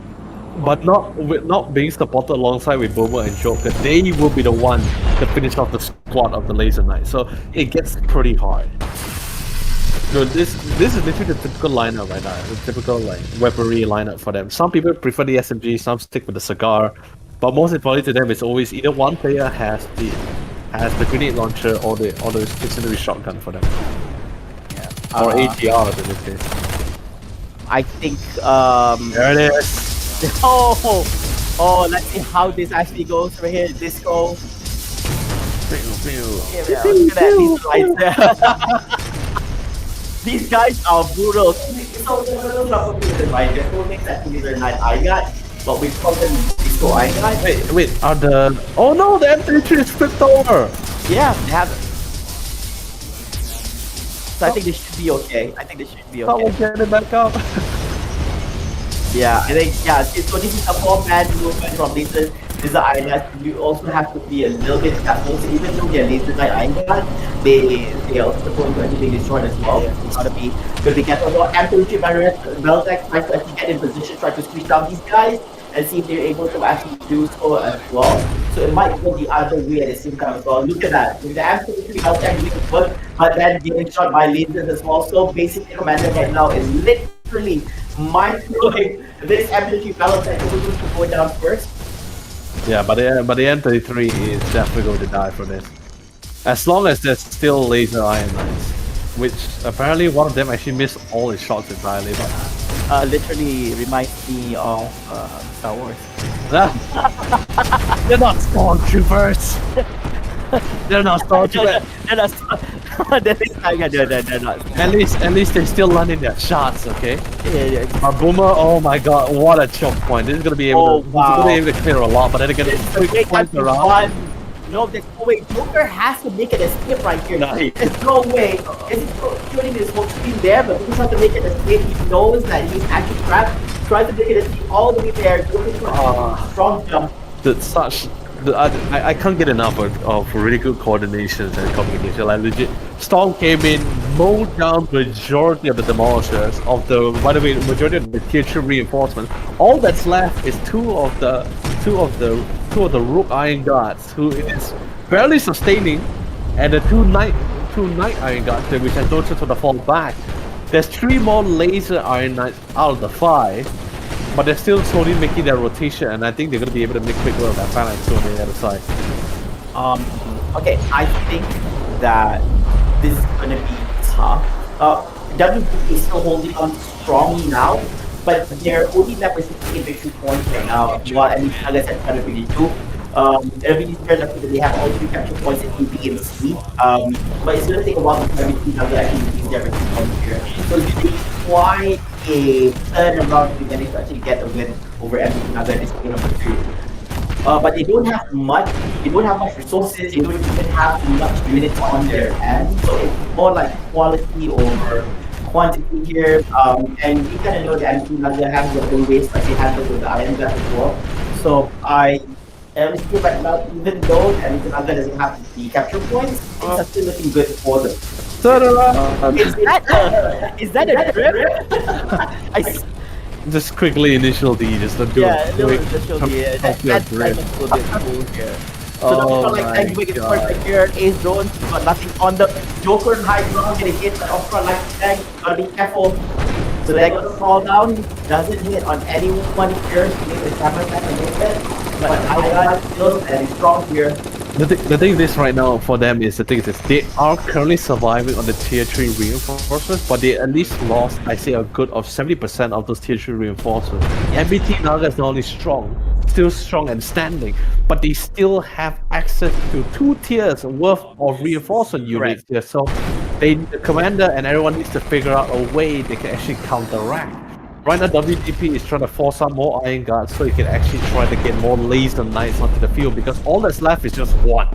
not being supported alongside with Boomer and Joker, they will be the one to finish off the squad of the laser knight. So it gets pretty hard. No, this is literally the typical lineup right now. The typical like weaponry lineup for them. Some people prefer the SMG, some stick with the cigar. But most importantly to them, it's always either one player has the grenade launcher or the incendiary shotgun for them, or ATRs in this case. I think there it is. Oh, let's see how this actually goes right here. Disco. Look at that, these guys there. These guys are brutal. So they're not right. They're holding that laser knight I got, but we call them Disco I got. Wait, are the... Oh no, the M33 is flipped over! Yeah, they have it. So I think they should be okay. Someone get it back up. Yeah, I think, so this is a 4-man movement from laser islands. You also have to be a little bit careful. So even though they're laser islands, they also going to actually be destroyed as well. It's gotta be careful. So M23 Barriers, Beltec tries to actually get in position, try to squeeze down these guys and see if they're able to actually do so as well. So it might go the other way at the same time as well. Look at that. With the M23 Beltec doing work, but then getting shot by lasers as well. So basically, Commander right now is literally mind-blowing. This M23 Beltec is going to go down first. Yeah, but the M33 is definitely going to die for this. As long as there's still laser iron knights, which apparently one of them actually missed all his shots entirely. But literally reminds me of Star Wars. They're not stormtroopers. They're not stormtroopers. They're not. At least they're still landing their shots, okay? Yeah. Our Boomer, oh my god, what a choke point. This is gonna be able to clear a lot, but then again, it's points around. No, there's no way. Joker has to make an escape right here. There's no way. Is shooting his whole screen there, but he's trying to make an escape. He knows that he's actually trapped. Tries to make an escape all the way there. Joker's a strong jump. I can't get enough of really good coordination and communication. Like legit, Storm came in, mowed down majority of the demolishers majority of the tier 2 reinforcements. All that's left is two of the Rook Iron Guards, who is barely sustaining, and the two Night Iron Guards, which has no chance to fall back. There's 3 more Laser Iron Knights out of the 5. But they're still slowly making their rotation, and I think they're going to be able to make quick work of that phalanx on the other side. Okay, I think that this is going to be tough. WP is still holding on strongly now, but they're only left with 68 victory points right now. Well, at least unless at WP2. Everybody's very lucky that they have all 3 capture points in A, B, and C. But it's going to take a while for WP now to actually increase their victory points here. So it's going to be quite a turnaround to manage to actually get a win over everything other than game number 2. But they don't have much. They don't have much resources. They don't even have much units on their end. So it's more like quality over quantity here. And you kind of know that MT have their own ways like they handle with the Iron Guard as well. So I still right now, even though MT doesn't have the capture points, things are still looking good for them. Is that a drip? Just quickly initial D, just to do initial D. That's a little bit cool here. So the like Tagwig is perfect here. Ace drones, got nothing on the Joker and high ground, getting hit by off front like tag. Gotta be careful. So they're gonna fall down. Doesn't hit on anyone here. He makes a camera back against it. But I got skills and he's strong here. The thing is right now for them is they are currently surviving on the tier 3 reinforcements, but they at least lost, I say, a good of 70% of those tier 3 reinforcements. MBT Naga is not only still strong and standing, but they still have access to 2 tiers worth of reinforcement units here. So the commander and everyone needs to figure out a way they can actually counteract. Right now, WDP is trying to force out more Iron Guards so he can actually try to get more Laser Knights onto the field, because all that's left is just 1.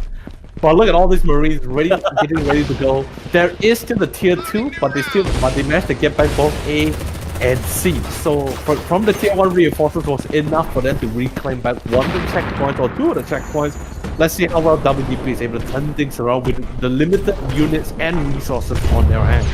But look at all these Marines getting ready to go. There is still the tier 2, but they managed to get back both A and C. So from the tier 1 reinforcements was enough for them to reclaim back 1 of the checkpoints or 2 of the checkpoints. Let's see how well WDP is able to turn things around with the limited units and resources on their hand.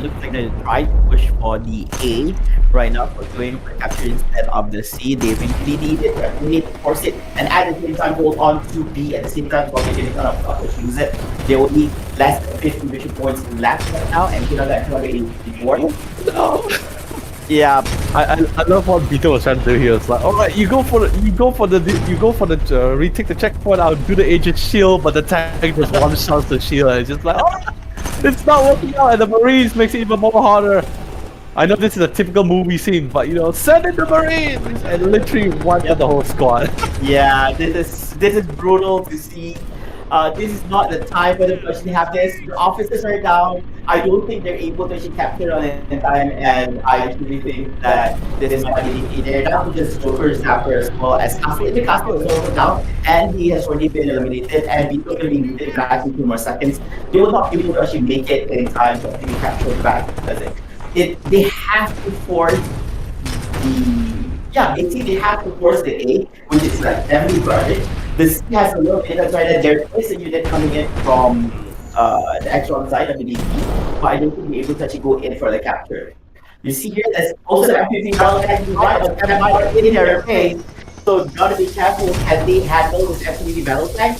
Looks like they tried to push for the A right now for going for capture instead of the C. They really need to force it and at the same time hold on to B at the same time while they're getting kind of use it. They will need less than 50 vision points left right now, and Kina got 284. No. Yeah, I love what Vito was trying to do here. It's like, all right, you go for the retake the checkpoint. I'll do the agent shield, but the tank just one shot the shield. And it's just like, oh, it's not working out, and the Marines makes it even more harder. I know this is a typical movie scene, but send in the Marines and literally wipe out the whole squad. Yeah, this is brutal to see. This is not the time for them to actually have this. The officers are down. I don't think they're able to actually capture on it in time, and I truly think that this might be they're down to just Joker Zapper as well as Castle. The Castle is also down, and he has already been eliminated, and Vito will be needed back in 2 more seconds. They will not be able to actually make it in time to actually capture back, does it? They have to force they have to force the A, which is like heavily guarded. The C has a little bit, that's why there is a unit coming in from the actual side of the DP, but I don't think we're able to actually go in for the capture. You see here, there's also the FPV battle tank right in their face, so gotta be careful. Can they handle this FPV battle tank?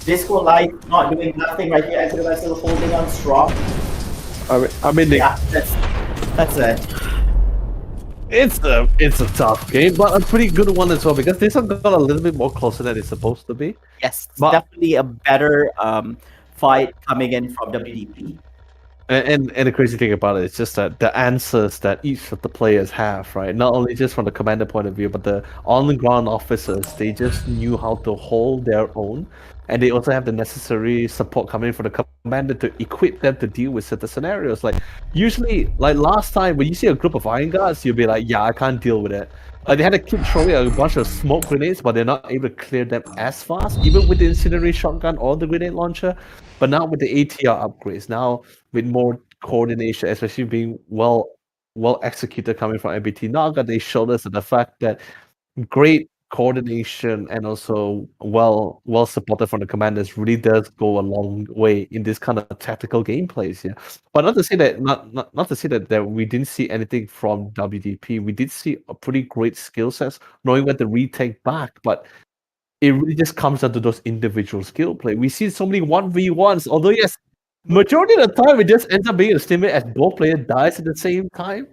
Disco Light not doing nothing right here, and still holding on strong. I mean, that's it. It's a tough game, but a pretty good one as well because this one got a little bit more closer than it's supposed to be. Yes, but definitely a better fight coming in from WDP. And the crazy thing about it is just that the answers that each of the players have, right? Not only just from the commander point of view, but the on-the-ground officers, they just knew how to hold their own. And they also have the necessary support coming from the commander to equip them to deal with certain scenarios. Like, usually, like last time, when you see a group of Iron Guards, you'll be like, yeah, I can't deal with it. Like, they had to keep throwing a bunch of smoke grenades, but they're not able to clear them as fast, even with the incendiary shotgun or the grenade launcher. But now with the ATR upgrades, now with more coordination, especially being well executed coming from MBT Naga, they showed us the fact that great coordination and also well supported from the commanders really does go a long way in this kind of tactical gameplays. Yeah, but not to say that not to say that we didn't see anything from WDP. We did see a pretty great skill sets, knowing when to retake back, but it really just comes down to those individual skill play. We see so many 1v1s, although yes, majority of the time it just ends up being a stalemate as both players dies at the same time.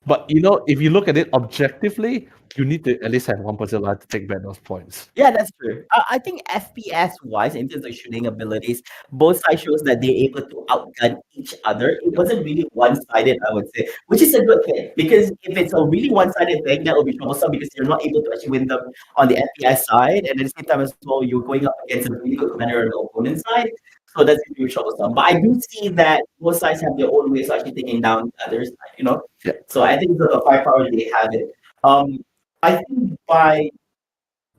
But if you look at it objectively, you need to at least have one person alive to take back those points. Yeah, that's true. I think FPS wise, in terms of shooting abilities, both sides shows that they're able to outgun each other. It wasn't really one-sided, I would say, which is a good thing, because if it's a really one-sided thing, that will be troublesome because you're not able to actually win them on the FPS side, and at the same time as well, you're going up against a really good commander on the opponent side. So that's really troublesome. But I do see that both sides have their own ways of actually taking down the others, Yeah. So I think the firepower they have it. I think by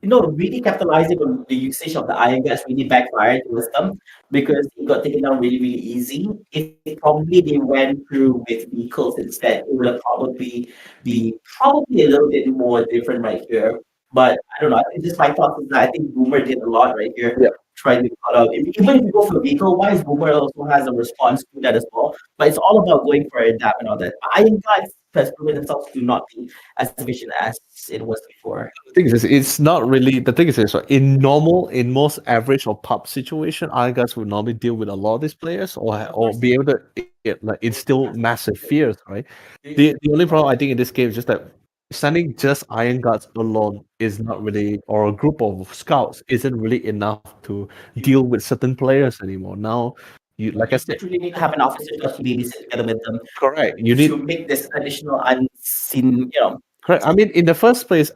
really capitalizing on the usage of the Iron Guards really backfired towards them because it got taken down really, really easy. If probably they went through with vehicles instead, it would have probably be a little bit more different right here. But I don't know. I think just my thoughts is that I think Boomer did a lot right here. Yeah. Trying to cut out. Even if you go for vehicle wise, Boomer also has a response to that as well. But it's all about going for adapt and all that. Iron Guards has proven themselves to not be as efficient as it was before. The thing is, it's not really. The thing is, in most average or pub situation, Iron Guards will normally deal with a lot of these players or be able to instill massive fears, right? The only problem I think in this game is just that standing just Iron Guards alone is not really, or a group of scouts isn't really enough to deal with certain players anymore. Now, like I said, you need to have an officer to actually babysit together with them. Correct. You need to make this additional unseen, Correct. I mean, in the first place,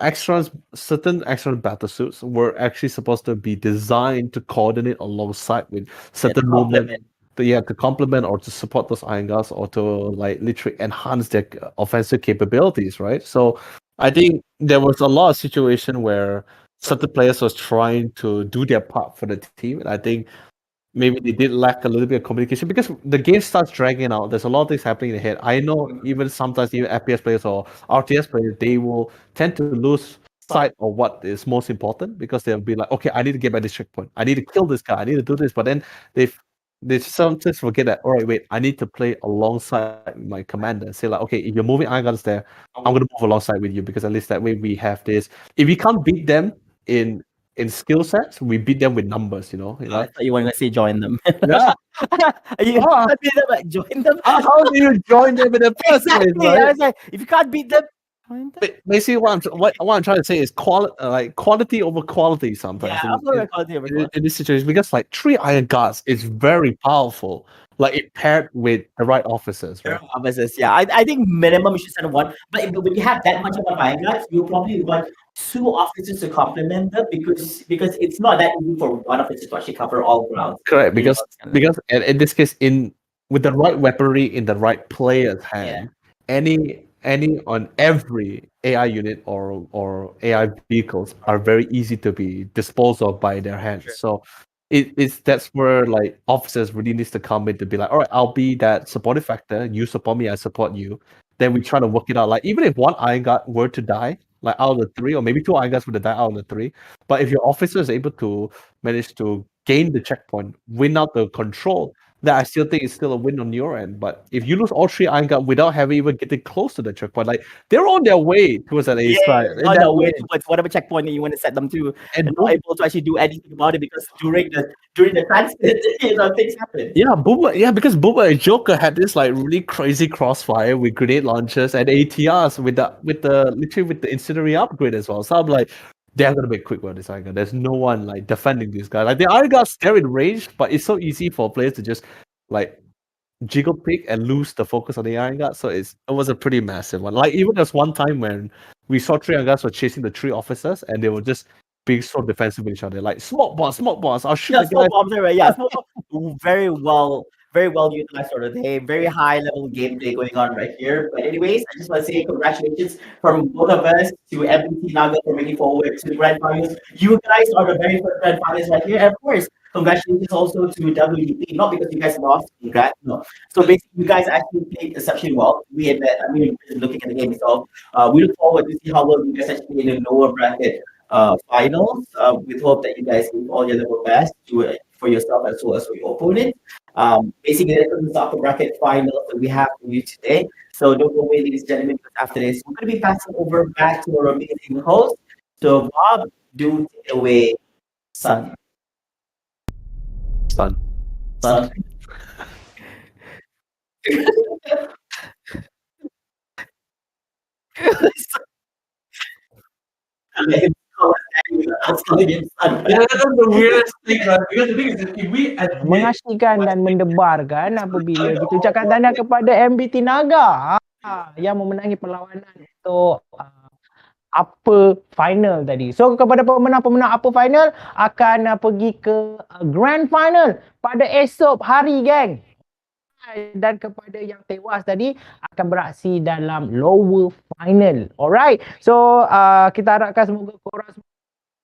certain extra battle suits were actually supposed to be designed to coordinate alongside with certain movement. To complement or to support those Iron Guards or to literally enhance their offensive capabilities, right? So I think there was a lot of situation where certain players was trying to do their part for the team, and I think maybe they did lack a little bit of communication because the game starts dragging out. There's a lot of things happening in the head. I know even sometimes even FPS players or RTS players, they will tend to lose sight of what is most important because they'll be like, okay, I need to get by this checkpoint. I need to kill this guy. I need to do this. But then they sometimes forget that, all right, wait, I need to play alongside my commander and say okay, if you're moving Iron Guards there, I'm going to move alongside with you because at least that way we have this. If we can't beat them in skill sets, we beat them with numbers, I thought you wanted to say join them. Yeah. Join them. How do you join them in the first place, Exactly. right? I was like, if you can't beat them, But basically, what I'm trying to say is quality over quality sometimes. Yeah, quality over quality. In this situation, because 3 Iron Guards is very powerful. like it paired with the right officers, right? Officers, yeah. I think minimum you should send one. But when you have that much of a fine guys, you probably want two officers to complement them because it's not that easy for one officer to actually cover all grounds. Correct, You know, because in this case, in with the right weaponry in the right player's hand, any on every AI unit or AI vehicles are very easy to be disposed of by their hands. So it's that's where like officers really needs to come in to be like, all right, I'll be that supportive factor. You support me, I support you. Then we try to work it out. Like even if one iron guard were to die, like out of the three, or maybe two iron guards would have died out of the three. But if your officer is able to manage to gain the checkpoint, win out the control, then I still think it's still a win on your end. But if you lose all three iron guard without having even getting close to the checkpoint, like they're on their way towards an ace, right? on the way towards whatever checkpoint that you want to set them to, and not able to actually do anything about it because during the transit, things happen. Yeah, because Boomer and Joker had this like really crazy crossfire with grenade launchers and ATRs with the incendiary upgrade as well. So I'm like, they're gonna be quick with this Iron Guard. There's no one like defending this guy. Like the Iron Guards, they're in range, but it's so easy for players to just like jiggle pick and lose the focus on the Iron Guard. So it was a pretty massive one. Like even there's one time when we saw three Iron Guards were chasing the three officers and they were just being so defensive with each other. Like smoke bombs, I'll shoot the guy. Smoke bombs, right? Yeah, smoke bombs, very well utilized sort of thing. Very high level gameplay going on right here. But anyways, I just want to say congratulations from both of us to MBT Naga for making forward to the grand finals. You guys are the very first grand finals right here. And of course, congratulations also to WDP. Not because you guys lost, congrats, no. So basically, you guys actually played exceptionally well. Looking at the game itself, we look forward to see how well you guys actually play in the lower bracket finals. We hope that you guys give all your level best for yourself as well as for your opponent. Basically, that's the upper bracket finals that we have for you today. So don't go away, ladies and gentlemen, because after this, we're going to be passing over back to our amazing host. So Bob, do take it away, son. Son. That's the weirdest thing, right? Because the thing is, if we admit Mengasihkan dan mendebarkan apabila kita ucapkan tahniah kepada MBT Naga yang memenangi perlawanan untuk upper final tadi. So kepada pemenang-pemenang upper final akan pergi ke grand final pada esok hari, geng. Dan kepada yang tewas tadi akan beraksi dalam lower final. Alright. So kita harapkan semoga korang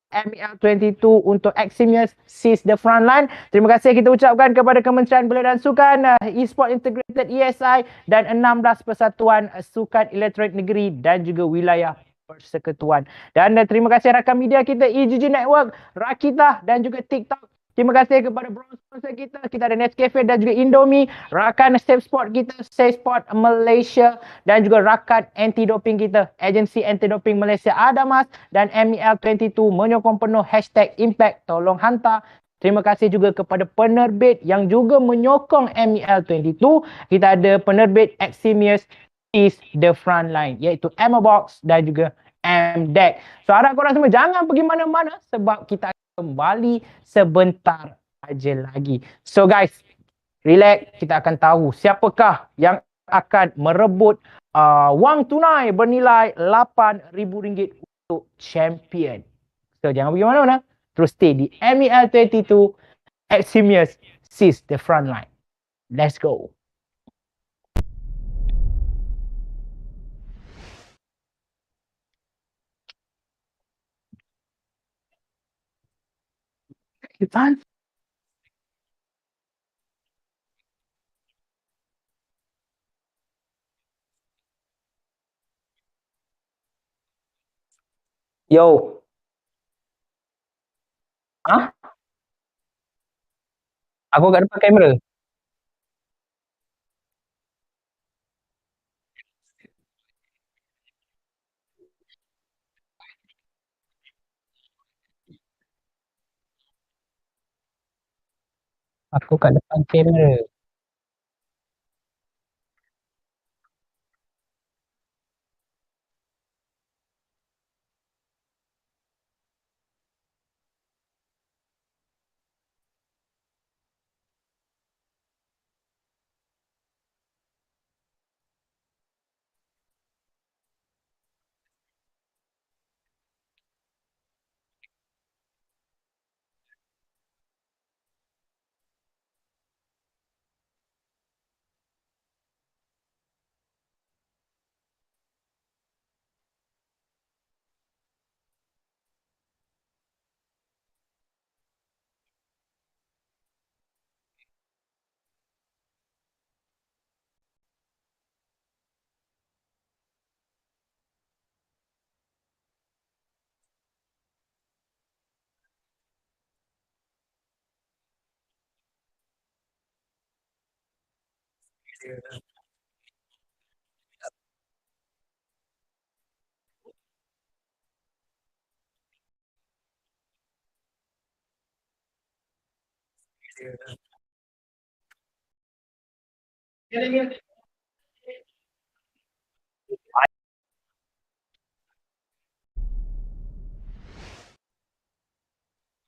MEL22 untuk EXIMIUS seize the frontline. Terima kasih kita ucapkan kepada Kementerian Belia dan Sukan, Esports Integrated ESI dan 16 persatuan sukan elektronik negeri dan juga wilayah persekutuan. Dan terima kasih rakan media kita EGG Network, Rakita dan juga TikTok. Terima kasih kepada sponsor kita. Kita ada Nescafe dan juga Indomie. Rakan Safe Sport kita, Safe Sport Malaysia. Dan juga rakan anti-doping kita, Agensi Anti-Doping Malaysia Adamas. Dan MEL22 menyokong penuh #Impact. Tolong hantar. Terima kasih juga kepada penerbit yang juga menyokong MEL22. Kita ada penerbit EXIMIUS is the Frontline, iaitu Box dan juga MDEC. So harap korang semua jangan pergi mana-mana sebab kita kembali sebentar aja lagi. So guys, relax, kita akan tahu siapakah yang akan merebut wang tunai bernilai RM8,000 untuk champion. So jangan pergi mana-mana, terus stay di MEL22 EXIMIUS seize the frontline. Let's go. Ivan. Yo. Hah? Aku kat depan kamera. Aku kat depan kamera.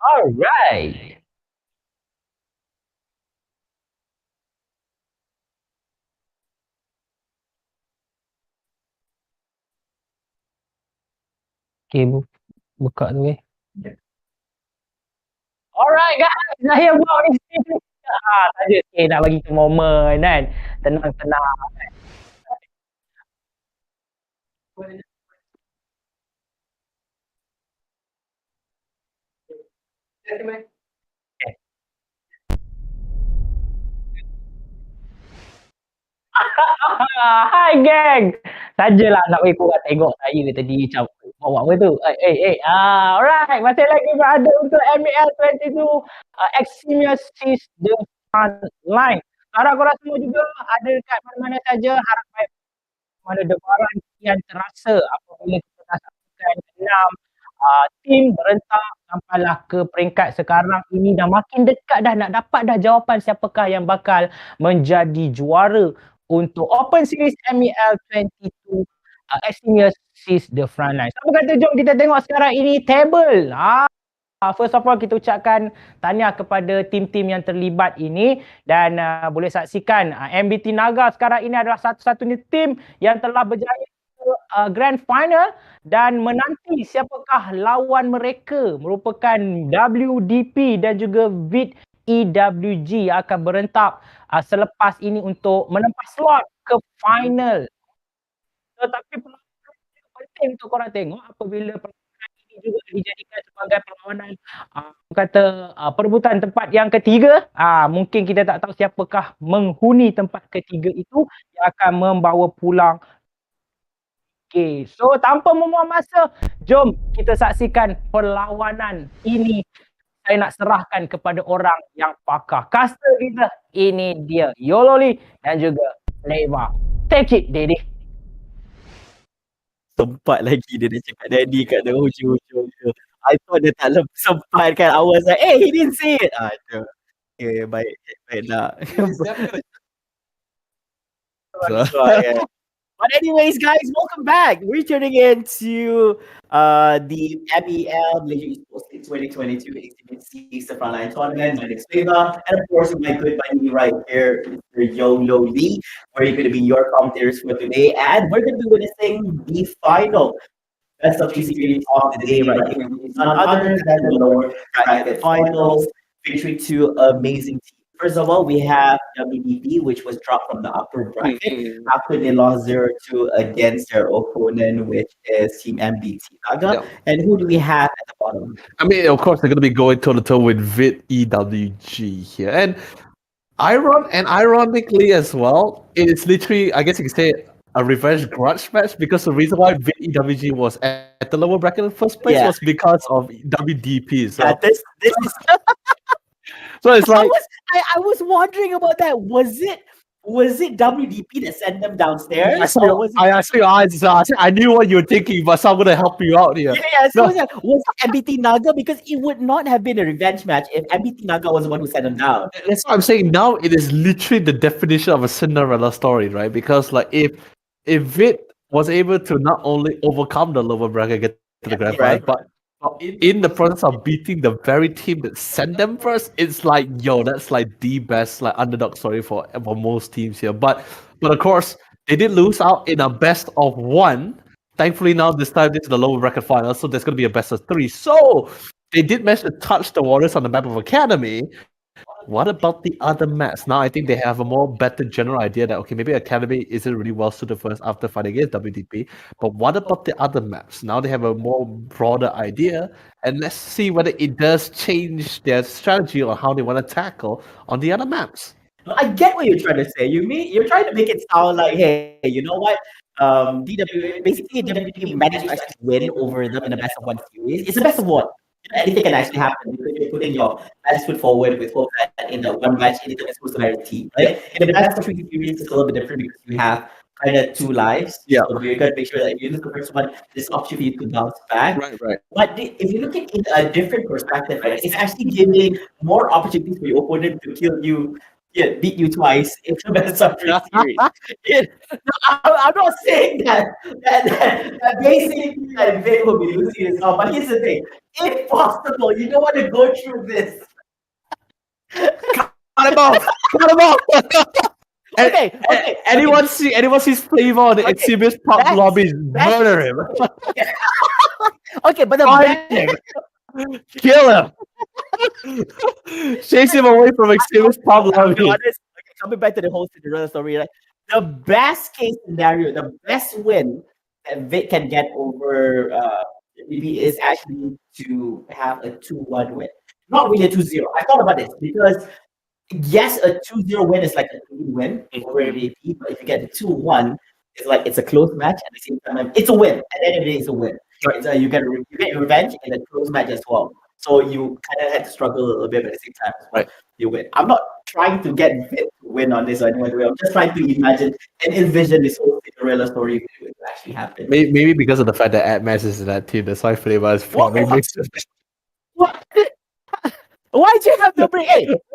Alright. Okay, buka tu Alright guys, saya buat ni sikit. Saja sikit nak bagi tu momen kan. Tenang-tenang. Hai geng. Sajalah nak bagi korang tengok saya tadi macam bawa apa tu. Alright, masih lagi berada untuk MEL22 EXIMIUS The Frontline. Harap korang semua juga ada dekat mana-mana saja. Harap baik mana debaran kian terasa apabila kita dah saksikan 6 tim berentak sampailah ke peringkat sekarang ini dah makin dekat dah nak dapat dah jawapan siapakah yang bakal menjadi juara untuk Open Series MEL22 EXIMIUS The Frontline. Siapa kata jom kita tengok sekarang ini table. First of all kita ucapkan tahniah kepada tim-tim yang terlibat ini dan boleh saksikan MBT Naga sekarang ini adalah satu-satunya tim yang telah berjaya ke Grand Final dan menanti siapakah lawan mereka merupakan WDP dan juga VIT EWG yang akan berentak selepas ini untuk menempah slot ke final. Tetapi penting untuk korang tengok apabila ini juga dijadikan sebagai perlawanan perebutan tempat yang ketiga. Mungkin kita tak tahu siapakah menghuni tempat ketiga itu yang akan membawa pulang. Okay, so tanpa membuang masa, jom kita saksikan perlawanan ini. Saya nak serahkan kepada orang yang pakar. Caster kita, ini dia Yololi dan juga Leva. Take it, Daddy. Sempat lagi dia cakap Daddy kat the hujung-hujung tu. I thought dia tak sempat kan. I was like, hey, he didn't say it. Okay, baik nak. But anyways, guys, welcome back. We're tuning in to the MEL Malaysia Esports 2022 EXIMIUS The Frontline Tournament. My name is Feva, and of course, my good buddy right here, Mr. Yolo Lee, where you're going to be your commentators for today, and we're going to be witnessing the final best of 3 series of the day right here. None other than the lower bracket finals, featuring 2 amazing teams. First of all, we have WDP, which was dropped from the upper bracket after they lost 0-2 against their opponent, which is Team MBT Naga. And who do we have at the bottom? I mean, of course, they're going to be going toe-to-toe with VIT EWG here. And ironically as well, it's literally, I guess you could say, a revenge grudge match, because the reason why VIT EWG was at the lower bracket in the first place was because of WDP. So. This is... So it's like I was wondering about that. Was it WDP that sent them downstairs? I knew what you were thinking, but so I'm gonna help you out here. Yeah, so was it MBT Naga? Because it would not have been a revenge match if MBT Naga was the one who sent them down. That's what I'm saying. Now it is literally the definition of a Cinderella story, right? Because like if VIT was able to not only overcome the lower bracket, get to the grand final, but in the process of beating the very team that sent them first, it's like, yo, that's like the best like underdog story for most teams here. But of course, they did lose out in a best of 1. Thankfully, now this time this is the lower bracket final, so there's going to be a best of 3. So they did manage to touch the waters on the map of Academy. What about the other maps? Now I think they have a better general idea that, okay, maybe Academy isn't really well suited for us after fighting against WDP. But what about the other maps? Now they have a more broader idea, and let's see whether it does change their strategy on how they want to tackle on the other maps. I get what you're trying to say. You're trying to make it sound like, hey, you know what? DWP managed to actually win over them in the best of 1 series. It's a best of 1. anything can actually happen because you're putting your best foot forward with hope that in the one match anything is supposed to guarantee, right? In the best of three series, it's a little bit different because you have kind of two lives. Yeah. So you got to make sure that if you lose the first one, there's opportunity to bounce back. Right. But if you look at it in a different perspective, right, it's actually giving more opportunities for your opponent to kill you, beat you twice in the best of three series. I'm not saying that basically that Vic will be losing his off, but here's the thing: if possible, you don't want to go through this. Cut him off! Cut him off! Okay. Anyone sees Flavor on the EXIMIUS pub lobby, murder him. Okay, but Find him. Kill him. Chase him away from EXIMIUS pub lobby. Coming back to the whole Cinderella story, right? The best case scenario, the best win that Vic can get over BB is actually to have a 2-1 win. Not really a 2-0. I thought about this because yes, a 2-0 win is like a clean win over MVP, but if you get the 2-1, it's like it's a close match at the same time. It's a win. At the end of the day, it's a win. Right? You get revenge in a close match as well. So you kind of had to struggle a little bit, but at the same time, right? You win. I'm not trying to get Vic to win on this or anyway. I'm just trying to imagine and envision this whole Cinderella story to actually happen. Maybe because of the fact that Admas is in that team, that's why Flavor is probably mixed. What? Why'd you have to bring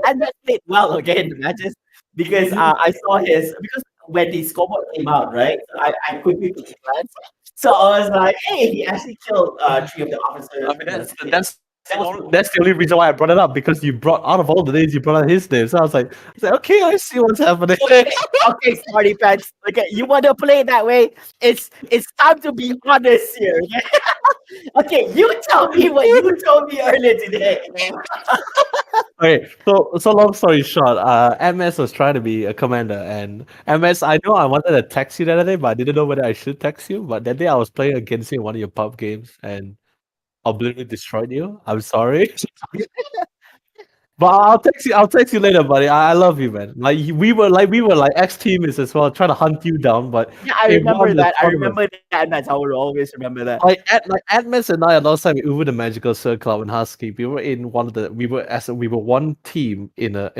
and that played well again in the matches because I saw because when the scoreboard came out, right? I quickly took a glance. So I was like, hey, he actually killed 3 of the officers. I mean, that's the only reason why I brought it up, because you brought out of all the names, you brought out his name. So I was like, okay, I see what's happening. Okay, Smarty Pants. Okay, you want to play it that way? It's time to be honest here. Okay, you tell me what you told me earlier today. Okay, so long story short, MS was trying to be a commander, and MS, I know I wanted to text you the other day, but I didn't know whether I should text you. But that day I was playing against you in one of your pub games, and obliterated destroyed you. I'm sorry. But I'll text you later, buddy. I love you, man. Like we were like ex-teammates as well, trying to hunt you down. But yeah, I remember that. I remember that match. I will always remember that. Like Admas and I, last time we were the Magical Circle and Husky. We were in one of the we were one team in a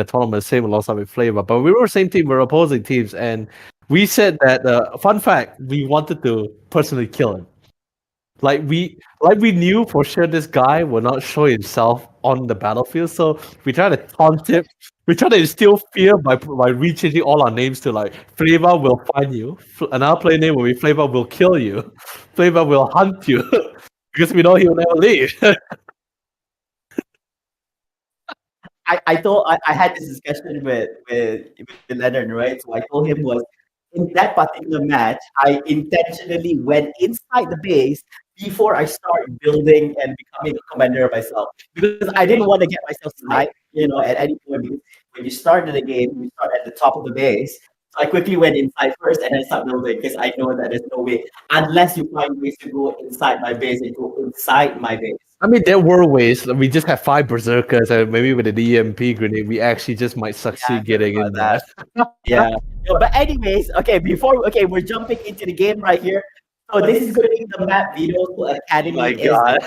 tournament, same alongside with Flavor. But we were the same team. We were opposing teams, and we said that fun fact, we wanted to personally kill him. Like we knew for sure this guy will not show himself on the battlefield, so we try to taunt him. We try to instill fear by rechanging all our names to like Flavor will find you. Another player name will be Flavor will kill you. Flavor will hunt you because we know he will never leave. I had this discussion with Leonard, right? So I told him was in that particular match, I intentionally went inside the base before I start building and becoming a commander myself, because I didn't want to get myself sniped, at any point. Because when you start the game, you start at the top of the base. So I quickly went inside first and then start building, because I know that there's no way, unless you find ways to go inside my base and go inside my base. I mean, there were ways. We just have 5 berserkers, and maybe with the EMP grenade, we actually just might succeed getting in that. Yeah. But anyways, we're jumping into the game right here. So this is going to be the map Vito Academy. Oh my God.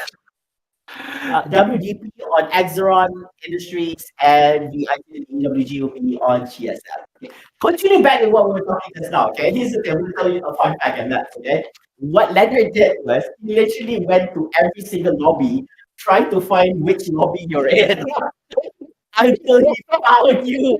WDP on Exeron Industries, and the EWG will be on GSM. Okay. Continuing back with what we were talking just now, okay? Here's the thing, I'm going to tell you a fun fact on that, okay? What Leonard did was he literally went to every single lobby, trying to find which lobby you're in until he found you.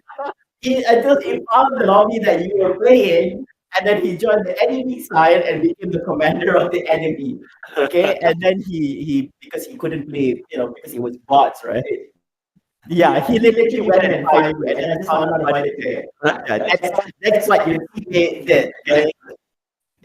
Until he found the lobby that you were playing, and then he joined the enemy side and became the commander of the enemy. Okay, and then he because he couldn't play, because he was bots, right? Yeah, he literally went and found you, and then found out about it. That's what your teammate did. Okay?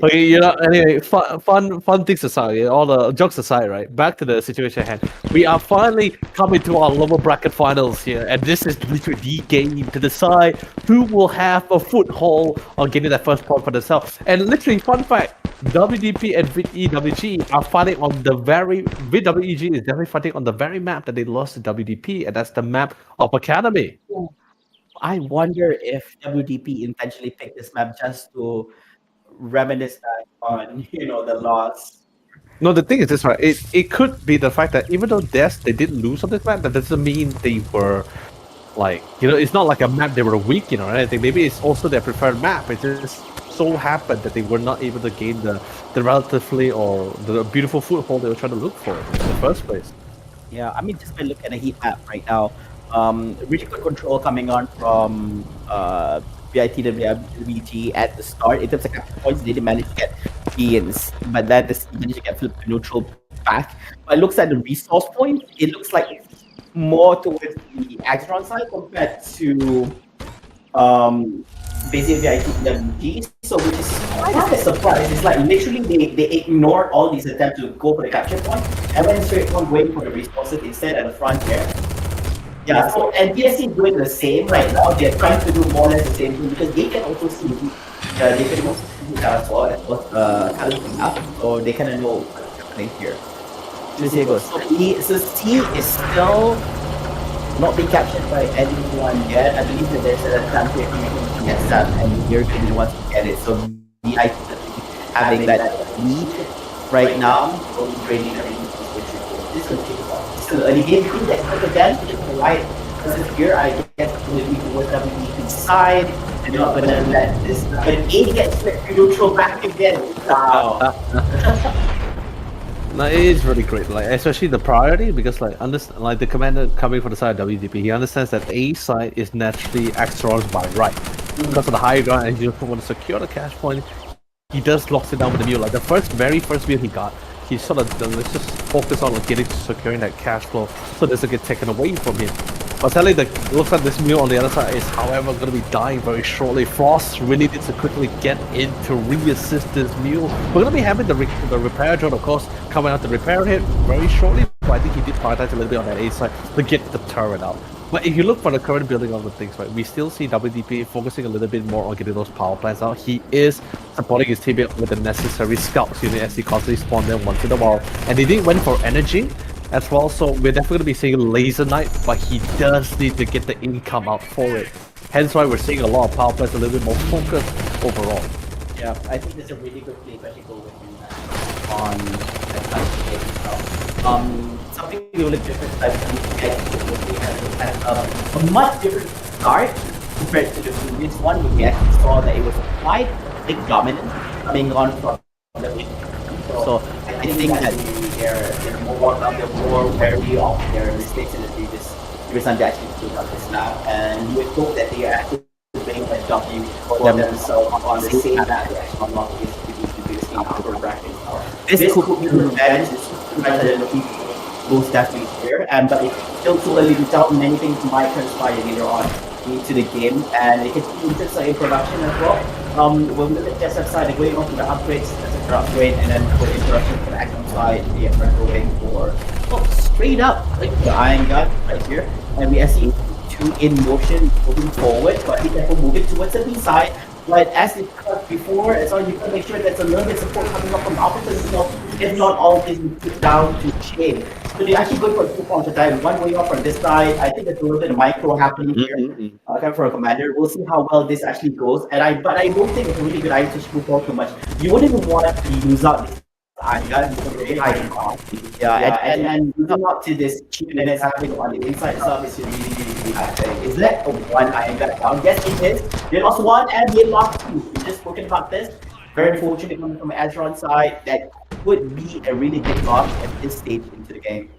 Okay, anyway, fun things aside, all the jokes aside, right? Back to the situation at hand. We are finally coming to our lower bracket finals here, and this is literally the game to decide who will have a foothold on getting that first point for themselves. And literally, fun fact, WDP and VWG are fighting on VWEG is definitely fighting on the very map that they lost to WDP, and that's the map of Academy. I wonder if WDP intentionally picked this map just to reminisce back on the loss No, the thing is this, right? It could be the fact that even though they did lose on this map, that doesn't mean they were like, it's not like a map they were weak in or anything. Maybe it's also their preferred map. It just so happened that they were not able to gain the relatively or the beautiful foothold they were trying to look for in the first place. Yeah, I mean, just by looking at the heat map right now, really good control coming on from VIT and WG at the start. In terms of capture points, they didn't manage to get gains, but that they managed to get flip neutral back. But it looks at the resource point, it looks like more towards the Axron side compared to basically VIT and WG. So which is quite a surprise. It's like literally they ignored all these attempts to go for the capture point and went straight on going for the resources instead at the front here. Yeah, so and BSC is doing the same right now. They're trying to do more or less the same thing because they can also see they can also see as well as coloring up, so they kind of know what's happening here. So here goes. So C is still not being captured by anyone yet. I believe that there's a time period to get that, and you're going to be the ones to get it. So VI having that lead right now, training everything. This will take a while. So early game, think that again, which is right. Because here I guess will be towards WDP side. They're not gonna let this. But A gets neutral back again. Wow. No, it is really great, like especially the priority, because like the commander coming from the side of WDP, he understands that A side is naturally Axron's by right. Because of the high ground and you don't want to secure the cash point, he does locks it down with the mule. Like the very first mule he got, he sort of let's just focus on getting to securing that cash flow so it doesn't get taken away from him. But sadly, looks like this mule on the other side is, however, going to be dying very shortly. Frost really needs to quickly get in to re-assist this mule. We're going to be having the repair drone, of course, coming out to repair it very shortly. But I think he did prioritize a little bit on that A side to get the turret out. But if you look for the current building of the things, right, we still see WDP focusing a little bit more on getting those power plants out. He is supporting his teammate with the necessary scouts unit as he constantly spawn them once in a while. And they did went for energy as well, so we're definitely going to be seeing Laser Knight, but he does need to get the income out for it. Hence why we're seeing a lot of power plants a little bit more focused overall. Yeah, I think there's a really good play especially go with on that kind of play itself. Something a little different that we had a much different start compared to the previous one. We actually saw that it was quite big dominance coming on from the so I think that they're more wary of their mistakes in the previous time they actually took up this map, and you would hope that they are actually doing a W for themselves on the same map they actually unlock this upper bracket. This could be the advantage. This could be the looking most definitely here, but it's still too early to tell. Many things might transpire later on into the game, and it could be just in production as well. When we look at the side, they're going on to the upgrades, that's a upgrade, and then for the interaction for the action side, they are going for straight up like the Iron Gun right here, and we are seeing two in motion moving forward, but be careful moving towards the B side. But as discussed before, so you can make sure there's a little bit of support coming up from the opposite, so if not all is put down to chain. So they're actually going for 2 points at a time. One going up from this side. I think there's a little bit of micro happening here. Coming for a commander. We'll see how well this actually goes. But I don't think it's a really good idea to shoot too much. You wouldn't even want to use out this Iron Gun because it's very high cost. Yeah, and using up to this cheap and it's happening on the inside itself is really high. Is that a one Iron Gun down? Yes, it is. They lost one and they lost two. We just spoken about this. Very unfortunate coming from Azron side. That would be a really big loss at this stage into the game.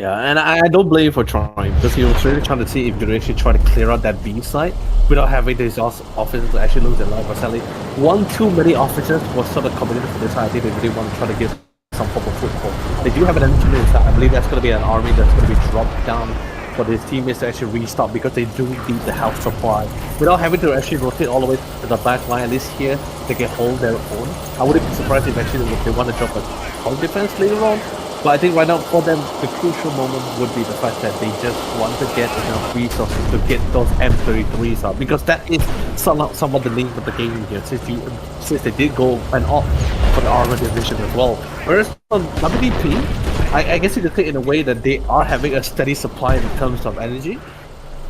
Yeah, and I don't blame you for trying, because he was really trying to see if you could actually try to clear out that B side without having these officers to actually lose their life. But sadly, one too many officers was sort of committed for this side. I think they really want to try to give some form of foothold. They do have an engineer inside. I believe that's going to be an army that's going to be dropped down for his teammates to actually restock, because they do need the health supply without having to actually rotate all the way to the back line. At least here they can hold their own. I wouldn't be surprised if actually they want to drop a hold defense later on. But I think right now for them the crucial moment would be the fact that they just want to get enough resources to get those M33s out, because that is somewhat the name of the game here, since they did go and opt for the armor division as well. Whereas on WDP, I guess you could say in a way that they are having a steady supply in terms of energy,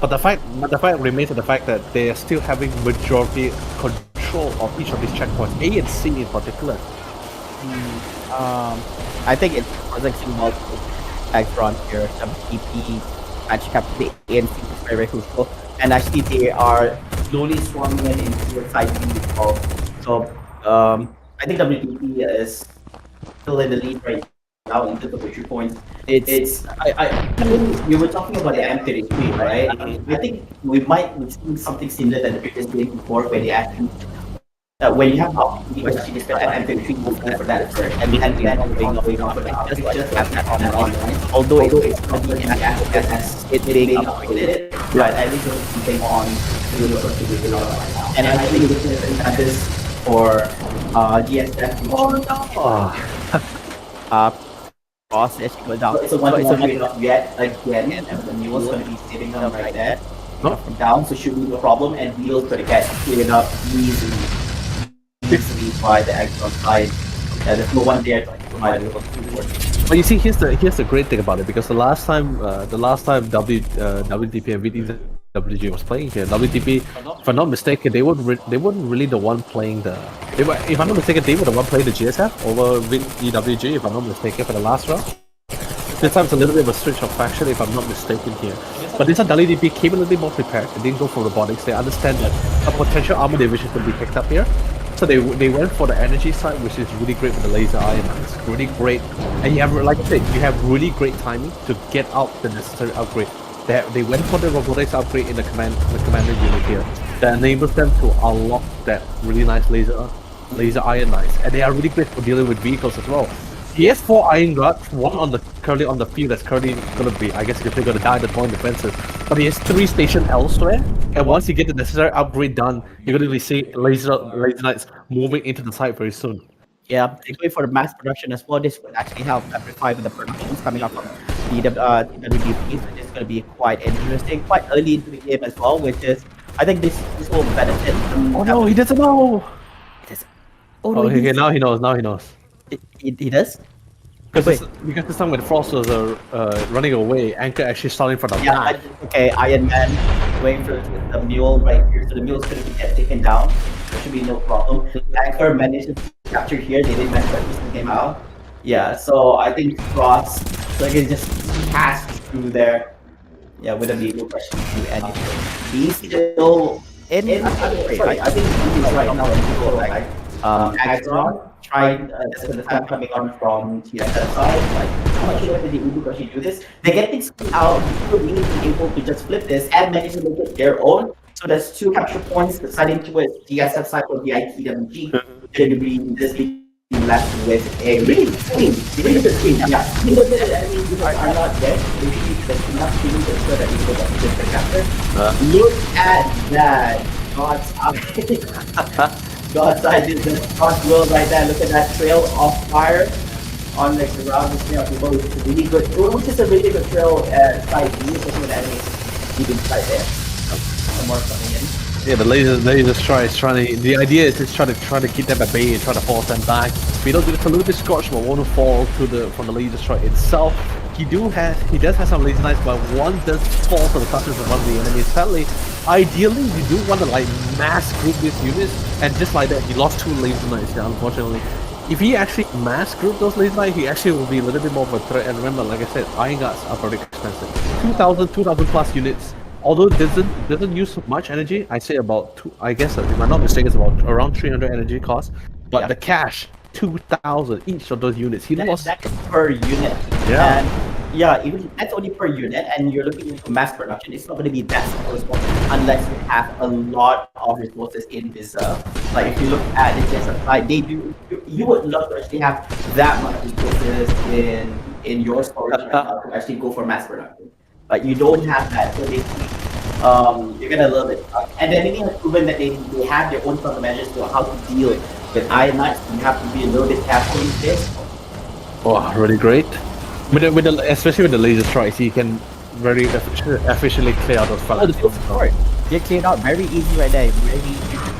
but the fact remains the fact that they are still having majority control of each of these checkpoints, A and C in particular. I think it's like multiple Agron here, WTP, actually have the ANC is very crucial, and actually they are slowly swarming in into the side B as well. So I think WTP is still in the lead right now in terms of victory points. I mean, we were talking about the M33, right? I think we might see something similar than the previous game before, where they actually when you have opportunity, especially this M33 move for that first, and then going on for that, just have that on and on. Although it's not being as it being upgraded, but at least it's something on and I think this for GSF. Cross as you go down. So one not yet again, and the mule's going to be sitting them right there. From down, so should be no problem, and wheels going to get cleared up easily by the Agron side. There's no one there to provide a little support. But you see, here's the great thing about it, because the last time WTP and WG was playing here, WTP, if I'm not mistaken, they weren't really the one playing the. If I'm not mistaken, they were the one playing the GSF over EWG. If I'm not mistaken, for the last round. This time it's a little bit of a switch of faction, if I'm not mistaken here. But this time WTP came a little bit more prepared. They didn't go for robotics. They understand that a potential armor division could be picked up here. So they went for the energy side, which is really great with the laser eye, and it's really great. And you have, like I said, you have really great timing to get out the necessary upgrade. They went for the robotics upgrade in the commander unit here that enables them to unlock that really nice laser iron knights, and they are really great for dealing with vehicles as well. He has 4 Iron Guards, one currently on the field that's currently going to be, I guess you could say, going to die in the point defenses, but he has 3 stationed elsewhere, and once you get the necessary upgrade done, you're going to be seeing laser knights moving into the site very soon. Yeah, they're going for the mass production as well. This would actually help amplify with the productions coming up from the WDP, so this is going to be quite interesting, quite early into the game as well, which is, I think this will benefit. Oh no, he doesn't know! Okay, now he knows. He does? Because this time when Frost was running away, Anchor actually started from the back. Okay, Iron Man waiting for the mule right here, so the mule's going to get taken down. There should be no problem. Anchor managed to capture here, they didn't manage to came out. Yeah, so I think Frost just passed through there. Yeah, wouldn't be able to rush into anything. He's still in right? I think he's right now in like Agron tried the time coming on from TSF side, like how much did the Ubu actually do this? They get things out, people really be able to just flip this and manage to make it their own. So there's 2 capture points deciding towards DSF side or the ITWG. Then we this be left with a really good screen. Yeah. I mean, you are not there. There's enough feeling to ensure that you go back to the capture. Look at that. God's side is the cross world right there. Look at that trail of fire on the ground. This trail of people, which is really good. Which is a really good trail side view, especially with enemies keeping right there. Some more coming in. Yeah, the laser strike is trying to. The idea is it's trying to keep them at bay and try to force them back. We don't get a little bit scorched, but won't fall from the laser strike itself. He does have some laser knights, but one does fall to the clusters of one of the enemies. Sadly, ideally you do want to like mass group these units, and just like that, he lost 2 laser knights here, unfortunately. If he actually mass group those laser knights, he actually will be a little bit more of a threat. And remember, like I said, Iron Guards are very expensive. 2,000 plus units. Although it doesn't use much energy, I say about 2. I guess if I'm not mistaken, it's about around 300 energy cost. But the cash, 2,000 each of those units. He lost. That's per unit. Yeah. And yeah, even that's only per unit, and you're looking into mass production. It's not going to be that simple unless you have a lot of resources in reserve. Like if you look at the GSF side, they do. You would love to actually have that much resources in your storage right now to actually go for mass production. But you don't have that, so you're gonna a little bit. And then many have proven that they have their own countermeasures to how to deal with Iron Knights. You have to be a little bit careful in this. Oh, really great. Especially with the laser strikes, you can very efficiently clear out those fellas. Get cleared out very easy right there.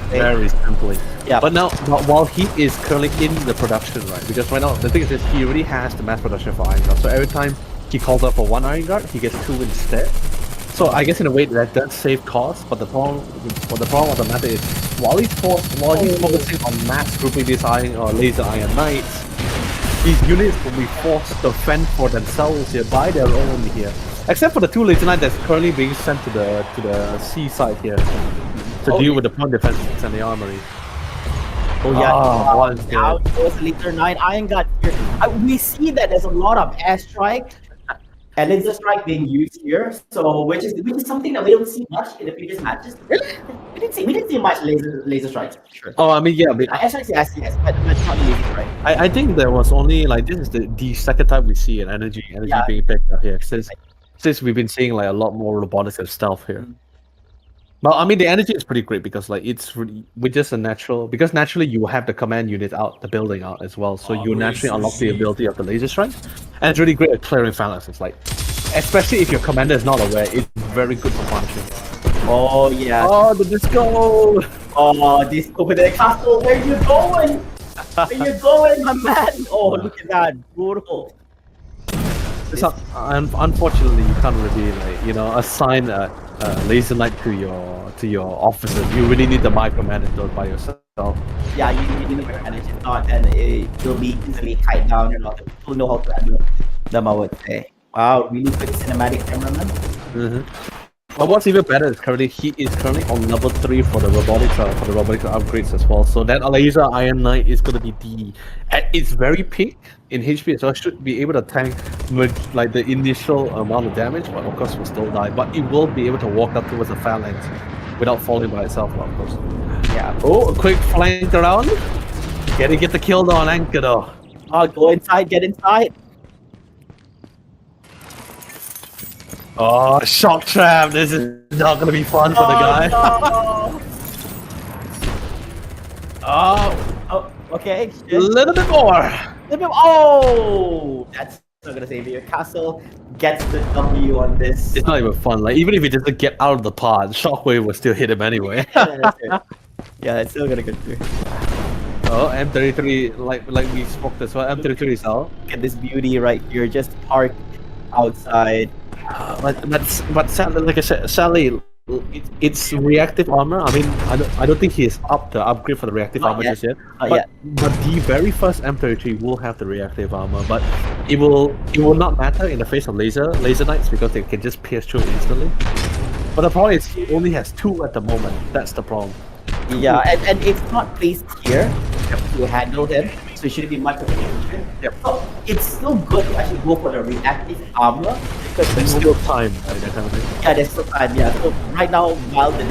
Very simply. Yeah. But now, while he is currently in the production, right? Because right now, the thing is this, he already has the mass production for Iron Guard. So every time he calls out for 1 Iron Guard, he gets 2 instead. So I guess in a way that does save costs, but the problem of the matter is while he's focusing on mass grouping these laser iron knights, these units will be forced to fend for themselves here by their own here. Except for the 2 laser knights that's currently being sent to the seaside here to deal with the point defenses and the armory. Oh yeah, now goes laser 9 Iron Guard here. We see that there's a lot of airstrike and laser strike being used here, so which is something that we don't see much in the previous matches. Really? We didn't see much laser strikes. Sure. Oh, I mean, yeah, airstrikes, yes, but not laser strike. I think there was only like this is the second time we see an energy being picked up here since we've been seeing like a lot more robotics and stealth here. Well, I mean, the energy is pretty great because like it's really with just a because naturally you have the command unit out, the building out as well, so you naturally unlock the ability of the laser strike, and it's really great at clearing phalanxes. Like, especially if your commander is not aware, it's very good for punishing. Oh yeah. Oh, the disco! Oh, disco with the castle. Where you going? Where you going, my man? Oh, look at that, brutal. Unfortunately, you can't really assign a laser knight to your officers. You really need to micromanage those by yourself. Yeah, you need to micromanage. If not, then it will be easily tied down. And not people know how to handle them, I would say. Wow, really good cinematic cameraman. But what's even better is he is currently on level 3 for the robotics upgrades as well. So that laser iron knight is going to be at its very peak in HP, so it should be able to tank with like the initial amount of damage, but of course will still die. But it will be able to walk up towards the phalanx without falling by itself, of course. Yeah. Oh, a quick flank around. Get the kill on anchor though. Oh, go inside, get inside. Oh, shock trap! This is not gonna be fun for the guy. No. Oh, okay. A little bit more. Oh, that's not gonna save you. Castle gets the W on this. It's not even fun. Like even if he doesn't get out of the pod, Shockwave will still hit him anyway. Yeah, it's still gonna get through. Oh, M33, like we spoke this one. M33 is out. Look at this beauty right here, just parked outside. But sadly, like I said, sadly, it's reactive armor. I mean, I don't think he's up the upgrade for the reactive armor just yet. But the very first M33 will have the reactive armor, but it will not matter in the face of laser knights because they can just pierce through instantly. But the problem is he only has 2 at the moment. That's the problem. Yeah, and it's not placed here to handle them, so it shouldn't be much of a issue. Yep. So it's still good to actually go for the reactive armor because there's still time, right? That kind of thing. Yeah, there's still time. Yeah. So right now, while the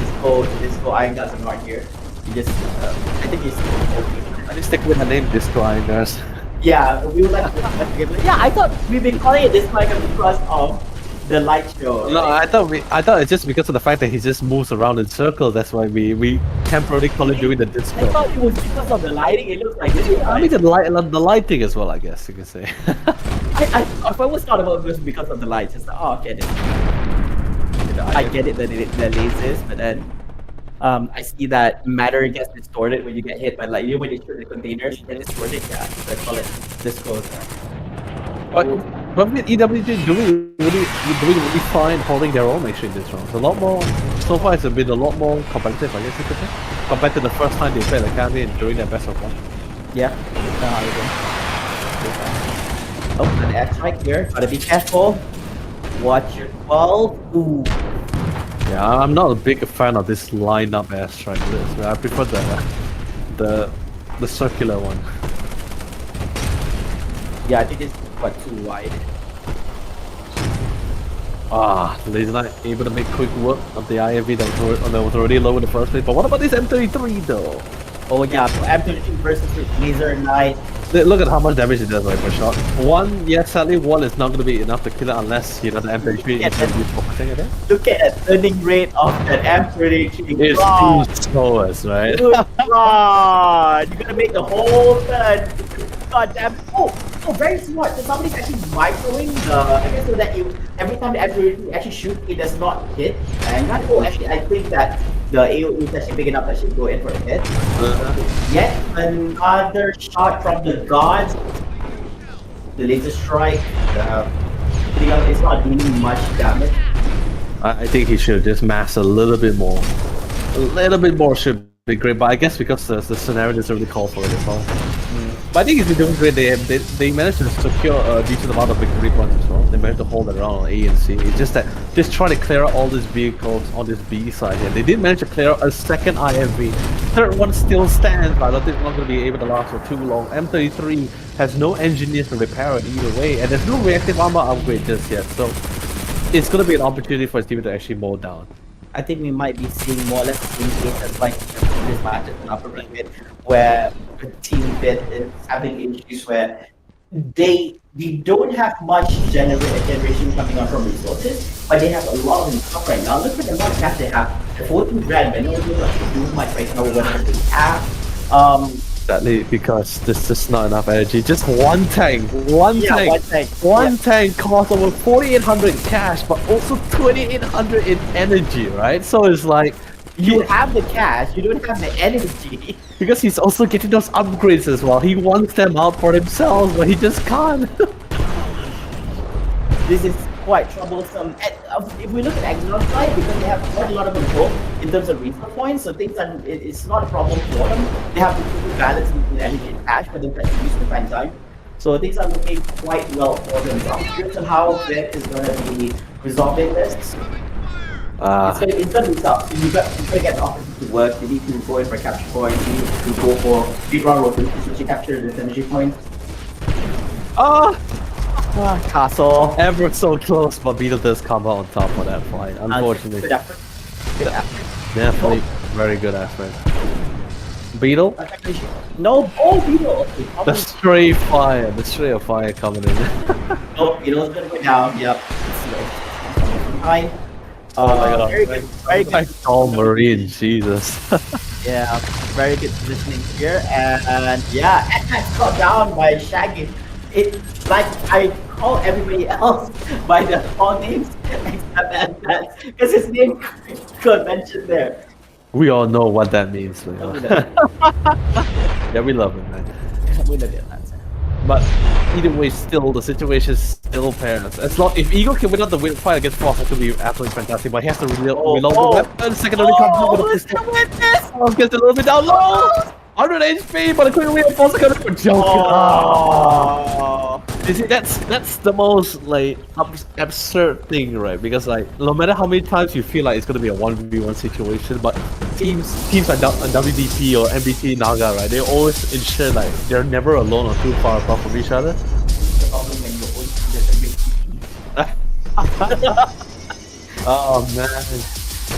disco iron guards are not here, you just I think he's okay. I just stick with the name Disco Iron Guards. Yeah, we would like to. Yeah, I thought we've been calling it Disco Iron Guards because of the light show. No, I thought it's just because of the fact that he just moves around in circles. That's why we temporarily call it doing the disco. I thought it was because of the lighting. It looks like this. I mean the lighting as well. I guess you can say. I always thought about it was because of the lights. It's like, oh, okay, I get it that the lasers, but then I see that matter gets distorted when you get hit by light. You know when you shoot the containers, they distort it. Yeah, so I call it disco. But with EWG doing really fine holding their own actually in this round. It's a lot more so far. It's been a lot more competitive, I guess you could say, compared to the first time they played the campaign during their best of 1. Yeah. Oh, an airstrike here. Gotta be careful. Watch your 12. Ooh. Yeah, I'm not a big fan of this lineup airstrike list. I prefer the circular one. Yeah, I think it's too wide. The laser knight able to make quick work of the IFV that was already low in the first place. But what about this M33 though? Oh yeah, so M33 versus laser knight. Look at how much damage it does like per shot. Sadly one is not going to be enough to kill it unless the M33 is focusing at it. Look at the turning rate of that M33. It's too slowest, right? God, you're gonna make the whole turn. God damn. Oh, very smart. So somebody's actually microing I guess so that every time the M33 actually shoots, it does not hit. And actually, I think that the AoE is actually big enough that should go in for a hit. Yet another shot from the gods. The laser strike. It's not doing much damage. I think he should just mass a little bit more. A little bit more should be great, but I guess because the scenario doesn't really call for it as well. But I think he's been doing great. They managed to secure a decent amount of victory points as well. They managed to hold it around on A and C. It's just that just trying to clear out all these vehicles on this B side here. They did manage to clear out a second IFV. Third one still stands, but I don't think it's not going to be able to last for too long. M33 has no engineers to repair it either way, and there's no reactive armor upgrade just yet. So it's going to be an opportunity for his team to actually mow down. I think we might be seeing more or less the same cases like this match in Upper Bracket, where the team bit is having issues where they don't have much generation coming on from resources, but they have a lot of stuff right now. Look at the amount of cash they have. The 14 grand, but no one knows what to do much right now with whatever they have. Exactly, because there's just not enough energy. Just one tank costs over 4,800 cash, but also 2,800 in energy, right? So it's like you have the cash, you don't have the energy. Because he's also getting those upgrades as well. He wants them out for himself, but he just can't. This is quite troublesome. And if we look at EXIMIUS side, because they have quite a lot of control in terms of resource points, so things are it's not a problem for them. They have to balance between energy and cash, but then try to use the prime time. So things are looking quite well for them. So I'm curious on how Vet is going to be resolving this. It's going to be tough. You've got to get the offensive to work. You need to go in for capture points. You need to go for big round rotation to capture the energy points. Castle. Ever so close, but Beetle does come out on top of that fight, unfortunately. Good effort. Good effort. Definitely very good effort. Beetle? No, Beetle! The stray of fire coming in. No, Beetle's gonna go down, yep. Fine. Oh my god. Very good, very good. Oh, Marine, Jesus. Yeah, very good positioning here, and yeah, X got down by Shaggy. Like I call everybody else by their full names except that because his name got mentioned there. We all know what that means. Yeah, we love him, man. We love it, man. But either way, still the situation is still parents. As long if Eagle can win out the fight against Fox, it could be absolutely fantastic. But he has to reload the weapon. Secondary comes out with a pistol. Oh, gets a little bit down low. 100 HP, but a quick reinforce going for Joker. You see, that's the most like absurd thing, right? Because like no matter how many times you feel like it's gonna be a 1v1 situation, but teams like WDP or MBT Naga, right? They always ensure like they're never alone or too far apart from each other. Oh man.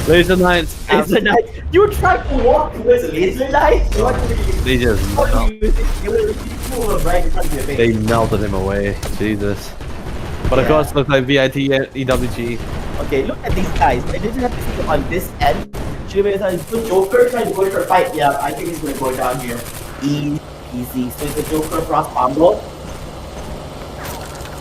Laser Knights. Laser Knights. You tried to walk towards Laser Knights? They just they melted him away. Jesus. But of course, looks like VIT and EWG. Okay, look at these guys. I didn't have to see on this end. Joker trying to go for a fight. Yeah, I think he's going to go down here. Easy. So it's the Joker cross combo.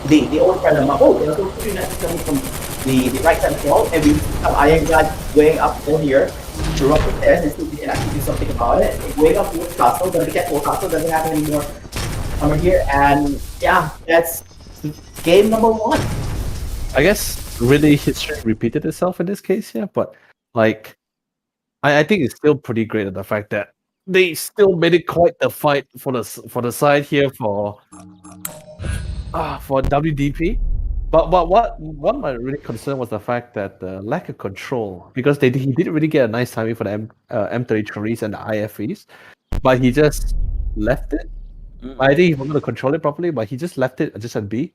They always try to map. Oh, there's also 2 units coming from the right side of the wall, and we have Iron Guard going up over here. Drop it there, and see if we can actually do something about it. Going up towards Castle, but Castle doesn't have any more armor here, and yeah, that's game number 1. I guess really history repeated itself in this case, yeah, but like I think it's still pretty great at the fact that they still made it quite the fight for the side here for WDP. But what my really concern was the fact that the lack of control, because he didn't really get a nice timing for the M33s and the IFEs, but he just left it. I think he wanted to control it properly, but he just left it just at B.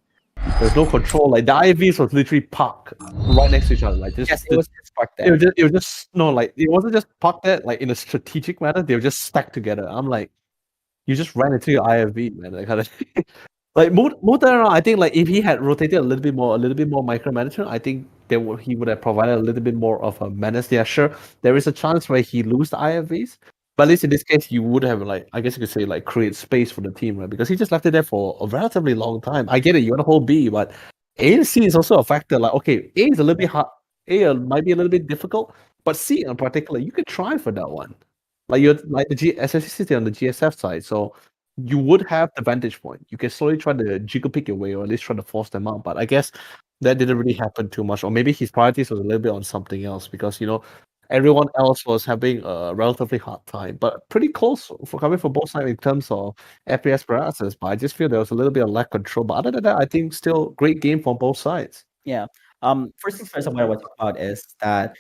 There's no control. Like the IFEs was literally parked right next to each other. Like it was just parked there. It was just it wasn't just parked there like in a strategic manner. They were just stacked together. I'm like, you just ran into your IFV, man. That kind of thing. Like Muta, I think like if he had rotated a little bit more micromanagement, I think he would have provided a little bit more of a menace. Yeah, sure, there is a chance where he lose the IFVs, but at least in this case, you would have like I guess you could say like create space for the team, right? Because he just left it there for a relatively long time. I get it, you want to hold B, but A and C is also a factor. Like okay, A is a little bit hard. A might be a little bit difficult, but C in particular, you could try for that one. Like you're like especially on the GSF side, so. You would have the vantage point. You can slowly try to jiggle pick your way, or at least try to force them out. But I guess that didn't really happen too much, or maybe his priorities was a little bit on something else. Because everyone else was having a relatively hard time, but pretty close for coming from both sides in terms of FPS parameters. But I just feel there was a little bit of lack of control. But other than that, I think still great game from both sides. Yeah. First things first, what I want to talk about is that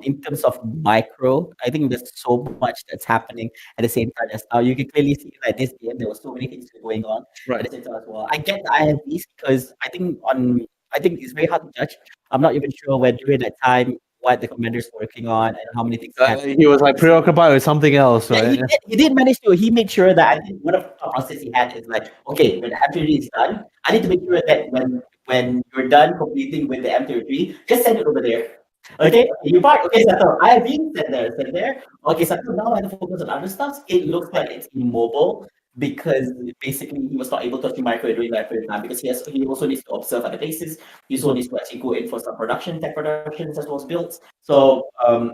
in terms of micro, I think there's so much that's happening at the same time as now. You can clearly see that this game there was so many things going on at the same time as well. I get the IFVs because I think it's very hard to judge. I'm not even sure where during that time what the commander's working on and how many things He was like preoccupied with something else, yeah, right? he did manage to. He made sure that I think one of the top process he had is like, okay, when the M33 is done, I need to make sure that when you're done completing with the M33, just send it over there. Okay, you part. Okay, settle. I have been sent there. Okay, settle. Now I have to focus on other stuff. It looks like it's immobile because basically he was not able to actually micro during that period of time because he also needs to observe other bases. He also needs to actually go in for some tech productions as well as builds. So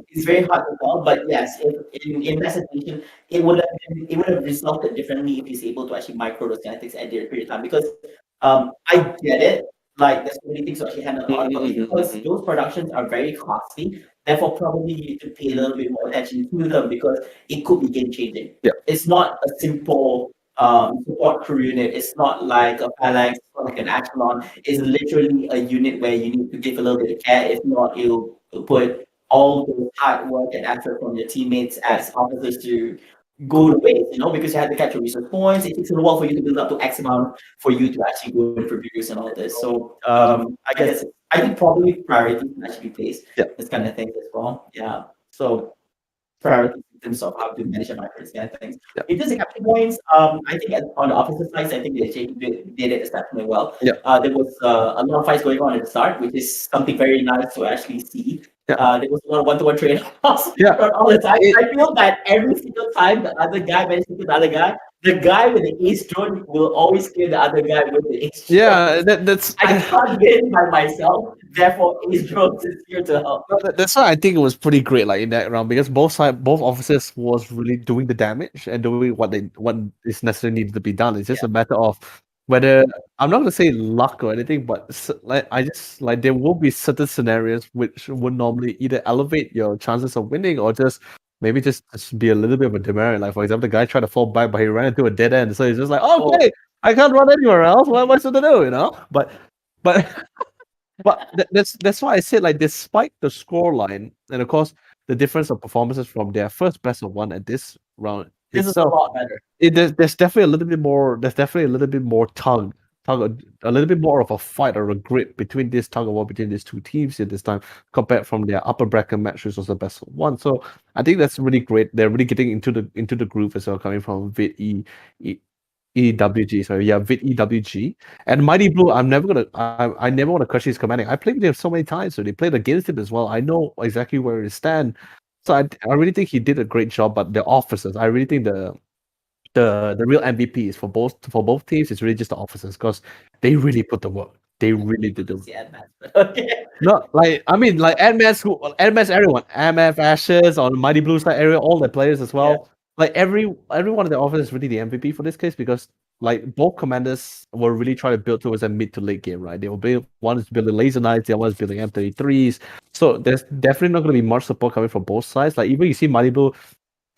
it's very hard to tell. But yes, in that situation, it would have resulted differently if he's able to actually micro those kind of things at the period of time because I get it. Like there's so many things to actually handle on, but because those productions are very costly, therefore probably you need to pay a little bit more attention to them because it could be game changing. Yeah. It's not a simple support crew unit. It's not like a phalanx, it's not like an echelon. It's literally a unit where you need to give a little bit of care. If not, it'll put all the hard work and effort from your teammates as officers to go to waste, because you have to capture resource points. It takes a while for you to build up to X amount for you to actually go and produce and all this. So I think probably priorities can actually be placed. Yeah. This kind of thing as well. Yeah. So priorities in terms of how to manage your micros kind of things. Yeah. In terms of capture points, I think on the opposite side, I think they did it exceptionally well. Yeah. There was a lot of fights going on at the start, which is something very nice to actually see. Yeah. There was a lot of one-to-one trade-offs Yeah. all the time. I feel that every single time the other guy manages to kill the other guy, the guy with the ace drone will always kill the other guy with the ace drone. Yeah, that's I can't win by myself, therefore ace drones is here to help. that's why I think it was pretty great, like in that round, because both officers was really doing the damage and doing what is necessarily needed to be done. It's just a matter of whether I'm not gonna say luck or anything, but there will be certain scenarios which would normally either elevate your chances of winning or just maybe just be a little bit of a demerit. Like for example, the guy tried to fall back, but he ran into a dead end, so he's just like, okay, I can't run anywhere else. What am I supposed to do? But that's why I said, like, despite the scoreline and of course the difference of performances from their first best of one at this round. This is a lot better. There's definitely a little bit more. There's definitely a little bit more a little bit more of a fight or a grip between this tug of war between these two teams at this time compared from their upper bracket match, which was the best of one. So I think that's really great. They're really getting into the groove as well, coming from VIT EWG. Sorry, yeah, VIT EWG and Mighty Blue. I never want to question his commanding. I played with him so many times, so they played against him as well. I know exactly where he stand. So I really think he did a great job. But the officers, I really think the real MVPs for both teams is really just the officers because they really put the work. They really did the work. No, like I mean, like Admans, everyone, MF Ashes on Mighty Blue side area, all the players as well. Yeah. Like every one of the officers is really the MVP for this case because like both commanders were really trying to build towards a mid to late game, right? They will build one is building laser knights, the other one is building M33s. So there's definitely not going to be much support coming from both sides. Like even you see Mighty Blue,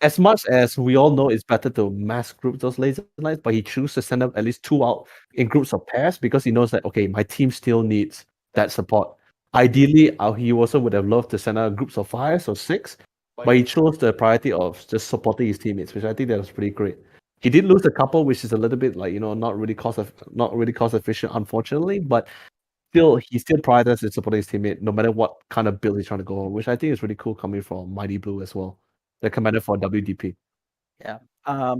as much as we all know it's better to mass group those laser knights, but he chooses to send up at least 2 out in groups of pairs because he knows that, okay, my team still needs that support. Ideally, he also would have loved to send out groups of 5 or 6, but he chose the priority of just supporting his teammates, which I think that was pretty great. He did lose a couple, which is a little bit like, not really cost efficient, unfortunately, but he still prioritizes supporting his teammate no matter what kind of build he's trying to go on, which I think is really cool coming from Mighty Blue as well, the commander for WDP. Yeah. I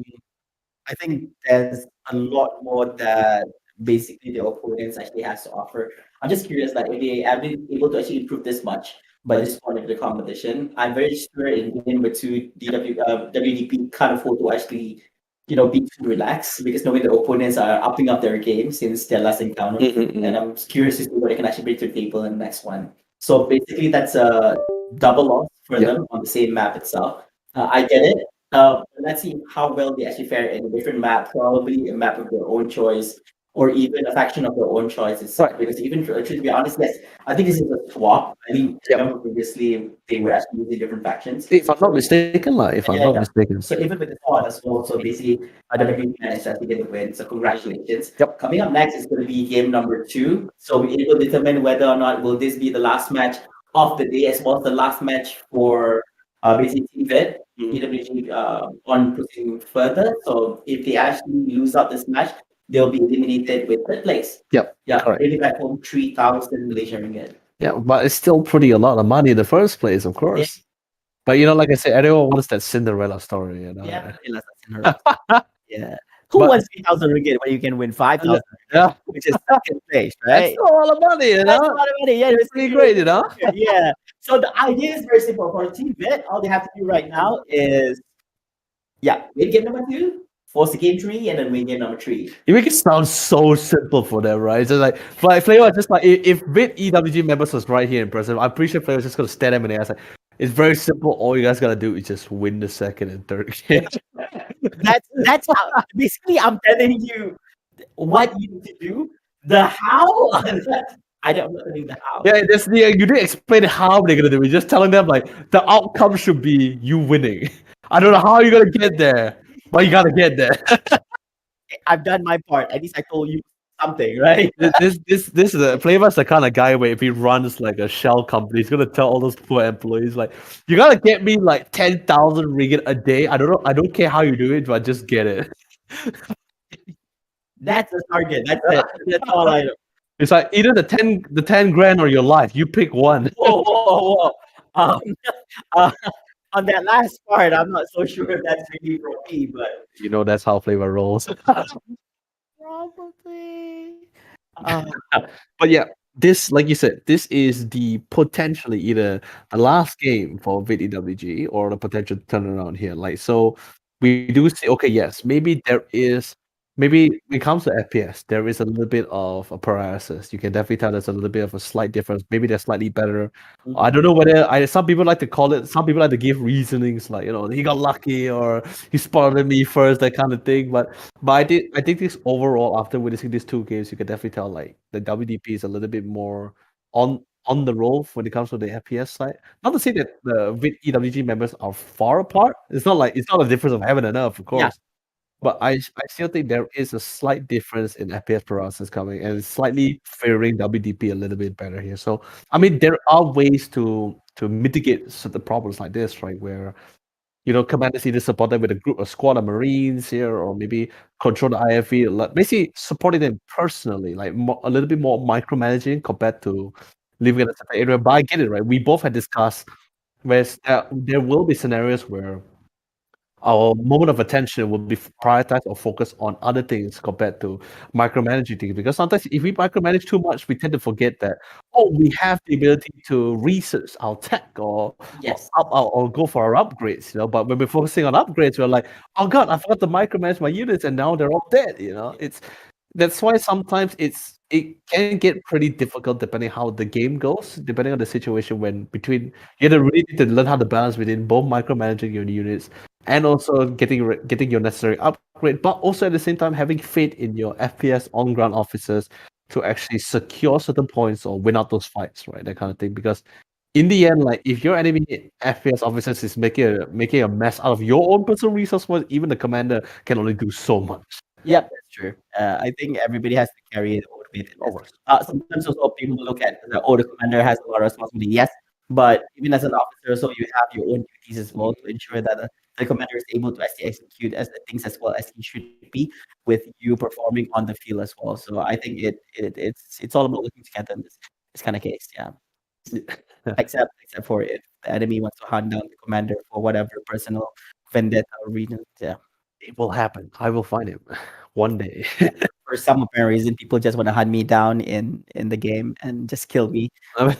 think there's a lot more that basically the opponents actually has to offer. I'm just curious, like if they have been able to actually improve this much by this point of the competition, I'm very sure in game number 2, WDP can't afford to actually, be too relaxed because knowing the opponents are upping up their game since their last encounter, and I'm curious to see what they can actually bring to the table in the next one. So basically, that's a double loss for them on the same map itself. I get it. Let's see how well they actually fare in a different map, probably a map of their own choice, or even a faction of their own choices. Because even to be honest, yes, I think this is a swap. I think remember previously they were actually using different factions. If I'm not mistaken, if I'm not mistaken. So even with the swap as well, so basically WWE managed to get the win. So congratulations. Coming up next is going to be game number 2. So it will determine whether or not will this be the last match of the day, as well as the last match for basically Team Vid, EWG on proceeding further. So if they actually lose out this match, they'll be eliminated with third place. Yep. Yeah, Correct. really back home 3,000 Malaysian ringgit. Yeah, but it's still pretty a lot of money in the first place, of course. But like I said, everyone wants that Cinderella story. Yeah, yeah. Who wants 3,000 ringgit when you can win 5,000? Yeah, which is second place, right? That's a lot of money, That's a lot of money. Yeah, it's pretty great, Yeah. So the idea is very simple. For Team Vid, all they have to do right now is, win game number 2, force the game 3, and then win game number 3. You make it sound so simple for them, right? It's just like Flavor, just like if Vid EWG members was right here in person, I'm pretty sure Flavor's just gonna stare them in the eyes like, it's very simple. All you guys gotta do is just win the second and third game. That's how, basically I'm telling you what you need to do. The how, I don't know the how. Yeah, you didn't explain how they're gonna do it. You're just telling them like the outcome should be you winning. I don't know how you're gonna get there, but you gotta get there. I've done my part. At least I told you something, right? This is Flavor's the kind of guy where if he runs like a shell company, he's gonna tell all those poor employees like, you gotta get me like 10,000 ringgit a day. I don't care how you do it, but just get it. That's the target. That's it. That's all I know. It's like either the 10 grand or your life. You pick one. Whoa. On that last part, I'm not so sure if that's really for me, but that's how Flavor rolls. Probably. But yeah, this, like you said, this is the potentially either the last game for Vid EWG or the potential turnaround here. So we do see, okay, yes, maybe when it comes to FPS, there is a little bit of a paralysis. You can definitely tell there's a little bit of a slight difference. Maybe they're slightly better. I don't know whether some people like to call it. Some people like to give reasonings like he got lucky or he spotted me first, that kind of thing. But I think this overall, after witnessing these 2 games, you can definitely tell like the WDP is a little bit more on the roll when it comes to the FPS side. Not to say that the Vid EWG members are far apart. It's not a difference of heaven and earth, of course. Yeah. But I still think there is a slight difference in FPS paralysis coming, and it's slightly favoring WDP a little bit better here. So I mean, there are ways to mitigate certain problems like this, right? Where Commanders either support them with a squad of Marines here, or maybe control the IFE, like basically supporting them personally, like a little bit more micromanaging compared to living in a separate area. But I get it, right? We both had discussed where there will be scenarios where our moment of attention will be prioritized or focused on other things compared to micromanaging things. Because sometimes if we micromanage too much, we tend to forget that, we have the ability to research our tech or go for our upgrades, But when we're focusing on upgrades, we're like, oh God, I forgot to micromanage my units and now they're all dead, That's why sometimes it can get pretty difficult depending how the game goes, depending on the situation you really need to learn how to balance between both micromanaging your units and also getting your necessary upgrade, but also at the same time having faith in your FPS on-ground officers to actually secure certain points or win out those fights, right? That kind of thing. Because in the end, like if your enemy FPS officers is making a mess out of your own personal resources, even the commander can only do so much. Yep, that's true. I think everybody has to carry it over the sometimes also people look at the commander has a lot of responsibility. Yes, but even as an officer, so you have your own duties as well to ensure that the commander is able to actually execute as the things as well as he should be, with you performing on the field as well. So I think it's all about looking together in this kind of case. Yeah. except for if the enemy wants to hunt down the commander for whatever personal vendetta or reason. Yeah. It will happen. I will find him one day. For some apparent reason, people just want to hunt me down in the game and just kill me for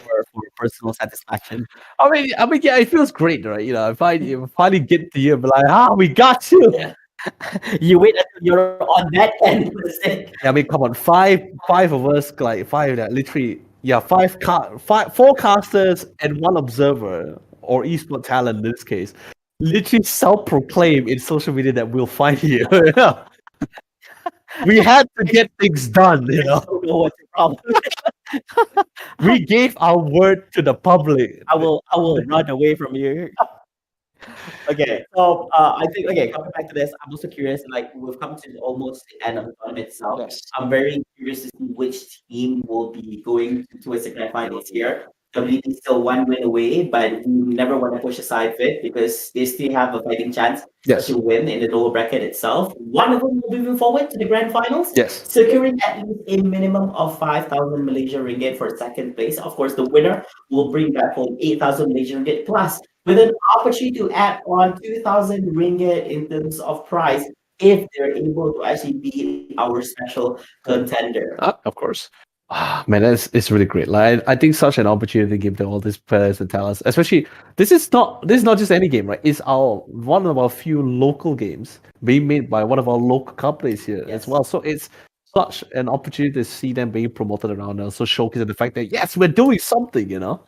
personal satisfaction. I mean, yeah, it feels great, right? If I finally get to you, but like, we got you. Yeah. You wait until you're on that end for the sake. Yeah, I mean, come on, five of us, like five that literally, four casters and one observer or esports talent in this case. Literally self-proclaim in social media that we'll find you. We had to get things done, you know. I don't know what's your problem. We gave our word to the public. I will run away from you. Okay, so I think coming back to this, I'm also curious. Like we've come to almost the end of the tournament itself. Yes. I'm very curious to see which team will be going towards the grand final this year. WD is still one win away, but we never want to push aside it because they still have a fighting chance Yes. to win in the lower bracket itself. One of them will be moving forward to the grand finals, Yes. securing at least a minimum of 5,000 Malaysian ringgit for second place. Of course, the winner will bring back home 8,000 Malaysian ringgit plus with an opportunity to add on 2,000 ringgit in terms of prize if they're able to actually beat our special contender. Of course. Man, it's really great. Like I think such an opportunity to give them all these players and talents, especially this is not just any game, right? It's one of our few local games being made by one of our local companies here as well. So it's such an opportunity to see them being promoted around and also showcasing the fact that yes, we're doing something, you know.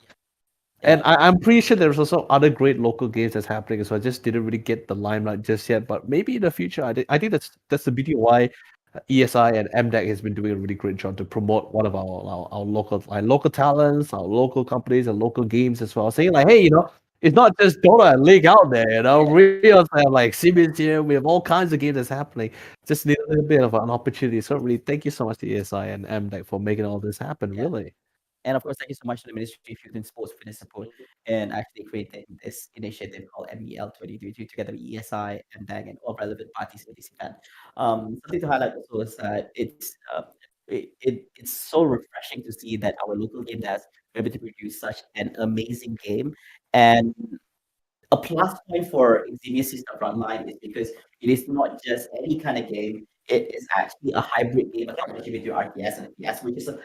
And I'm pretty sure there's also other great local games that's happening, so I just didn't really get the limelight just yet. But maybe in the future, I think that's the beauty of why ESI and MDEC has been doing a really great job to promote one of our local talents, our local companies, and local games as well. Saying like, hey, you know, it's not just Dota and League out there, you know. We also have like EXIMIUS here. We have all kinds of games that's happening. Just need a little bit of an opportunity. So really, thank you so much to ESI and MDEC for making all this happen. Really. And of course, thank you so much to the Ministry of Youth and Sports for the support and actually creating this initiative called MEL22 together with ESI, MDAG, and all relevant parties for this event. Something to highlight also is that it's so refreshing to see that our local game has been able to produce such an amazing game. And a plus point for EXIMIUS system Frontline is because it is not just any kind of game. It is actually a hybrid game, a combination between RTS and FPS, which is a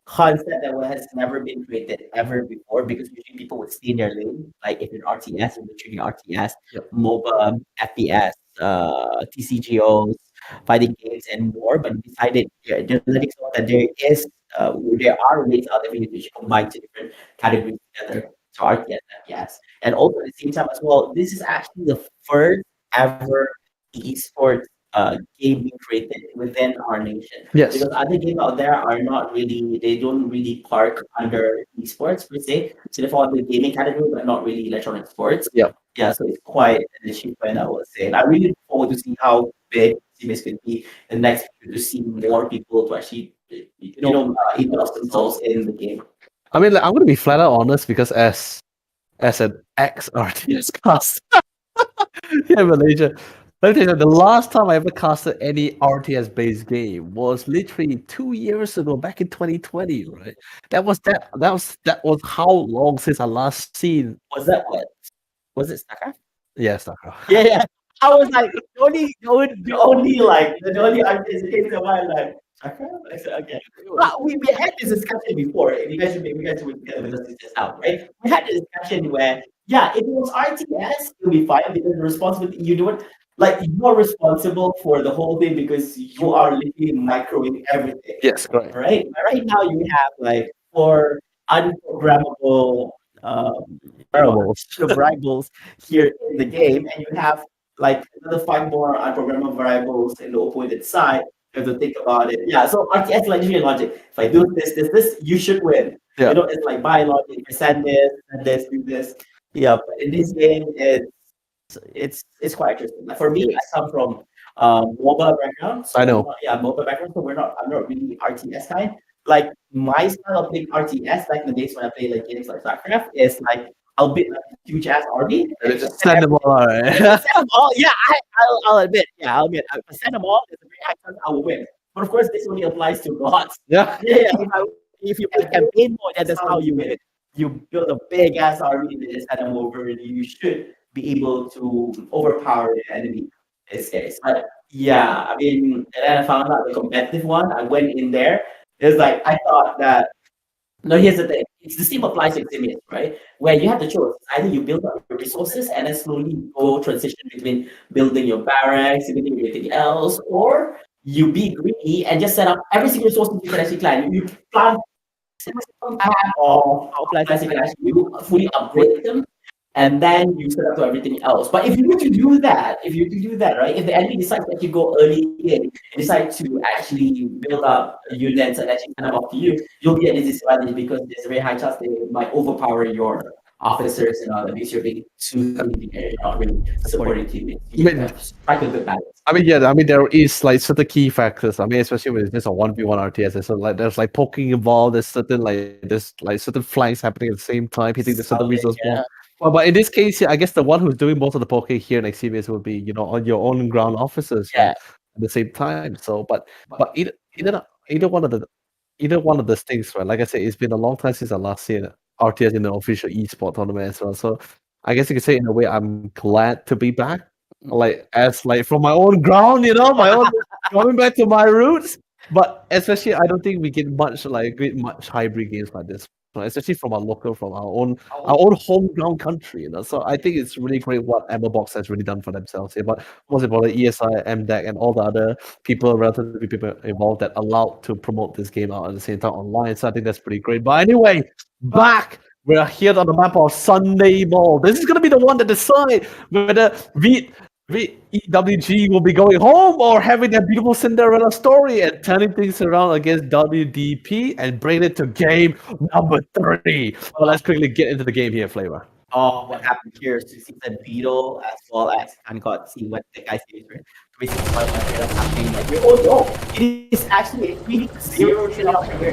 concept that has never been created ever before because usually people would stay in their lane. Like if you're RTS, you're treating RTS, MOBA, FPS, TCGOs, fighting games, and more. But we decided they're letting know that there are ways out there for you to combine two different categories together. So RTS and FPS. And also at the same time as well, this is actually the first ever esports game being created within our nation. Yes. Because other games out there they don't really park under esports per se. So they fall under the gaming category, but not really electronic sports. Yeah. Yeah, so it's quite an achievement, I would say. And I really look forward to see how big EXIMIUS could be in the next year to see more people to actually, invest themselves in the game. I mean, like, I'm going to be flat out honest because as an ex-RTS caster here in Malaysia, let me tell you, the last time I ever casted any RTS-based game was literally 2 years ago, back in 2020, right? That was how long since I last seen. Was that what? Was it StarCraft? Yeah, StarCraft. Yeah. I was like, the only RTS games that I like. I said, okay. But we had this discussion before. And you guys should together with us this out, right? We had this discussion where, if it was RTS, it'll be fine because the responsibility you're responsible for the whole thing because you are literally microwaving everything. Yes, correct. Right? But right now you have like 4 unprogrammable variables here in the game, and you have like another 5 more unprogrammable variables in the opponent side. You have to think about it. Yeah, so RTS is like usually logic. If I do this, you should win. Yeah. You know, it's like by logic. If I send this, do this. Yeah, but in this game, it's quite interesting. Like for me, I come from MOBA background. So I know. MOBA background. So I'm not really RTS kind. Like my style of playing RTS back in the days when I played like games like StarCraft is like I'll beat like huge ass army. And just send them all, right? Send them all. Yeah, I'll admit. Yeah, I'll admit. If I send them all, there's a very high chance I will win. But of course, this only applies to gods. Yeah. Yeah. If you play campaign mode, that's how you win. You build a big ass army and then send them over, and you should be able to overpower the enemy. It's but yeah, I mean, and then I found out the competitive one. I went in there. It's like I thought that. No, here's the thing. It's the same applies to EXIMIUS, right? Where you have the choice. Either you build up your resources and then slowly go transition between building your barracks, building everything else, or you be greedy and just set up every single resource you can actually climb. You plant or power plants you can actually fully upgrade them. and then you set up to everything else. But if you were to do that, right? If the enemy decides to actually go early in, decide to actually build up units and actually send them off to you, you'll be at a disadvantage because there's a very high chance they might overpower your officers and all that because you're being too not really supporting teammates. Strike a good balance. I mean, there is like certain key factors. I mean, especially when it's just a 1v1 RTS, so like there's like poking involved. There's certain flanks happening at the same time, hitting the certain resource block. But in this case, I guess the one who's doing most of the poking here in EXIMIUS will be on your own ground officers at the same time. So, but either one of the things, right? Like I said, it's been a long time since I last seen RTS in the official esports tournament as well. So I guess you could say in a way I'm glad to be back. Like from my own ground, my own going back to my roots. But especially I don't think we get much hybrid games like this. Especially from our own home ground country, So I think it's really great what Box has really done for themselves here. But most importantly, ESI, MDEC, and all the other relatively people involved that allowed to promote this game out at the same time online. So I think that's pretty great. But anyway, back. We're here on the map of Sunday Ball. This is going to be the one that decides whether EWG will be going home or having their beautiful Cinderella story and turning things around against WDP and bring it to game number 3. Well, let's quickly get into the game here, Flavor. What happened here is to see the Beetle as well as see what the guys did. Basically, what's happening like here. It is actually a 3-0 trade-off here.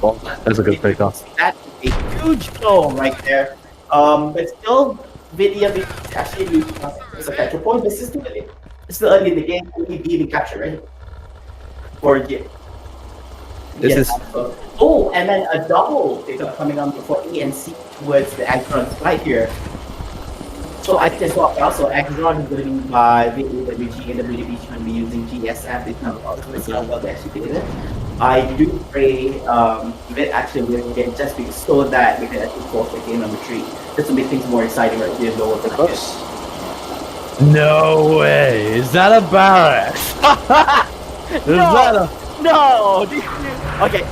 Oh, that's a good takeoff. That's a huge blow right there. But still, Belia actually losing a capture point. This is still early in the game. Only being captured, right? For game. And then a double pickup coming on before E and C towards the Agron right here. So I think as well, also Agron is going to be by WG and WDP is going to be using GSF. It's not about well they actually did it. I do pray that actually will get just so that we can actually force the game number 3. Just to make things more exciting right here lower than this. No way! Is that a barracks? No! Okay,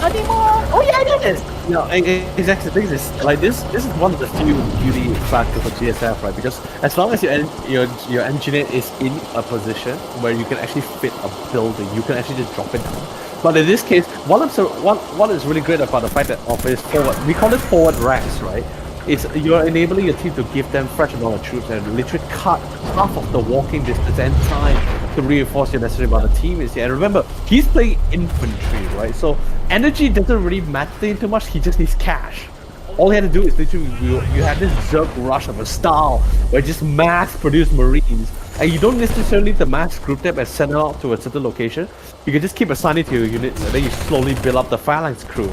anymore? Oh yeah, it is! No, exactly. The thing is, like this is one of the few beauty factors of GSF, right? Because as long as your engineer is in a position where you can actually fit a building, you can actually just drop it down. But in this case, what is really great about the fact that is forward, we call it forward racks, right? It's you're enabling your team to give them fresh amount of troops and literally cut half of the walking distance and time to reinforce your necessary amount of teammates here. And remember, he's playing infantry, right? So energy doesn't really matter to him too much. He just needs cash. All he had to do is literally you have this Zerg rush of a style where just mass produce marines, and you don't necessarily need to mass group them and send them out to a certain location. You can just keep assigning to your units, and then you slowly build up the phalanx crew.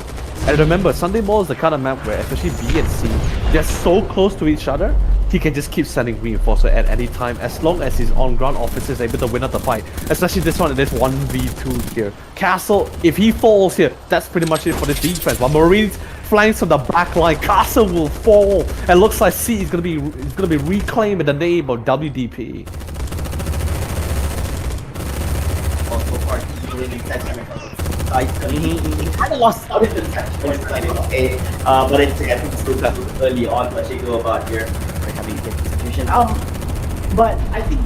And remember, Sunday Ball is the kind of map where, especially B and C, they're so close to each other, he can just keep sending reinforcements at any time as long as his on-ground officer is able to win out the fight. Especially this one, this 1v2 here. Castle, if he falls here, that's pretty much it for this defense. While Marines flanks from the back line, Castle will fall, and looks like C is gonna be reclaimed in the name of WDP. He kind of lost out in the second, okay, but I think it's still early on to actually go about here. We're having a different situation. But I think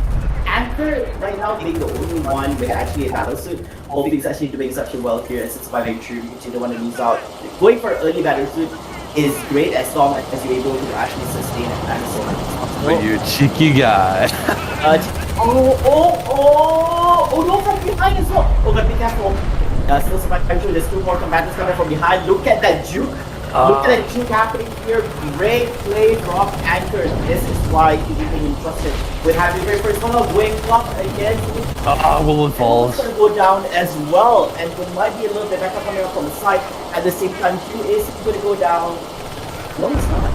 Anchor right now being the only one with actually a battle suit, hopefully he's actually doing exceptionally well here and it's surviving true because you don't want to lose out. Going for early battle suit is great as long as you're able to actually sustain and plan so much. You cheeky guy. No, from behind as well. Oh, but be careful. Still surviving true. There's 2 more combatants coming from behind. Look at that juke. Look at that juke happening here. Great play from Anchor. This is why he's being entrusted with having very first one of Wing Club again. Woman falls. He's going to go down as well. And there might be a little bit backup coming up from the side. At the same time, Hugh is going to go down. No, it's not.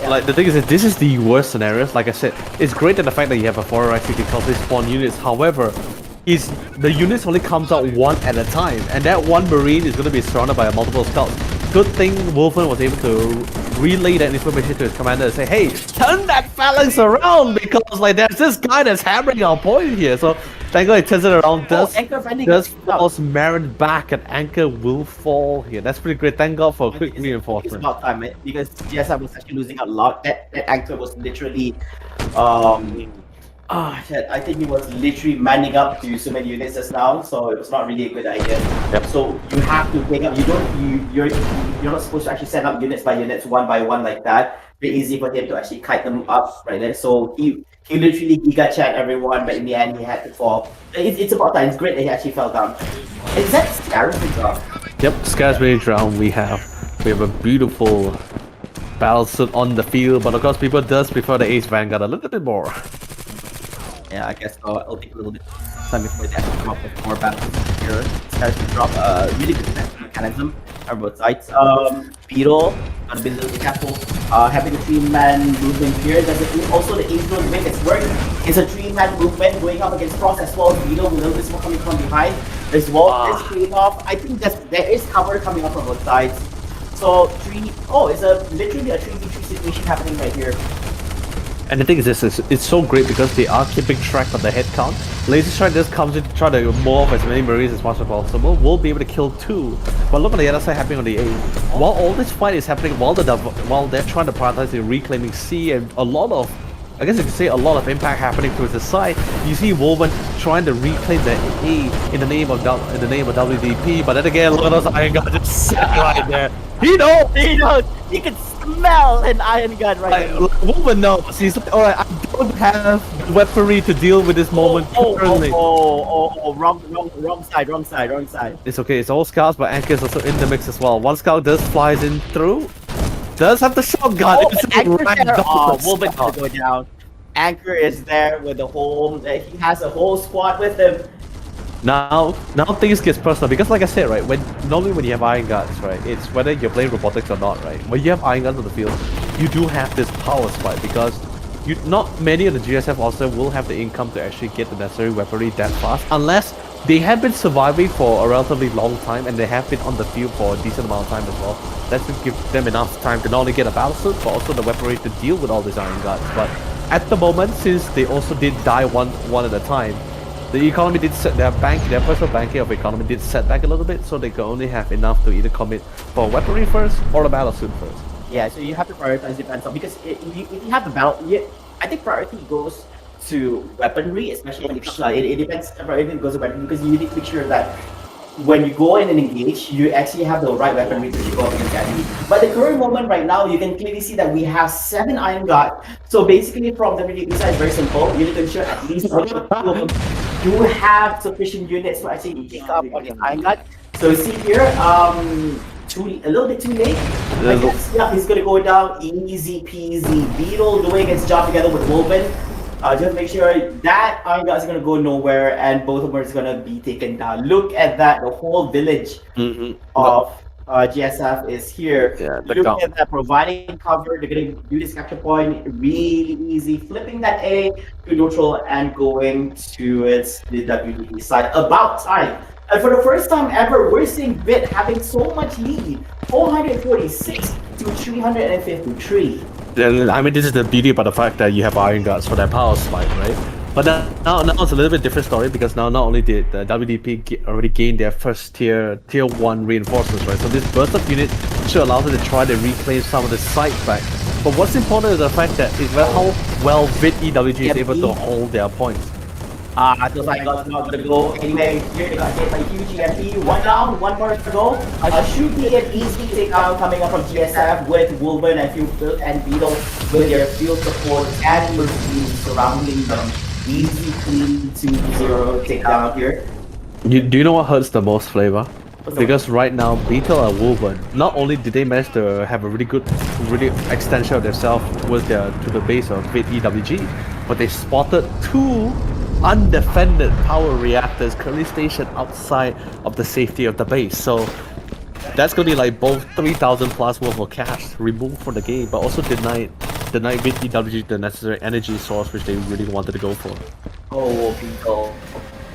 Like the thing is that this is the worst scenarios. Like I said, it's great that the fact that you have a 4 right, you can constantly spawn units. However, the units only comes out one at a time, and that one marine is going to be surrounded by multiple scouts. Good thing Wolfen was able to relay that information to his commander and say, hey, turn that phalanx around because like there's this guy that's hammering our point here. So Tango, it turns it around. Anchor finally Does gets out. force Marin back, and Anchor will fall here. That's pretty great. Thank God for a quick It's reinforcement. about time, man, because GSF was actually losing a lot. That anchor was literally, I think he was literally manning up to so many units just now, so it was not really a good idea. Yep. So you have to take up. You're not supposed to actually set up units by units, one by one like that. Very easy for him to actually kite them up right there. So he literally giga chat everyone, but in the end he had to fall. It's about time. It's great that he actually fell down. Is that Scarab's drop? Yep, Scar's Rage round. We have a beautiful battle suit on the field, but of course people does prefer the Ace Vanguard a little bit more. Yeah, I guess so. It'll take a little bit of time before they actually come up with more battles here. Scar's drop really good defense mechanism on both sides. Beetle, gotta be a little bit careful. Having a 3-man movement here. There's also the Ace Drone wing that's working. It's a 3-man movement going up against Frost as well as Beetle with a little bit more coming from behind. As well as trading off. I think there is cover coming up from both sides. So it's literally a 3v3 situation happening right here. And the thing is this, it's so great because they are keeping track of the head count. Laser Strike just comes in to try to morph as many Marines as much as possible. We'll be able to kill 2. But look at the other side happening on the A. While all this fight is happening, while they're trying to prioritize the reclaiming C and a lot of, I guess you could say a lot of impact happening towards the side. You see Woven trying to reclaim the A in the name of WDP, but then again, look at those Iron Guns just sitting right there. He knows! You can smell an Iron Gun right there. Woven knows. He's like, alright, I don't have weaponry to deal with this moment currently. Wrong side. It's okay, it's all scouts, but Anchor is also in the mix as well. One scout does flies in through. Does have the shotgun. Woven's gonna go down. Anchor is there with the whole. He has a whole squad with him. Now things get personal because, like I said, right, normally when you have Iron Guns, right, it's whether you're playing robotics or not, right. When you have Iron Guns on the field, you do have this power spike because not many of the GSF also will have the income to actually get the necessary weaponry that fast unless they have been surviving for a relatively long time and they have been on the field for a decent amount of time as well. That should give them enough time to not only get a battle suit but also the weaponry to deal with all these Iron Guns. But at the moment, since they also did die one at a time, the economy did set their personal banking of economy did set back a little bit, so they can only have enough to either commit for weaponry first or the battle suit first. Yeah, so you have to prioritize defense because if you have the battle, I think priority goes to weaponry, especially when it depends. Priority goes to weaponry because you need to make sure that when you go in and engage, you actually have the right weaponry to go up against the enemy. But the current moment right now, you can clearly see that we have 7 Iron Guard. So basically, from the WDP side, it's very simple. You need to ensure at least 2 of them do have sufficient units to actually pick up on the Iron Guard. So see here, a little bit too late. I guess, yeah, he's gonna go down easy peasy. Beetle doing his job together with Woven. Just make sure that Iron Guard is gonna go nowhere and both of them is gonna be taken down. Look at that, the whole village of GSF is here. Yeah, look at that, providing cover. They're gonna do this capture point really easy, flipping that A to neutral and going towards the WDP side. About time. And for the first time ever, we're seeing Bit having so much lead, 446 to 353. I mean, this is the beauty about the fact that you have Iron Guards for that power spike, right? But now it's a little bit different story because now not only did the WDP already gain their first tier 1 reinforcements, right? So this burst up unit should allow them to try to reclaim some of the site back. But what's important is the fact that how well VIT EWG is able to hold their points. Those Iron Guards not gonna go anywhere here. They got hit by huge EMP. 1 down, 1 more to go. Should be an easy takedown coming up from GSF with Wolverine and Beetle with their field support and Mercy surrounding them. Easy, clean 2-0 takedown here. Do you know what hurts the most, Flavor? Because right now, Beetle and Wolverine, not only did they manage to have a really extension of themselves to the base of VIT EWG, but they spotted 2 undefended power reactors currently stationed outside of the safety of the base. So that's going to be like both 3,000 plus worth of cash removed from the game, but also denied VIT EWG the necessary energy source which they really wanted to go for. Oh, Beetle.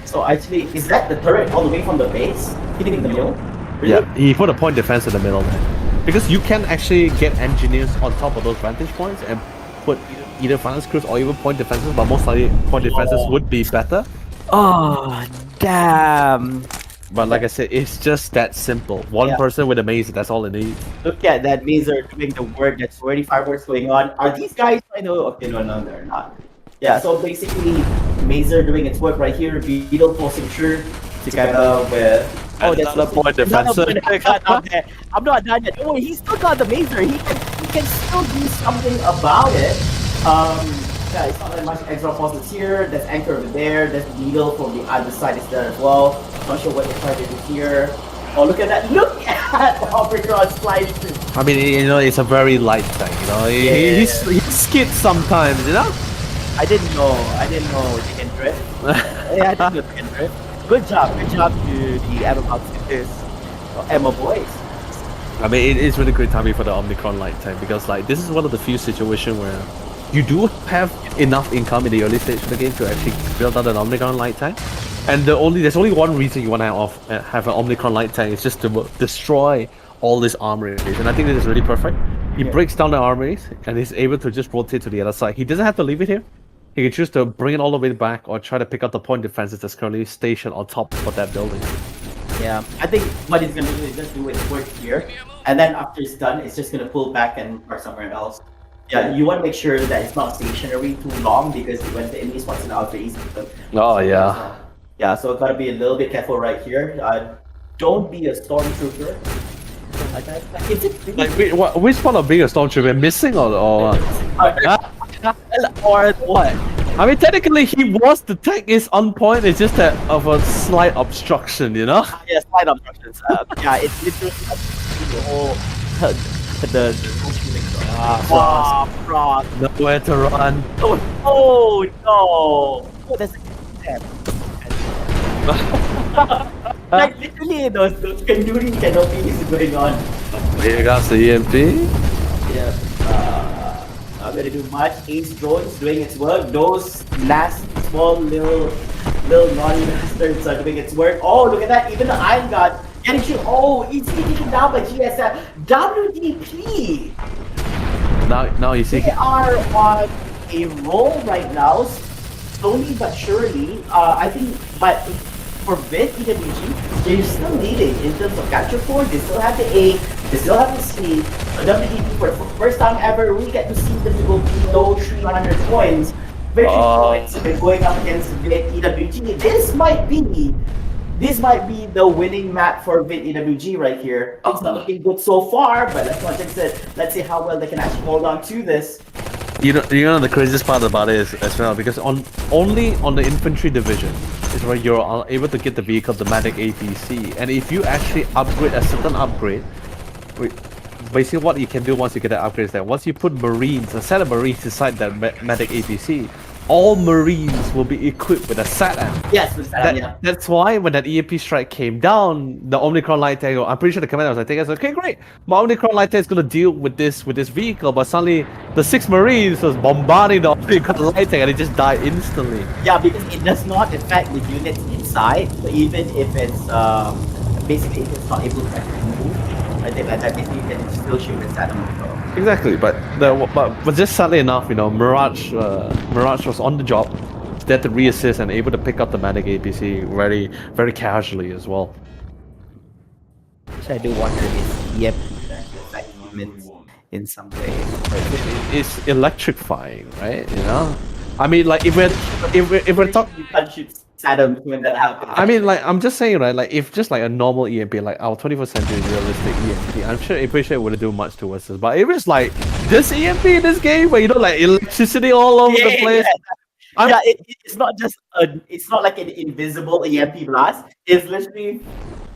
So actually, is that the turret all the way from the base hitting the middle? Really? Yeah, he put a point defense in the middle there. Because you can actually get engineers on top of those vantage points and put either finance crews or even point defenses, but most likely point defenses would be better. Oh, damn. But like I said, it's just that simple. One person with a maze, that's all it needs. Look at that Mazer doing the work. That's already fireworks going on. Are these guys? I know. Okay, no, they're not. Yeah, so basically, Mazer doing its work right here. Beetle forcing through together with. Oh, that's the point defensive. I'm not done yet. Oh, he's still got the Mazer. He can still do something about it. Yeah, it's not that much extra forces here. There's Anchor over there. There's Beetle from the other side is there as well. Not sure what they're trying to do here. Oh, look at that. Look at the Omicron sliding through. I mean, it's a very light thing, he skids sometimes, I didn't know they can drift. Yeah, I didn't know they can drift. Good job to the Emma boys. I mean, it is really great timing for the Omicron light tank because this is one of the few situations where you do have enough income in the early stage of the game to actually build out an Omicron light tank. And there's only one reason you want to have an Omicron light tank, is just to destroy all these armories. And I think this is really perfect. He breaks down the armories and he's able to just rotate to the other side. He doesn't have to leave it here. He can choose to bring it all the way back or try to pick up the point defenses that's currently stationed on top of that building. Yeah, I think what he's going to do is just do its work here. And then after it's done, it's just going to pull back and park somewhere else. Yeah, you want to make sure that it's not stationary too long because when the enemy spots it out, easy. Oh, yeah. Yeah, so gotta be a little bit careful right here. Don't be a stormtrooper. Which part of being a stormtrooper? Missing or what? I mean, technically, he was the tank is on point. It's just that of a slight obstruction, Yeah, slight obstructions. Yeah, it's literally the whole Frost. Nowhere to run. Oh no! Oh, that's like literally those conjuring canopies going on. Here comes the EMP. Yeah. Not gonna do much. Ace drones doing its work. Those last small little naughty bastards are doing its work. Oh, look at that! Even the Iron God getting shoot. Oh, easily taken down by GSF. WDP. Now you see they are on a roll right now, slowly but surely. I think, but for EWG, they're still leading in terms of capture point. They still have the A, they still have the C. WDP for the first time ever, we get to see them to go below 300 points. Very points. They're going up against EWG. This might be the winning map for EWG right here. It's not looking good so far, but let's not jinx it. Let's see how well they can actually hold on to this. You know the craziest part about it is as well, because only on the infantry division is where you're able to get the vehicle, the Medic APC, and if you actually upgrade a certain upgrade, basically what you can do once you get that upgrade is that once you put Marines, a set of Marines inside that Medic APC, all Marines will be equipped with a SATM. Yes, with SATM, yeah. That's why when that EMP strike came down, the Omicron light tank, I'm pretty sure the commander was like, okay, great. My Omicron light tank is going to deal with this vehicle, but suddenly the 6 Marines was bombarding the Omicron light tank and it just died instantly. Yeah, because it does not affect the units inside, so even if it's basically if it's not able to actually move, I think that basically you can still shoot with SATM. Exactly, but just sadly enough, Mirage was on the job, there to reassist and able to pick up the Medic APC very, very casually as well. Which I do wonder if movements in some way. It's electrifying, right? I mean, like if we're talking, you can't shoot SATM when that happens. I mean, like I'm just saying, right? Like if just like a normal EMP, like our 21st century realistic EMP, I'm pretty sure it wouldn't do much to us. But if it's like this EMP in this game, where like electricity all over the place. Yeah, it's not just it's not like an invisible EMP blast. It's literally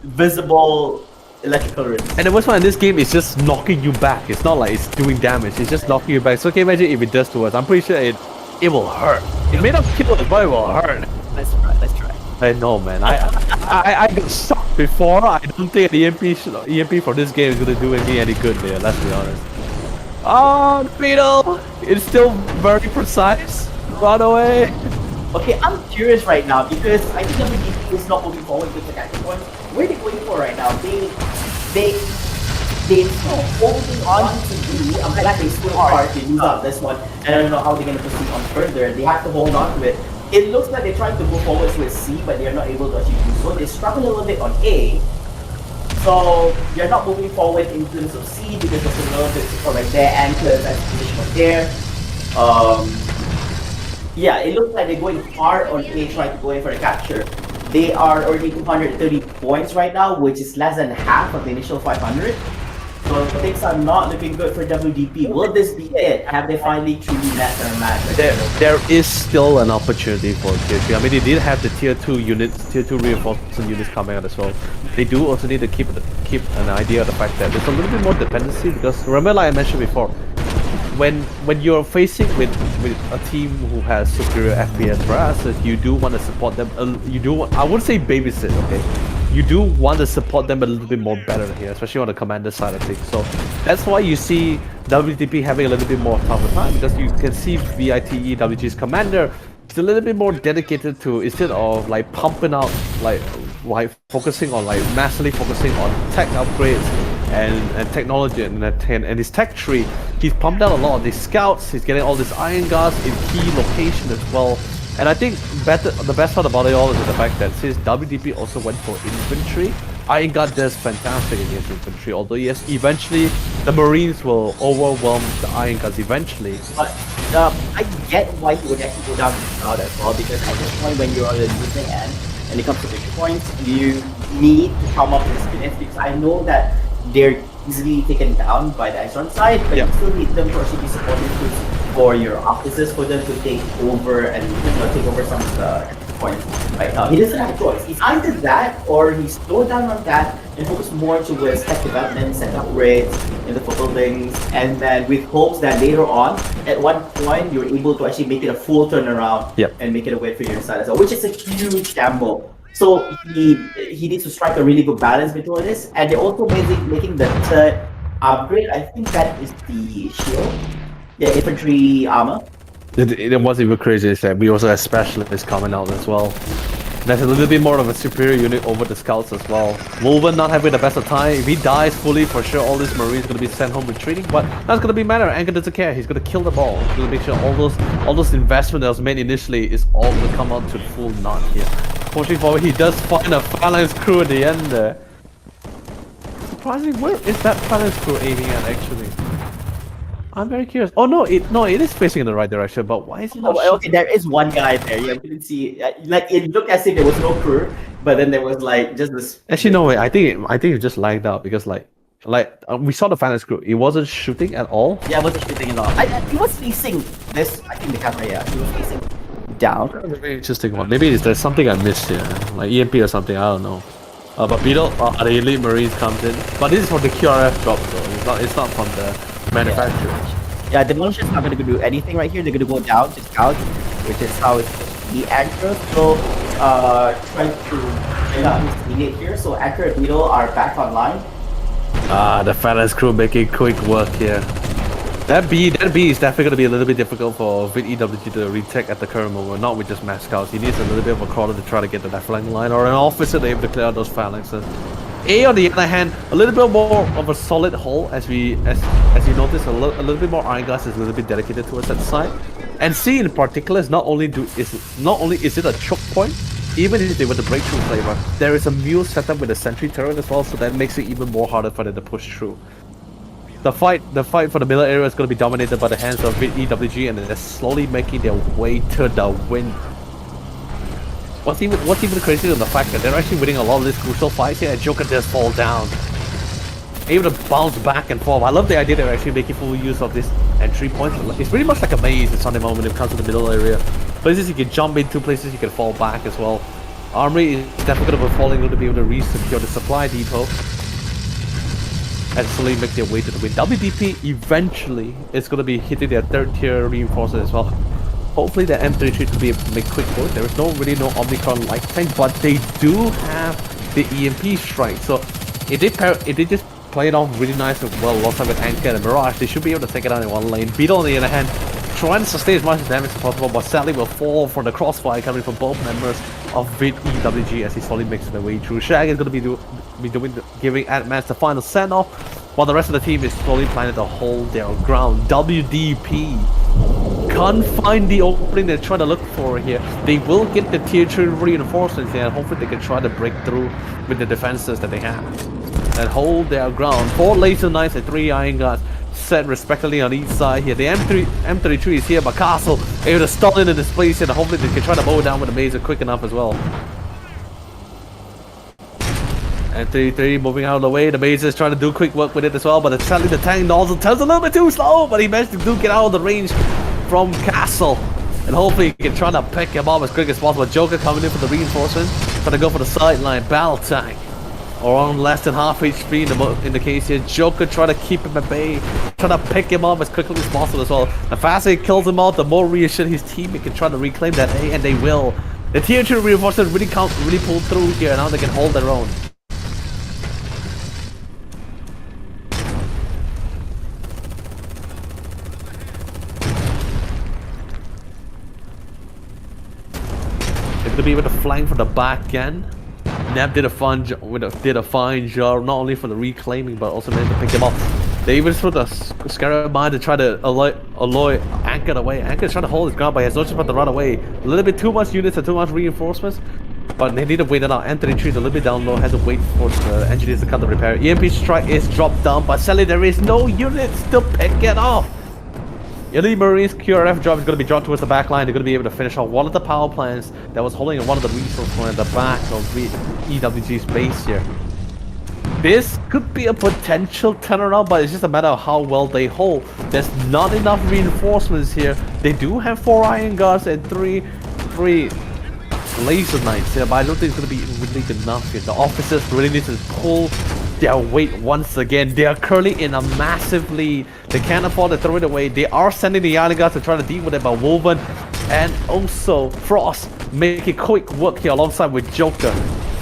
visible electrical rips. And the worst part in this game is just knocking you back. It's not like it's doing damage. It's just knocking you back. So can you imagine if it does to us? I'm pretty sure it will hurt. It may not kill us, but it will hurt. Let's try. I know, man. I got shocked before. I don't think the EMP for this game is gonna do me any good there. Let's be honest. Oh, the Beetle! It's still very precise. Run away. Okay, I'm curious right now because I think WDP is not moving forward with the capture point. Where are they going for right now? They're still holding on to B. I'm glad they still are. They lose out this one, and I don't know how they're gonna proceed on further. They have to hold on to it. it looks like they're trying to go forward with C, but they're not able to actually do so. They struggle a little bit on A, so they're not moving forward in terms of C because there's a little bit of support right there. Anchors as position right there. Yeah, it looks like they're going hard on A, trying to go in for a capture. They are already 230 points right now, which is less than half of the initial 500. So things are not looking good for WDP. Will this be it? Have they finally truly met their match? There is still an opportunity for tier 3. I mean, they did have the tier 2 units, tier 2 reinforcement units coming out as well. They do also need to keep an idea of the fact that there's a little bit more dependency, because remember, like I mentioned before, when you're facing with a team who has superior FPS versus, you do want to support them. I wouldn't say babysit, okay? You do want to support them a little bit more better here, especially on the commander side of things. So that's why you see WDP having a little bit more tougher time, because you can see VITEWG's commander is a little bit more dedicated to, instead of like pumping out like focusing on like massively focusing on tech upgrades and technology and his tech tree, he's pumped out a lot of these scouts. He's getting all these iron guards in key locations as well. And I think the best part about it all is the fact that since WDP also went for infantry, Iron Guard does fantastic against infantry. Although yes, eventually the Marines will overwhelm the Iron Guards eventually. But I get why he would actually go down to Scout as well, because at this point when you're on the losing end and it comes to victory points, you need to come up with experience, because I know that they're easily taken down by the Iceland side, but you still need them to actually be supportive for your officers, for them to take over and take over some of the points right now. He doesn't have a choice. It's either that or he slowed down on that and focus more towards tech development, set upgrades in the buildings, and then with hopes that later on, at one point, you're able to actually make it a full turnaround and make it a win for your side as well, which is a huge gamble. So he needs to strike a really good balance between this, and they're also making the third upgrade. I think that is the shield, the infantry armor. It was even crazy that we also have specialists coming out as well. There's a little bit more of a superior unit over the scouts as well. Wolven not having the best of time. If he dies fully, for sure all these Marines are going to be sent home retreating, but that's going to be matter. Anchor doesn't care. He's going to kill them all. He's going to make sure all those investment that was made initially is all going to come out to full knot here. Fortunately for him, he does find a phalanx crew at the end there. Surprisingly, where is that phalanx crew aiming at actually? I'm very curious. Oh no, it is facing in the right direction, but why is it not? Okay, there is one guy there. You couldn't see. Like it looked as if there was no crew, but then there was like just this. Actually, no way. I think it just lagged out because like we saw the phalanx crew. It wasn't shooting at all. Yeah, it wasn't shooting at all. He was facing this. I think the camera. Yeah, he was facing down. Very interesting one. Maybe there's something I missed here, like EMP or something. I don't know. But Beetle, the elite Marines comes in. But this is for the QRF drop though. It's not from the manufacturer. Yeah, Demolition's not going to do anything right here. They're going to go down to Scout, which is how it's the Anchor. So, trying to bring out his teammate here. So, Anchor and Beetle are back online. The phalanx crew making quick work here. That B is definitely going to be a little bit difficult for VITEWG to retake at the current moment, not with just mass scouts. He needs a little bit of a crawler to try to get to that flank line, or an officer to able to clear out those phalanxes. A on the other hand, a little bit more of a solid hull, as you notice, a little bit more iron glass is a little bit dedicated towards that side. And C in particular is not only is it a choke point, even if they were to break through flavor, there is a mule setup with a sentry turret as well, so that makes it even more harder for them to push through. The fight for the middle area is going to be dominated by the hands of VITEWG, and they're slowly making their way to the win. What's even crazier than the fact that they're actually winning a lot of these crucial fights here, and Joker does fall down. Able to bounce back and forth. I love the idea they're actually making full use of this entry point. It's pretty much like a maze in Sunday moment when it comes to the middle area. Places you can jump into, places you can fall back as well. Armory is definitely going to be falling to be able to re-secure the supply depot and slowly make their way to the win. WDP eventually is going to be hitting their third tier reinforcements as well. Hopefully the M33 will be able to make quick work. There is no Omicron light tank, but they do have the EMP strike. So if they just play it off really nice and well alongside with Anchor and Mirage, they should be able to take it out in one lane. Beetle on the other hand, trying to sustain as much damage as possible, but sadly will fall for the crossfire coming from both members of VITEWG as he slowly makes their way through. Shag is going to be giving Ant-Mans the final send-off, while the rest of the team is slowly planning to hold their ground. WDP can't find the opening they're trying to look for here. They will get the tier 2 reinforcements here, and hopefully they can try to break through with the defenses that they have and hold their ground. 4 laser knights and 3 iron guards set respectively on each side here. The M33 is here, but Castle able to stall in this place here, and hopefully they can try to mow it down with the mazer quick enough as well. M33 moving out of the way. The mazer is trying to do quick work with it as well, but sadly the tank also turns a little bit too slow, but he managed to get out of the range from Castle. And hopefully he can try to pick him up as quick as possible. Joker coming in for the reinforcement, trying to go for the sideline. Battle tank around less than half HP in the case here. Joker trying to keep him at bay, trying to pick him up as quickly as possible as well. The faster he kills him out, the more reassured his teammate can try to reclaim that A, and they will. The tier 2 reinforcement really pulled through here, and now they can hold their own. To be able to flank from the back end. Neb did a fine job, not only for the reclaiming, but also managed to pick him up. They even put a Scarab Mine to try to alloy Anchor away. Anchor's trying to hold his ground, but he has no choice but to run away. A little bit too much units and too much reinforcements, but they need to wait it out. M33 is a little bit down low, has to wait for the engineers to come to repair. EMP strike is dropped down, but sadly there is no units to pick it off. Elite Marines QRF drop is going to be dropped towards the back line. They're going to be able to finish off one of the power plants that was holding one of the resources at the back of EWG's base here. This could be a potential turnaround, but it's just a matter of how well they hold. There's not enough reinforcements here. They do have 4 iron guards and 3 laser knights here, but I don't think it's going to be really enough here. The officers really need to pull their weight once again. They are currently in a massive lead. They can't afford to throw it away. They are sending the iron guards to try to deal with it, but Woven and also Frost make it quick work here alongside with Joker.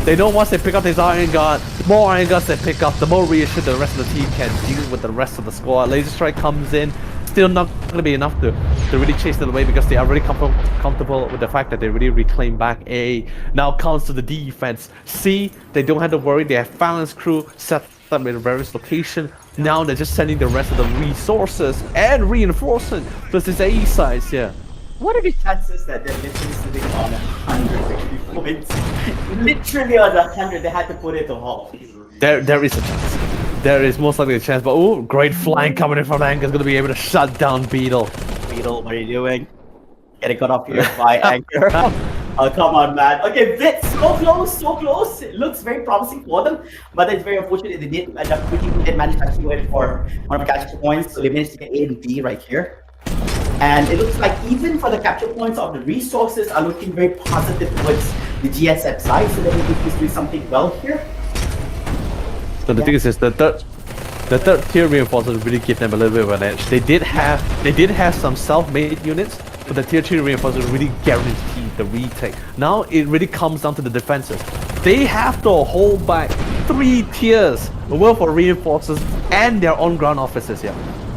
They know once they pick up his iron guard, the more iron guards they pick up, the more reassured the rest of the team can deal with the rest of the squad. Laser Strike comes in, still not going to be enough to really chase it away because they are really comfortable with the fact that they really reclaim back A. Now comes to the defense. C, they don't have to worry. They have Phalanx crew set up in various locations. Now they're just sending the rest of the resources and reinforcement to this A sides here. What are the chances that they're literally sitting on 160 points? Literally on 100, they had to put it to halt. There is a chance. There is most likely a chance, but oh, great flank coming in from Anchor is going to be able to shut down Beetle. Beetle, what are you doing? Getting cut off here by Anchor. Oh, come on, man. Okay, Blitz, so close, so close. It looks very promising for them, but it's very unfortunate they did end up did manage to actually wait for one of the capture points, so they managed to get A and B right here. And it looks like even for the capture points of the resources are looking very positive towards the GSF side, so they need to do something well here. So the thing is the third tier reinforcements really give them a little bit of an edge. They did have some self-made units, but the tier 2 reinforcements really guaranteed the retake. Now it really comes down to the defenses. They have to hold back 3 tiers worth of reinforcements and their own ground officers here.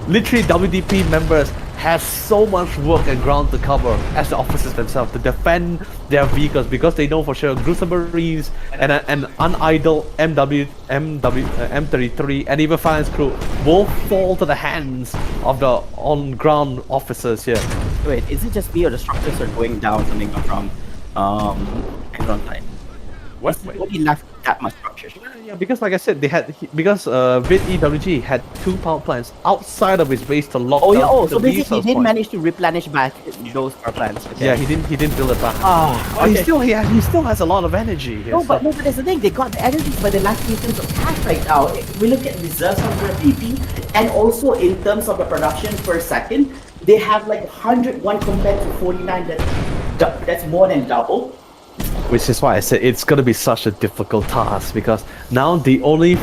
Literally, WDP members have so much work and ground to cover as the officers themselves to defend their vehicles, because they know for sure gruesome Marines and an unidle M33 and even Phalanx crew will fall to the hands of the on-ground officers here. Wait, is it just me or the structures are going down coming from Frontline? What's only left that much structures? Yeah, because like I said, they had Vid EWG had 2 power plants outside of his base to lock down so basically he did manage to replenish back those power plants. Okay. Yeah, he didn't build it back. Okay. He still has a lot of energy here. No, but that's the thing. They got the energy, but they're lacking in terms of cash right now. We look at reserves on their BP, and also in terms of the production per second, they have like 101 compared to 49. That's more than double. Which is why I said it's gonna be such a difficult task, because now the only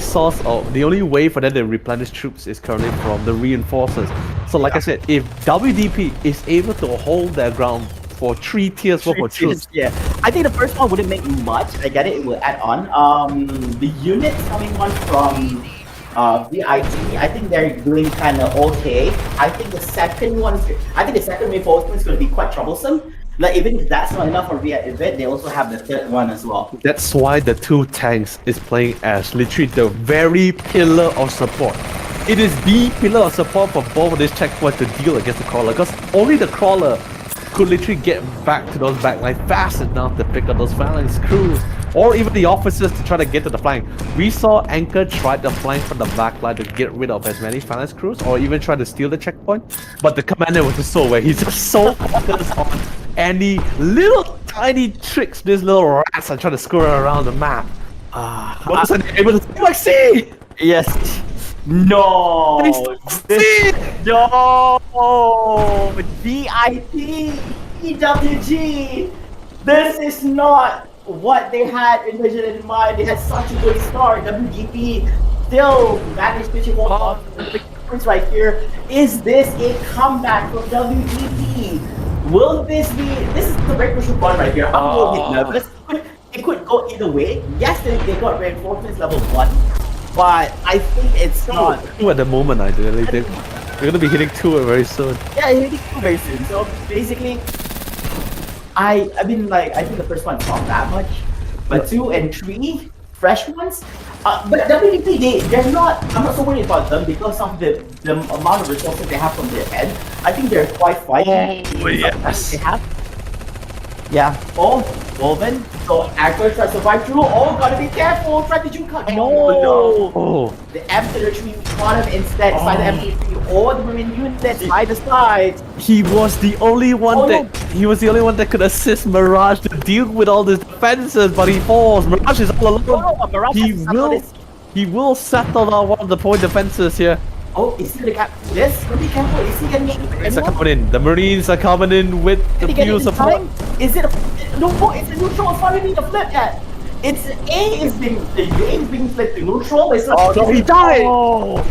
source of the only way for them to replenish troops is currently from the reinforcers. So like I said, if WDP is able to hold their ground for 3 tiers worth of troops, yeah, I think the first one wouldn't make much. I get it; it will add on. The units coming on from VIT, I think they're doing kind of okay. I think the second reinforcement is going to be quite troublesome. Like, even if that's not enough for VIT, they also have the third one as well. That's why the 2 tanks is playing as literally the very pillar of support. it is the pillar of support for both of these checkpoints to deal against the crawler, because only the crawler could literally get back to those backlines fast enough to pick up those phalanx crews, or even the officers to try to get to the flank. We saw Anchor try to flank from the backline to get rid of as many phalanx crews, or even try to steal the checkpoint, but the commander was just so aware. He's just so focused on any little tiny tricks these little rats are trying to score around the map. Was able to like see? Yes. No. No. DIT, EWG. This is not what they had envisioned in mind. They had such a good start. WGP still managed to hold on to the points right here. Is this a comeback from WGP? Will this be? This is the break crucial one right here. I'm a little bit nervous. It could go either way. Yes, they got reinforcements level 1, but I think it's not. 2 at the moment, ideally. They're going to be hitting 2 very soon. Yeah, hitting 2 very soon. So basically, I mean, like, I think the first one's not that much, but 2 and 3 fresh ones. But WDP, they're not. I'm not so worried about them because of the amount of resources they have from their end. I think they're quite fighting. Oh yes. They have. Yeah. Oh, Woven. So Aqua tries to survive through. Oh, gotta be careful. Try to juke cut. No. Oh. The M33 caught him instead. By the M33 or the Marine unit by the side. He was the only one he was the only one that could assist Mirage to deal with all these defenses, but he falls. Mirage is all alone. He will settle on one of the point defenses here. Oh, is he gonna cap this? Be careful. Is he gonna Marines are coming in. The Marines are coming in with the fuel support. Is it no? It's a neutral. It's not even the flip yet. It's A is being flipped to neutral. It's not. Oh no, he died. Oh.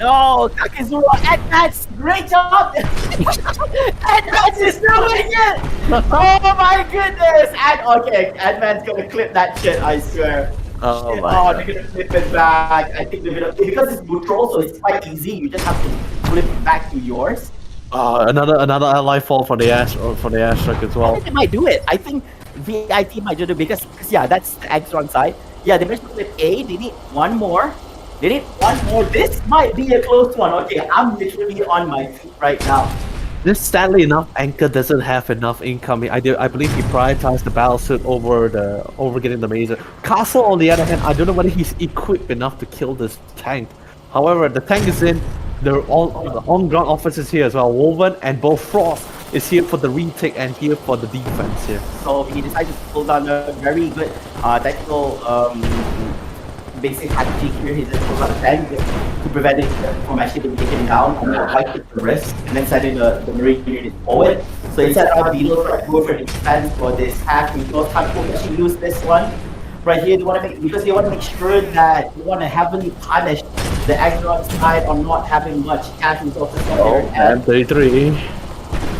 No, Takizura, Advance, great job! Advance is doing it! Oh my goodness! Okay, Advance gonna clip that shit, I swear. Oh my God. They're gonna flip it back. I think they're gonna, because it's neutral, so it's quite easy. You just have to flip it back to yours. Another ally fall from the airstrike as well. I think they might do it. I think VIT might do it because yeah, that's the Exron side. Yeah, they managed to flip A. They need one more. This might be a close one. Okay, I'm literally on my feet right now. This, sadly enough, Anchor doesn't have enough incoming. I believe he prioritized the battle suit over getting the Mazer. Castle, on the other hand, I don't know whether he's equipped enough to kill this tank. However, the tank is in. They're all the on-ground officers here as well. Woven and both Frost is here for the retake and here for the defense here. So he decided to pull down a very good tactical basic strategy here. He just pulls out a tank to prevent it from actually being taken down and fight with the risk, and then sending the Marine unit forward. So instead of Beatles go for defense for this hack, Beatles can't actually lose this one. Right here, they want to make sure that they want to heavily punish the Exron side on not having much cash resources on their end. M33.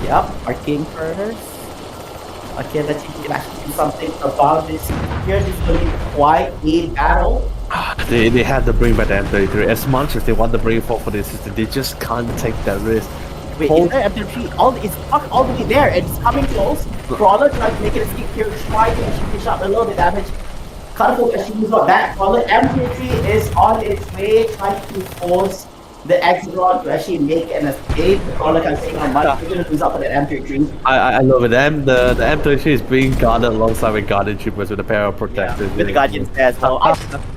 Yep, Arcane Furnace. Okay, let's see if we can actually do something about this. Here, this is going to be quite a battle. They had to bring back the M33. As much as they want to bring it forward for this system, they just can't take that risk. Wait, is there M33? It's not already there. It's coming close. Crawler trying to make it escape here. Try to actually pick up a little bit damage. Colorful actually moves on that. Crawler M33 is on its way, trying to force the Exron to actually make an escape. The Crawler can take on much. We're going to lose up on the M33. I love it. The M33 is being guarded alongside with Guardian Troopers with a pair of protectors. Yeah, with the Guardians there as well.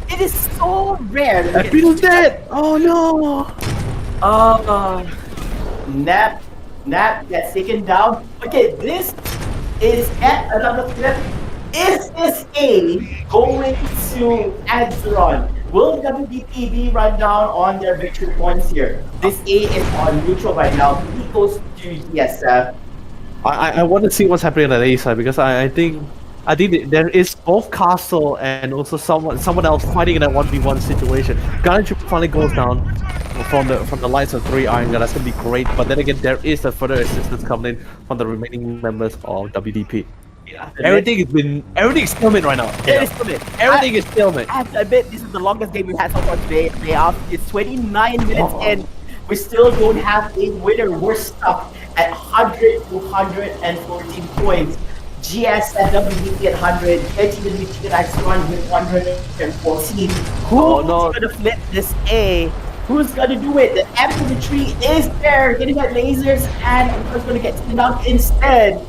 It is so rare. Beetle's dead! Oh no! Nap gets taken down. Okay, this is yet another flip. Is this A going to Exron? Will WDP be run down on their victory points here? This A is on neutral right now. He goes to DSF. I want to see what's happening on the A side because I think there is both Castle and also someone else fighting in that 1v1 situation. Guardian Troop finally goes down from the likes of 3 Iron Gun. That's gonna be great. But then again, there is a further assistance coming in from the remaining members of WDP. Yeah, everything is stalemate right now. It is stalemate. Everything is stalemate. I have to admit, this is the longest game we've had so far today. It's 29 minutes in. We still don't have a winner. We're stuck at 100 to 114 points. GS at WDP at 100, HWDP at Exron with 114. Who's gonna flip this A? Who's gonna do it? The infantry is there, getting at lasers, and of course gonna get taken out instead.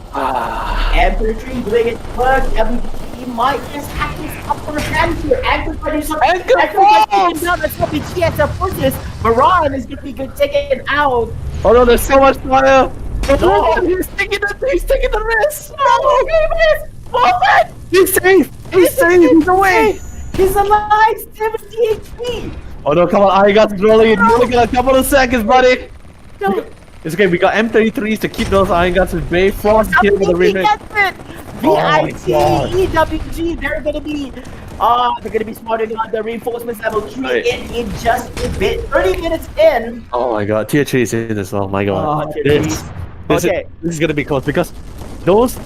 Infantry doing its work. WDP might just have his upper hand here. Anchor trying to do something. Anchor gets taken down. That's gonna be GSF forces. Maran is gonna be good taken out. Oh no, there's so much fire. No, he's taking the risk. No, he missed. Moment. He's safe. He's safe. He's away. He's alive. 70 HP. Oh no, come on, Iron Guts is rolling in. You only got a couple of seconds, buddy. No. It's okay, we got M33s to keep those Iron Guts at bay. Frost here with the remake. EWG, they're gonna be spotting on the reinforcements level 3 in just a bit. 30 minutes in. Oh my god, tier 3 is in as well, my god. This is gonna be close because those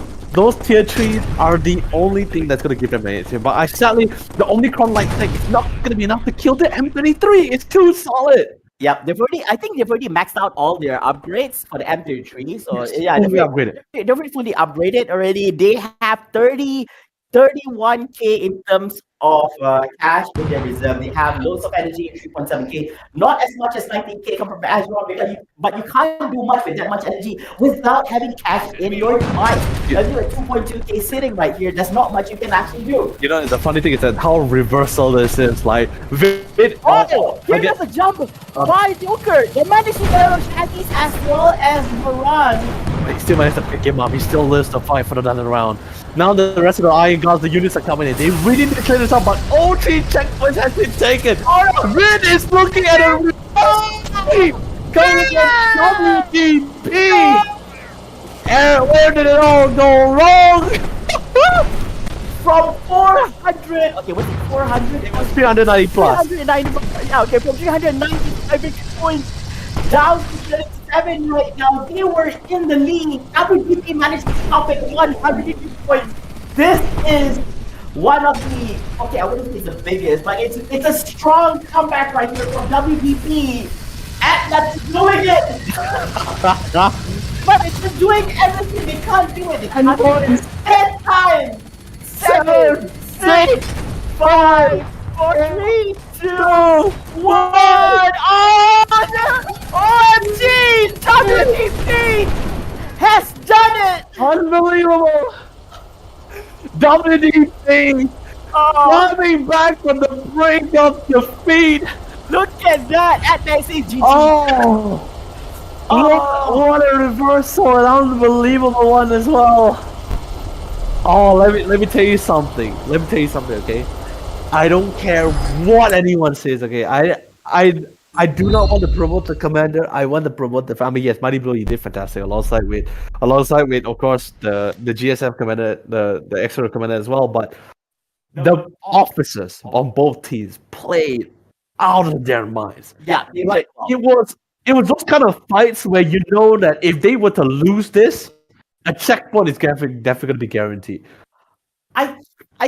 tier 3s are the only thing that's gonna give them minutes here. But sadly, the Omicron light tank is not gonna be enough to kill the M33. It's too solid. Yep, I think they've already maxed out all their upgrades for the M33. So yeah, fully upgraded. They're already fully upgraded already. They have 31k in terms of cash in their reserve. They have loads of energy, 3.7k. Not as much as 19k come from Azure, but you can't do much with that much energy without having cash in your device. If you're at 2.2k sitting right here, there's not much you can actually do. You know, the funny thing is that how reversal this is. Like, Here's a jump by Joker. They managed to get Shaggy's as well as Moran. He still managed to pick him up. He still lives to fight for another round. Now the rest of the Iron Guards, the units are coming in. They really need to clear this up, but all 3 checkpoints has been taken. Oh no! Rin is looking at a coming against WDP! And where did it all go wrong? From 400, okay, what's it, 400? It was 390 plus. 390, yeah, okay, from 395 points down to 37 right now. They were in the lead. WDP managed to stop at 150 points. This is one of the, okay, I wouldn't say it's the biggest, but it's a strong comeback right here from WDP. Atlas is doing it! But it's just doing everything they can't do it. They can't do it 10 times! 7, 6, 5, 4, 3, 2, 1! OMG! WDP has done it! Unbelievable! WDP coming back from the brink of defeat! Look at that! Atlas is GG! What a reversal! An unbelievable one as well! Oh, let me tell you something. Okay? I don't care what anyone says, okay? I do not want to promote the commander. I want to promote the family. Yes, Mighty Blow, you did fantastic alongside with of course the GSF commander, the extra commander as well. But the officers on both teams played out of their minds. Yeah, like it was those kind of fights where you know that if they were to lose this, a checkpoint is definitely going to be guaranteed. I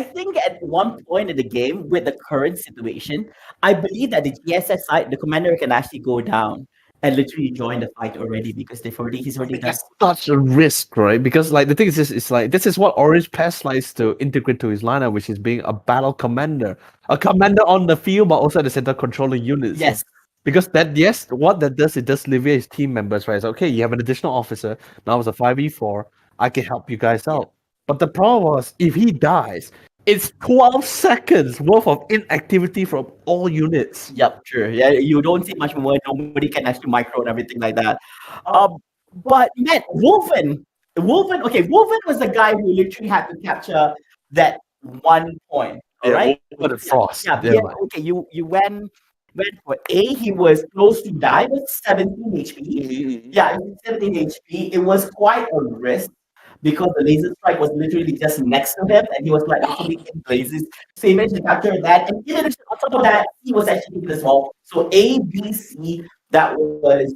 think at one point in the game, with the current situation, I believe that the GSS side, the commander can actually go down and literally join the fight already because he's already done. Such a risk, right? Because like the thing is, it's like this is what Orange Pest likes to integrate to his lineup, which is being a battle commander, a commander on the field, but also at the center controlling units. Yes. Because what that does, it does alleviate his team members, right? So, okay, you have an additional officer. Now it's a 5v4. I can help you guys out. But the problem was, if he dies, it's 12 seconds worth of inactivity from all units. Yep, sure. Yeah, you don't see much more. Nobody can actually micro and everything like that. But man, Wolfen, was the guy who literally had to capture that 1 point. All right. Wolfen and Frost. Yeah. Okay, you went for A. He was close to die with 17 HP. Yeah, 17 HP. It was quite a risk, because the laser strike was literally just next to him, and he was like actually in blazes. So he managed to capture that, and in addition, on top of that, he was actually hit as well. So A, B, C, that was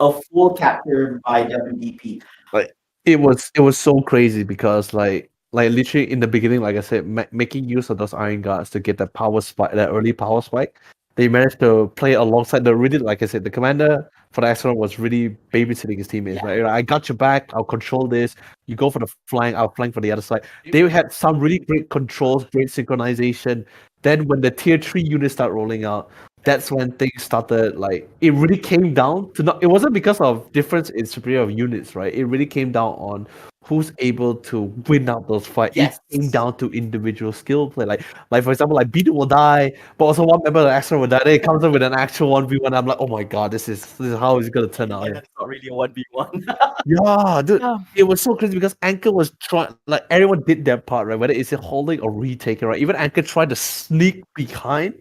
a full capture by WDP. Like it was so crazy because like literally in the beginning, like I said, making use of those Iron Guards to get the power spike, that early power spike, they managed to play alongside the really, like I said, the commander for the X1 was really babysitting his teammates, right? I got your back, I'll control this. You go for the flank, I'll flank for the other side. They had some really great controls, great synchronization. Then when the tier 3 units start rolling out, that's when things started, like, it really came down to not, it wasn't because of difference in superior of units, right? It really came down on who's able to win out those fights. Yes. It came down to individual skill play. Like for example, like Beetle will die, but also one member of the X1 will die. Then it comes up with an actual 1v1. I'm like, oh my god, this is how it's gonna turn out. And it's not really a 1v1. Yeah, dude, it was so crazy because Anchor was trying, like everyone did their part, right? Whether it's holding or retaking, right? Even Anchor tried to sneak behind,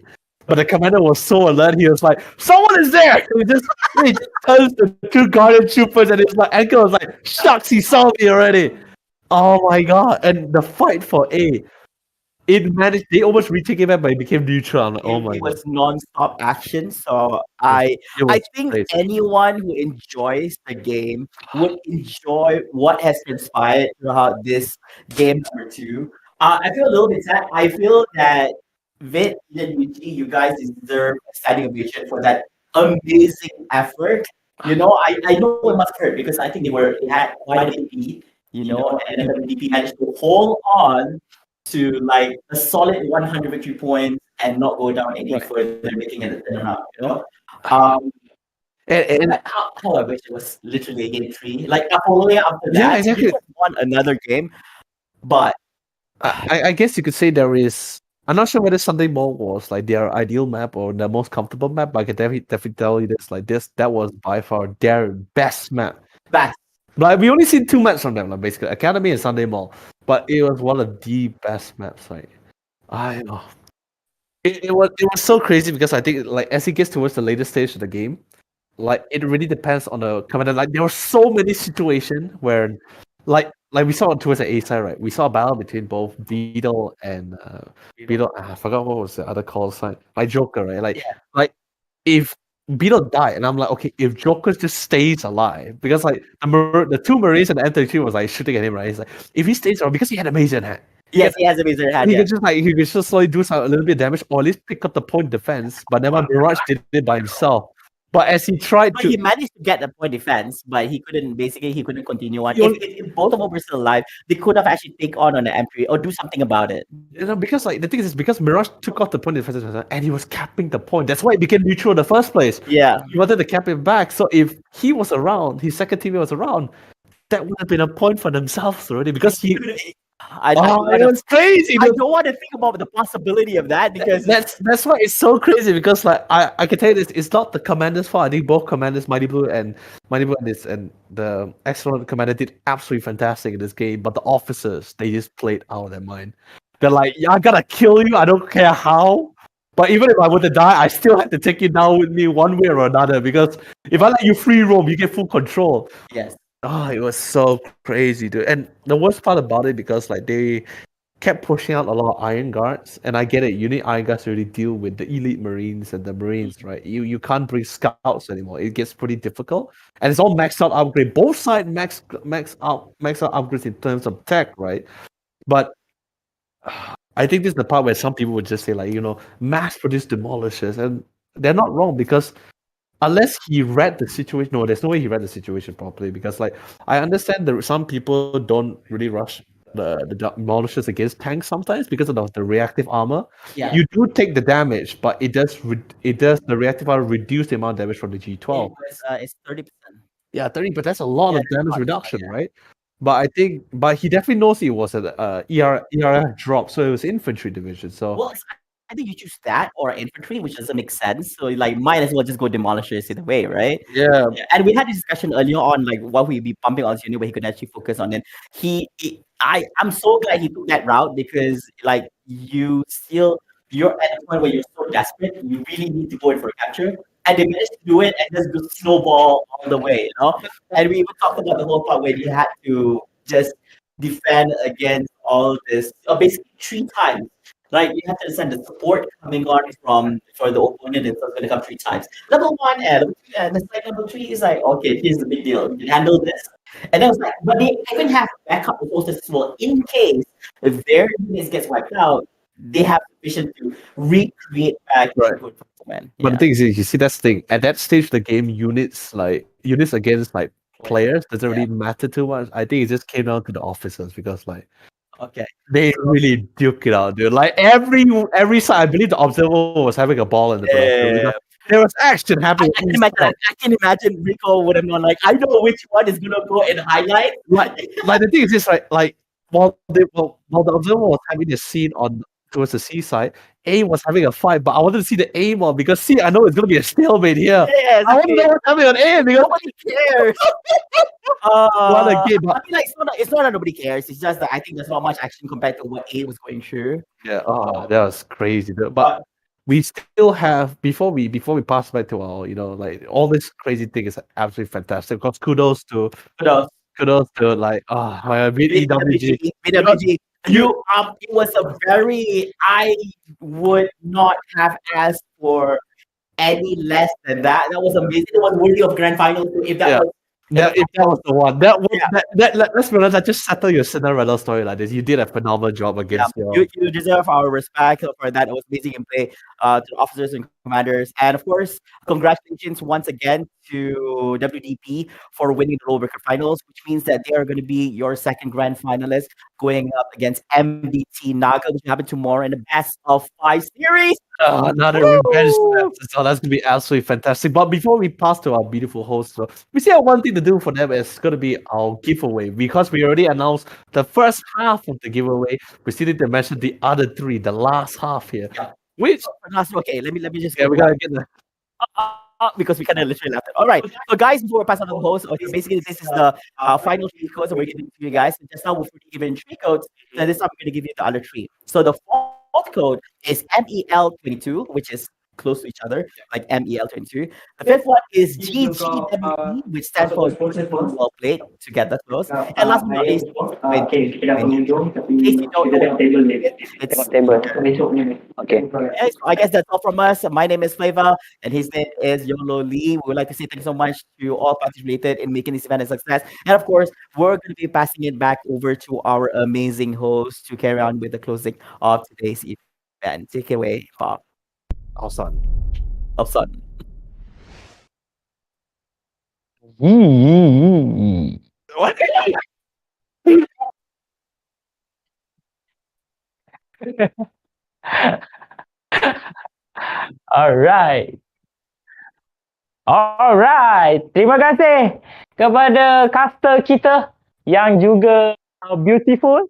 but the commander was so alert. He was like, "Someone is there!" He just turns the 2 guardian troopers, and it's like Anchor was like, "Shucks, he saw me already." Oh my god! And the fight for A, it managed. They almost retake it back, but it became neutral. I'm like, oh my It god! was non-stop action, so I think crazy. anyone who enjoys the game would enjoy what has transpired throughout this game number 2. I feel a little bit sad. I feel that Vid and Yuji, you guys deserve a standing ovation for that amazing effort. I know it must hurt because I think they had quite a big lead, and then WDP managed to hold on to like a solid 100 victory points and not go down any further, making it a turnaround. And how I wish it was literally a game 3. Like following after that, Yeah, exactly. we won another game, but I guess you could say there is. I'm not sure whether Sunday Mall was like their ideal map or the most comfortable map, but I can definitely tell you this. That was by far their best map. Best. Like we only seen 2 maps from them, like basically Academy and Sunday Mall, but it was one of the best maps. Like I know. It was so crazy because I think like as it gets towards the later stage of the game, like it really depends on the commander. Like there were so many situations where like we saw towards the A side, right? We saw a battle between both Beetle and Beetle. I forgot what was the other call sign. Like Joker, right? Like if Beetle died, and I'm like, okay, if Joker just stays alive, because like the 2 Marines and the M32 was like shooting at him, right? He's like, if he stays alive, because he had a major hand. yes, he has a major hand. He Yeah. could just slowly do a little bit of damage, or at least pick up the point defense. But then Mirage did it by himself. But as he tried But to, he managed to get the point defense, but he couldn't continue on. If both of them were still alive, they could have actually take on the M3 or do something about it. because like the thing is because Mirage took off the point defense and he was capping the point. That's why it became neutral in the first place. Yeah. He wanted to cap it back. So if he was around, his second teammate was around, that would have been a point for themselves already because he. I don't it was crazy. I don't want to think about the possibility of that because That's why it's so crazy because like I can tell you this, it's not the commander's fault. I think both commanders, Mighty Blue and the excellent commander did absolutely fantastic in this game, but the officers, they just played out of their mind. They're like, yeah, I gotta kill you, I don't care how. But even if I were to die, I still had to take you down with me one way or another because if I let you free roam, you get full control. Yes. Oh, it was so crazy, dude. And the worst part about it, because like they kept pushing out a lot of Iron Guards, and I get it, you need Iron Guards to really deal with the elite Marines and the Marines, right? You can't bring scouts anymore. It gets pretty difficult. And it's all maxed out upgrade. Both sides max out upgrades in terms of tech, right? But I think this is the part where some people would just say, like, mass produce demolishers, and they're not wrong because unless he read the situation, no, there's no way he read the situation properly. Because, like, I understand that some people don't really rush the demolishers against tanks sometimes because of the reactive armor. Yeah. You do take the damage, but it does the reactive armor reduce the amount of damage from the G12. It's 30%. Yeah, 30, but that's a lot of damage reduction, right? But he definitely knows it was an ERF drop, so it was infantry division. So Well, I think you choose that or infantry, which doesn't make sense. So like, might as well just go demolishers either way, right? Yeah. And we had this discussion earlier on, like what we'd be pumping on unit where he could actually focus on it. I'm so glad he took that route because like you're at a point where you're so desperate, you really need to go in for a capture. And they managed to do it and just go snowball all the way, And we even talked about the whole part where he had to just defend against all this, basically 3 times. Like you have to understand the support coming on for the opponent is going to come 3 times. Level 1 and the side level 3 is like, okay, here's the big deal. You can handle this. And then it was like, but they even have backup resources as well in case if their units gets wiped out. they have vision to recreate back Right. good performance. But the thing is, you see, that's the thing. At that stage of the game, units against like players doesn't really matter too much. I think it just came down to the officers because like Okay. they really duke it out, dude. Like every side, I believe the observer was having a ball in the middle. Yeah. There was action happening. I can imagine Rico would have gone like, I know which one is gonna go in highlight. Like the thing is this, like while the observer was having a scene towards the C side, A was having a fight, but I wanted to see the A one because C, I know it's gonna be a stalemate here. Yes, I want to know what's happening on A because nobody cares. What a game, I mean, like, it's not that nobody cares. It's just that I think there's not much action compared to what A was going through. yeah, that was crazy. But we still have before we pass back to our, like all this crazy thing is absolutely fantastic. Because kudos to like my EWG. BWG. It was a very, I would not have asked for any less than that. That was amazing. It was worthy of grand final too, if that was. If that was the one, let's be honest, just settle your Cinderella story like this. You did a phenomenal job against you deserve our respect for that. It was amazing in play to the officers and commanders. And of course, congratulations once again to WDP for winning the lower bracket finals, which means that they are going to be your second grand finalist going up against MBT Naga, which will happen tomorrow in the best of 5 series. Another revenge match. So that's gonna be absolutely fantastic. But before we pass to our beautiful host, we still have one thing to do for them. Is gonna be our giveaway because we already announced the first half of the giveaway. We still need to mention the other 3, the last half here. Which okay, let me just we gotta get the because we kind of literally left it. All right, so guys, before we pass on to the host, basically this is the final 3 codes that we're giving to you guys. Just now we've given 3 codes, so this time we're gonna give you the other 3. So the fourth code is MEL22, which is close to each other, like MEL22. The fifth one is GGWE, which stands for well played, together close. And last but not least, in case you don't know, it's table. Okay. So I guess that's all from us. My name is Flavor, and his name is Yolo Lee. We would like to say thank you so much to all parties related in making this event a success. And of course, we're going to be passing it back over to our amazing host to carry on with the closing of today's event. Take it away, Bob. Awesome. What? Alright. Terima kasih kepada caster kita yang juga beautiful,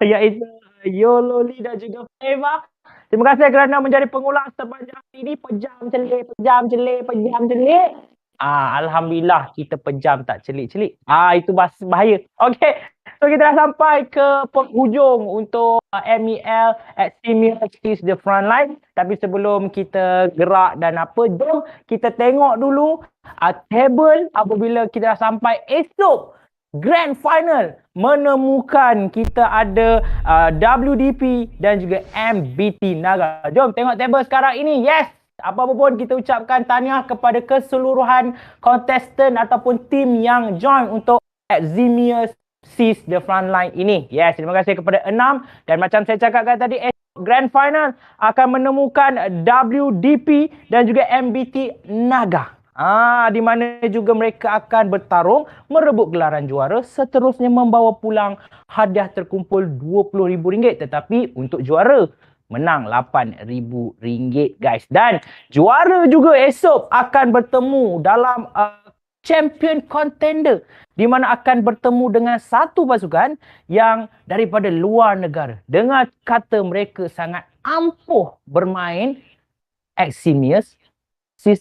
iaitu Yololi dan juga Flavor. Terima kasih kerana menjadi pengulas sepanjang ini. Pejam celik. Alhamdulillah kita pejam tak celik-celik. Itu bahaya. Okey. So kita dah sampai ke penghujung untuk MEL EXIMIUS the Frontline. Tapi sebelum kita gerak dan apa, jom kita tengok dulu table apabila kita dah sampai esok Grand Final menemukan kita ada WDP dan juga MBT Naga. Jom tengok table sekarang ini. Yes! Apa-apa pun kita ucapkan tahniah kepada keseluruhan kontestan ataupun tim yang join untuk EXIMIUS the Frontline ini. Yes, terima kasih kepada 6. Dan macam saya cakapkan tadi, Grand Final akan menemukan WDP dan juga MBT Naga. Di mana juga mereka akan bertarung merebut gelaran juara, seterusnya membawa pulang hadiah terkumpul RM20,000, tetapi untuk juara menang RM8,000 guys. Dan juara juga esok akan bertemu dalam champion contender, di mana akan bertemu dengan satu pasukan yang daripada luar negara. Dengar kata mereka sangat ampuh bermain EXIMIUS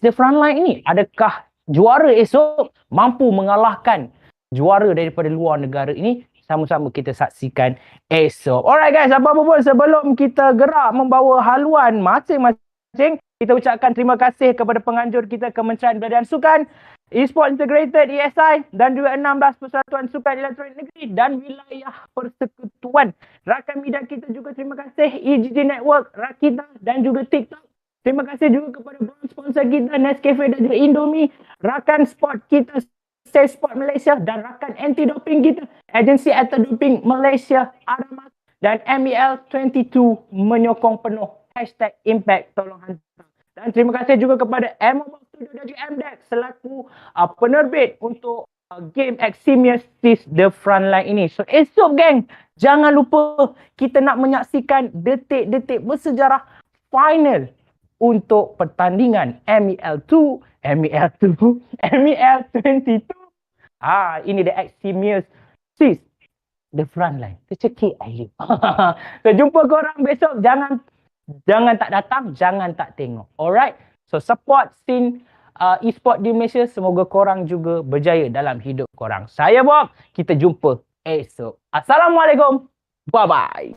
the Frontline ini. Adakah juara esok mampu mengalahkan juara daripada luar negara ini? Sama-sama kita saksikan esok. Alright guys, apa-apa pun sebelum kita gerak membawa haluan masing-masing, kita ucapkan terima kasih kepada penganjur kita, Kementerian Belia dan Sukan, Esports Integrated ESI dan juga 16 Persatuan Sukan Elektronik Negeri dan Wilayah Persekutuan. Rakan media kita juga terima kasih, EGG Network, Rakita dan juga TikTok. Terima kasih juga kepada sponsor kita, Nescafe dan juga Indomie, rakan sport kita, Sport Malaysia dan rakan anti-doping kita, Agensi Anti-Doping Malaysia, Aramas dan MEL22 menyokong penuh #impact tolong hantar. Dan terima kasih juga kepada M22 dan juga MDEX selaku penerbit untuk game EXIMIUS The Frontline ini. So esok geng, jangan lupa kita nak menyaksikan detik-detik bersejarah final untuk pertandingan MEL22. Ini the EXIMIUS The Frontline. Tercekik air. So jumpa korang besok. Jangan tak datang, jangan tak tengok. Alright. So support scene e-sport di Malaysia. Semoga korang juga berjaya dalam hidup korang. Saya Bob. Kita jumpa esok. Assalamualaikum. Bye-bye.